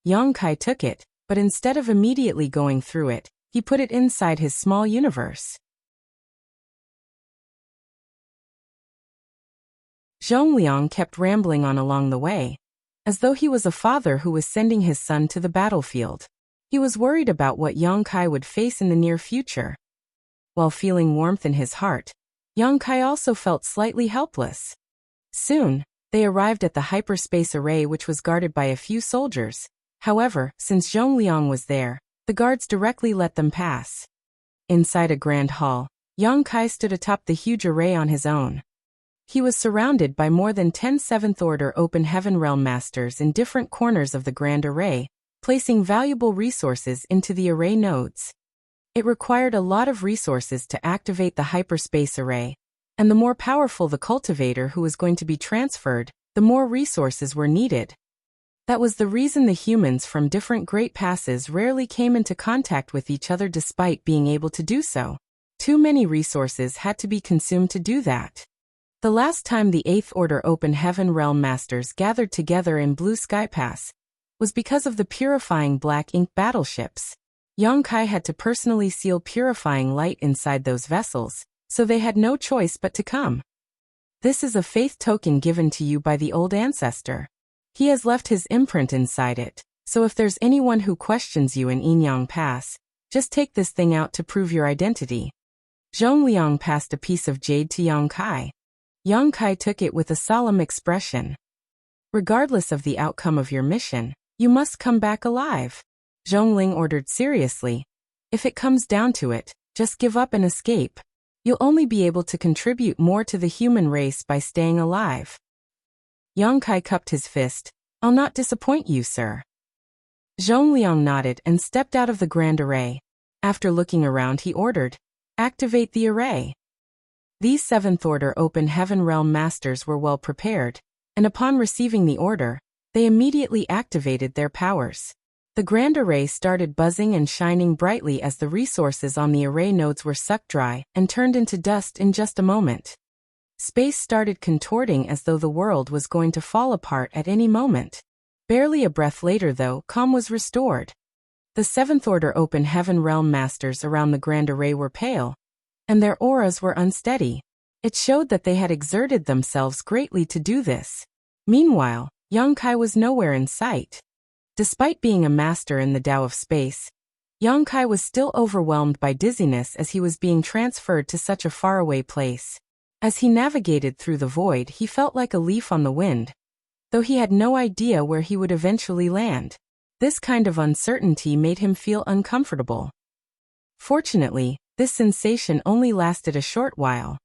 Yang Kai took it, but instead of immediately going through it, he put it inside his small universe. Zhongliang kept rambling on along the way, as though he was a father who was sending his son to the battlefield. He was worried about what Yang Kai would face in the near future. While feeling warmth in his heart, Yang Kai also felt slightly helpless. Soon, they arrived at the hyperspace array, which was guarded by a few soldiers. However, since Zhongliang was there, the guards directly let them pass. Inside a grand hall, Yang Kai stood atop the huge array on his own. He was surrounded by more than 10 Seventh-Order Open Heaven Realm Masters in different corners of the grand array, placing valuable resources into the array nodes. It required a lot of resources to activate the hyperspace array, and the more powerful the cultivator who was going to be transferred, the more resources were needed. That was the reason the humans from different Great Passes rarely came into contact with each other despite being able to do so. Too many resources had to be consumed to do that. The last time the 8th Order Open Heaven Realm Masters gathered together in Blue Sky Pass was because of the purifying Black Ink battleships. Yang Kai had to personally seal purifying light inside those vessels, so they had no choice but to come. This is a faith token given to you by the old ancestor. He has left his imprint inside it, so if there's anyone who questions you in Yinyang Pass, just take this thing out to prove your identity. Zhongliang passed a piece of jade to Yang Kai. Yang Kai took it with a solemn expression. Regardless of the outcome of your mission, you must come back alive. Zhongling ordered seriously. If it comes down to it, just give up and escape. You'll only be able to contribute more to the human race by staying alive. Yang Kai cupped his fist. I'll not disappoint you, sir. Zhongliang nodded and stepped out of the grand array. After looking around, he ordered, activate the array. These 7th Order Open Heaven Realm Masters were well prepared, and upon receiving the order, they immediately activated their powers. The grand array started buzzing and shining brightly as the resources on the array nodes were sucked dry and turned into dust in just a moment. Space started contorting as though the world was going to fall apart at any moment. Barely a breath later, though, calm was restored. The 7th Order Open Heaven Realm Masters around the grand array were pale, and their auras were unsteady. It showed that they had exerted themselves greatly to do this. Meanwhile, Yang Kai was nowhere in sight. Despite being a master in the Tao of space, Yang Kai was still overwhelmed by dizziness as he was being transferred to such a faraway place. As he navigated through the void, he felt like a leaf on the wind, though he had no idea where he would eventually land. This kind of uncertainty made him feel uncomfortable. Fortunately, this sensation only lasted a short while.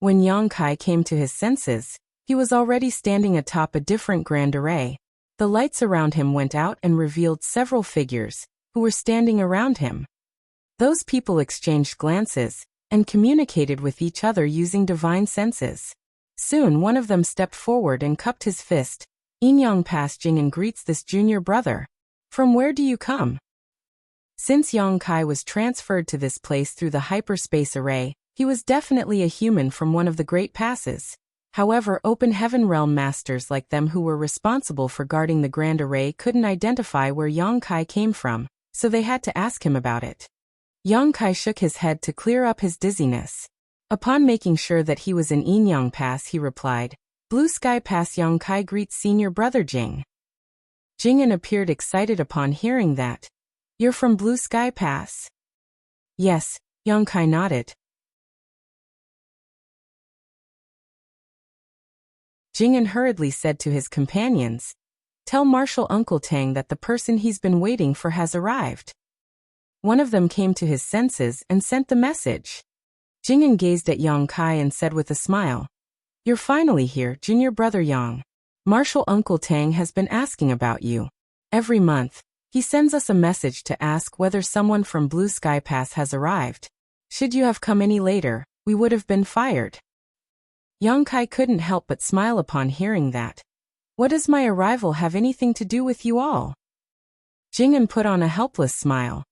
When Yang Kai came to his senses, he was already standing atop a different grand array. The lights around him went out and revealed several figures, who were standing around him. Those people exchanged glances, and communicated with each other using divine senses. Soon one of them stepped forward and cupped his fist. Yinyang Pass Jing'an greets this junior brother. From where do you come? Since Yang Kai was transferred to this place through the hyperspace array, he was definitely a human from one of the Great Passes. However, Open Heaven Realm Masters like them who were responsible for guarding the Grand Array couldn't identify where Yang Kai came from, so they had to ask him about it. Yang Kai shook his head to clear up his dizziness. Upon making sure that he was in Yinyang Pass, he replied, Blue Sky Pass. Yang Kai greets senior brother Jing. Jing'an appeared excited upon hearing that. You're from Blue Sky Pass? Yes, Yang Kai nodded. Jing'an hurriedly said to his companions, "Tell Martial Uncle Tang that the person he's been waiting for has arrived." One of them came to his senses and sent the message. Jing'an gazed at Yang Kai and said with a smile, "You're finally here, junior brother Yang. Martial Uncle Tang has been asking about you. Every month, he sends us a message to ask whether someone from Blue Sky Pass has arrived. Should you have come any later, we would have been fired." Yang Kai couldn't help but smile upon hearing that. "What does my arrival have anything to do with you all?" Jing'an put on a helpless smile.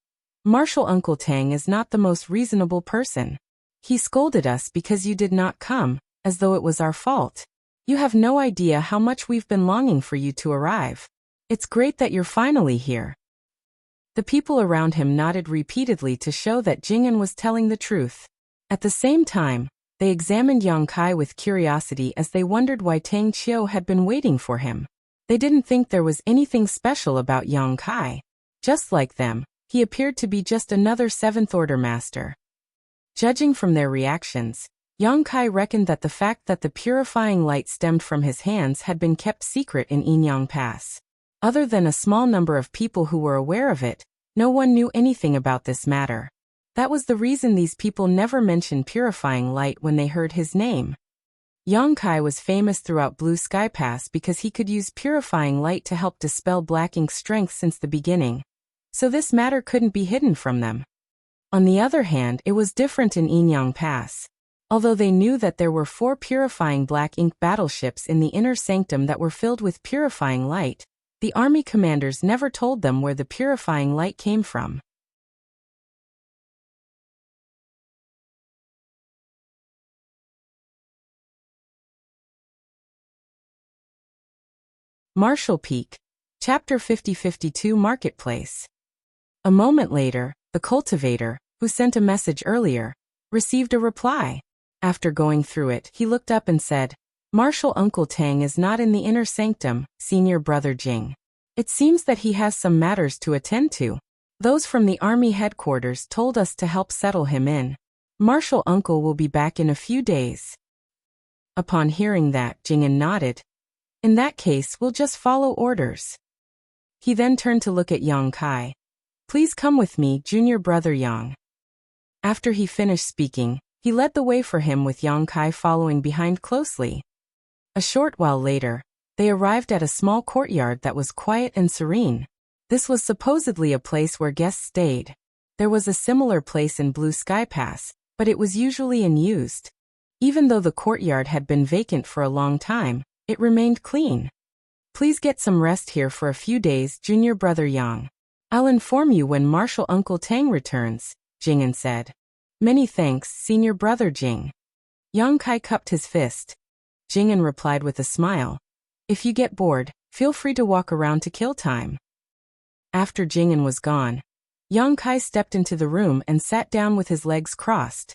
"Martial Uncle Tang is not the most reasonable person. He scolded us because you did not come, as though it was our fault. You have no idea how much we've been longing for you to arrive. It's great that you're finally here." The people around him nodded repeatedly to show that Jing'an was telling the truth. At the same time, they examined Yang Kai with curiosity as they wondered why Tang Qiu had been waiting for him. They didn't think there was anything special about Yang Kai. Just like them, he appeared to be just another seventh-order master. Judging from their reactions, Yang Kai reckoned that the fact that the purifying light stemmed from his hands had been kept secret in Yinyang Pass. Other than a small number of people who were aware of it, no one knew anything about this matter. That was the reason these people never mentioned purifying light when they heard his name. Yang Kai was famous throughout Blue Sky Pass because he could use purifying light to help dispel black ink strength since the beginning. So this matter couldn't be hidden from them. On the other hand, it was different in Yinyang Pass. Although they knew that there were 4 purifying black ink battleships in the inner sanctum that were filled with purifying light, the army commanders never told them where the purifying light came from. Martial Peak, Chapter 50-52 Marketplace. A moment later, the cultivator, who sent a message earlier, received a reply. After going through it, he looked up and said, "Martial Uncle Tang is not in the inner sanctum, senior brother Jing. It seems that he has some matters to attend to. Those from the army headquarters told us to help settle him in. Martial Uncle will be back in a few days." Upon hearing that, Jing'an nodded. "In that case, we'll just follow orders." He then turned to look at Yang Kai. "Please come with me, junior brother Yang." After he finished speaking, he led the way for him with Yang Kai following behind closely. A short while later, they arrived at a small courtyard that was quiet and serene. This was supposedly a place where guests stayed. There was a similar place in Blue Sky Pass, but it was usually unused. Even though the courtyard had been vacant for a long time, it remained clean. "Please get some rest here for a few days, junior brother Yang. I'll inform you when Martial Uncle Tang returns," Jing'an said. "Many thanks, senior brother Jing." Yang Kai cupped his fist. Jing'an replied with a smile, "If you get bored, feel free to walk around to kill time." After Jing'an was gone, Yang Kai stepped into the room and sat down with his legs crossed.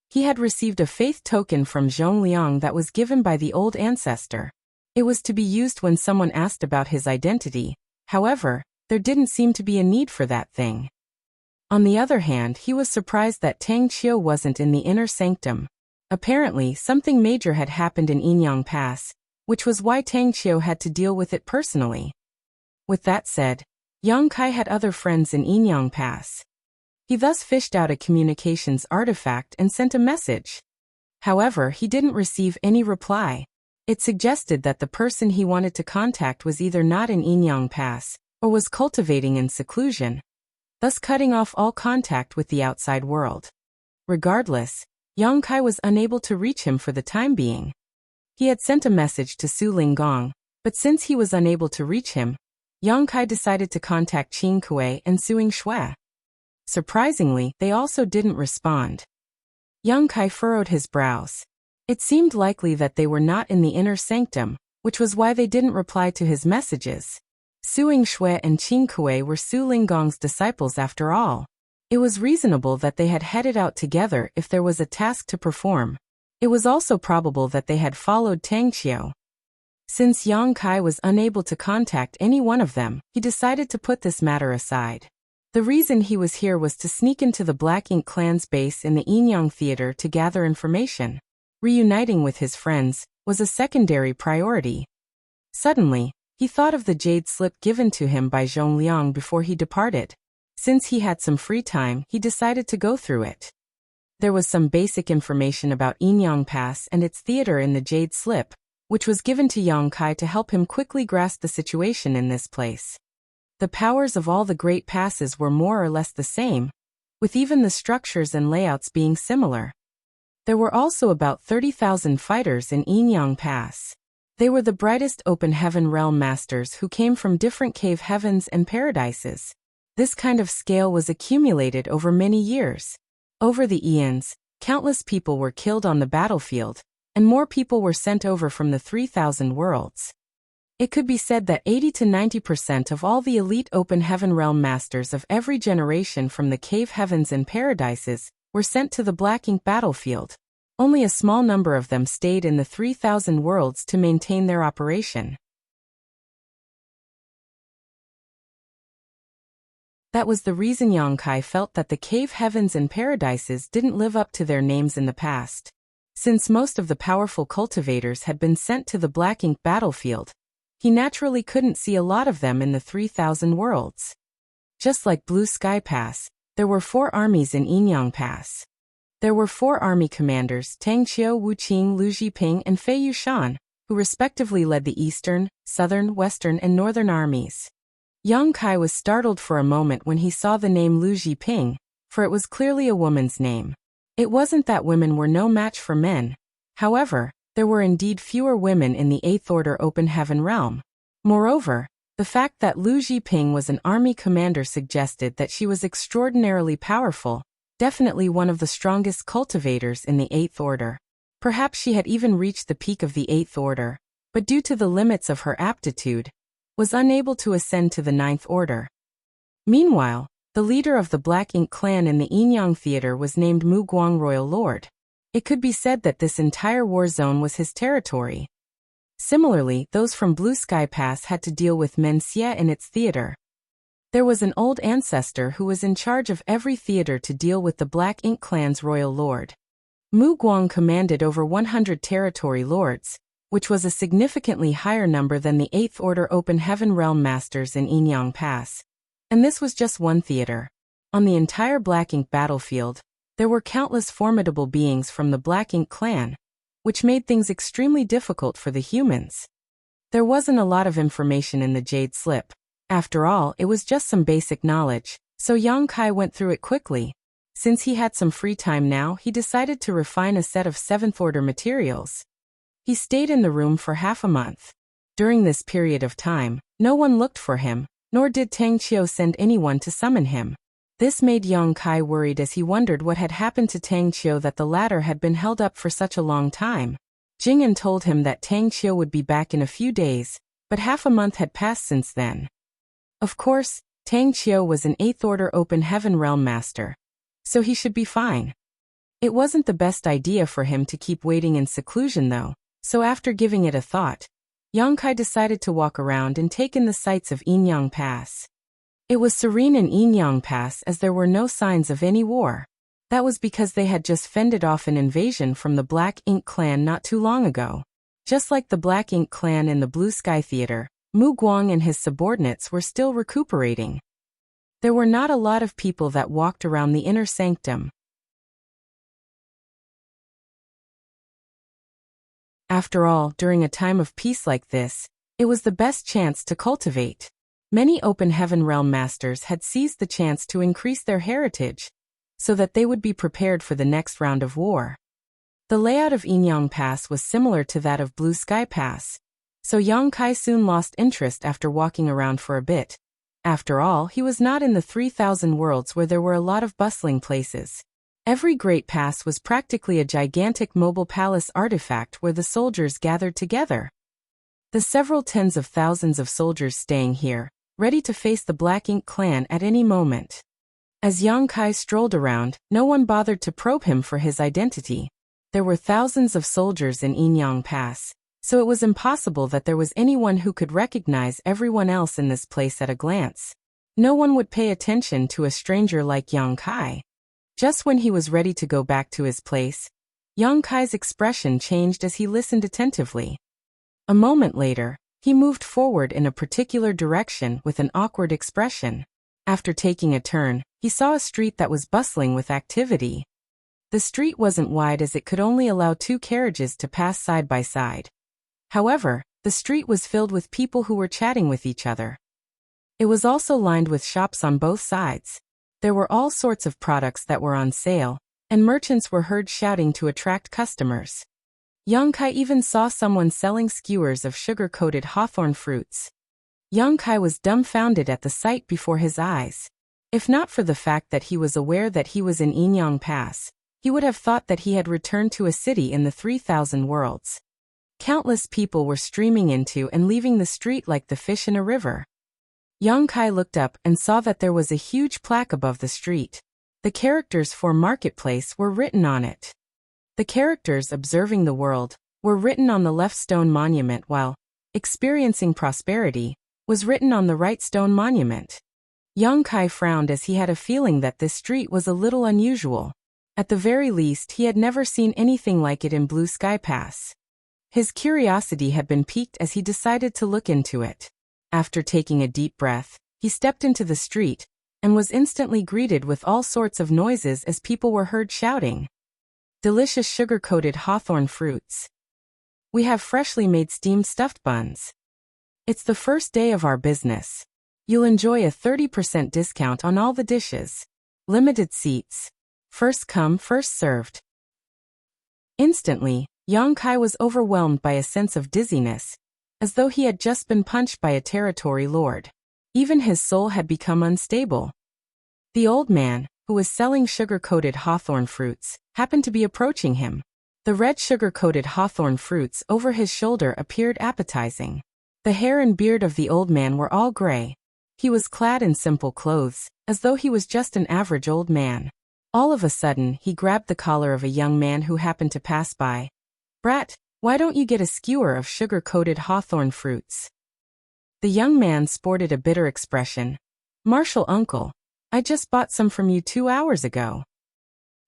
He had received a faith token from Zhong Liang that was given by the old ancestor. It was to be used when someone asked about his identity. However, there didn't seem to be a need for that thing. On the other hand, he was surprised that Tang Qiu wasn't in the inner sanctum. Apparently, something major had happened in Yinyang Pass, which was why Tang Qiu had to deal with it personally. With that said, Yang Kai had other friends in Yinyang Pass. He thus fished out a communications artifact and sent a message. However, he didn't receive any reply. It suggested that the person he wanted to contact was either not in Yinyang Pass, or was cultivating in seclusion, thus cutting off all contact with the outside world. Regardless, Yang Kai was unable to reach him for the time being. He had sent a message to Su Linggong, but since he was unable to reach him, Yang Kai decided to contact Qin Kuei and Suing Shui. Surprisingly, they also didn't respond. Yang Kai furrowed his brows. It seemed likely that they were not in the inner sanctum, which was why they didn't reply to his messages. Suing Shui and Qin Kuei were Su Linggong's disciples after all. It was reasonable that they had headed out together if there was a task to perform. It was also probable that they had followed Tang Qiu. Since Yang Kai was unable to contact any one of them, he decided to put this matter aside. The reason he was here was to sneak into the Black Ink clan's base in the Yinyang Theater to gather information. Reuniting with his friends was a secondary priority. Suddenly, he thought of the jade slip given to him by Zhong Liang before he departed. Since he had some free time, he decided to go through it. There was some basic information about Yinyang Pass and its theater in the jade slip, which was given to Yang Kai to help him quickly grasp the situation in this place. The powers of all the great passes were more or less the same, with even the structures and layouts being similar. There were also about 30,000 fighters in Yinyang Pass. They were the brightest open heaven realm masters who came from different cave heavens and paradises. This kind of scale was accumulated over many years. Over the eons, countless people were killed on the battlefield, and more people were sent over from the 3,000 worlds. It could be said that 80 to 90% of all the elite open heaven realm masters of every generation from the cave heavens and paradises were sent to the Black Ink battlefield. Only a small number of them stayed in the 3,000 worlds to maintain their operation. That was the reason Yang Kai felt that the cave heavens and paradises didn't live up to their names in the past. Since most of the powerful cultivators had been sent to the Black Ink battlefield, he naturally couldn't see a lot of them in the 3,000 worlds. Just like Blue Sky Pass, there were 4 armies in Yinyang Pass. There were 4 army commanders, Tang Qiu, Wu Qing, Lu Zhiping, and Fei Yushan, who respectively led the eastern, southern, western, and northern armies. Yang Kai was startled for a moment when he saw the name Lu Zhiping, for it was clearly a woman's name. It wasn't that women were no match for men. However, there were indeed fewer women in the 8th Order Open Heaven realm. Moreover, the fact that Lu Zhiping was an army commander suggested that she was extraordinarily powerful, definitely one of the strongest cultivators in the 8th Order. Perhaps she had even reached the peak of the 8th Order, but due to the limits of her aptitude, was unable to ascend to the 9th Order. Meanwhile, the leader of the Black Ink clan in the Yinyang Theater was named Mu Guang Royal Lord. It could be said that this entire war zone was his territory. Similarly, those from Blue Sky Pass had to deal with Men Xie in its theater. There was an old ancestor who was in charge of every theater to deal with the Black Ink clan's royal lord. Mu Guang commanded over 100 territory lords, which was a significantly higher number than the 8th Order Open Heaven realm masters in Yinyang Pass. And this was just one theater. On the entire Black Ink battlefield, there were countless formidable beings from the Black Ink clan, which made things extremely difficult for the humans. There wasn't a lot of information in the Jade Slip. After all, it was just some basic knowledge, so Yang Kai went through it quickly. Since he had some free time now, he decided to refine a set of 7th Order materials. He stayed in the room for half a month. During this period of time, no one looked for him, nor did Tang Qiu send anyone to summon him. This made Yang Kai worried as he wondered what had happened to Tang Qiu that the latter had been held up for such a long time. Jing'an told him that Tang Qiu would be back in a few days, but half a month had passed since then. Of course, Tang Qiu was an 8th Order Open Heaven realm master, so he should be fine. It wasn't the best idea for him to keep waiting in seclusion though, so after giving it a thought, Yang Kai decided to walk around and take in the sights of Yinyang Pass. It was serene in Yinyang Pass as there were no signs of any war. That was because they had just fended off an invasion from the Black Ink clan not too long ago. Just like the Black Ink clan in the Blue Sky Theater, Mu Guang and his subordinates were still recuperating. There were not a lot of people that walked around the inner sanctum. After all, during a time of peace like this, it was the best chance to cultivate. Many Open Heaven realm masters had seized the chance to increase their heritage, so that they would be prepared for the next round of war. The layout of Yinyang Pass was similar to that of Blue Sky Pass, so Yang Kai soon lost interest after walking around for a bit. After all, he was not in the 3,000 worlds where there were a lot of bustling places. Every great pass was practically a gigantic mobile palace artifact where the soldiers gathered together. The several tens of thousands of soldiers staying here, ready to face the Black Ink clan at any moment. As Yang Kai strolled around, no one bothered to probe him for his identity. There were thousands of soldiers in Yinyang Pass, so it was impossible that there was anyone who could recognize everyone else in this place at a glance. No one would pay attention to a stranger like Yang Kai. Just when he was ready to go back to his place, Young Kai's expression changed as he listened attentively. A moment later, he moved forward in a particular direction with an awkward expression. After taking a turn, he saw a street that was bustling with activity. The street wasn't wide as it could only allow 2 carriages to pass side by side. However, the street was filled with people who were chatting with each other. It was also lined with shops on both sides. There were all sorts of products that were on sale, and merchants were heard shouting to attract customers. Young Kai even saw someone selling skewers of sugar-coated hawthorn fruits. Young Kai was dumbfounded at the sight before his eyes. If not for the fact that he was aware that he was in Inyang Pass, he would have thought that he had returned to a city in the 3,000 worlds. Countless people were streaming into and leaving the street like the fish in a river. Young Kai looked up and saw that there was a huge plaque above the street. The characters for Marketplace were written on it. The characters observing the world were written on the left stone monument while experiencing prosperity was written on the right stone monument. Young Kai frowned as he had a feeling that this street was a little unusual. At the very least, he had never seen anything like it in Blue Sky Pass. His curiosity had been piqued as he decided to look into it. After taking a deep breath, he stepped into the street and was instantly greeted with all sorts of noises as people were heard shouting. Delicious sugar-coated hawthorn fruits. We have freshly made steamed stuffed buns. It's the first day of our business. You'll enjoy a 30% discount on all the dishes. Limited seats. First come, first served. Instantly, Young Kai was overwhelmed by a sense of dizziness, as though he had just been punched by a territory lord. Even his soul had become unstable. The old man, who was selling sugar-coated hawthorn fruits, happened to be approaching him. The red sugar-coated hawthorn fruits over his shoulder appeared appetizing. The hair and beard of the old man were all gray. He was clad in simple clothes, as though he was just an average old man. All of a sudden, he grabbed the collar of a young man who happened to pass by. "Brat, why don't you get a skewer of sugar-coated hawthorn fruits?" The young man sported a bitter expression. "Martial uncle, I just bought some from you 2 hours ago."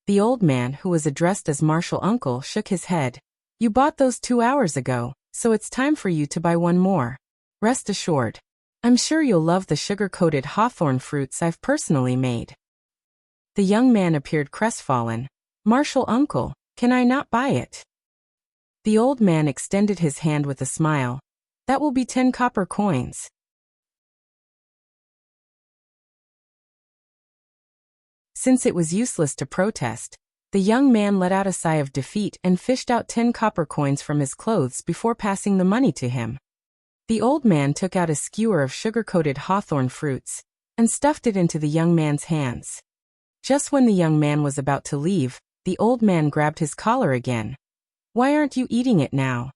The old man, who was addressed as Martial Uncle, shook his head. "You bought those 2 hours ago, so it's time for you to buy one more. Rest assured. I'm sure you'll love the sugar-coated hawthorn fruits I've personally made." The young man appeared crestfallen. "Martial Uncle, can I not buy it?" The old man extended his hand with a smile. "That will be 10 copper coins." Since it was useless to protest, the young man let out a sigh of defeat and fished out 10 copper coins from his clothes before passing the money to him. The old man took out a skewer of sugar-coated hawthorn fruits and stuffed it into the young man's hands. Just when the young man was about to leave, the old man grabbed his collar again. "Why aren't you eating it now?"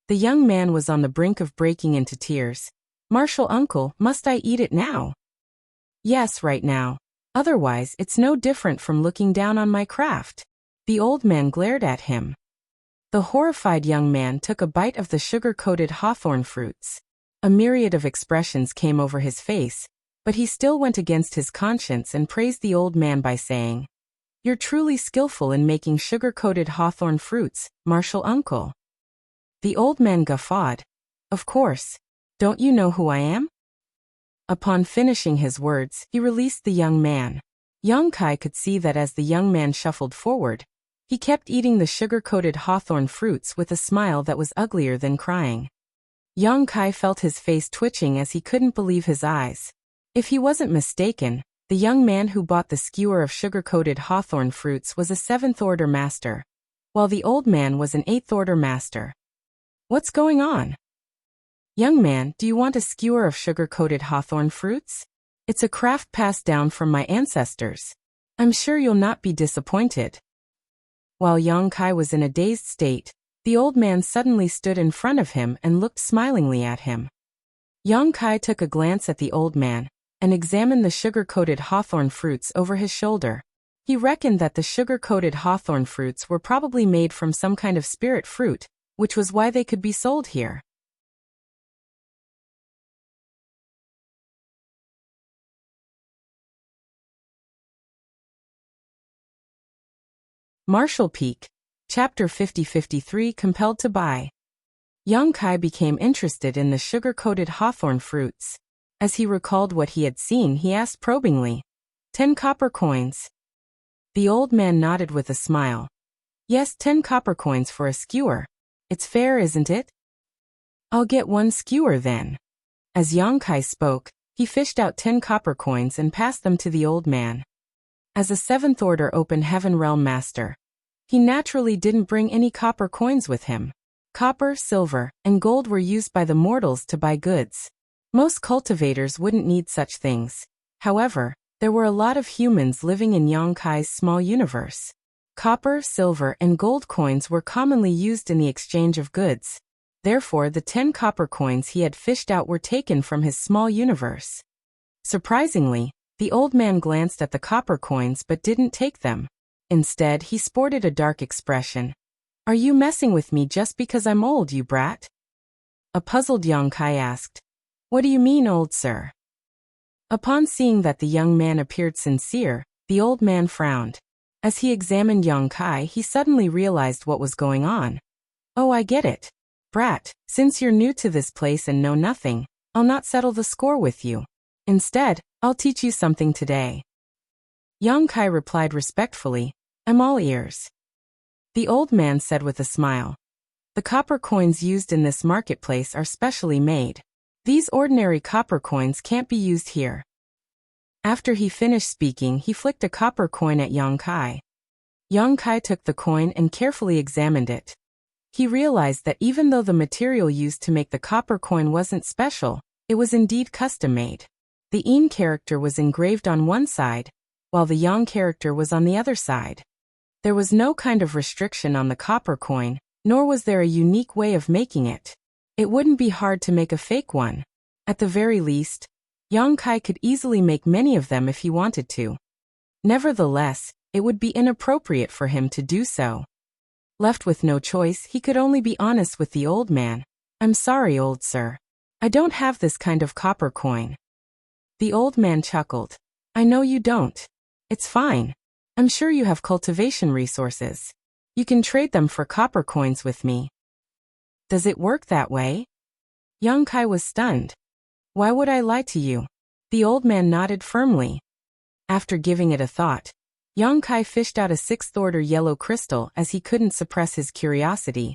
The young man was on the brink of breaking into tears. "Martial Uncle, must I eat it now?" "Yes, right now. Otherwise, it's no different from looking down on my craft." The old man glared at him. The horrified young man took a bite of the sugar-coated hawthorn fruits. A myriad of expressions came over his face, but he still went against his conscience and praised the old man by saying, "You're truly skillful in making sugar-coated hawthorn fruits, Martial Uncle." The old man guffawed. "Of course. Don't you know who I am?" Upon finishing his words, he released the young man. Young Kai could see that as the young man shuffled forward, he kept eating the sugar-coated hawthorn fruits with a smile that was uglier than crying. Young Kai felt his face twitching as he couldn't believe his eyes. If he wasn't mistaken, the young man who bought the skewer of sugar-coated hawthorn fruits was a 7th-order master, while the old man was an 8th-order master. What's going on? "Young man, do you want a skewer of sugar-coated hawthorn fruits? It's a craft passed down from my ancestors. I'm sure you'll not be disappointed." While Young Kai was in a dazed state, the old man suddenly stood in front of him and looked smilingly at him. Young Kai took a glance at the old man and examined the sugar-coated hawthorn fruits over his shoulder. He reckoned that the sugar-coated hawthorn fruits were probably made from some kind of spirit fruit, which was why they could be sold here. Marshall Peak, Chapter 50-53 Compelled to Buy. Young Kai became interested in the sugar-coated hawthorn fruits. As he recalled what he had seen, he asked probingly, 10 copper coins. The old man nodded with a smile. Yes, 10 copper coins for a skewer. It's fair, isn't it? I'll get 1 skewer then. As Young Kai spoke, he fished out 10 copper coins and passed them to the old man. As a 7th Order Open Heaven Realm Master, he naturally didn't bring any copper coins with him. Copper, silver, and gold were used by the mortals to buy goods. Most cultivators wouldn't need such things. However, there were a lot of humans living in Young Kai's small universe. Copper, silver, and gold coins were commonly used in the exchange of goods. Therefore, the 10 copper coins he had fished out were taken from his small universe. Surprisingly, the old man glanced at the copper coins but didn't take them. Instead, he sported a dark expression. Are you messing with me just because I'm old, you brat? A puzzled Young Kai asked. What do you mean, old sir? Upon seeing that the young man appeared sincere, the old man frowned. As he examined Young Kai, he suddenly realized what was going on. Oh, I get it. Brat, since you're new to this place and know nothing, I'll not settle the score with you. Instead, I'll teach you something today. Young Kai replied respectfully, I'm all ears. The old man said with a smile. The copper coins used in this marketplace are specially made. These ordinary copper coins can't be used here. After he finished speaking, he flicked a copper coin at Young Kai. Young Kai took the coin and carefully examined it. He realized that even though the material used to make the copper coin wasn't special, it was indeed custom-made. The Een character was engraved on one side, while the Yang character was on the other side. There was no kind of restriction on the copper coin, nor was there a unique way of making it. It wouldn't be hard to make a fake one. At the very least, Young Kai could easily make many of them if he wanted to. Nevertheless, it would be inappropriate for him to do so. Left with no choice, he could only be honest with the old man. I'm sorry, old sir. I don't have this kind of copper coin. The old man chuckled. I know you don't. It's fine. I'm sure you have cultivation resources. You can trade them for copper coins with me. Does it work that way? Young Kai was stunned. Why would I lie to you? The old man nodded firmly. After giving it a thought, Young Kai fished out a 6th Order yellow crystal as he couldn't suppress his curiosity.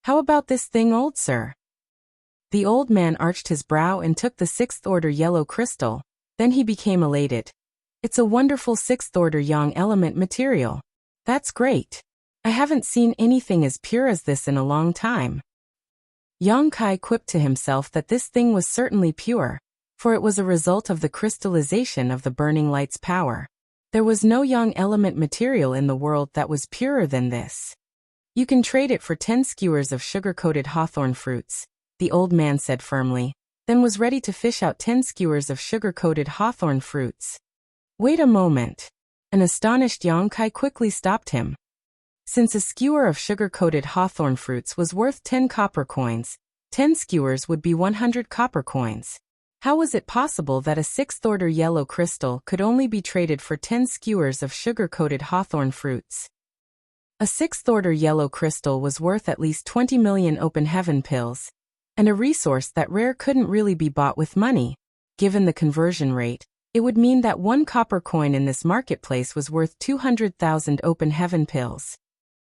How about this thing, old sir? The old man arched his brow and took the 6th Order yellow crystal. Then he became elated. It's a wonderful 6th Order Yang element material. That's great. I haven't seen anything as pure as this in a long time. Young Kai quipped to himself that this thing was certainly pure, for it was a result of the crystallization of the burning light's power. There was no Yang element material in the world that was purer than this. You can trade it for 10 skewers of sugar-coated hawthorn fruits, the old man said firmly, then was ready to fish out 10 skewers of sugar-coated hawthorn fruits. Wait a moment. An astonished Young Kai quickly stopped him. Since a skewer of sugar-coated hawthorn fruits was worth 10 copper coins, 10 skewers would be 100 copper coins. How was it possible that a 6th Order yellow crystal could only be traded for 10 skewers of sugar-coated hawthorn fruits? A 6th Order yellow crystal was worth at least 20 million open heaven pills, and a resource that rare couldn't really be bought with money. Given the conversion rate, it would mean that 1 copper coin in this marketplace was worth 200,000 open heaven pills.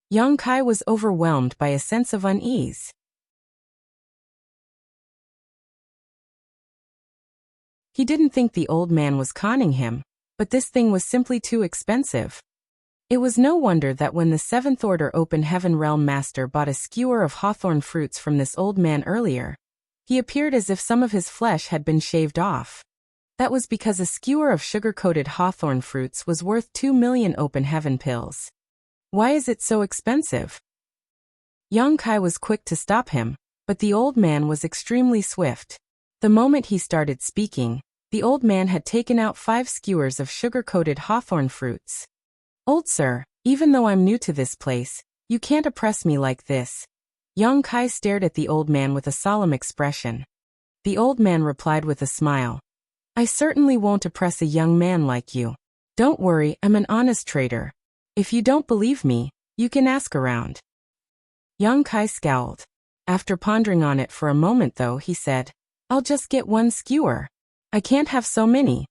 Young Kai was overwhelmed by a sense of unease. He didn't think the old man was conning him, but this thing was simply too expensive. It was no wonder that when the 7th Order Open Heaven Realm Master bought a skewer of hawthorn fruits from this old man earlier, he appeared as if some of his flesh had been shaved off. That was because a skewer of sugar-coated hawthorn fruits was worth 2 million open heaven pills. Why is it so expensive? Young Kai was quick to stop him, but the old man was extremely swift. The moment he started speaking, the old man had taken out 5 skewers of sugar-coated hawthorn fruits. Old sir, even though I'm new to this place, you can't oppress me like this. Young Kai stared at the old man with a solemn expression. The old man replied with a smile. I certainly won't oppress a young man like you. Don't worry, I'm an honest trader. If you don't believe me, you can ask around. Young Kai scowled. After pondering on it for a moment though, he said, "I'll just get one skewer. I can't have so many."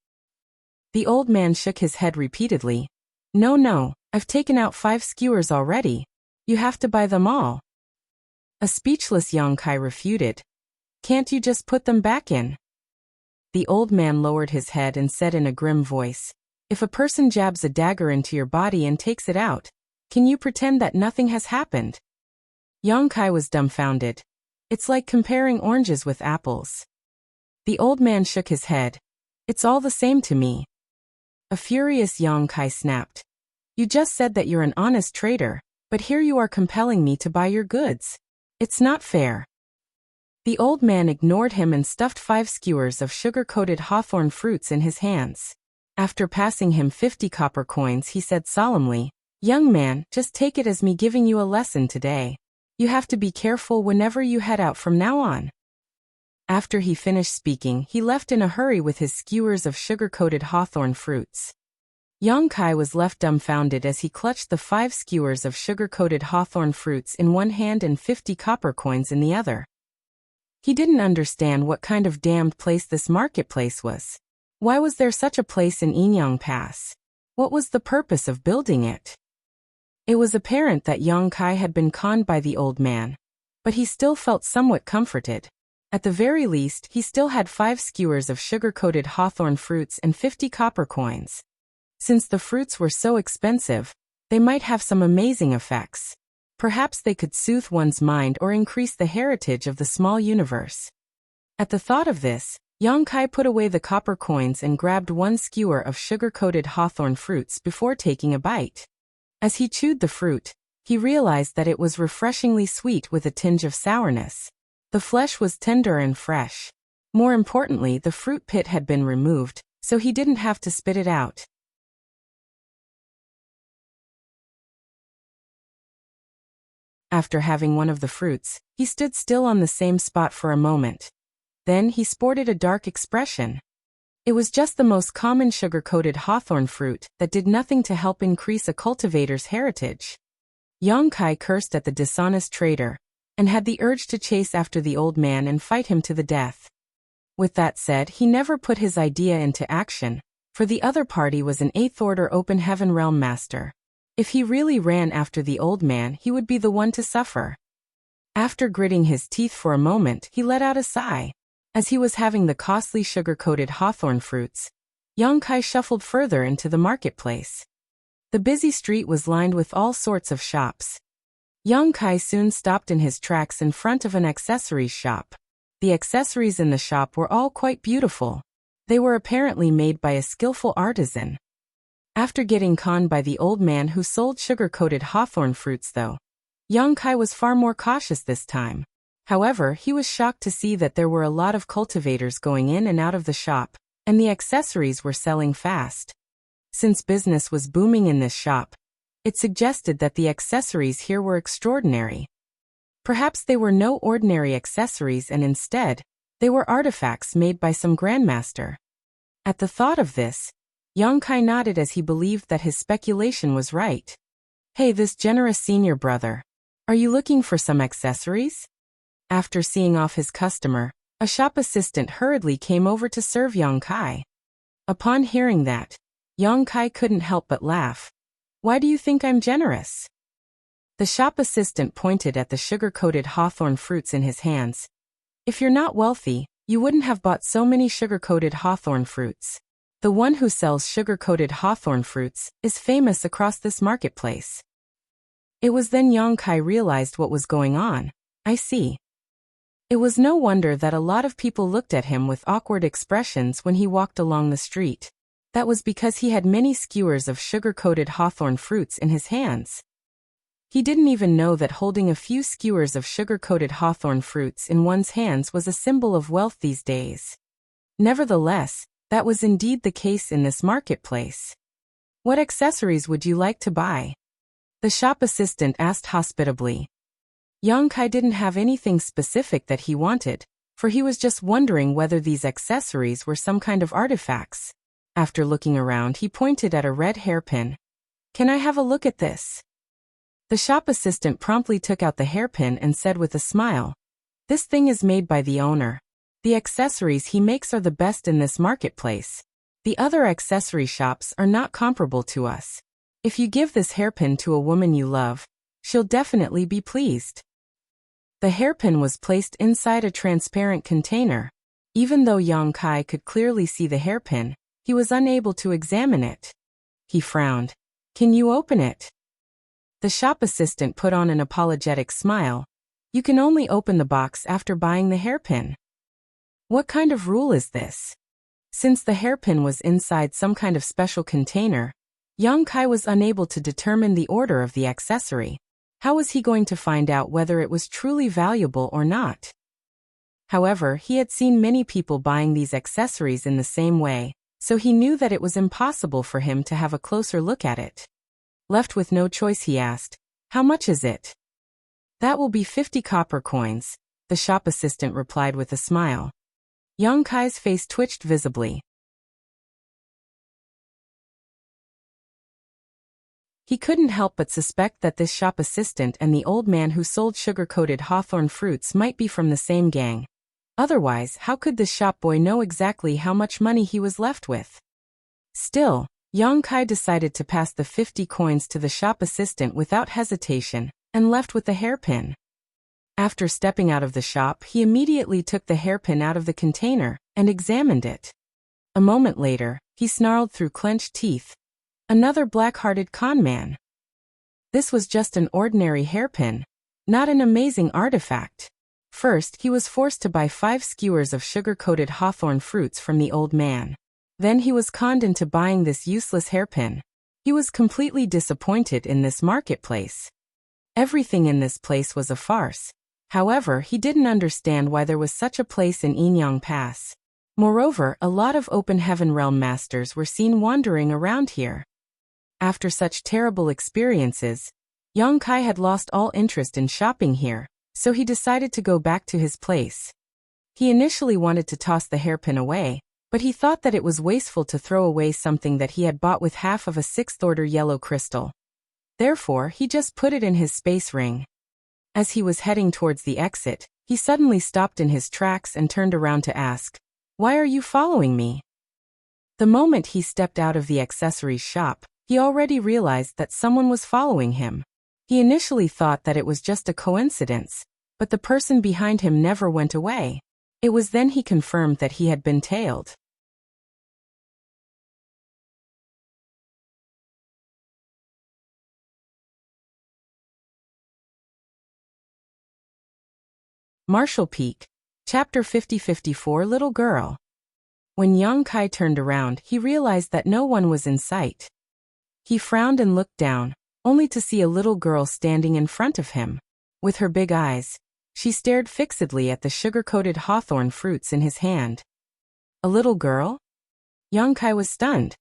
The old man shook his head repeatedly. No, I've taken out 5 skewers already. You have to buy them all." A speechless Young Kai refuted. "Can't you just put them back in?" The old man lowered his head and said in a grim voice, "If a person jabs a dagger into your body and takes it out, can you pretend that nothing has happened?" Young Kai was dumbfounded. "It's like comparing oranges with apples." The old man shook his head. "It's all the same to me." A furious Young Kai snapped. "You just said that you're an honest trader, but here you are compelling me to buy your goods. It's not fair." The old man ignored him and stuffed 5 skewers of sugar-coated hawthorn fruits in his hands. After passing him 50 copper coins, he said solemnly, "Young man, just take it as me giving you a lesson today. You have to be careful whenever you head out from now on." After he finished speaking, he left in a hurry with his skewers of sugar-coated hawthorn fruits. Young Kai was left dumbfounded as he clutched the 5 skewers of sugar-coated hawthorn fruits in one hand and 50 copper coins in the other. He didn't understand what kind of damned place this marketplace was. Why was there such a place in Inyang Pass? What was the purpose of building it? It was apparent that Young Kai had been conned by the old man, but he still felt somewhat comforted. At the very least, he still had 5 skewers of sugar-coated hawthorn fruits and 50 copper coins. Since the fruits were so expensive, they might have some amazing effects. Perhaps they could soothe one's mind or increase the heritage of the small universe. At the thought of this, Young Kai put away the copper coins and grabbed 1 skewer of sugar-coated hawthorn fruits before taking a bite. As he chewed the fruit, he realized that it was refreshingly sweet with a tinge of sourness. The flesh was tender and fresh. More importantly, the fruit pit had been removed, so he didn't have to spit it out. After having one of the fruits, he stood still on the same spot for a moment. Then he sported a dark expression. It was just the most common sugar-coated hawthorn fruit that did nothing to help increase a cultivator's heritage. Young Kai cursed at the dishonest trader, and had the urge to chase after the old man and fight him to the death. With that said, he never put his idea into action, for the other party was an 8th-order Open Heaven Realm Master. If he really ran after the old man, he would be the one to suffer. After gritting his teeth for a moment, he let out a sigh. As he was having the costly sugar-coated hawthorn fruits, Young Kai shuffled further into the marketplace. The busy street was lined with all sorts of shops. Young Kai soon stopped in his tracks in front of an accessories shop. The accessories in the shop were all quite beautiful. They were apparently made by a skillful artisan. After getting conned by the old man who sold sugar-coated hawthorn fruits though, Young Kai was far more cautious this time. However, he was shocked to see that there were a lot of cultivators going in and out of the shop, and the accessories were selling fast. Since business was booming in this shop, it suggested that the accessories here were extraordinary. Perhaps they were no ordinary accessories and instead, they were artifacts made by some grandmaster. At the thought of this, Young Kai nodded as he believed that his speculation was right. "Hey, this generous senior brother. Are you looking for some accessories?" After seeing off his customer, a shop assistant hurriedly came over to serve Young Kai. Upon hearing that, Young Kai couldn't help but laugh. "Why do you think I'm generous?" The shop assistant pointed at the sugar-coated hawthorn fruits in his hands. "If you're not wealthy, you wouldn't have bought so many sugar-coated hawthorn fruits. The one who sells sugar-coated hawthorn fruits is famous across this marketplace." It was then Young Kai realized what was going on. "I see." It was no wonder that a lot of people looked at him with awkward expressions when he walked along the street. That was because he had many skewers of sugar-coated hawthorn fruits in his hands. He didn't even know that holding a few skewers of sugar-coated hawthorn fruits in one's hands was a symbol of wealth these days. Nevertheless, that was indeed the case in this marketplace. "What accessories would you like to buy?" the shop assistant asked hospitably. Young Kai didn't have anything specific that he wanted, for he was just wondering whether these accessories were some kind of artifacts. After looking around, he pointed at a red hairpin. "Can I have a look at this?" The shop assistant promptly took out the hairpin and said with a smile, "This thing is made by the owner. The accessories he makes are the best in this marketplace. The other accessory shops are not comparable to us. If you give this hairpin to a woman you love, she'll definitely be pleased." The hairpin was placed inside a transparent container. Even though Yang Kai could clearly see the hairpin, he was unable to examine it. He frowned. "Can you open it?" The shop assistant put on an apologetic smile. "You can only open the box after buying the hairpin." What kind of rule is this? Since the hairpin was inside some kind of special container, Yang Kai was unable to determine the order of the accessory. How was he going to find out whether it was truly valuable or not? However, he had seen many people buying these accessories in the same way, so he knew that it was impossible for him to have a closer look at it. Left with no choice, he asked, "How much is it?" "That will be 50 copper coins," the shop assistant replied with a smile. Yang Kai's face twitched visibly. He couldn't help but suspect that this shop assistant and the old man who sold sugar-coated hawthorn fruits might be from the same gang. Otherwise, how could the shop boy know exactly how much money he was left with? Still, Yang Kai decided to pass the 50 coins to the shop assistant without hesitation, and left with the hairpin. After stepping out of the shop, he immediately took the hairpin out of the container and examined it. A moment later, he snarled through clenched teeth, "Another black-hearted con man. This was just an ordinary hairpin, not an amazing artifact." First, he was forced to buy 5 skewers of sugar-coated hawthorn fruits from the old man. Then he was conned into buying this useless hairpin. He was completely disappointed in this marketplace. Everything in this place was a farce. However, he didn't understand why there was such a place in Yinyang Pass. Moreover, a lot of Open Heaven Realm masters were seen wandering around here. After such terrible experiences, Yang Kai had lost all interest in shopping here, so he decided to go back to his place. He initially wanted to toss the hairpin away, but he thought that it was wasteful to throw away something that he had bought with half of a 6th-order yellow crystal. Therefore, he just put it in his space ring. As he was heading towards the exit, he suddenly stopped in his tracks and turned around to ask, "Why are you following me?" The moment he stepped out of the accessories shop, he already realized that someone was following him. He initially thought that it was just a coincidence, but the person behind him never went away. It was then he confirmed that he had been tailed. Marshall Peak, Chapter 50-54 Little Girl. When Yang Kai turned around, he realized that no one was in sight. He frowned and looked down, only to see a little girl standing in front of him. With her big eyes, she stared fixedly at the sugar-coated hawthorn fruits in his hand. A little girl? Yang Kai was stunned.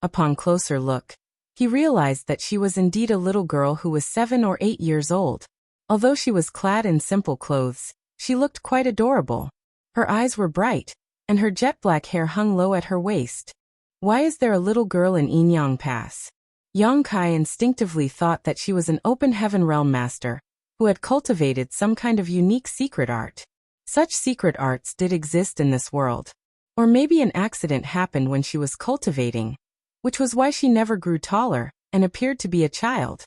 Upon closer look, he realized that she was indeed a little girl who was 7 or 8 years old. Although she was clad in simple clothes, she looked quite adorable. Her eyes were bright, and her jet-black hair hung low at her waist. Why is there a little girl in Yinyang Pass? Yang Kai instinctively thought that she was an Open Heaven Realm master, who had cultivated some kind of unique secret art. Such secret arts did exist in this world. Or maybe an accident happened when she was cultivating, which was why she never grew taller and appeared to be a child.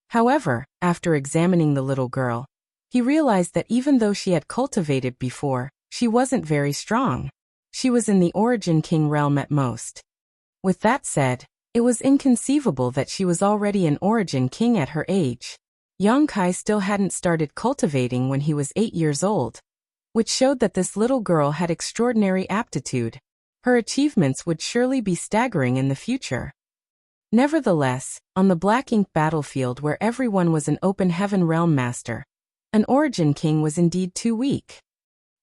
However, after examining the little girl, he realized that even though she had cultivated before, she wasn't very strong. She was in the Origin King realm at most. With that said, it was inconceivable that she was already an Origin King at her age. Yang Kai still hadn't started cultivating when he was 8 years old, which showed that this little girl had extraordinary aptitude. Her achievements would surely be staggering in the future. Nevertheless, on the Black Ink battlefield where everyone was an Open Heaven Realm master, an Origin King was indeed too weak.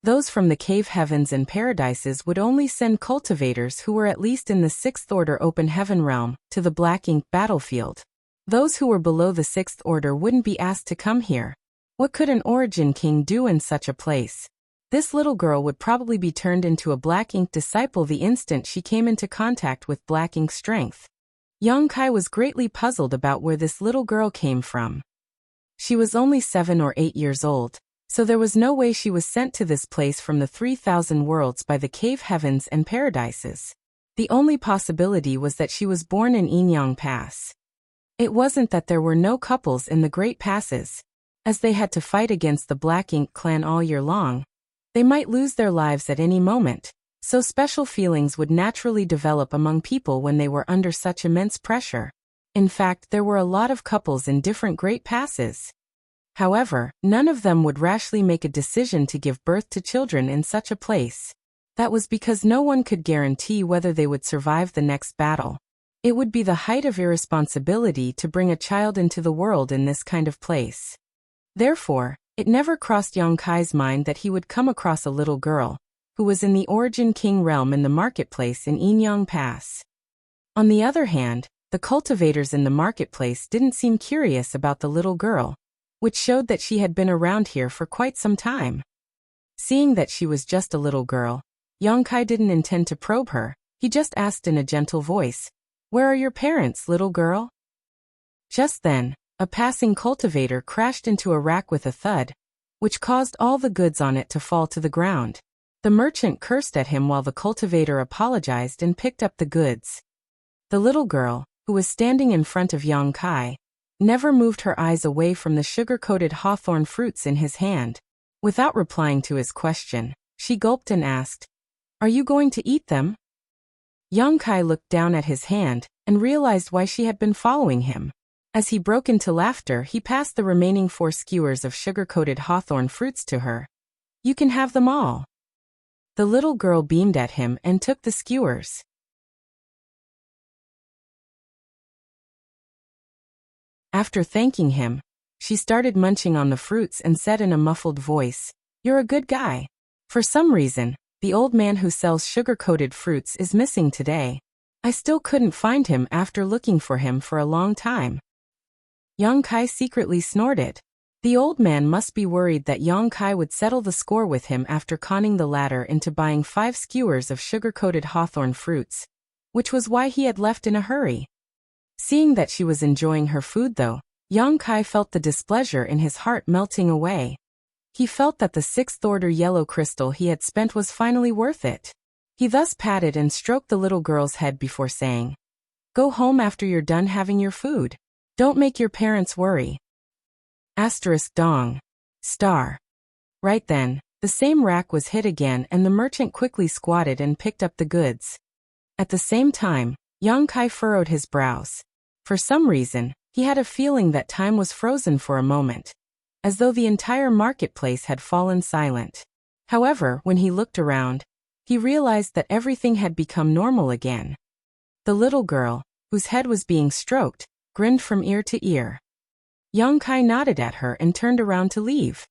Those from the Cave Heavens and Paradises would only send cultivators who were at least in the 6th Order Open Heaven Realm to the Black Ink battlefield. Those who were below the 6th Order wouldn't be asked to come here. What could an Origin King do in such a place? This little girl would probably be turned into a Black Ink disciple the instant she came into contact with Black Ink strength. Young Kai was greatly puzzled about where this little girl came from. She was only 7 or 8 years old, so there was no way she was sent to this place from the 3,000 worlds by the cave heavens and paradises. The only possibility was that she was born in Yinyang Pass. It wasn't that there were no couples in the Great Passes, as they had to fight against the Black Ink clan all year long. They might lose their lives at any moment, so special feelings would naturally develop among people when they were under such immense pressure. In fact, there were a lot of couples in different Great Passes. However, none of them would rashly make a decision to give birth to children in such a place. That was because no one could guarantee whether they would survive the next battle. It would be the height of irresponsibility to bring a child into the world in this kind of place. Therefore, it never crossed Young Kai's mind that he would come across a little girl, who was in the Origin King realm in the marketplace in Yinyang Pass. On the other hand, the cultivators in the marketplace didn't seem curious about the little girl, which showed that she had been around here for quite some time. Seeing that she was just a little girl, Young Kai didn't intend to probe her. He just asked in a gentle voice, "Where are your parents, little girl?" Just then, a passing cultivator crashed into a rack with a thud, which caused all the goods on it to fall to the ground. The merchant cursed at him while the cultivator apologized and picked up the goods. The little girl, who was standing in front of Young Kai, never moved her eyes away from the sugar-coated hawthorn fruits in his hand. Without replying to his question, she gulped and asked, "Are you going to eat them?" Young Kai looked down at his hand and realized why she had been following him. As he broke into laughter, he passed the remaining 4 skewers of sugar-coated hawthorn fruits to her. "You can have them all." The little girl beamed at him and took the skewers. After thanking him, she started munching on the fruits and said in a muffled voice, "You're a good guy." For some reason, the old man who sells sugar-coated fruits is missing today. I still couldn't find him after looking for him for a long time. Young Kai secretly snorted. The old man must be worried that Young Kai would settle the score with him after conning the latter into buying 5 skewers of sugar-coated hawthorn fruits, which was why he had left in a hurry. Seeing that she was enjoying her food though, Young Kai felt the displeasure in his heart melting away. He felt that the 6th-order yellow crystal he had spent was finally worth it. He thus patted and stroked the little girl's head before saying, "Go home after you're done having your food. Don't make your parents worry." *dong. Star. Right then, the same rack was hit again and the merchant quickly squatted and picked up the goods. At the same time, Young Kai furrowed his brows. For some reason, he had a feeling that time was frozen for a moment, as though the entire marketplace had fallen silent. However, when he looked around, he realized that everything had become normal again. The little girl, whose head was being stroked, grinned from ear to ear. Young Kai nodded at her and turned around to leave.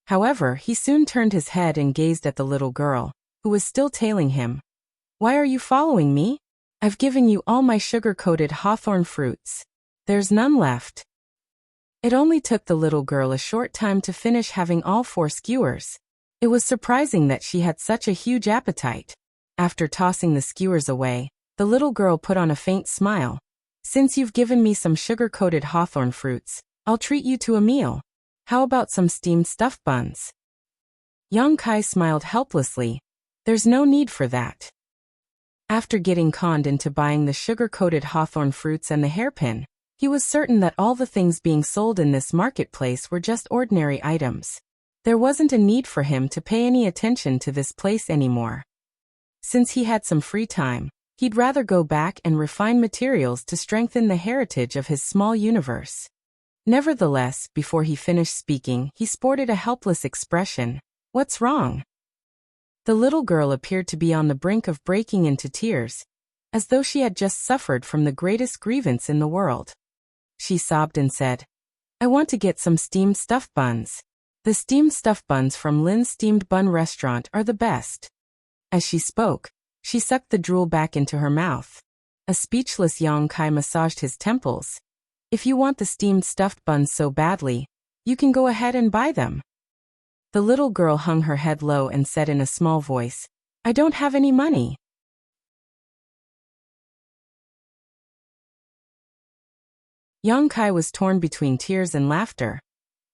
However, he soon turned his head and gazed at the little girl, who was still tailing him. "Why are you following me? I've given you all my sugar-coated hawthorn fruits. There's none left." It only took the little girl a short time to finish having all 4 skewers. It was surprising that she had such a huge appetite. After tossing the skewers away, the little girl put on a faint smile. "Since you've given me some sugar-coated hawthorn fruits, I'll treat you to a meal. How about some steamed stuffed buns?" Young Kai smiled helplessly. "There's no need for that." After getting conned into buying the sugar-coated hawthorn fruits and the hairpin, he was certain that all the things being sold in this marketplace were just ordinary items. There wasn't a need for him to pay any attention to this place anymore. Since he had some free time, he'd rather go back and refine materials to strengthen the heritage of his small universe. Nevertheless, before he finished speaking, he sported a helpless expression. "What's wrong?" The little girl appeared to be on the brink of breaking into tears, as though she had just suffered from the greatest grievance in the world. She sobbed and said, "I want to get some steamed stuffed buns. The steamed stuffed buns from Lin's Steamed Bun Restaurant are the best." As she spoke, she sucked the drool back into her mouth. A speechless Young Kai massaged his temples. "If you want the steamed stuffed buns so badly, you can go ahead and buy them." The little girl hung her head low and said in a small voice, "I don't have any money." Young Kai was torn between tears and laughter.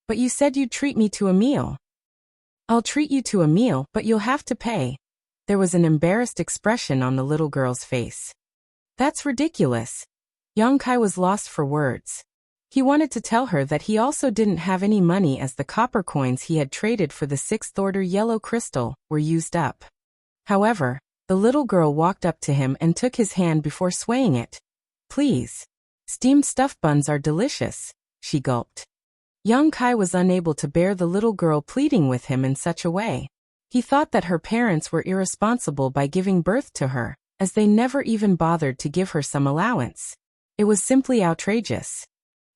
But you said you'd treat me to a meal. I'll treat you to a meal, but you'll have to pay. There was an embarrassed expression on the little girl's face. That's ridiculous. Young Kai was lost for words. He wanted to tell her that he also didn't have any money as the copper coins he had traded for the 6th order yellow crystal were used up. However, the little girl walked up to him and took his hand before swaying it. Please. Steamed stuffed buns are delicious, she gulped. Young Kai was unable to bear the little girl pleading with him in such a way. He thought that her parents were irresponsible by giving birth to her, as they never even bothered to give her some allowance. It was simply outrageous.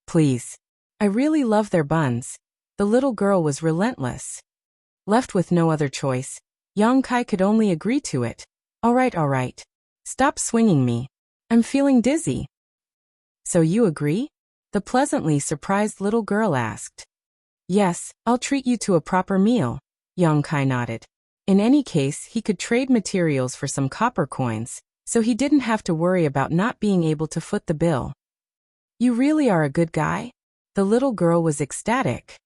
Please. I really love their buns. The little girl was relentless. Left with no other choice, Young Kai could only agree to it. All right. Stop swinging me. I'm feeling dizzy. So you agree? The pleasantly surprised little girl asked. Yes, I'll treat you to a proper meal, Young Kai nodded. In any case, he could trade materials for some copper coins, so he didn't have to worry about not being able to foot the bill. You really are a good guy? The little girl was ecstatic.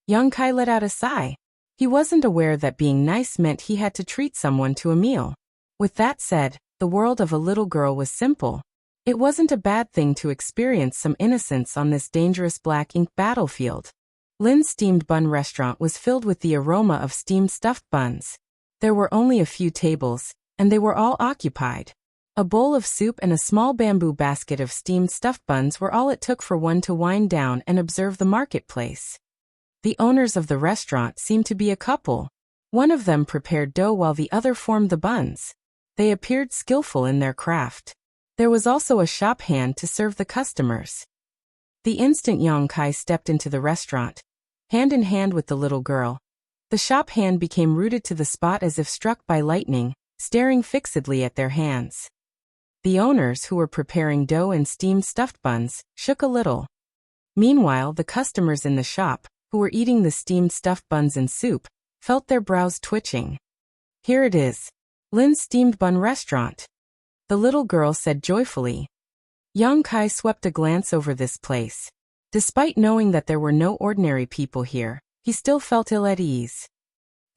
Young Kai let out a sigh. He wasn't aware that being nice meant he had to treat someone to a meal. With that said, the world of a little girl was simple. It wasn't a bad thing to experience some innocence on this dangerous black ink battlefield. Lin's steamed bun restaurant was filled with the aroma of steamed stuffed buns. There were only a few tables, and they were all occupied. A bowl of soup and a small bamboo basket of steamed stuffed buns were all it took for one to wind down and observe the marketplace. The owners of the restaurant seemed to be a couple. One of them prepared dough while the other formed the buns. They appeared skillful in their craft. There was also a shop hand to serve the customers. The instant Young Kai stepped into the restaurant, hand in hand with the little girl, the shop hand became rooted to the spot as if struck by lightning, staring fixedly at their hands. The owners, who were preparing dough and steamed stuffed buns, shook a little. Meanwhile, the customers in the shop, who were eating the steamed stuffed buns and soup, felt their brows twitching. Here it is. Lin's steamed bun restaurant. The little girl said joyfully. Young Kai swept a glance over this place. Despite knowing that there were no ordinary people here, he still felt ill at ease.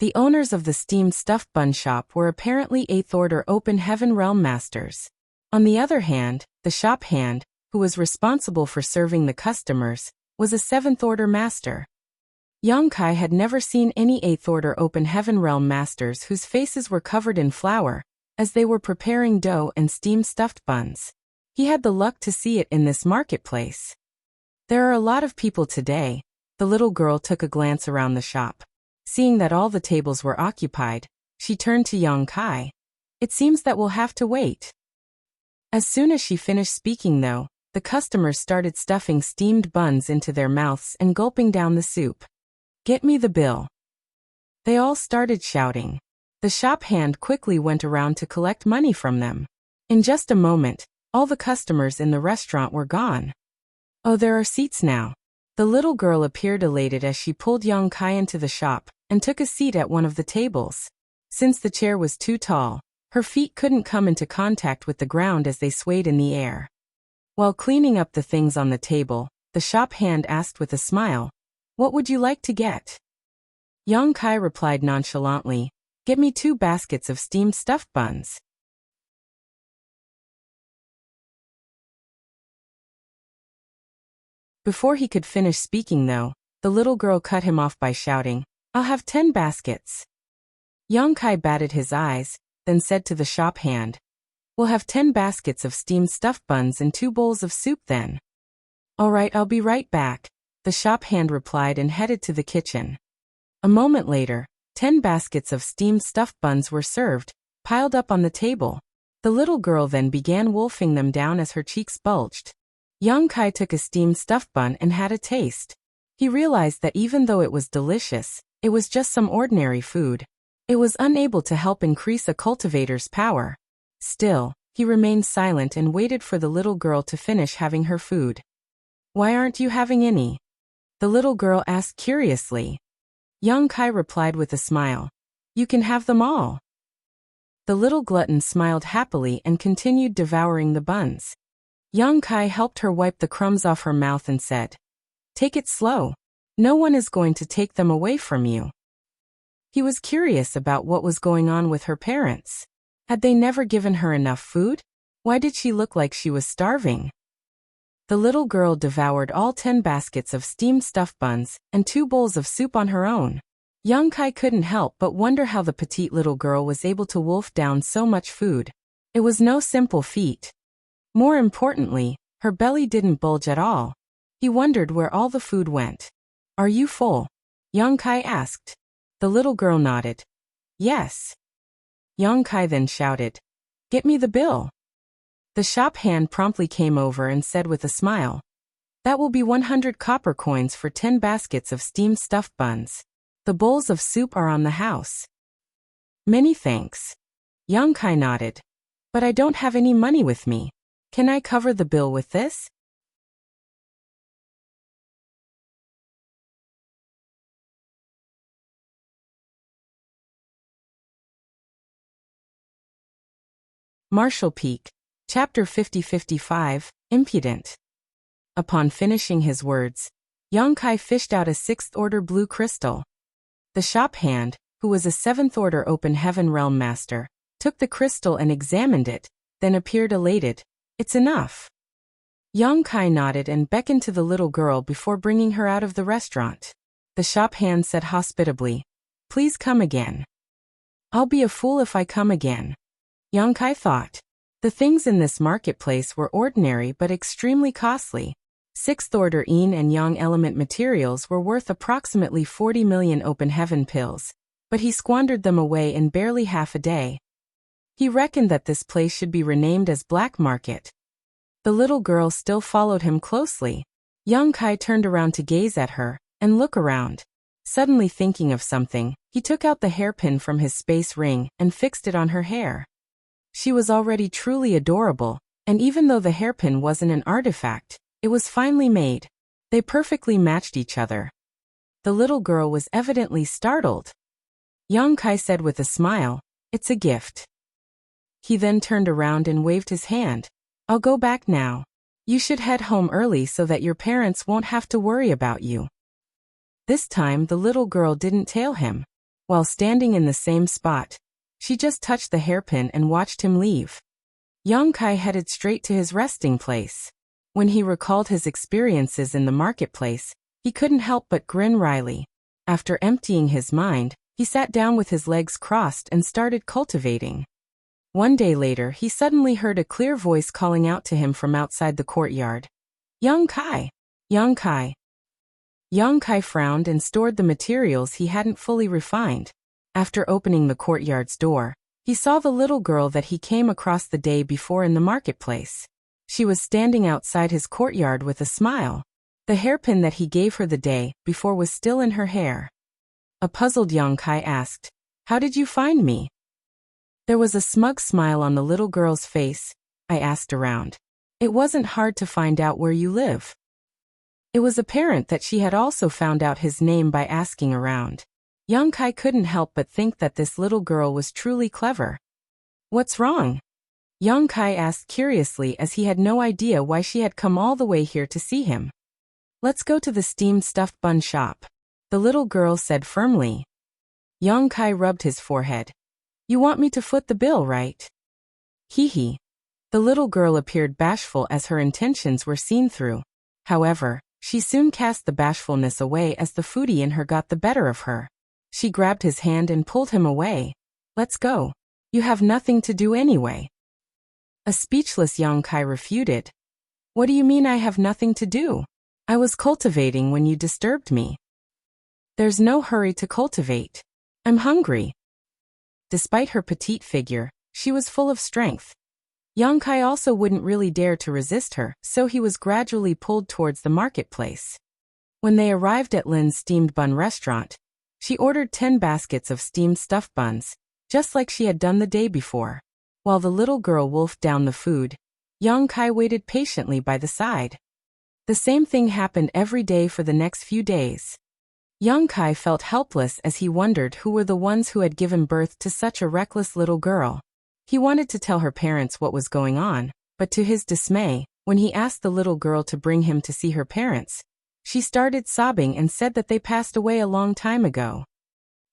The owners of the steamed stuffed bun shop were apparently 8th order open heaven realm masters. On the other hand, the shop hand, who was responsible for serving the customers, was a 7th order master. Young Kai had never seen any 8th order open heaven realm masters whose faces were covered in flour, as they were preparing dough and steamed stuffed buns. He had the luck to see it in this marketplace. There are a lot of people today. The little girl took a glance around the shop. Seeing that all the tables were occupied, she turned to Young Kai. It seems that we'll have to wait. As soon as she finished speaking though, the customers started stuffing steamed buns into their mouths and gulping down the soup. Get me the bill. They all started shouting. The shop hand quickly went around to collect money from them. In just a moment, all the customers in the restaurant were gone. Oh, there are seats now. The little girl appeared elated as she pulled Young Kai into the shop and took a seat at one of the tables. Since the chair was too tall, her feet couldn't come into contact with the ground as they swayed in the air. While cleaning up the things on the table, the shop hand asked with a smile, "What would you like to get?" Young Kai replied nonchalantly, "Get me 2 baskets of steamed stuffed buns." Before he could finish speaking though, the little girl cut him off by shouting, "I'll have 10 baskets." Young Kai batted his eyes, then said to the shop hand, "We'll have 10 baskets of steamed stuffed buns and 2 bowls of soup then." "All right, I'll be right back," the shop hand replied and headed to the kitchen. A moment later, 10 baskets of steamed stuffed buns were served, piled up on the table. The little girl then began wolfing them down as her cheeks bulged. Young Kai took a steamed stuffed bun and had a taste. He realized that even though it was delicious, it was just some ordinary food. It was unable to help increase a cultivator's power. Still, he remained silent and waited for the little girl to finish having her food. "Why aren't you having any?" the little girl asked curiously. Young Kai replied with a smile, "You can have them all." The little glutton smiled happily and continued devouring the buns. Young Kai helped her wipe the crumbs off her mouth and said, "Take it slow. No one is going to take them away from you." He was curious about what was going on with her parents. Had they never given her enough food? Why did she look like she was starving? The little girl devoured all 10 baskets of steamed stuffed buns and 2 bowls of soup on her own. Young Kai couldn't help but wonder how the petite little girl was able to wolf down so much food. It was no simple feat. More importantly, her belly didn't bulge at all. He wondered where all the food went. "Are you full?" Young Kai asked. The little girl nodded. "Yes." Young Kai then shouted, "Get me the bill." The shop hand promptly came over and said with a smile, "That will be 100 copper coins for 10 baskets of steamed stuffed buns. The bowls of soup are on the house." "Many thanks." Young Kai nodded. "But I don't have any money with me. Can I cover the bill with this?" Marshall Peak. Chapter 50-55, Impudent. Upon finishing his words, Young Kai fished out a 6th-order blue crystal. The shop hand, who was a 7th-order open heaven realm master, took the crystal and examined it, then appeared elated. "It's enough." Young Kai nodded and beckoned to the little girl before bringing her out of the restaurant. The shop hand said hospitably, "Please come again." "I'll be a fool if I come again," Young Kai thought. The things in this marketplace were ordinary but extremely costly. 6th-order yin and yang element materials were worth approximately 40 million open heaven pills, but he squandered them away in barely half a day. He reckoned that this place should be renamed as Black Market. The little girl still followed him closely. Young Kai turned around to gaze at her and look around. Suddenly thinking of something, he took out the hairpin from his space ring and fixed it on her hair. She was already truly adorable, and even though the hairpin wasn't an artifact, it was finely made. They perfectly matched each other. The little girl was evidently startled. Young Kai said with a smile, "It's a gift." He then turned around and waved his hand. "I'll go back now. You should head home early so that your parents won't have to worry about you." This time the little girl didn't tail him. While standing in the same spot, she just touched the hairpin and watched him leave. Young Kai headed straight to his resting place. When he recalled his experiences in the marketplace, he couldn't help but grin wryly. After emptying his mind, he sat down with his legs crossed and started cultivating. One day later, he suddenly heard a clear voice calling out to him from outside the courtyard. "Young Kai! Young Kai!" Young Kai frowned and stored the materials he hadn't fully refined. After opening the courtyard's door, he saw the little girl that he came across the day before in the marketplace. She was standing outside his courtyard with a smile. The hairpin that he gave her the day before was still in her hair. A puzzled Young Kai asked, "How did you find me?" There was a smug smile on the little girl's face. "I asked around. It wasn't hard to find out where you live." It was apparent that she had also found out his name by asking around. Young Kai couldn't help but think that this little girl was truly clever. "What's wrong?" Young Kai asked curiously, as he had no idea why she had come all the way here to see him. "Let's go to the steamed stuffed bun shop," the little girl said firmly. Young Kai rubbed his forehead. "You want me to foot the bill, right?" Hee hee. The little girl appeared bashful as her intentions were seen through. However, she soon cast the bashfulness away as the foodie in her got the better of her. She grabbed his hand and pulled him away. "Let's go. You have nothing to do anyway." A speechless Young Kai refuted. "What do you mean I have nothing to do? I was cultivating when you disturbed me." "There's no hurry to cultivate. I'm hungry." Despite her petite figure, she was full of strength. Young Kai also wouldn't really dare to resist her, so he was gradually pulled towards the marketplace. When they arrived at Lin's steamed bun restaurant, she ordered 10 baskets of steamed stuffed buns, just like she had done the day before. While the little girl wolfed down the food, Young Kai waited patiently by the side. The same thing happened every day for the next few days. Young Kai felt helpless as he wondered who were the ones who had given birth to such a reckless little girl. He wanted to tell her parents what was going on, but to his dismay, When he asked the little girl to bring him to see her parents, she started sobbing and said that they passed away a long time ago.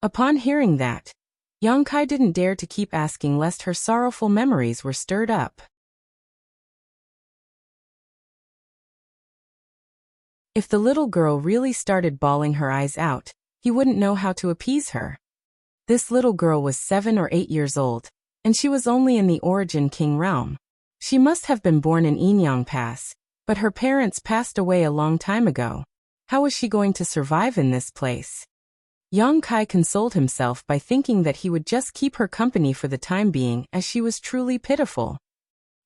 Upon hearing that, young Kai didn't dare to keep asking lest her sorrowful memories were stirred up. If the little girl really started bawling her eyes out, he wouldn't know how to appease her. This little girl was 7 or 8 years old, and she was only in the Origin King realm. She must have been born in Inyang Pass, but her parents passed away a long time ago. How was she going to survive in this place? Young Kai consoled himself by thinking that he would just keep her company for the time being, as she was truly pitiful.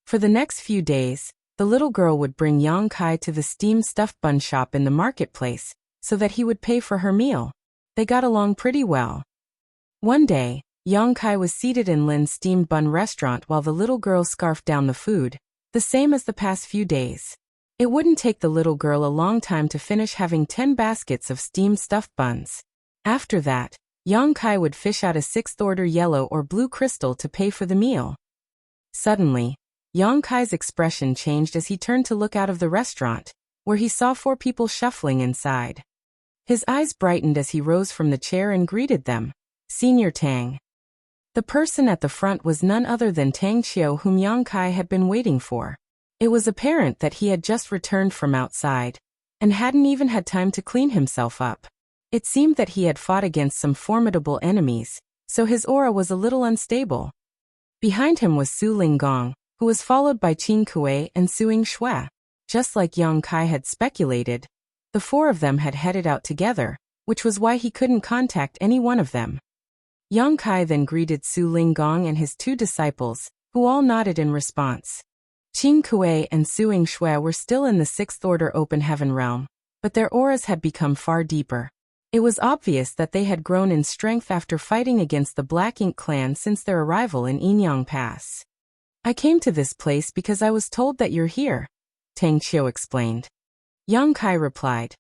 For the next few days, the little girl would bring Young Kai to the steamed stuffed bun shop in the marketplace, so that he would pay for her meal. They got along pretty well. One day, Young Kai was seated in Lin's steamed bun restaurant while the little girl scarfed down the food, the same as the past few days. It wouldn't take the little girl a long time to finish having 10 baskets of steamed stuffed buns. After that, Young Kai would fish out a 6th-order yellow or blue crystal to pay for the meal. Suddenly, Young Kai's expression changed as he turned to look out of the restaurant, where he saw 4 people shuffling inside. His eyes brightened as he rose from the chair and greeted them. Senior Tang. The person at the front was none other than Tang Qiu, whom Young Kai had been waiting for. It was apparent that he had just returned from outside, and hadn't even had time to clean himself up. It seemed that he had fought against some formidable enemies, so his aura was a little unstable. Behind him was Su Linggong, who was followed by Qin Kuei and Suing Shui. Just like Young Kai had speculated, the 4 of them had headed out together, which was why he couldn't contact any one of them. Young Kai then greeted Su Linggong and his 2 disciples, who all nodded in response. Qin Kuei and Suing Shui were still in the 6th-order open heaven realm, but their auras had become far deeper. It was obvious that they had grown in strength after fighting against the Black Ink clan since their arrival in Inyang Pass. I came to this place because I was told that you're here, Tang Qiu explained. Young Kai replied,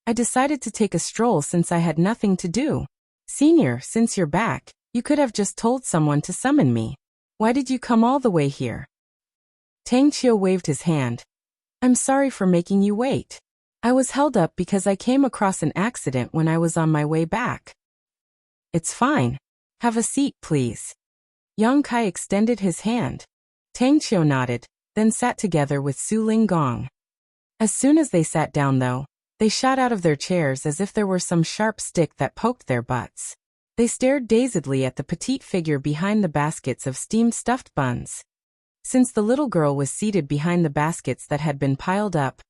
I decided to take a stroll since I had nothing to do. Senior, since you're back, you could have just told someone to summon me. Why did you come all the way here? Tang Qiu waved his hand. I'm sorry for making you wait. I was held up because I came across an accident when I was on my way back. It's fine. Have a seat, please. Young Kai extended his hand. Tang Qiu nodded, then sat together with Su Linggong. As soon as they sat down though, they shot out of their chairs as if there were some sharp stick that poked their butts. They stared dazedly at the petite figure behind the baskets of steamed stuffed buns. Since the little girl was seated behind the baskets that had been piled up,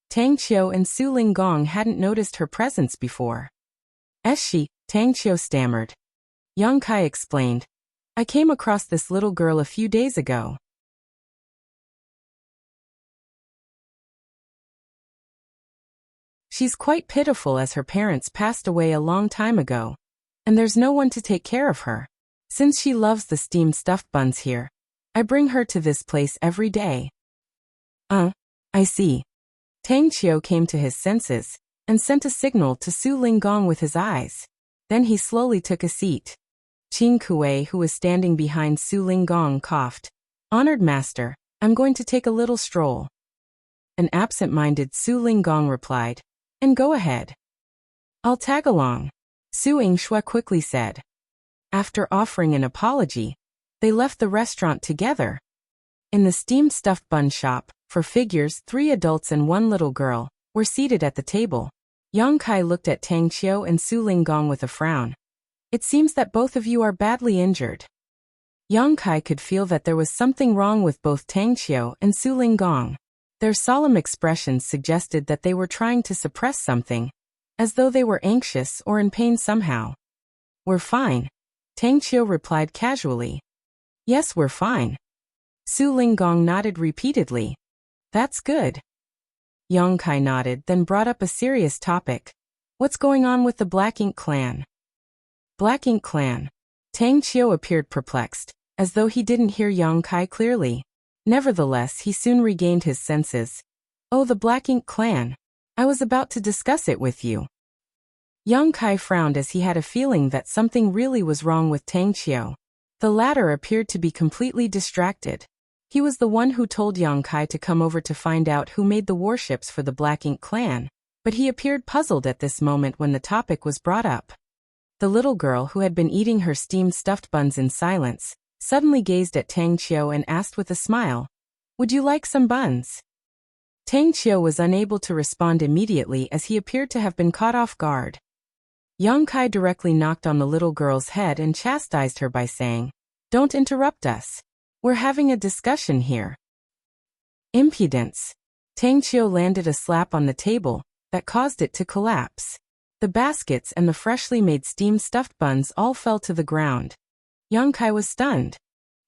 Tang Qiu and Su Linggong hadn't noticed her presence before. As she, Tang Qiu stammered. Young Kai explained, I came across this little girl a few days ago. She's quite pitiful as her parents passed away a long time ago, and there's no one to take care of her. Since she loves the steamed stuffed buns here, I bring her to this place every day. I see. Tang Qiu came to his senses, and sent a signal to Su Linggong with his eyes. Then he slowly took a seat. Qin Kuei, who was standing behind Su Linggong, coughed. Honored master, I'm going to take a little stroll. An absent-minded Su Linggong replied. And go ahead. I'll tag along, Suing Shui quickly said. After offering an apology, they left the restaurant together. In the steamed stuffed bun shop, for figures, 3 adults and 1 little girl were seated at the table. Young Kai looked at Tang Qiu and Su Linggong with a frown. It seems that both of you are badly injured. Young Kai could feel that there was something wrong with both Tang Qiu and Su Linggong. Their solemn expressions suggested that they were trying to suppress something, as though they were anxious or in pain somehow. We're fine, Tang Qiu replied casually. Yes, we're fine. Su Linggong nodded repeatedly. That's good. Young Kai nodded, then brought up a serious topic. What's going on with the Black Ink clan? Black Ink clan. Tang Qiu appeared perplexed, as though he didn't hear Young Kai clearly. Nevertheless, he soon regained his senses. Oh, the Black Ink clan. I was about to discuss it with you. Young Kai frowned as he had a feeling that something really was wrong with Tang Qiu. The latter appeared to be completely distracted. He was the one who told Yang Kai to come over to find out who made the warships for the Black Ink clan, but he appeared puzzled at this moment when the topic was brought up. The little girl, who had been eating her steamed stuffed buns in silence, suddenly gazed at Tang Qiu and asked with a smile, "Would you like some buns?" Tang Qiu was unable to respond immediately as he appeared to have been caught off guard. Yang Kai directly knocked on the little girl's head and chastised her by saying, "Don't interrupt us. We're having a discussion here." Impudence. Tang Qiu landed a slap on the table that caused it to collapse. The baskets and the freshly made steamed stuffed buns all fell to the ground. Yang Kai was stunned.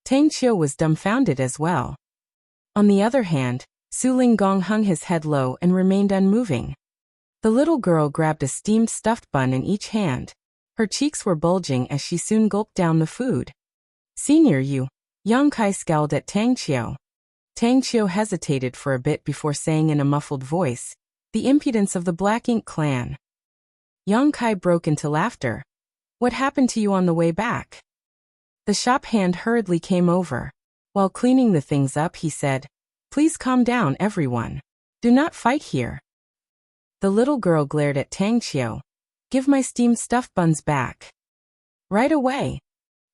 Tang Qiu was dumbfounded as well. On the other hand, Su Linggong hung his head low and remained unmoving. The little girl grabbed a steamed stuffed bun in each hand. Her cheeks were bulging as she soon gulped down the food. "Senior, you." Yang Kai scowled at Tang Qiu. Tang Qiu hesitated for a bit before saying in a muffled voice, "The impudence of the Black Ink clan." Yang Kai broke into laughter. "What happened to you on the way back?" The shop hand hurriedly came over. While cleaning the things up, he said, "Please calm down, everyone. Do not fight here." The little girl glared at Tang Qiu. "Give my steamed stuffed buns back." "Right away."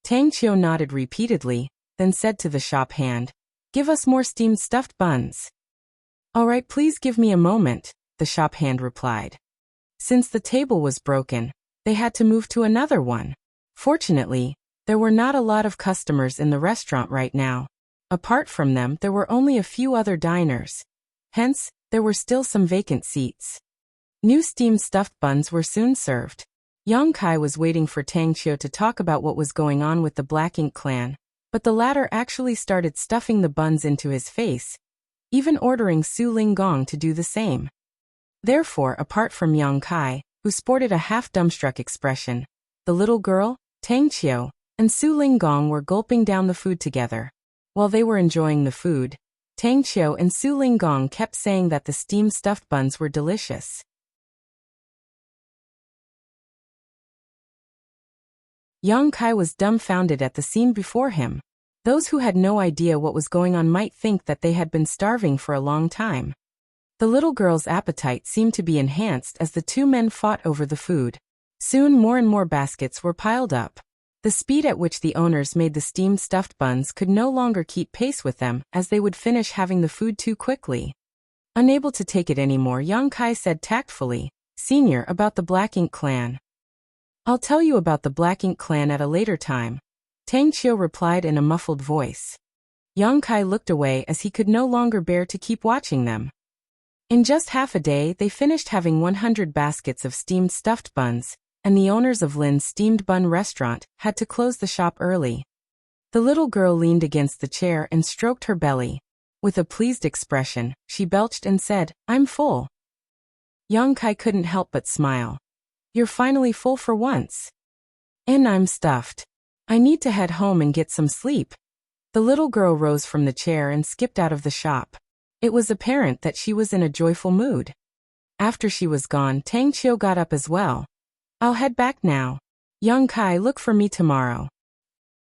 Tang Qiu nodded repeatedly, then said to the shop hand, "Give us more steamed stuffed buns." "All right, please give me a moment," the shop hand replied. Since the table was broken, they had to move to another one. Fortunately, there were not a lot of customers in the restaurant right now. Apart from them, there were only a few other diners. Hence, there were still some vacant seats. New steamed stuffed buns were soon served. Yang Kai was waiting for Tang Qiu to talk about what was going on with the Black Ink clan, but the latter actually started stuffing the buns into his face, even ordering Su Linggong to do the same. Therefore, apart from Yang Kai, who sported a half-dumbstruck expression, the little girl, Tang Qiu, and Su Linggong were gulping down the food together. While they were enjoying the food, Tang Qiu and Su Linggong kept saying that the steamed stuffed buns were delicious. Yang Kai was dumbfounded at the scene before him. Those who had no idea what was going on might think that they had been starving for a long time. The little girl's appetite seemed to be enhanced as the two men fought over the food. Soon more and more baskets were piled up. The speed at which the owners made the steamed stuffed buns could no longer keep pace with them, as they would finish having the food too quickly. Unable to take it anymore, Yang Kai said tactfully, "Senior, about the Black Ink clan." "I'll tell you about the Black Ink clan at a later time," Tang Qiu replied in a muffled voice. Yang Kai looked away as he could no longer bear to keep watching them. In just half a day, they finished having 100 baskets of steamed stuffed buns, and the owners of Lin's Steamed Bun Restaurant had to close the shop early. The little girl leaned against the chair and stroked her belly. With a pleased expression, she belched and said, "I'm full." Yang Kai couldn't help but smile. "You're finally full for once." "And I'm stuffed. I need to head home and get some sleep." The little girl rose from the chair and skipped out of the shop. It was apparent that she was in a joyful mood. After she was gone, Tang Qiu got up as well. "I'll head back now. Yang Kai, look for me tomorrow."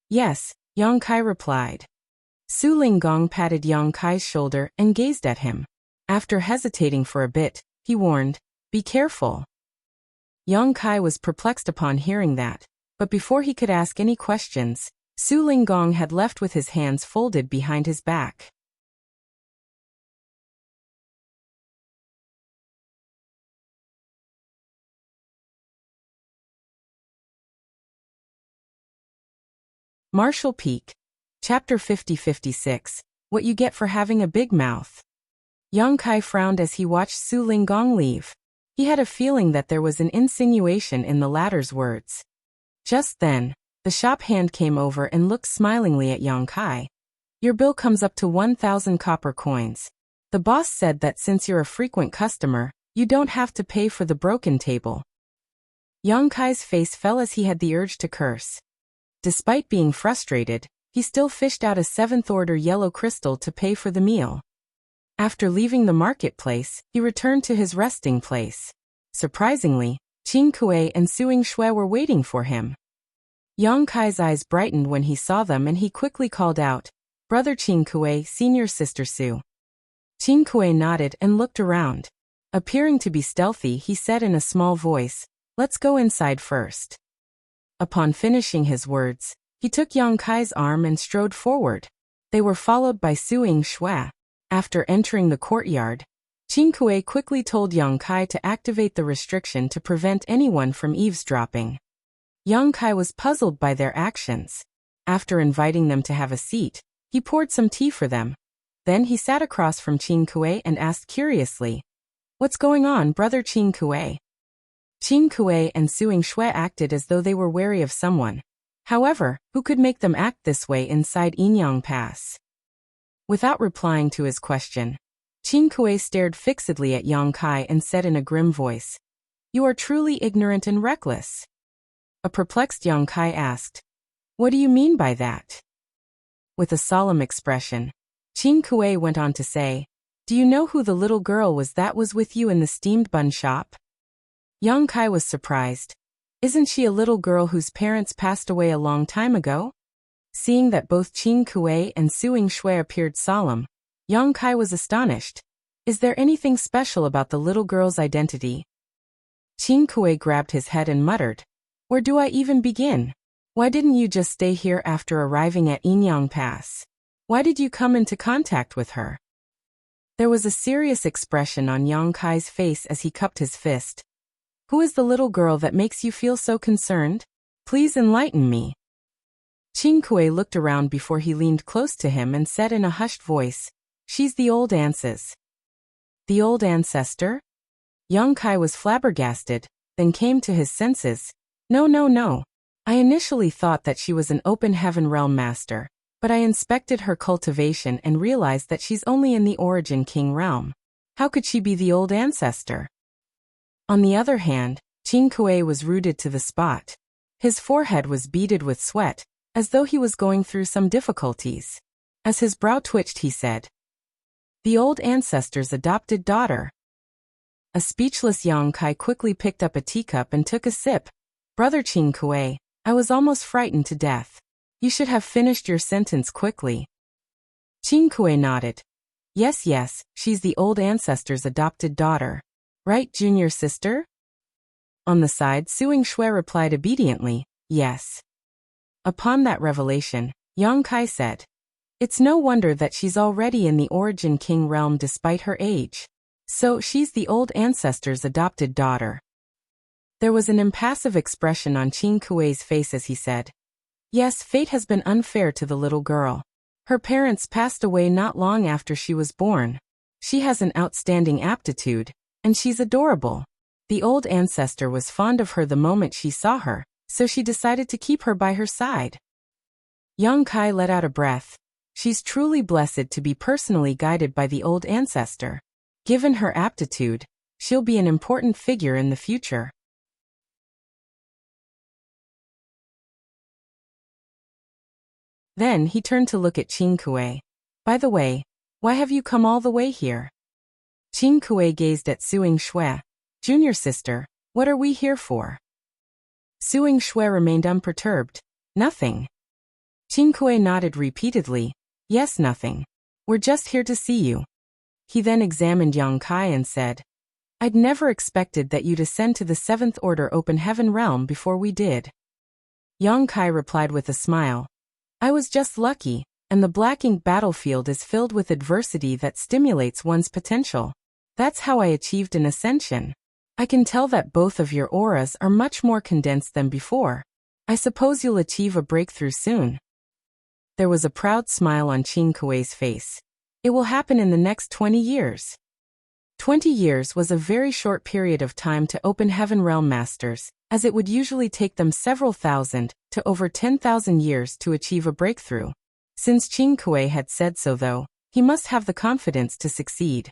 "Yes," Yang Kai replied. Su Linggong patted Yang Kai's shoulder and gazed at him. After hesitating for a bit, he warned, "Be careful." Yang Kai was perplexed upon hearing that, but before he could ask any questions, Su Linggong had left with his hands folded behind his back. Marshall Peak. Chapter 50-56, What You Get for Having a Big Mouth. Yang Kai frowned as he watched Su Linggong leave. He had a feeling that there was an insinuation in the latter's words. Just then, the shop hand came over and looked smilingly at Yang Kai. "Your bill comes up to 1,000 copper coins. The boss said that since you're a frequent customer, you don't have to pay for the broken table." Yang Kai's face fell as he had the urge to curse. Despite being frustrated, he still fished out a 7th-order yellow crystal to pay for the meal. After leaving the marketplace, he returned to his resting place. Surprisingly, Qing Kuei and Suing Shui were waiting for him. Yang Kai's eyes brightened when he saw them and he quickly called out, Brother Qing Kuei, senior sister Su. Qing Kuei nodded and looked around. Appearing to be stealthy, he said in a small voice, "Let's go inside first." Upon finishing his words, he took Yang Kai's arm and strode forward. They were followed by Suing Shui. After entering the courtyard, Qing Kuei quickly told Yang Kai to activate the restriction to prevent anyone from eavesdropping. Yang Kai was puzzled by their actions. After inviting them to have a seat, he poured some tea for them. Then he sat across from Qing Kuei and asked curiously, "What's going on, Brother Qing Kuei?" Qing Kuei and Suing Shui acted as though they were wary of someone. However, who could make them act this way inside Yinyang Pass? Without replying to his question, Qing Kuei stared fixedly at Yang Kai and said in a grim voice, "You are truly ignorant and reckless." A perplexed Yang Kai asked, "What do you mean by that?" With a solemn expression, Qing Kuei went on to say, "Do you know who the little girl was that was with you in the steamed bun shop?" Yang Kai was surprised. "Isn't she a little girl whose parents passed away a long time ago?" Seeing that both Qing Kuei and Suing Shui appeared solemn, Yang Kai was astonished. "Is there anything special about the little girl's identity?" Qing Kuei grabbed his head and muttered, "Where do I even begin? Why didn't you just stay here after arriving at Yinyang Pass? Why did you come into contact with her?" There was a serious expression on Yang Kai's face as he cupped his fist. "Who is the little girl that makes you feel so concerned? Please enlighten me." Qing Kuei looked around before he leaned close to him and said in a hushed voice, "She's the old Ances." "The old ancestor?" Yang Kai was flabbergasted, then came to his senses. No. I initially thought that she was an open heaven realm master, but I inspected her cultivation and realized that she's only in the origin king realm. How could she be the old ancestor?" On the other hand, Qing Kuei was rooted to the spot. His forehead was beaded with sweat, as though he was going through some difficulties. As his brow twitched, he said, "The old ancestor's adopted daughter." A speechless Yang Kai quickly picked up a teacup and took a sip. "Brother Qing Kuei, I was almost frightened to death. You should have finished your sentence quickly." Qing Kuei nodded. Yes, she's the old ancestor's adopted daughter. Right, junior sister?" On the side, Suing Shui replied obediently, "Yes." Upon that revelation, Yang Kai said, "It's no wonder that she's already in the origin king realm despite her age. So she's the old ancestor's adopted daughter." There was an impassive expression on Qing Kuei's face as he said, "Yes, fate has been unfair to the little girl. Her parents passed away not long after she was born. She has an outstanding aptitude, and she's adorable. The old ancestor was fond of her the moment she saw her, so she decided to keep her by her side." Yang Kai let out a breath. She's truly blessed to be personally guided by the old ancestor. Given her aptitude, she'll be an important figure in the future. Then he turned to look at Qing Kuei. "By the way, why have you come all the way here?" Qing Kuei gazed at Suing Shui. "Junior sister, what are we here for?" Suing Shui remained unperturbed. "Nothing." Qing Kuei nodded repeatedly. "Yes, nothing. We're just here to see you." He then examined Yang Kai and said, "I'd never expected that you'd ascend to the 7th Order Open Heaven realm before we did." Yang Kai replied with a smile, "I was just lucky, and the Black Ink battlefield is filled with adversity that stimulates one's potential. That's how I achieved an ascension. I can tell that both of your auras are much more condensed than before. I suppose you'll achieve a breakthrough soon." There was a proud smile on Qing Kuei's face. "It will happen in the next 20 years. 20 years was a very short period of time to open heaven realm masters, as it would usually take them several thousand to over 10,000 years to achieve a breakthrough. Since Qing Kuei had said so though, he must have the confidence to succeed."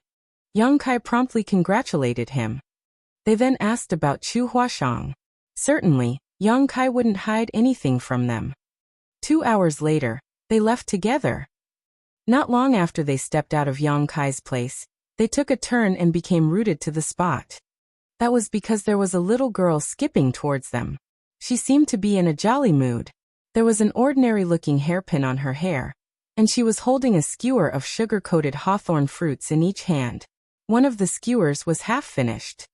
Yang Kai promptly congratulated him. They then asked about Chu Huashang. Certainly, Yang Kai wouldn't hide anything from them. 2 hours later, they left together. Not long after they stepped out of Yang Kai's place, they took a turn and became rooted to the spot. That was because there was a little girl skipping towards them. She seemed to be in a jolly mood. There was an ordinary-looking hairpin on her hair, and she was holding a skewer of sugar-coated hawthorn fruits in each hand. One of the skewers was half-finished.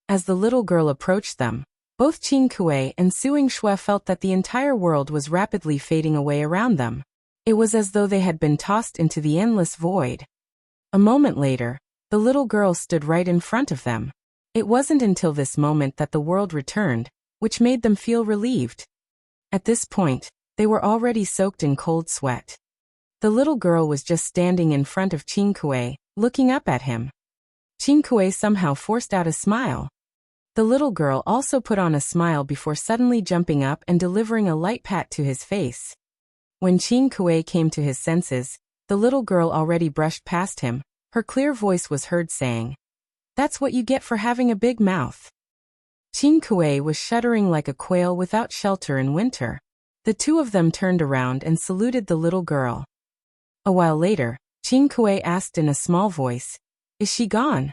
As the little girl approached them, both Qing Kuei and Suing Shui felt that the entire world was rapidly fading away around them. It was as though they had been tossed into the endless void. A moment later, the little girl stood right in front of them. It wasn't until this moment that the world returned, which made them feel relieved. At this point, they were already soaked in cold sweat. The little girl was just standing in front of Qing Kuei, looking up at him. Qing Kuei somehow forced out a smile. The little girl also put on a smile before suddenly jumping up and delivering a light pat to his face. When Qing Kuei came to his senses, the little girl already brushed past him. Her clear voice was heard saying, "That's what you get for having a big mouth." Qing Kuei was shuddering like a quail without shelter in winter. The two of them turned around and saluted the little girl. A while later, Qing Kuei asked in a small voice, "Is she gone?"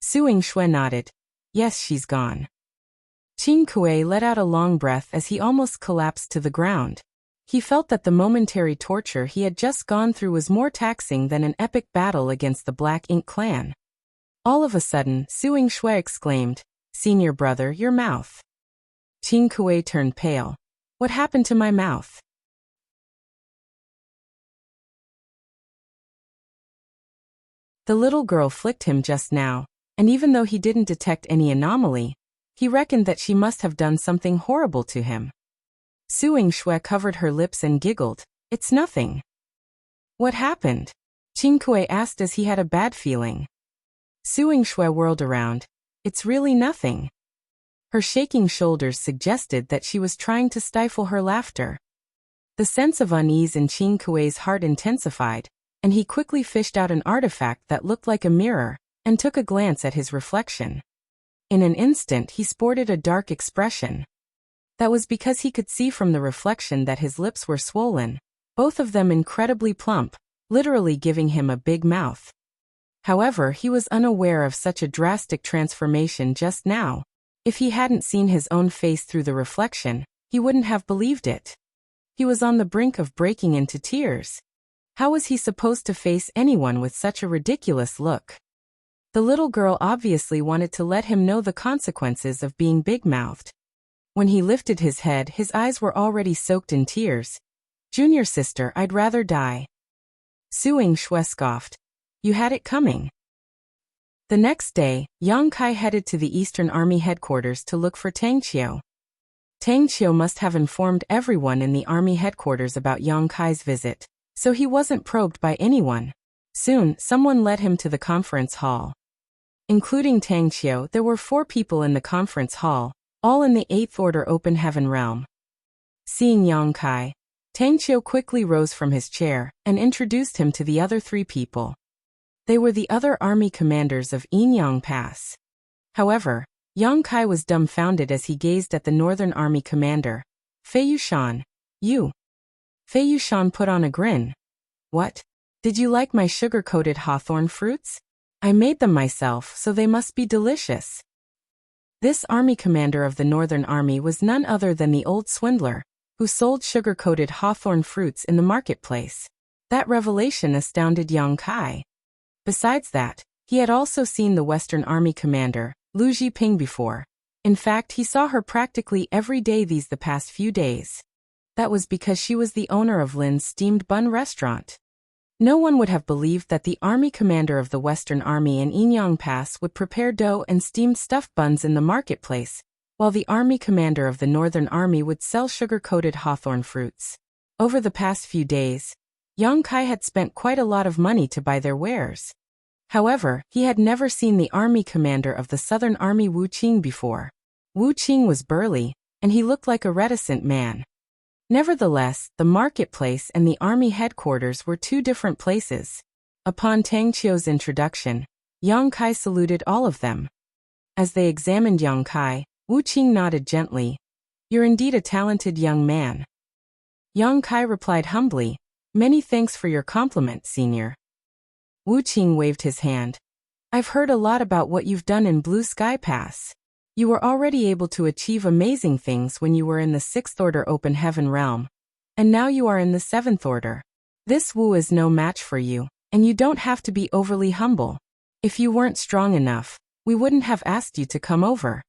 Suing Shui nodded. "Yes, she's gone." Qing Kuei let out a long breath as he almost collapsed to the ground. He felt that the momentary torture he had just gone through was more taxing than an epic battle against the Black Ink clan. All of a sudden, Suing Shui exclaimed, "Senior brother, your mouth." Qing Kuei turned pale. "What happened to my mouth?" The little girl flicked him just now, and even though he didn't detect any anomaly, he reckoned that she must have done something horrible to him. Suing Shui covered her lips and giggled. "It's nothing." "What happened?" Qing Kuei asked as he had a bad feeling. Suing Shui whirled around. "It's really nothing." Her shaking shoulders suggested that she was trying to stifle her laughter. The sense of unease in Qing Kuei's heart intensified, and he quickly fished out an artifact that looked like a mirror, and took a glance at his reflection. In an instant he sported a dark expression. That was because he could see from the reflection that his lips were swollen, both of them incredibly plump, literally giving him a big mouth. However, he was unaware of such a drastic transformation just now. If he hadn't seen his own face through the reflection, he wouldn't have believed it. He was on the brink of breaking into tears. How was he supposed to face anyone with such a ridiculous look? The little girl obviously wanted to let him know the consequences of being big-mouthed. When he lifted his head, his eyes were already soaked in tears. "Junior sister, I'd rather die." Suing Shui scoffed. "You had it coming." The next day, Yang Kai headed to the Eastern Army headquarters to look for Tang Qiu. Tang Qiu must have informed everyone in the army headquarters about Yang Kai's visit, so he wasn't probed by anyone. Soon, someone led him to the conference hall. Including Tang Qiu, there were 4 people in the conference hall, all in the 8th Order Open Heaven realm. Seeing Yang Kai, Tang Qiu quickly rose from his chair and introduced him to the other 3 people. They were the other army commanders of Yinyang Pass. However, Yang Kai was dumbfounded as he gazed at the Northern Army commander. "Fei Yushan, you." Fei Yushan put on a grin. "What? Did you like my sugar-coated hawthorn fruits? I made them myself, so they must be delicious." This army commander of the Northern Army was none other than the old swindler, who sold sugar-coated hawthorn fruits in the marketplace. That revelation astounded Yang Kai. Besides that, he had also seen the Western Army commander, Lu Zhiping, before. In fact, he saw her practically every day the past few days. That was because she was the owner of Lin's Steamed Bun restaurant. No one would have believed that the army commander of the Western Army in Yinyang Pass would prepare dough and steamed stuffed buns in the marketplace, while the army commander of the Northern Army would sell sugar-coated hawthorn fruits. Over the past few days, Yang Kai had spent quite a lot of money to buy their wares. However, he had never seen the army commander of the Southern Army Wu Qing before. Wu Qing was burly, and he looked like a reticent man. Nevertheless, the marketplace and the army headquarters were 2 different places. Upon Tang Qiu's introduction, Yang Kai saluted all of them. As they examined Yang Kai, Wu Qing nodded gently. "You're indeed a talented young man." Yang Kai replied humbly, "Many thanks for your compliment, senior." Wu Qing waved his hand. "I've heard a lot about what you've done in Blue Sky Pass. You were already able to achieve amazing things when you were in the 6th Order Open Heaven realm. And now you are in the 7th Order. This Wu is no match for you, and you don't have to be overly humble. If you weren't strong enough, we wouldn't have asked you to come over.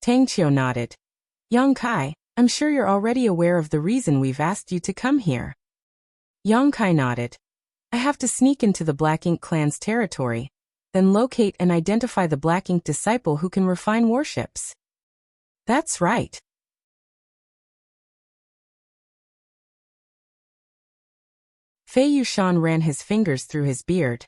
Tang Qiu nodded. Yang Kai, I'm sure you're already aware of the reason we've asked you to come here. Yang Kai nodded. I have to sneak into the Black Ink clan's territory, then locate and identify the Black Ink disciple who can refine warships. That's right. Fei Yushan ran his fingers through his beard.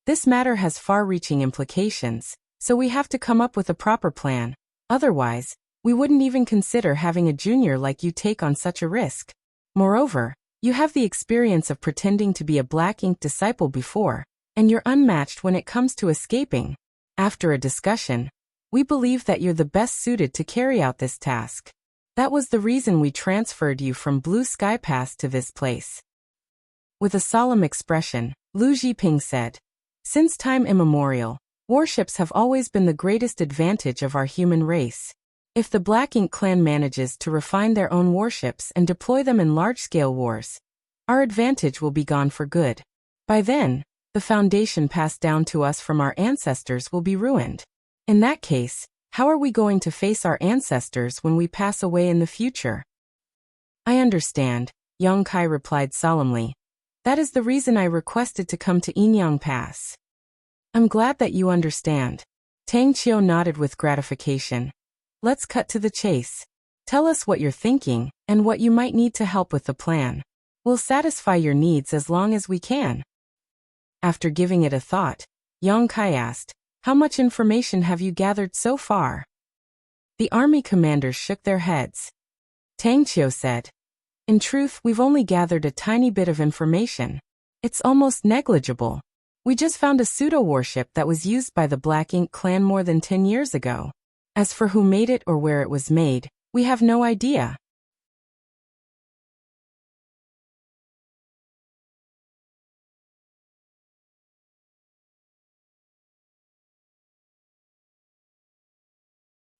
This matter has far-reaching implications, so we have to come up with a proper plan. Otherwise, we wouldn't even consider having a junior like you take on such a risk. Moreover, you have the experience of pretending to be a Black Ink disciple before, and you're unmatched when it comes to escaping. After a discussion, we believe that you're the best suited to carry out this task. That was the reason we transferred you from Blue Sky Pass to this place. With a solemn expression, Lu Zhiping said, Since time immemorial, warships have always been the greatest advantage of our human race. If the Black Ink clan manages to refine their own warships and deploy them in large-scale wars, our advantage will be gone for good. By then, the foundation passed down to us from our ancestors will be ruined. In that case, how are we going to face our ancestors when we pass away in the future? I understand, Yang Kai replied solemnly. That is the reason I requested to come to Yinyang Pass. I'm glad that you understand. Tang Qiu nodded with gratification. Let's cut to the chase. Tell us what you're thinking, and what you might need to help with the plan. We'll satisfy your needs as long as we can. After giving it a thought, Yang Kai asked, How much information have you gathered so far? The army commanders shook their heads. Tang Qiu said, In truth, we've only gathered a tiny bit of information. It's almost negligible. We just found a pseudo-warship that was used by the Black Ink clan more than 10 years ago. As for who made it or where it was made, we have no idea.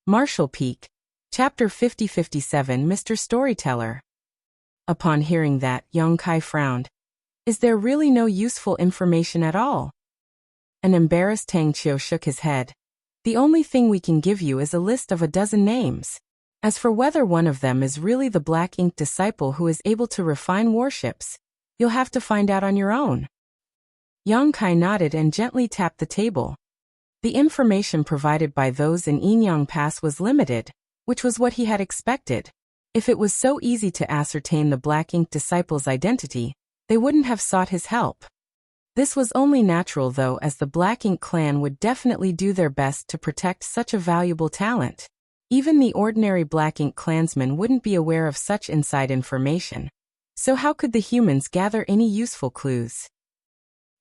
Marshall Peak, Chapter 50-57 Mr. Storyteller. Upon hearing that, Yang Kai frowned. Is there really no useful information at all? An embarrassed Tang Qiu shook his head. The only thing we can give you is a list of a dozen names. As for whether one of them is really the Black Ink disciple who is able to refine warships, you'll have to find out on your own. Yang Kai nodded and gently tapped the table. The information provided by those in Yinyang Pass was limited, which was what he had expected. If it was so easy to ascertain the Black Ink disciple's identity, they wouldn't have sought his help. This was only natural though, as the Black Ink clan would definitely do their best to protect such a valuable talent. Even the ordinary Black Ink clansmen wouldn't be aware of such inside information. So how could the humans gather any useful clues?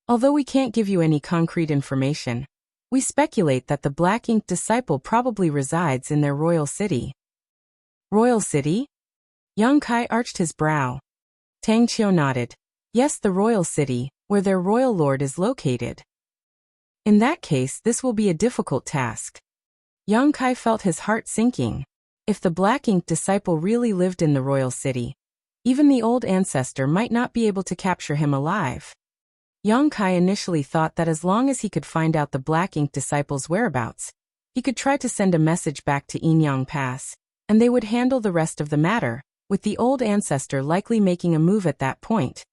Although we can't give you any concrete information, we speculate that the Black Ink disciple probably resides in their royal city. Royal city? Yang Kai arched his brow. Tang Qiu nodded. Yes, the royal city, where their royal lord is located. In that case, this will be a difficult task. Yang Kai felt his heart sinking. If the Black Ink disciple really lived in the royal city, even the old ancestor might not be able to capture him alive. Yang Kai initially thought that as long as he could find out the Black Ink disciple's whereabouts, he could try to send a message back to Yinyang Pass, and they would handle the rest of the matter, with the old ancestor likely making a move at that point.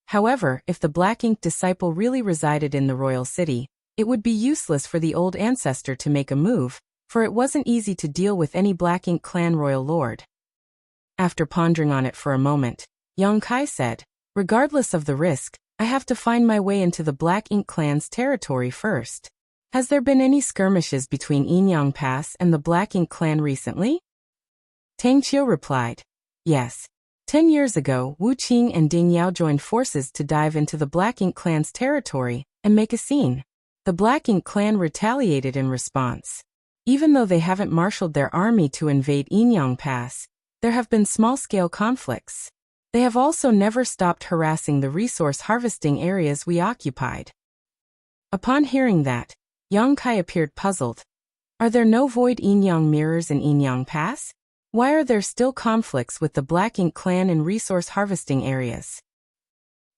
However, if the Black Ink disciple really resided in the royal city, it would be useless for the old ancestor to make a move, for it wasn't easy to deal with any Black Ink clan royal lord. After pondering on it for a moment, Yang Kai said, Regardless of the risk, I have to find my way into the Black Ink clan's territory first. Has there been any skirmishes between Yinyang Pass and the Black Ink clan recently? Tang Qiu replied, Yes. 10 years ago, Wu Qing and Ding Yao joined forces to dive into the Black Ink clan's territory and make a scene. The Black Ink clan retaliated in response. Even though they haven't marshaled their army to invade Yinyang Pass, there have been small-scale conflicts. They have also never stopped harassing the resource harvesting areas we occupied. Upon hearing that, Yang Kai appeared puzzled. Are there no void Yinyang mirrors in Yinyang Pass? Why are there still conflicts with the Black Ink clan in resource harvesting areas?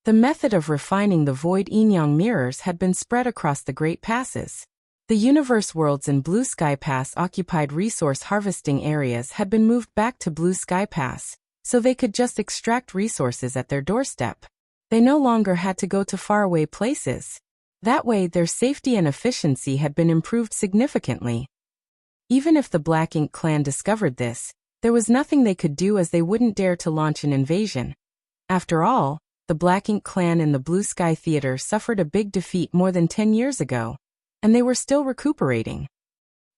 The method of refining the void yin-yang mirrors had been spread across the Great Passes. The universe worlds in Blue Sky Pass occupied resource harvesting areas had been moved back to Blue Sky Pass, so they could just extract resources at their doorstep. They no longer had to go to faraway places. That way, their safety and efficiency had been improved significantly. Even if the Black Ink clan discovered this, there was nothing they could do, as they wouldn't dare to launch an invasion. After all, the Black Ink clan in the Blue Sky Theater suffered a big defeat more than 10 years ago, and they were still recuperating.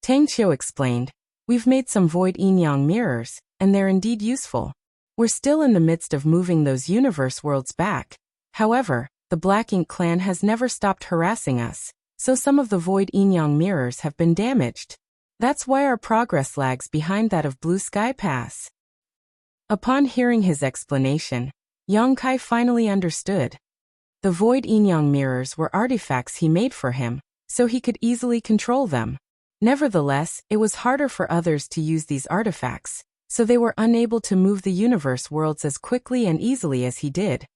Tang Qiu explained, "We've made some void yin-yang mirrors, and they're indeed useful. We're still in the midst of moving those universe worlds back. However, the Black Ink clan has never stopped harassing us, so some of the void yin-yang mirrors have been damaged. That's why our progress lags behind that of Blue Sky Pass." Upon hearing his explanation, Yang Kai finally understood. The void yin-yang mirrors were artifacts he made for him, so he could easily control them. Nevertheless, it was harder for others to use these artifacts, so they were unable to move the universe worlds as quickly and easily as he did.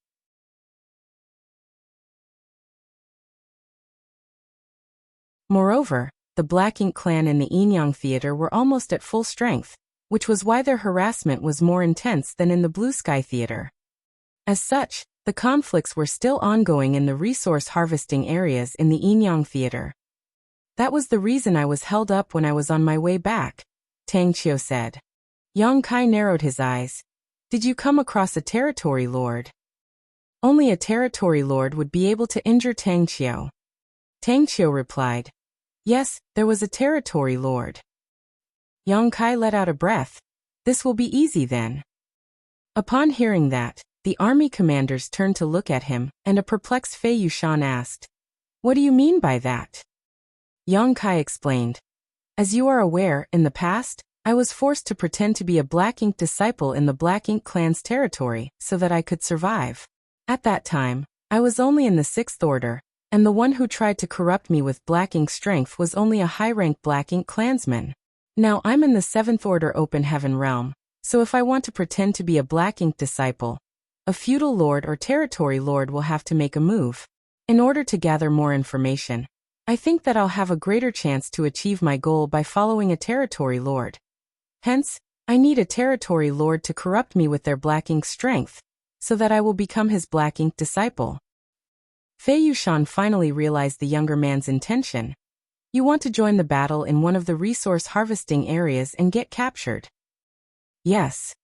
Moreover, the Black Ink clan in the Yin-Yang Theater were almost at full strength, which was why their harassment was more intense than in the Blue Sky Theater. As such, the conflicts were still ongoing in the resource harvesting areas in the Yin-Yang Theater. "That was the reason I was held up when I was on my way back," Tang Qiu said. Yang Kai narrowed his eyes. "Did you come across a territory lord?" Only a territory lord would be able to injure Tang Qiu. Tang Qiu replied, "Yes, there was a territory lord." Yang Kai let out a breath. "This will be easy then." Upon hearing that, the army commanders turned to look at him, and a perplexed Fei Yushan asked, "What do you mean by that?" Yang Kai explained, "As you are aware, in the past, I was forced to pretend to be a Black Ink disciple in the Black Ink clan's territory so that I could survive. At that time, I was only in the 6th Order, and the one who tried to corrupt me with Black Ink strength was only a high-rank Black Ink clansman. Now I'm in the 7th Order Open Heaven realm, so if I want to pretend to be a Black Ink disciple, a feudal lord or territory lord will have to make a move. In order to gather more information, I think that I'll have a greater chance to achieve my goal by following a territory lord. Hence, I need a territory lord to corrupt me with their Black Ink strength, so that I will become his Black Ink disciple." Fei Yushan finally realized the younger man's intention. "You want to join the battle in one of the resource harvesting areas and get captured?" "Yes.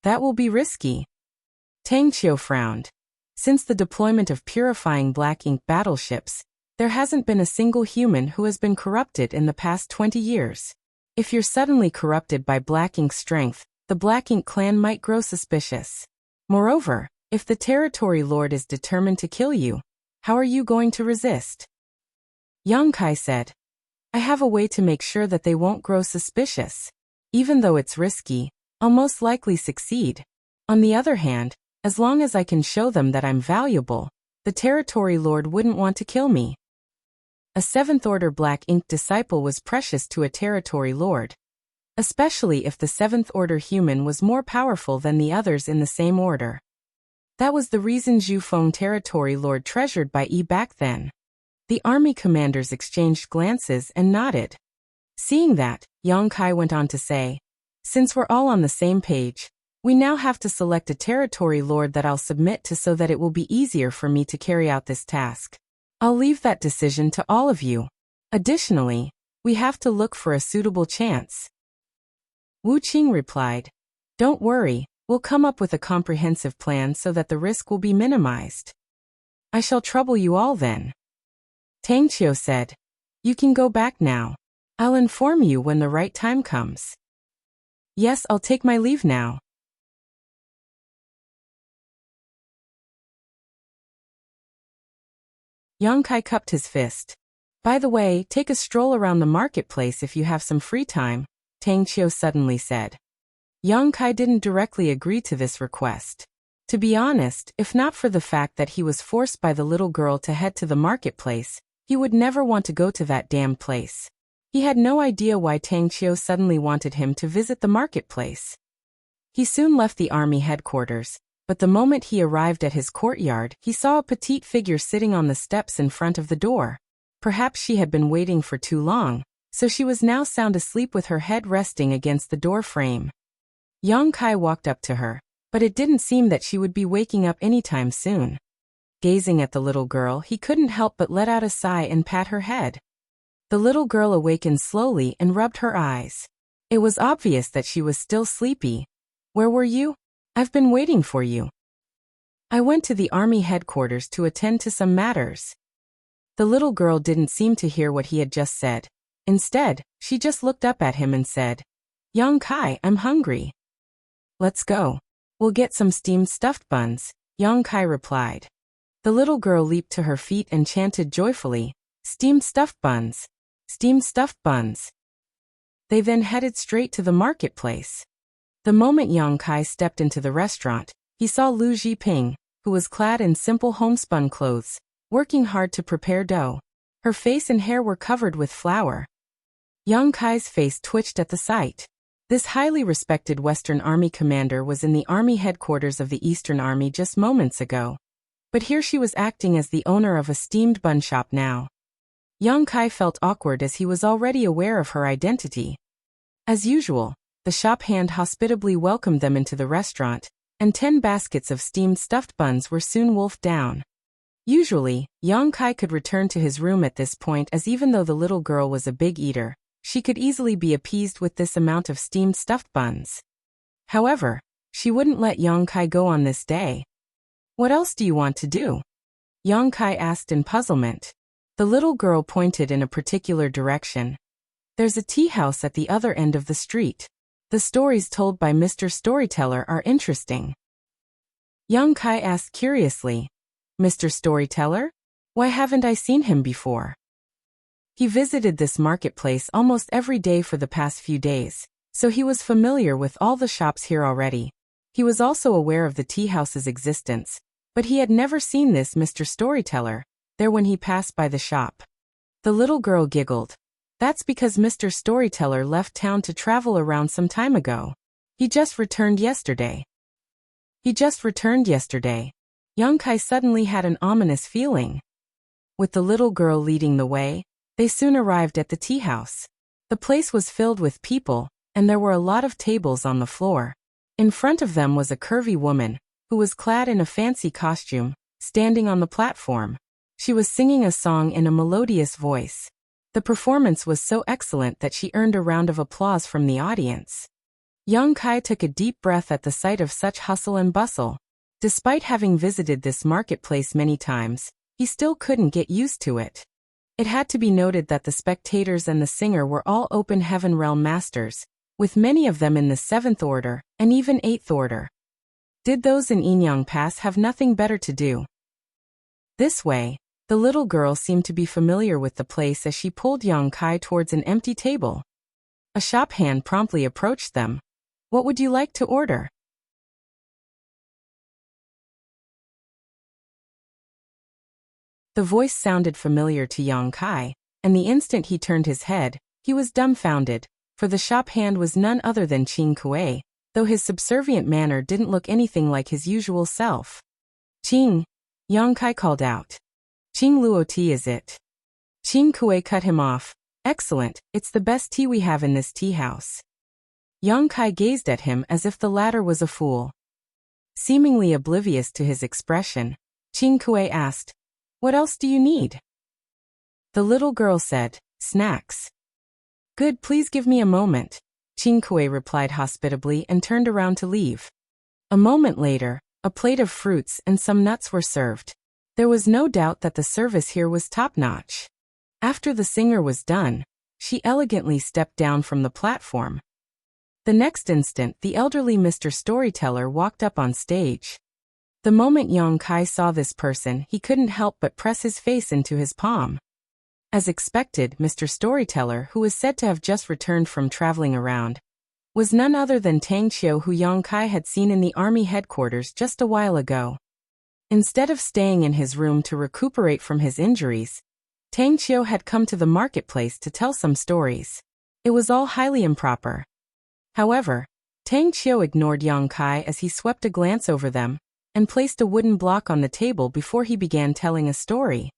That will be risky." Tang Qiu frowned. Since the deployment of purifying Black Ink battleships, there hasn't been a single human who has been corrupted in the past 20 years. If you're suddenly corrupted by Black Ink's strength, the Black Ink clan might grow suspicious. Moreover, if the territory lord is determined to kill you, how are you going to resist? Yang Kai said, "I have a way to make sure that they won't grow suspicious. Even though it's risky, I'll most likely succeed. On the other hand, as long as I can show them that I'm valuable, the territory lord wouldn't want to kill me." A 7th Order Black Ink disciple was precious to a territory lord, especially if the 7th Order human was more powerful than the others in the same order. That was the reason Zhu Feng territory lord treasured by Yi back then. The army commanders exchanged glances and nodded. Seeing that, Yang Kai went on to say, "Since we're all on the same page, we now have to select a territory lord that I'll submit to so that it will be easier for me to carry out this task. I'll leave that decision to all of you. Additionally, we have to look for a suitable chance." Wu Qing replied, "Don't worry, we'll come up with a comprehensive plan so that the risk will be minimized." "I shall trouble you all then." Tang Qiu said, "You can go back now. I'll inform you when the right time comes." "Yes, I'll take my leave now." Yang Kai cupped his fist. "By the way, take a stroll around the marketplace if you have some free time," Tang Qiu suddenly said. Yang Kai didn't directly agree to this request. To be honest, if not for the fact that he was forced by the little girl to head to the marketplace, he would never want to go to that damned place. He had no idea why Tang Qiu suddenly wanted him to visit the marketplace. He soon left the army headquarters, but the moment he arrived at his courtyard, he saw a petite figure sitting on the steps in front of the door. Perhaps she had been waiting for too long, so she was now sound asleep with her head resting against the door frame. Yang Kai walked up to her, but it didn't seem that she would be waking up anytime soon. Gazing at the little girl, he couldn't help but let out a sigh and pat her head. The little girl awakened slowly and rubbed her eyes. It was obvious that she was still sleepy. "Where were you? I've been waiting for you." "I went to the army headquarters to attend to some matters." The little girl didn't seem to hear what he had just said. Instead, she just looked up at him and said, "Yang Kai, I'm hungry." "Let's go. We'll get some steamed stuffed buns," Yang Kai replied. The little girl leaped to her feet and chanted joyfully, "Steamed stuffed buns! Steamed stuffed buns!" They then headed straight to the marketplace. The moment Yang Kai stepped into the restaurant, he saw Lu Jiping, who was clad in simple homespun clothes, working hard to prepare dough. Her face and hair were covered with flour. Yang Kai's face twitched at the sight. This highly respected Western Army commander was in the Army headquarters of the Eastern Army just moments ago. But here she was acting as the owner of a steamed bun shop now. Yang Kai felt awkward as he was already aware of her identity. As usual, the shop hand hospitably welcomed them into the restaurant, and 10 baskets of steamed stuffed buns were soon wolfed down. Usually, Yang Kai could return to his room at this point, as even though the little girl was a big eater, she could easily be appeased with this amount of steamed stuffed buns. However, she wouldn't let Yang Kai go on this day. "What else do you want to do?" Yang Kai asked in puzzlement. The little girl pointed in a particular direction. "There's a tea house at the other end of the street. The stories told by Mr. Storyteller are interesting." Yang Kai asked curiously, "Mr. Storyteller? Why haven't I seen him before?" He visited this marketplace almost every day for the past few days, so he was familiar with all the shops here already. He was also aware of the tea house's existence, but he had never seen this Mr. Storyteller there when he passed by the shop. The little girl giggled. "That's because Mr. Storyteller left town to travel around some time ago. He just returned yesterday." He just returned yesterday. Yang Kai suddenly had an ominous feeling. With the little girl leading the way, they soon arrived at the tea house. The place was filled with people, and there were a lot of tables on the floor. In front of them was a curvy woman, who was clad in a fancy costume, standing on the platform. She was singing a song in a melodious voice. The performance was so excellent that she earned a round of applause from the audience. Yang Kai took a deep breath at the sight of such hustle and bustle. Despite having visited this marketplace many times, he still couldn't get used to it. It had to be noted that the spectators and the singer were all open heaven realm masters, with many of them in the 7th order, and even 8th order. Did those in Inyang Pass have nothing better to do? This way, the little girl seemed to be familiar with the place as she pulled Yang Kai towards an empty table. A shop hand promptly approached them. "What would you like to order?" The voice sounded familiar to Yang Kai, and the instant he turned his head, he was dumbfounded, for the shop hand was none other than Qing Kuei, though his subservient manner didn't look anything like his usual self. "Qing," Yang Kai called out. "Qing Luo tea is it?" Qing Kuei cut him off. "Excellent, it's the best tea we have in this tea house." Yang Kai gazed at him as if the latter was a fool. Seemingly oblivious to his expression, Qing Kuei asked, "What else do you need?" The little girl said, "Snacks." "Good, please give me a moment," Qing Kuei replied hospitably and turned around to leave. A moment later, a plate of fruits and some nuts were served. There was no doubt that the service here was top-notch. After the singer was done, she elegantly stepped down from the platform. The next instant, the elderly Mr. Storyteller walked up on stage. The moment Yang Kai saw this person, he couldn't help but press his face into his palm. As expected, Mr. Storyteller, who was said to have just returned from traveling around, was none other than Tang Qiu, who Yang Kai had seen in the army headquarters just a while ago. Instead of staying in his room to recuperate from his injuries, Tang Qiu had come to the marketplace to tell some stories. It was all highly improper. However, Tang Qiu ignored Yang Kai as he swept a glance over them, and placed a wooden block on the table before he began telling a story.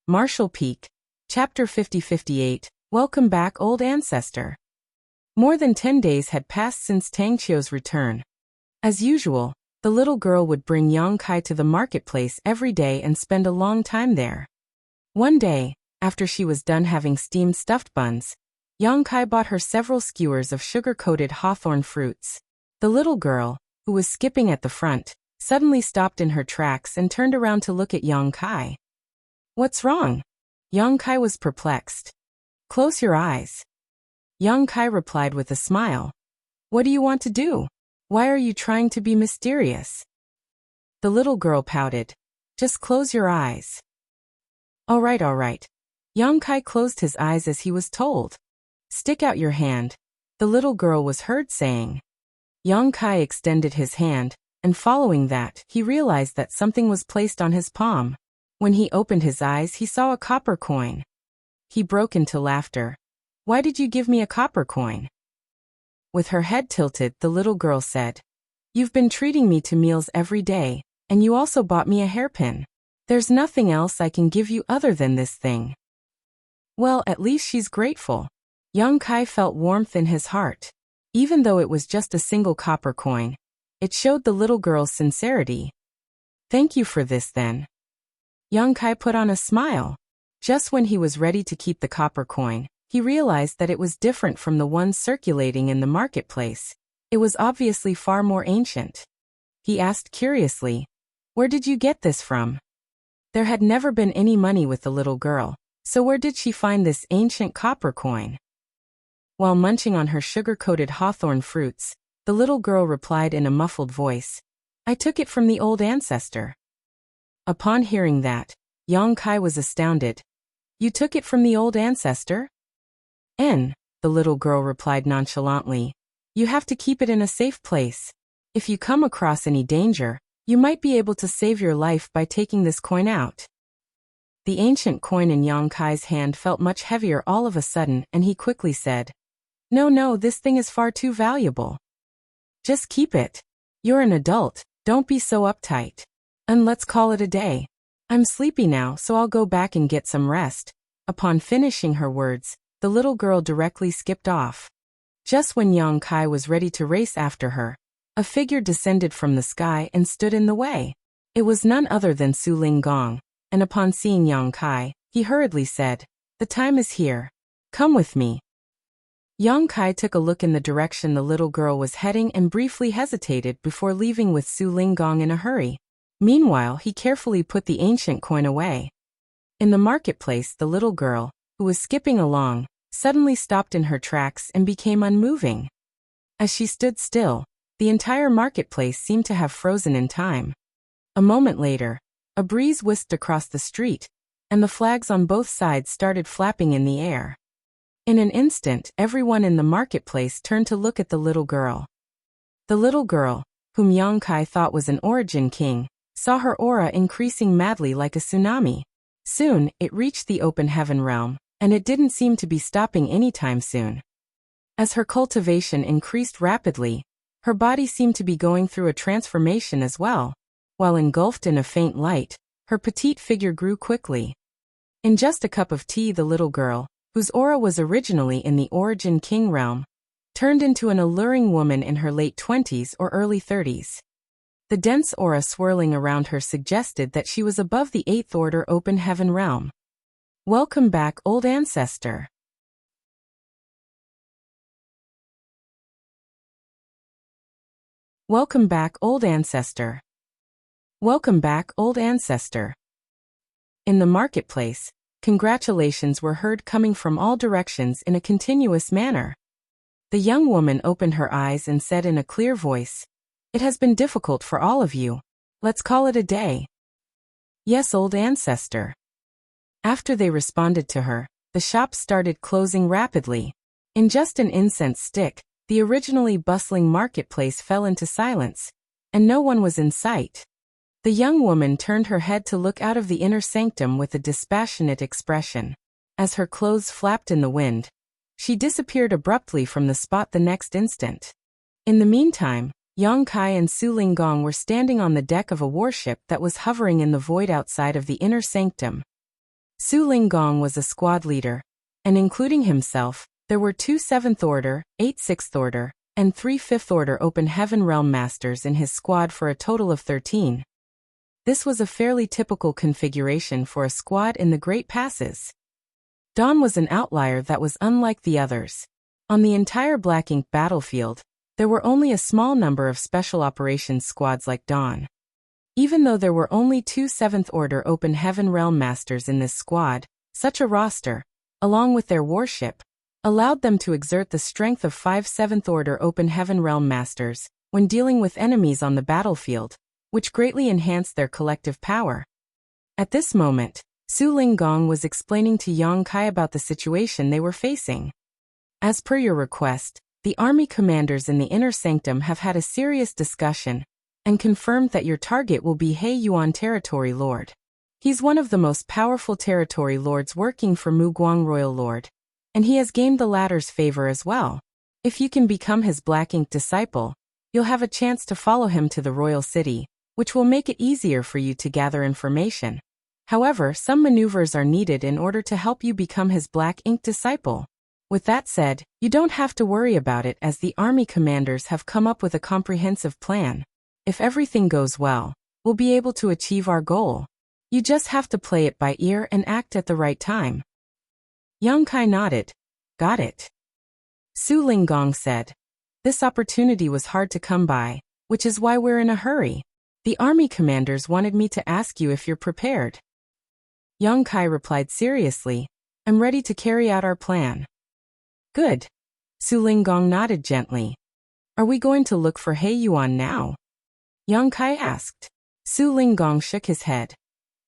Marshall Peak, Chapter 50-58, Welcome back, old ancestor. More than 10 days had passed since Tang Qiu's return. As usual, the little girl would bring Yang Kai to the marketplace every day and spend a long time there. One day, after she was done having steamed stuffed buns, Yang Kai bought her several skewers of sugar-coated hawthorn fruits. The little girl, who was skipping at the front, suddenly stopped in her tracks and turned around to look at Yang Kai. What's wrong? Yang Kai was perplexed. Close your eyes. Yang Kai replied with a smile. What do you want to do? Why are you trying to be mysterious? The little girl pouted. Just close your eyes. All right. Yang Kai closed his eyes as he was told. Stick out your hand, the little girl was heard saying. Yang Kai extended his hand, and following that, he realized that something was placed on his palm. When he opened his eyes, he saw a copper coin. He broke into laughter. Why did you give me a copper coin? With her head tilted, the little girl said, You've been treating me to meals every day, and you also bought me a hairpin. There's nothing else I can give you other than this thing. Well, at least she's grateful. Yang Kai felt warmth in his heart. Even though it was just a single copper coin, it showed the little girl's sincerity. Thank you for this then. Yang Kai put on a smile. Just when he was ready to keep the copper coin, he realized that it was different from the ones circulating in the marketplace. It was obviously far more ancient. He asked curiously, Where did you get this from? There had never been any money with the little girl, so where did she find this ancient copper coin? While munching on her sugar-coated hawthorn fruits, the little girl replied in a muffled voice, I took it from the old ancestor. Upon hearing that, Yang Kai was astounded. You took it from the old ancestor? The little girl replied nonchalantly. You have to keep it in a safe place. If you come across any danger, you might be able to save your life by taking this coin out. The ancient coin in Yang Kai's hand felt much heavier all of a sudden, and he quickly said, No, this thing is far too valuable. Just keep it. You're an adult, don't be so uptight. And let's call it a day. I'm sleepy now, so I'll go back and get some rest. Upon finishing her words, the little girl directly skipped off. Just when Yang Kai was ready to race after her, a figure descended from the sky and stood in the way. It was none other than Su Ling Gong, and upon seeing Yang Kai, he hurriedly said, The time is here. Come with me. Yang Kai took a look in the direction the little girl was heading and briefly hesitated before leaving with Su Ling Gong in a hurry. Meanwhile, he carefully put the ancient coin away. In the marketplace, the little girl, who was skipping along, suddenly stopped in her tracks and became unmoving. As she stood still, the entire marketplace seemed to have frozen in time. A moment later, a breeze whisked across the street, and the flags on both sides started flapping in the air. In an instant, everyone in the marketplace turned to look at the little girl. The little girl, whom Yang Kai thought was an origin king, saw her aura increasing madly like a tsunami. Soon, it reached the open heaven realm, and it didn't seem to be stopping anytime soon. As her cultivation increased rapidly, her body seemed to be going through a transformation as well. While engulfed in a faint light, her petite figure grew quickly. In just a cup of tea, the little girl, whose aura was originally in the origin king realm, turned into an alluring woman in her late 20s or early 30s. The dense aura swirling around her suggested that she was above the 8th order open heaven realm. Welcome back, old ancestor. Welcome back, old ancestor. Welcome back, old ancestor. In the marketplace, congratulations were heard coming from all directions in a continuous manner. The young woman opened her eyes and said in a clear voice, It has been difficult for all of you. Let's call it a day. Yes, old ancestor. After they responded to her, the shops started closing rapidly. In just an incense stick, the originally bustling marketplace fell into silence, and no one was in sight. The young woman turned her head to look out of the inner sanctum with a dispassionate expression. As her clothes flapped in the wind, she disappeared abruptly from the spot the next instant. In the meantime, Yang Kai and Su Linggong were standing on the deck of a warship that was hovering in the void outside of the inner sanctum. Su Linggong was a squad leader, and including himself, there were 2 7th Order, 8 6th Order, and 3 5th Order Open Heaven Realm Masters in his squad for a total of 13. This was a fairly typical configuration for a squad in the Great Passes. Dawn was an outlier that was unlike the others. On the entire Black Ink battlefield, there were only a small number of special operations squads like Dawn. Even though there were only 2 7th Order Open Heaven Realm Masters in this squad, such a roster, along with their warship, allowed them to exert the strength of 5 7th Order Open Heaven Realm Masters when dealing with enemies on the battlefield, which greatly enhanced their collective power. At this moment, Su Linggong was explaining to Yang Kai about the situation they were facing. As per your request, the army commanders in the inner sanctum have had a serious discussion and confirmed that your target will be He Yuan Territory Lord. He's one of the most powerful territory lords working for Mu Guang Royal Lord, and he has gained the latter's favor as well. If you can become his Black Ink disciple, you'll have a chance to follow him to the royal city, which will make it easier for you to gather information. However, some maneuvers are needed in order to help you become his Black Ink disciple. With that said, you don't have to worry about it as the army commanders have come up with a comprehensive plan. If everything goes well, we'll be able to achieve our goal. You just have to play it by ear and act at the right time. Yang Kai nodded. Got it. Su Linggong said. This opportunity was hard to come by, which is why we're in a hurry. The army commanders wanted me to ask you if you're prepared. Yang Kai replied seriously, I'm ready to carry out our plan. Good. Su Linggong nodded gently. Are we going to look for He Yuan now? Yang Kai asked. Su Linggong shook his head.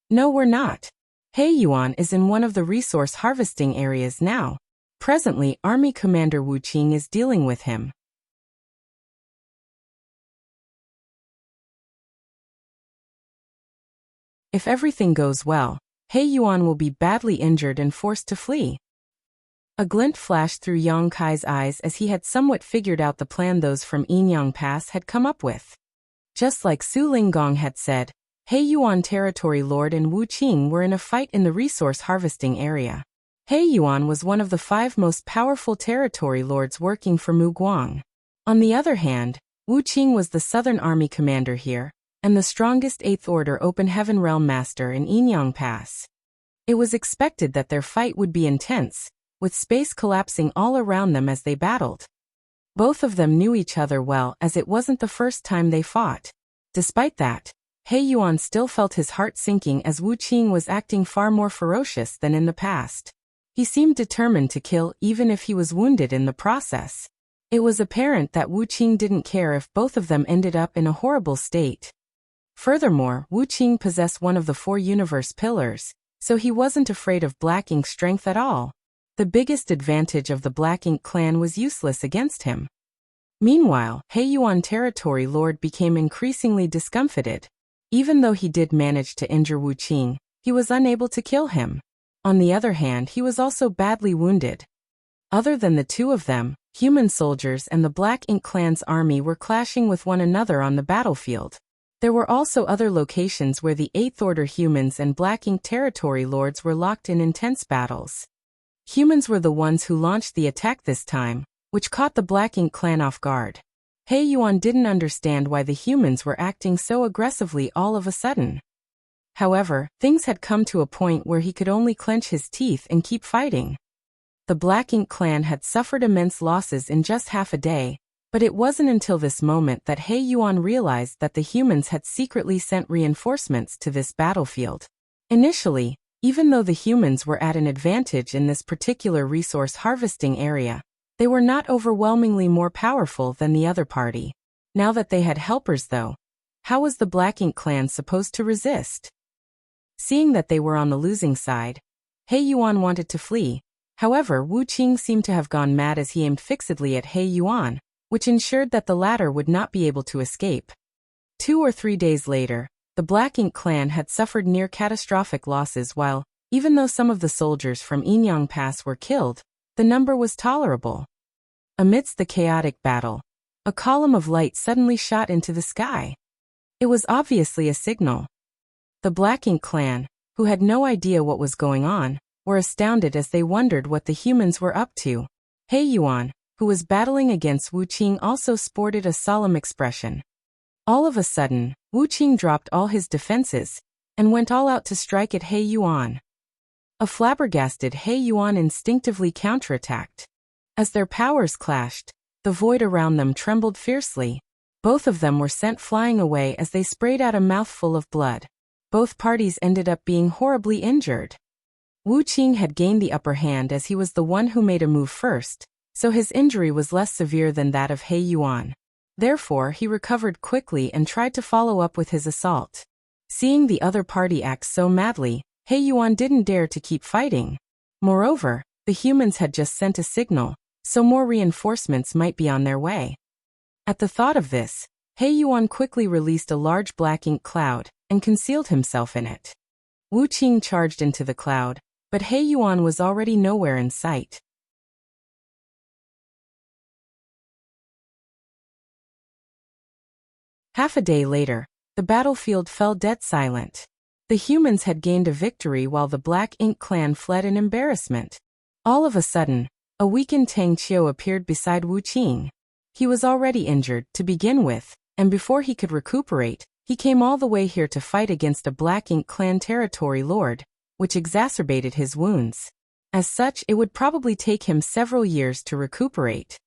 No, we're not. He Yuan is in one of the resource harvesting areas now. Presently, Army Commander Wu Qing is dealing with him. If everything goes well, He Yuan will be badly injured and forced to flee. A glint flashed through Yang Kai's eyes as he had somewhat figured out the plan those from Yinyang Pass had come up with. Just like Su Linggong had said, He Yuan Territory Lord and Wu Qing were in a fight in the resource harvesting area. He Yuan was one of the 5 most powerful territory lords working for Mu Guang. On the other hand, Wu Qing was the Southern Army commander here, and the strongest 8th Order Open Heaven Realm Master in Yinyang Pass. It was expected that their fight would be intense, with space collapsing all around them as they battled. Both of them knew each other well as it wasn't the first time they fought. Despite that, He Yuan still felt his heart sinking as Wu Qing was acting far more ferocious than in the past. He seemed determined to kill even if he was wounded in the process. It was apparent that Wu Qing didn't care if both of them ended up in a horrible state. Furthermore, Wu Qing possessed one of the 4 universe pillars, so he wasn't afraid of Black Ink's strength at all. The biggest advantage of the Black Ink clan was useless against him. Meanwhile, He Yuan Territory Lord became increasingly discomfited. Even though he did manage to injure Wu Qing, he was unable to kill him. On the other hand, he was also badly wounded. Other than the 2 of them, human soldiers and the Black Ink clan's army were clashing with one another on the battlefield. There were also other locations where the 8th Order humans and Black Ink territory lords were locked in intense battles. Humans were the ones who launched the attack this time, which caught the Black Ink clan off guard. He Yuan didn't understand why the humans were acting so aggressively all of a sudden. However, things had come to a point where he could only clench his teeth and keep fighting. The Black Ink clan had suffered immense losses in just half a day, but it wasn't until this moment that He Yuan realized that the humans had secretly sent reinforcements to this battlefield. Initially, even though the humans were at an advantage in this particular resource harvesting area, they were not overwhelmingly more powerful than the other party. Now that they had helpers though, how was the Black Ink clan supposed to resist? Seeing that they were on the losing side, He Yuan wanted to flee. However, Wu Qing seemed to have gone mad as he aimed fixedly at He Yuan, which ensured that the latter would not be able to escape. 2 or 3 days later, The Black Ink clan had suffered near catastrophic losses while, even though some of the soldiers from Inyang Pass were killed, the number was tolerable. Amidst the chaotic battle, a column of light suddenly shot into the sky. It was obviously a signal. The Black Ink clan, who had no idea what was going on, were astounded as they wondered what the humans were up to. He Yuan, who was battling against Wu Qing, also sported a solemn expression. All of a sudden, Wu Qing dropped all his defenses and went all out to strike at He Yuan. A flabbergasted He Yuan instinctively counterattacked. As their powers clashed, the void around them trembled fiercely. Both of them were sent flying away as they sprayed out a mouthful of blood. Both parties ended up being horribly injured. Wu Qing had gained the upper hand as he was the one who made a move first, so his injury was less severe than that of He Yuan. Therefore, he recovered quickly and tried to follow up with his assault. Seeing the other party act so madly, He Yuan didn't dare to keep fighting. Moreover, the humans had just sent a signal, so more reinforcements might be on their way. At the thought of this, He Yuan quickly released a large black ink cloud and concealed himself in it. Wu Qing charged into the cloud, but He Yuan was already nowhere in sight. Half a day later, the battlefield fell dead silent. The humans had gained a victory while the Black Ink clan fled in embarrassment. All of a sudden, a weakened Tang Qiu appeared beside Wu Qing. He was already injured to begin with, and before he could recuperate, he came all the way here to fight against a Black Ink clan territory lord, which exacerbated his wounds. As such, it would probably take him several years to recuperate.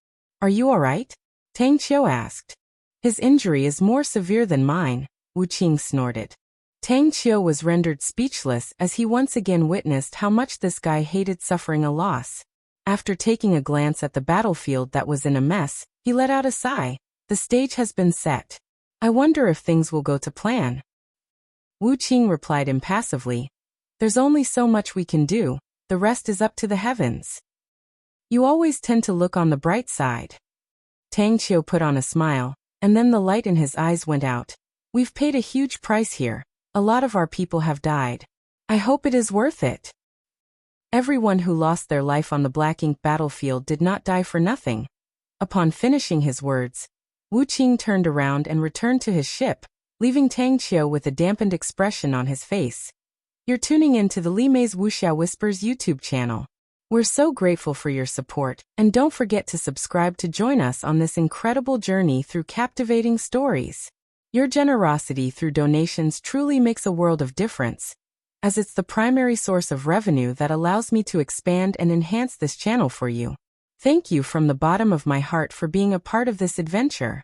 "Are you all right?" Tang Qiu asked. "His injury is more severe than mine," Wu Qing snorted. Tang Qiu was rendered speechless as he once again witnessed how much this guy hated suffering a loss. After taking a glance at the battlefield that was in a mess, he let out a sigh. "The stage has been set. I wonder if things will go to plan." Wu Qing replied impassively, "There's only so much we can do, the rest is up to the heavens." "You always tend to look on the bright side." Tang Qiu put on a smile, and then the light in his eyes went out. "We've paid a huge price here. A lot of our people have died. I hope it is worth it." Everyone who lost their life on the Black Ink battlefield did not die for nothing. Upon finishing his words, Wu Qing turned around and returned to his ship, leaving Tang Qiu with a dampened expression on his face. You're tuning in to the Li Mei's Wuxia Whispers YouTube channel. We're so grateful for your support, and don't forget to subscribe to join us on this incredible journey through captivating stories. Your generosity through donations truly makes a world of difference, as it's the primary source of revenue that allows me to expand and enhance this channel for you. Thank you from the bottom of my heart for being a part of this adventure.